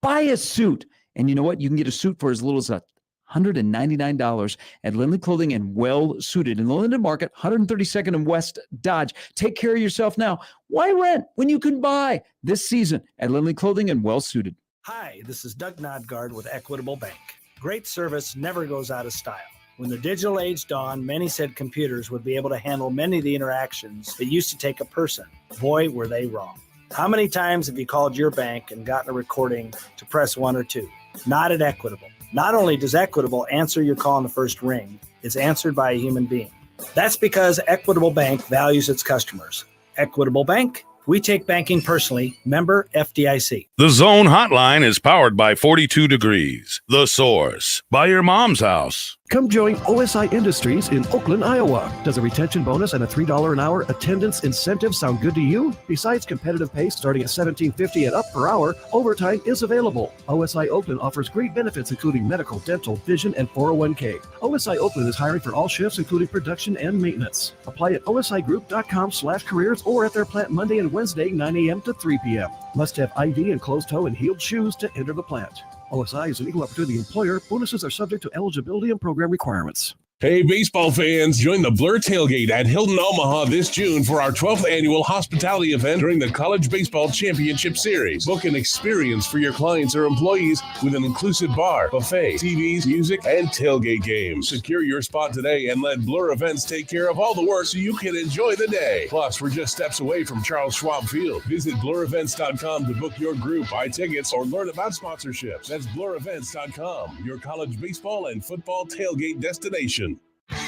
Buy a suit. And you know what? You can get a suit for as little as $199 at Lindley Clothing and Well Suited in the Linden Market, 132nd and West Dodge. Take care of yourself now. Why rent when you can buy this season at Lindley Clothing and Well Suited? Hi, this is Doug Nodgard with Equitable Bank. Great service never goes out of style. When the digital age dawned, many said computers would be able to handle many of the interactions that used to take a person. Boy, were they wrong. How many times have you called your bank and gotten a recording to press 1 or 2? Not at Equitable. Not only does Equitable answer your call on the first ring, it's answered by a human being. That's because Equitable Bank values its customers. Equitable Bank, we take banking personally. Member FDIC. The Zone Hotline is powered by 42 Degrees, The Source, by your mom's house. Come join OSI Industries in Oakland, Iowa. Does a retention bonus and a $3 an hour attendance incentive sound good to you? Besides competitive pay starting at $17.50 and up per hour, overtime is available. OSI Oakland offers great benefits including medical, dental, vision, and 401k. OSI Oakland is hiring for all shifts including production and maintenance. Apply at osigroup.com/careers or at their plant Monday and Wednesday 9 a.m. to 3 p.m. Must have ID and closed-toe and heeled shoes to enter the plant. OSI is an equal opportunity employer. Bonuses are subject to eligibility and program requirements. Hey, baseball fans, join the Blur Tailgate at Hilton, Omaha this June for our 12th annual hospitality event during the College Baseball Championship Series. Book an experience for your clients or employees with an inclusive bar, buffet, TVs, music, and tailgate games. Secure your spot today and let Blur Events take care of all the work so you can enjoy the day. Plus, we're just steps away from Charles Schwab Field. Visit blurevents.com to book your group, buy tickets, or learn about sponsorships. That's blurevents.com, your college baseball and football tailgate destination.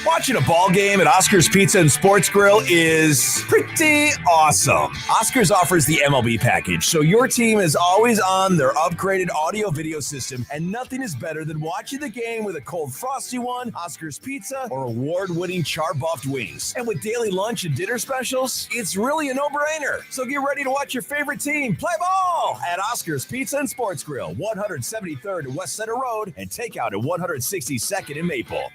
Watching a ball game at Oscar's Pizza and Sports Grill is pretty awesome. Oscar's offers the MLB package, so your team is always on their upgraded audio-video system, and nothing is better than watching the game with a cold frosty one, Oscar's Pizza, or award-winning char-buffed wings. And with daily lunch and dinner specials, it's really a no-brainer. So get ready to watch your favorite team play ball at Oscar's Pizza and Sports Grill, 173rd and West Center Road, and takeout at 162nd and Maple.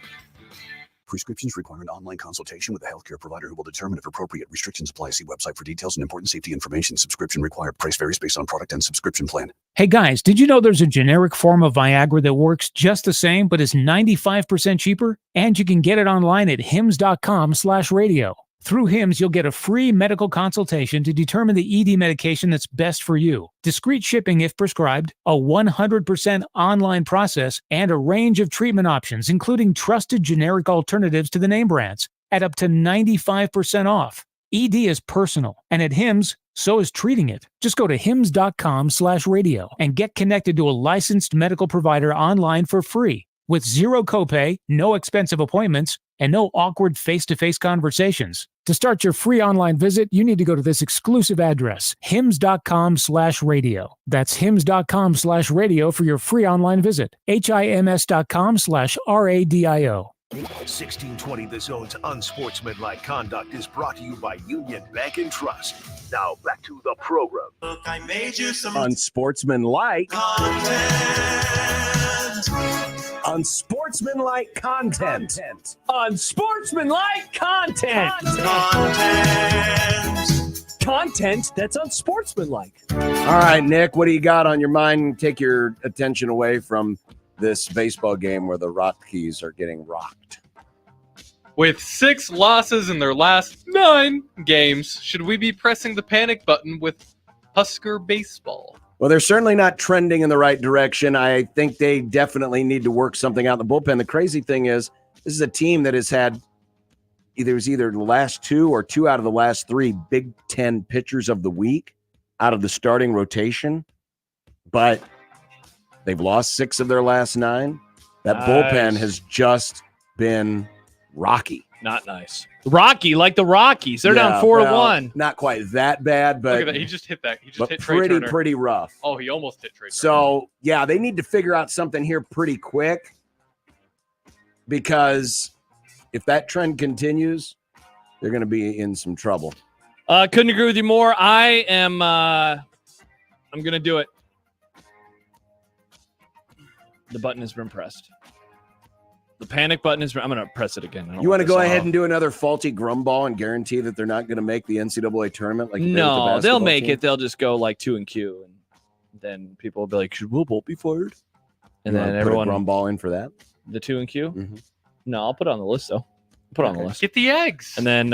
Prescriptions require an online consultation with a healthcare provider who will determine if appropriate. Restrictions apply. See website for details and important safety information. Subscription required. Price varies based on product and subscription plan. Hey guys, did you know there's a generic form of Viagra that works just the same but is 95% cheaper? And you can get it online at hims.com/radio. Through Hims, you'll get a free medical consultation to determine the ED medication that's best for you, discreet shipping if prescribed, a 100% online process, and a range of treatment options, including trusted generic alternatives to the name brands, at up to 95% off. ED is personal, and at Hims, so is treating it. Just go to hims.com/radio and get connected to a licensed medical provider online for free, with zero copay, no expensive appointments, and no awkward face-to-face conversations. To start your free online visit, you need to go to this exclusive address, hims.com/radio. That's hims.com/radio for your free online visit. HIMS.com/RADIO. 1620 The Zone's Unsportsmanlike Conduct is brought to you by Union Bank and Trust. Now back to the program. Look, I made you some Unsportsmanlike content. Unsportsmanlike content. Unsportsmanlike content. Content that's unsportsmanlike. All right, Nick, what do you got on your mind? Take your attention away from this baseball game where the Rockies are getting rocked. With 6 losses in their last 9 games, should we be pressing the panic button with Husker baseball? Well, they're certainly not trending in the right direction. I think they definitely need to work something out in the bullpen. The crazy thing is, this is a team that has had either the last 2 or 2 out of the last 3 Big Ten pitchers of the week out of the starting rotation, but they've lost 6 of their last 9. That bullpen has just been rocky. Not nice. Rocky, like the Rockies. They're down 4-1. Not quite that bad, but Look at that. He just hit that. He just hit Trey pretty, Turner. pretty rough. Oh, he almost hit Trey Turner. So, yeah, they need to figure out something here pretty quick because if that trend continues, they're going to be in some trouble. Couldn't agree with you more. I'm going to do it. The button has been pressed. The panic button is. I'm going to press it again. You want to go ahead and do another faulty Grum ball and guarantee that they're not going to make the NCAA tournament? Like no, they'll make it. They'll just go like 2-Q, and then people will be like, "Should Will Bolt be fired?" And then everyone put a Grum ball in for that. The 2-Q. No, I'll put it on the list though. Put it on the list. Get the eggs. And then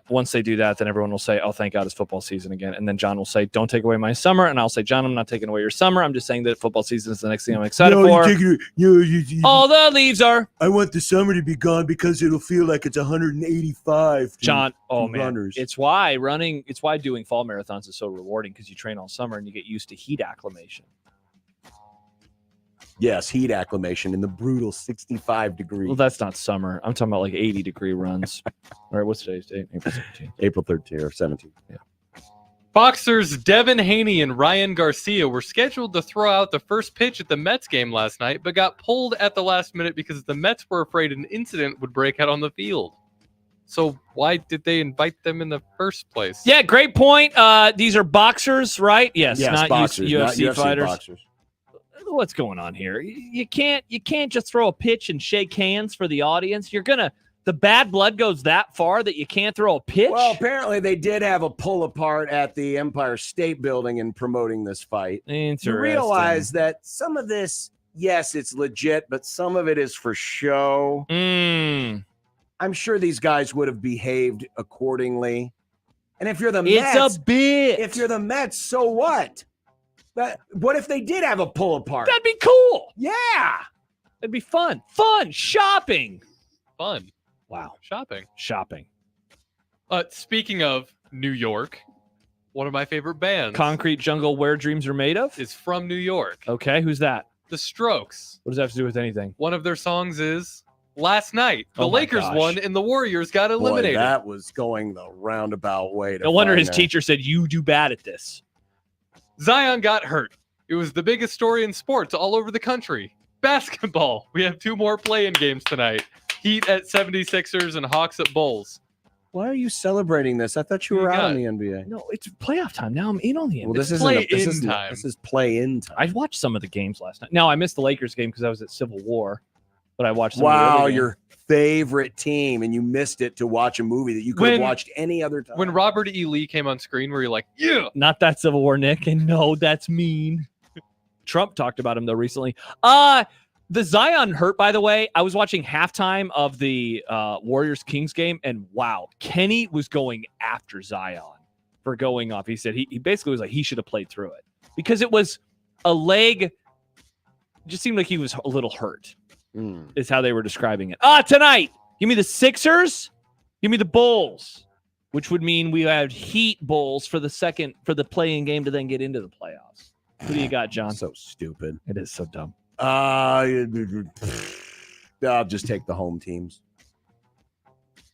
once they do that, then everyone will say, "Oh, thank God it's football season again." And then John will say, "Don't take away my summer." And I'll say, "John, I'm not taking away your summer. I'm just saying that football season is the next thing I'm excited for." All the leaves are. I want the summer to be gone because it'll feel like it's 185. John, man, runners. It's why doing fall marathons is so rewarding because you train all summer and you get used to heat acclimation. Yes, heat acclimation in the brutal 65 degrees. Well, that's not summer. I'm talking about like 80-degree runs. All right, what's today's date? April 17th. April 13th or 17th. Yeah. Boxers Devin Haney and Ryan Garcia were scheduled to throw out the first pitch at the Mets game last night, but got pulled at the last minute because the Mets were afraid an incident would break out on the field. So why did they invite them in the first place? Yeah, great point. These are boxers, right? Yes, not boxers, UFC not UFC fighters. boxers. What's going on here? You can't just throw a pitch and shake hands for the audience. The bad blood goes that far that you can't throw a pitch. Well, apparently they did have a pull apart at the Empire State Building in promoting this fight. Interesting. You realize that some of this, yes, it's legit, but some of it is for show. I'm sure these guys would have behaved accordingly. And if you're the Mets, it's a bit. If you're the Mets, so what? What if they did have a pull apart? That'd be cool. Yeah. It'd be fun. Fun. Shopping. Fun. Wow. Shopping. Speaking of New York, one of my favorite bands, Concrete Jungle, Where Dreams Are Made Of, is from New York. Okay, who's that? The Strokes. What does that have to do with anything? One of their songs is Last Night. The Oh my Lakers gosh. won and the Warriors got eliminated. Boy, that was going the roundabout way. No wonder his find teacher said, "You do bad at this." Zion got hurt. It was the biggest story in sports all over the country. Basketball. We have 2 more play-in games tonight. Heat at 76ers and Hawks at Bulls. Why are you celebrating this? I thought you were out on the NBA. No, it's playoff time. Now I'm in on the NBA. Well, this It's isn't play-in time. This is play-in time. I watched some of the games last night. No, I missed the Lakers game because I was at Civil War, but I watched some of the Wow, other games. your favorite team, and you missed it to watch a movie that you could have watched any other time. When Robert E. Lee came on screen, were you like, yeah? Not that Civil War, Nick. And no, that's mean. Trump talked about him, though, recently. The Zion hurt, by the way. I was watching halftime of the Warriors-Kings game, and wow, Kenny was going after Zion for going off. He said he basically was like he should have played through it because it was a leg. It just seemed like he was a little hurt, is how they were describing it. Tonight, give me the Sixers, give me the Bulls, which would mean we have Heat Bulls for the play-in game to then get into the playoffs. Who do you got, John? So stupid. It is so dumb. I'll just take the home teams.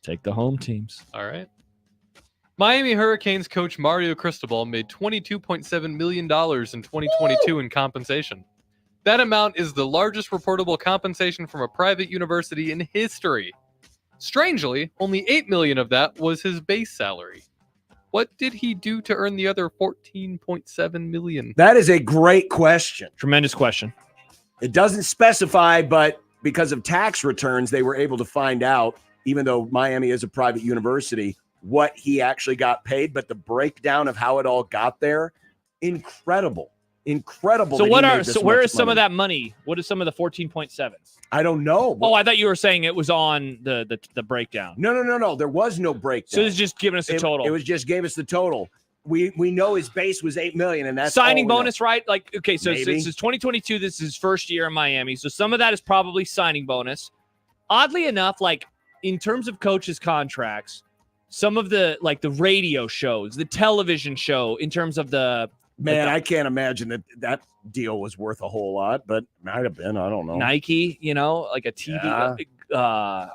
Take the home teams. All right. Miami Hurricanes coach Mario Cristobal made $22.7 million in 2022 in compensation. That amount is the largest reportable compensation from a private university in history. Strangely, only $8 million of that was his base salary. What did he do to earn the other $14.7 million? That is a great question. Tremendous question. It doesn't specify, but because of tax returns, they were able to find out, even though Miami is a private university, what he actually got paid. But the breakdown of how it all got there, incredible. So where is some of that money? What is some of the 14.7? I don't know. Oh, I thought you were saying it was on the breakdown. No. There was no breakdown. So it's just giving us the total. It was just gave us the total. We know his base was $8 million, and that's signing all we bonus, right? Like, okay, so Maybe. this is 2022. This is his first year in Miami, so some of that is probably signing bonus. Oddly enough, like in terms of coaches' contracts, some of the the radio shows, the television show, in terms of the I can't imagine that deal was worth a whole lot, but might have been. I don't know. Nike, like a TV.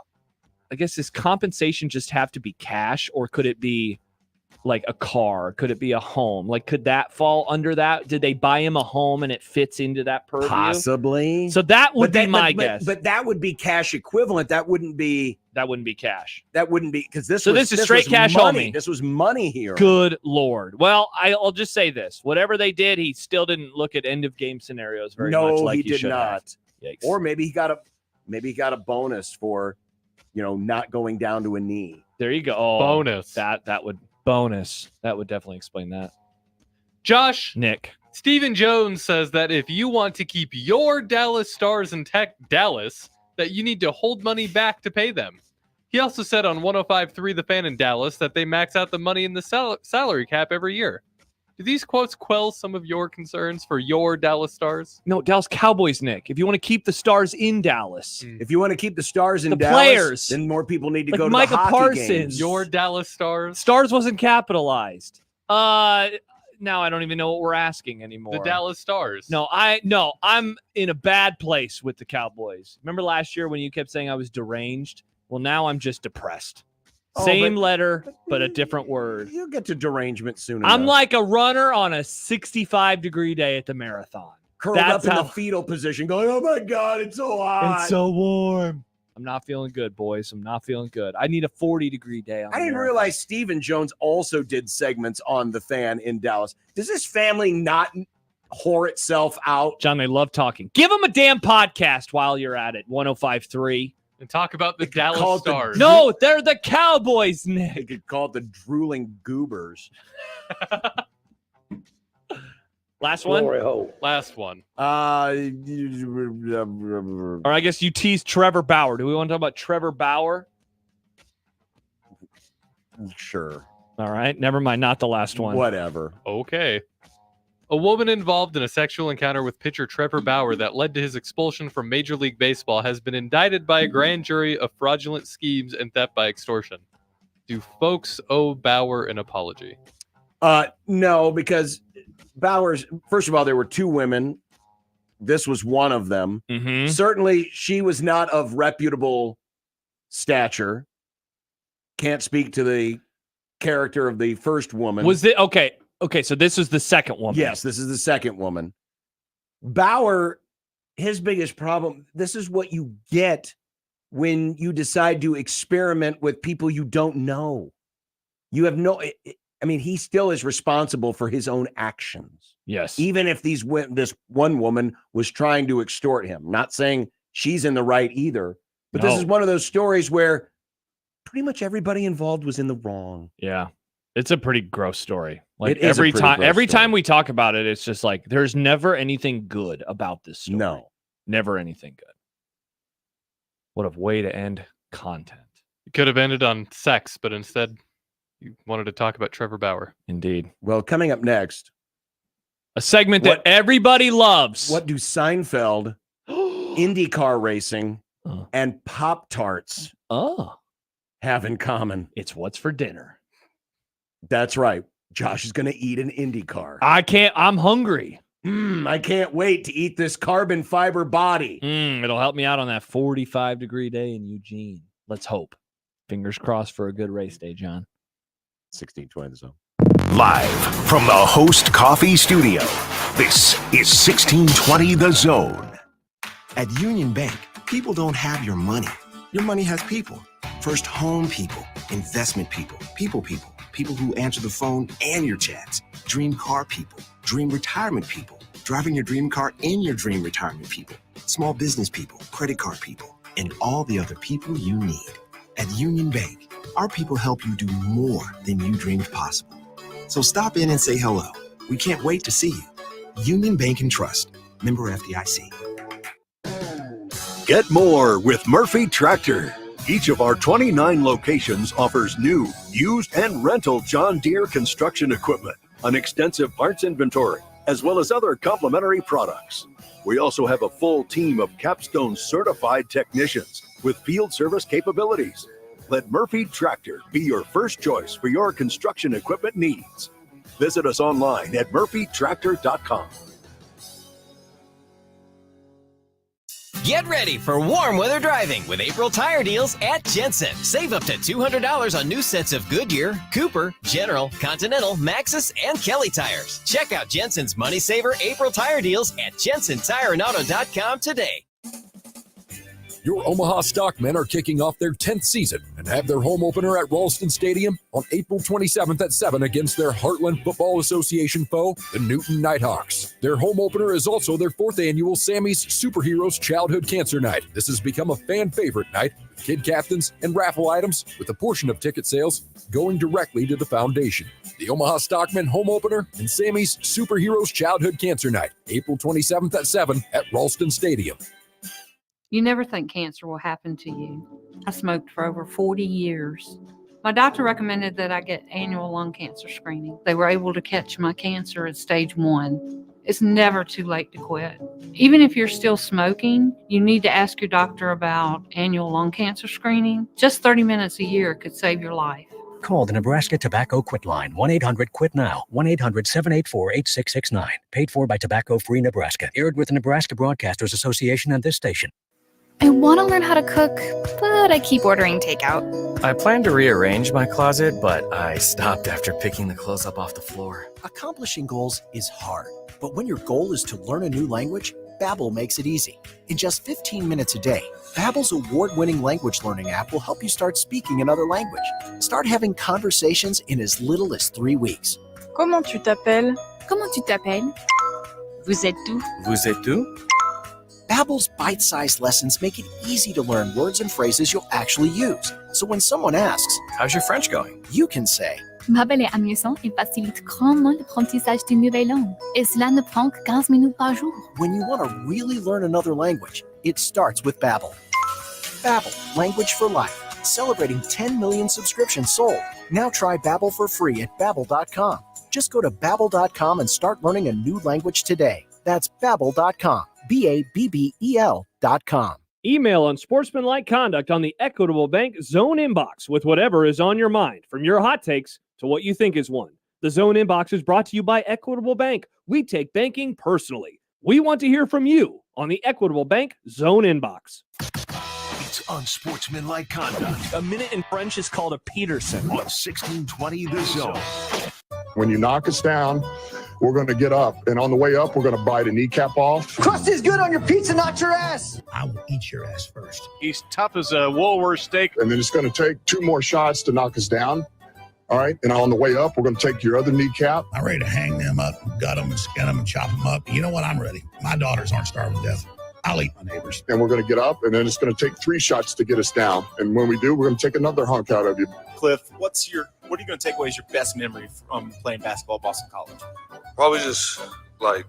I guess does compensation just have to be cash, or could it be like a car? Could it be a home? Like, could that fall under that? Did they buy him a home and it fits into that purview? Possibly. So that would be my guess. But that would be cash equivalent. That wouldn't be cash. That wouldn't be because this. So was, this is straight was cash money. only. This was money here. Good Lord. Well, I'll just say this: whatever they did, he still didn't look at end of game scenarios very much like he he did should not. have. Yikes. Or maybe he got a bonus for, not going down to a knee. There you go. Oh, bonus. That would bonus. That would definitely explain that. Josh, Nick, Stephen Jones says that if you want to keep your Dallas Stars in Dallas, that you need to hold money back to pay them. He also said on 105.3 The Fan in Dallas that they max out the money in the salary cap every year. Do these quotes quell some of your concerns for your Dallas Stars? No, Dallas Cowboys, Nick. If you want to keep the Stars in Dallas. If you want to keep the Stars in The Dallas, players. then more people need to Like go to Micah the hockey Parsons. games. Your Dallas Stars? Stars wasn't capitalized. Now I don't even know what we're asking anymore. The Dallas Stars. No, I'm in a bad place with the Cowboys. Remember last year when you kept saying I was deranged? Well, now I'm just depressed. Same letter, but a different word. You'll get to derangement soon I'm enough. like a runner on a 65-degree day at the marathon. Curled up in the fetal position going, oh my God, it's so hot. It's so warm. I'm not feeling good, boys. I'm not feeling good. I need a 40-degree day. I didn't realize Stephen Jones also did segments on The Fan in Dallas. Does this family not whore itself out? John, they love talking. Give them a damn podcast while you're at it. 105.3. And talk about the Dallas Stars. No, they're the Cowboys, Nick. They could call it the drooling goobers. Last one? Last one. Or I guess you teased Trevor Bauer. Do we want to talk about Trevor Bauer? Sure. All right. Never mind. Not the last one. Whatever. Okay. A woman involved in a sexual encounter with pitcher Trevor Bauer that led to his expulsion from Major League Baseball has been indicted by a grand jury of fraudulent schemes and theft by extortion. Do folks owe Bauer an apology? No, because Bauer's, first of all, there were two women. This was one of them. Mm-hmm. Certainly, she was not of reputable stature. Can't speak to the character of the first woman. Was it okay? Okay, so this is the second woman. Yes, this is the second woman. Bauer, his biggest problem, this is what you get when you decide to experiment with people you don't know. You have no, I mean, he still is responsible for his own actions. Yes. Even if this one woman was trying to extort him. Not saying she's in the right either, but this is one of those stories where pretty much everybody involved was in the wrong. Yeah. It's a pretty gross story. Like It is a pretty gross time we talk about it, it's just like there's never anything good about this story. No. Never anything good. What a way to end content. It could have ended on sex, but instead you wanted to talk about Trevor Bauer. Indeed. Well, coming up next, a segment that everybody loves. What do Seinfeld, IndyCar racing, and Pop-Tarts have in common? It's what's for dinner. That's right. Josh is going to eat an IndyCar. I'm hungry. I can't wait to eat this carbon fiber body. It'll help me out on that 45-degree day in Eugene. Let's hope. Fingers crossed for a good race day, John. 1620 The Zone. Live from the Host Coffee Studio, this is 1620 The Zone. At Union Bank, people don't have your money. Your money has people. First home people, investment people, people who answer the phone and your chats, dream car people, dream retirement people, driving your dream car in your dream retirement people, small business people, credit card people, and all the other people you need. At Union Bank, our people help you do more than you dreamed possible. So stop in and say hello. We can't wait to see you. Union Bank and Trust, member FDIC. Get more with Murphy Tractor. Each of our 29 locations offers new, used, and rental John Deere construction equipment, an extensive parts inventory, as well as other complimentary products. We also have a full team of Capstone certified technicians with field service capabilities. Let Murphy Tractor be your first choice for your construction equipment needs. Visit us online at murphytractor.com. Get ready for warm weather driving with April tire deals at Jensen. Save up to $200 on new sets of Goodyear, Cooper, General, Continental, Maxxis, and Kelly tires. Check out Jensen's Money Saver April tire deals at jensentireandauto.com today. Your Omaha Stockmen are kicking off their 10th season and have their home opener at Ralston Stadium on April 27th at 7 against their Heartland Football Association foe, the Newton Nighthawks. Their home opener is also their 4th annual Sammy's Superheroes Childhood Cancer Night. This has become a fan favorite night with kid captains and raffle items, with a portion of ticket sales going directly to the foundation. The Omaha Stockmen home opener and Sammy's Superheroes Childhood Cancer Night, April 27th at 7 at Ralston Stadium. You never think cancer will happen to you. I smoked for over 40 years. My doctor recommended that I get annual lung cancer screening. They were able to catch my cancer at stage 1. It's never too late to quit. Even if you're still smoking, you need to ask your doctor about annual lung cancer screening. Just 30 minutes a year could save your life. Call the Nebraska Tobacco Quit Line, 1-800-QUIT-NOW, 1-800-784-8669. Paid for by Tobacco Free Nebraska. Aired with the Nebraska Broadcasters Association and this station. I want to learn how to cook, but I keep ordering takeout. I plan to rearrange my closet, but I stopped after picking the clothes up off the floor. Accomplishing goals is hard, but when your goal is to learn a new language, Babbel makes it easy. In just 15 minutes a day, Babbel's award-winning language learning app will help you start speaking another language. Start having conversations in as little as 3 weeks. Comment tu t'appelles? Comment tu t'appelles? Vous êtes où? Vous êtes où? Babbel's bite-sized lessons make it easy to learn words and phrases you'll actually use. So when someone asks, "How's your French going?" you can say, Babbel est amusant et facilite grandement l'apprentissage d'une nouvelle langue. Et cela ne prend que 15 minutes par jour. when you want to really learn another language, it starts with Babbel. Babbel, language for life. Celebrating 10 million subscriptions sold. Now try Babbel for free at Babbel.com. Just go to Babbel.com and start learning a new language today. That's Babbel.com. Babbel.com. Email Unsportsmanlike Conduct on the Equitable Bank Zone Inbox with whatever is on your mind, from your hot takes to what you think is one. The Zone Inbox is brought to you by Equitable Bank. We take banking personally. We want to hear from you on the Equitable Bank Zone Inbox. It's Unsportsmanlike Conduct. A minute in French is called a Peterson. On 1620 The Zone. When you knock us down, we're going to get up. And on the way up, we're going to bite a kneecap off. Crust is good on your pizza, not your ass. I will eat your ass first. He's tough as a Woolworth steak. And then it's going to take 2 more shots to knock us down. All right. And on the way up, we're going to take your other kneecap. I'm ready to hang them up, gut them, and skin them, and chop them up. You know what? I'm ready. My daughters aren't starving to death. I'll eat my neighbors. And we're going to get up, and then it's going to take 3 shots to get us down. And when we do, we're going to take another hunk out of you. Cliff, what are you going to take away as your best memory from playing basketball at Boston College? Probably just like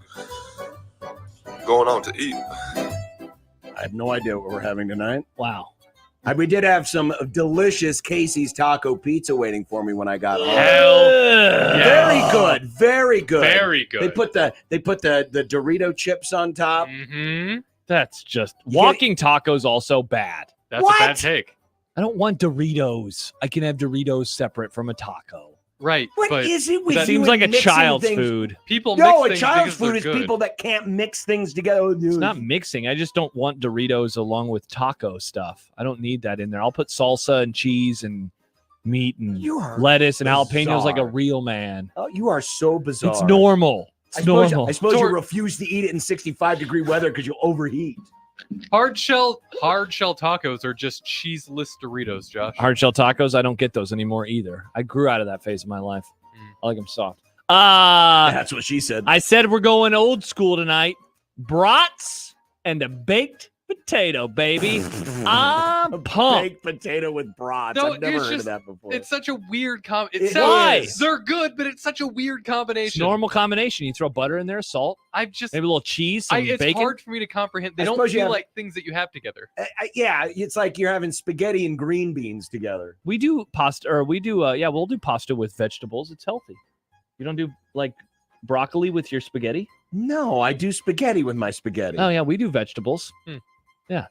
going out to eat. I have no idea what we're having tonight. Wow. We did have some delicious Casey's Taco Pizza waiting for me when I got home. Very good. Very good. Very good. They put the Dorito chips on top. Mm-hmm. That's just walking tacos also bad. That's a bad take. I don't want Doritos. I can have Doritos separate from a taco. Right. What is it with that you seems and like a mixing child's things? food. People No, mix a things child's because they're food is good. people that can't mix things together. It's not mixing. I just don't want Doritos along with taco stuff. I don't need that in there. I'll put salsa and cheese and meat and lettuce and jalapenos like a bizarre. real man. Oh, you are so bizarre. It's normal. It's normal. I suppose you refuse to eat it in 65-degree weather because you'll overheat. Hard shell tacos are just cheeseless Doritos, Josh. Hard shell tacos, I don't get those anymore either. I grew out of that phase of my life. I like them soft. That's what she said. I said we're going old school tonight. Brats and a baked potato, baby. I'm pumped. Baked potato with brats. No, I've never it's heard just- of that before. It's such a weird Why? They're good, but it's such a weird It's combination. normal combination. You throw butter in there, salt, I've just maybe a little cheese, some it's bacon. hard for me to comprehend. They I don't suppose you feel have- like things that you have together. Yeah, it's like you're having spaghetti and green beans together. We do pasta, or we do, we'll do pasta with vegetables. It's healthy. You don't do like broccoli with your spaghetti? No, I do spaghetti with my spaghetti. Oh, yeah, we do vegetables. Yeah.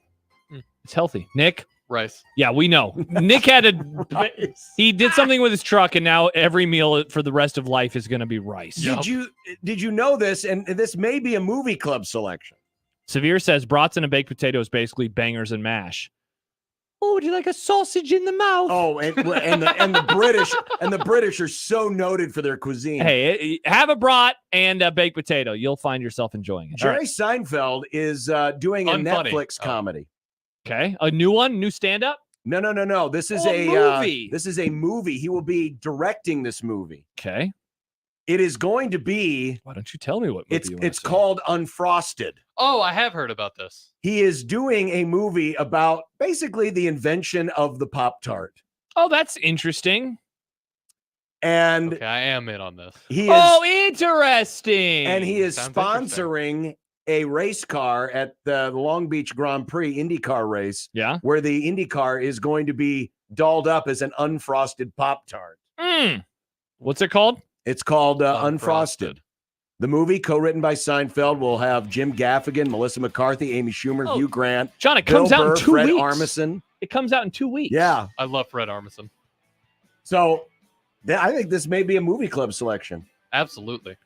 It's healthy. Nick? Rice. Yeah, we know. Nick had he did something with his truck, and now every meal for the rest of life is going to be rice. Did you know this? And this may be a movie club selection. Severe says brats and a baked potato is basically bangers and mash. Oh, would you like a sausage in the mouth? Oh, and the British are so noted for their cuisine. Hey, have a brat and a baked potato. You'll find yourself enjoying it. Jerry Seinfeld is doing a Unfunny. Netflix comedy. Okay, a new one, new stand-up. No. This is a movie. This is a movie. He will be directing this movie. Okay. It is going to be. Why don't you tell me what movie it's called Unfrosted. Oh, I have heard about this. He is doing a movie about basically the invention of the Pop-Tart. Oh, that's interesting. And okay, I am in on this. Interesting. And he is Sounds sponsoring a race car at the Long Beach Grand Prix IndyCar race. Yeah. Where the IndyCar is going to be dolled up as an unfrosted Pop-Tart. What's it called? It's called Unfrosted. The movie, co-written by Seinfeld, will have Jim Gaffigan, Melissa McCarthy, Amy Schumer, Hugh Grant, John, it Bill comes out Burr, in 2 Fred weeks. Armisen. It comes out in 2 weeks. Yeah. I love Fred Armisen. So I think this may be a movie club selection. Absolutely.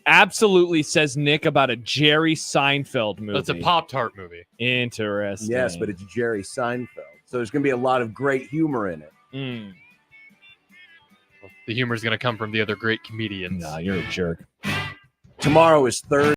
Absolutely, says Nick about a Jerry Seinfeld movie. That's a Pop-Tart movie. Interesting. Yes, but it's Jerry Seinfeld. So there's going to be a lot of great humor in it. The humor is going to come from the other great comedians. Nah, you're a jerk. Tomorrow is Thursday.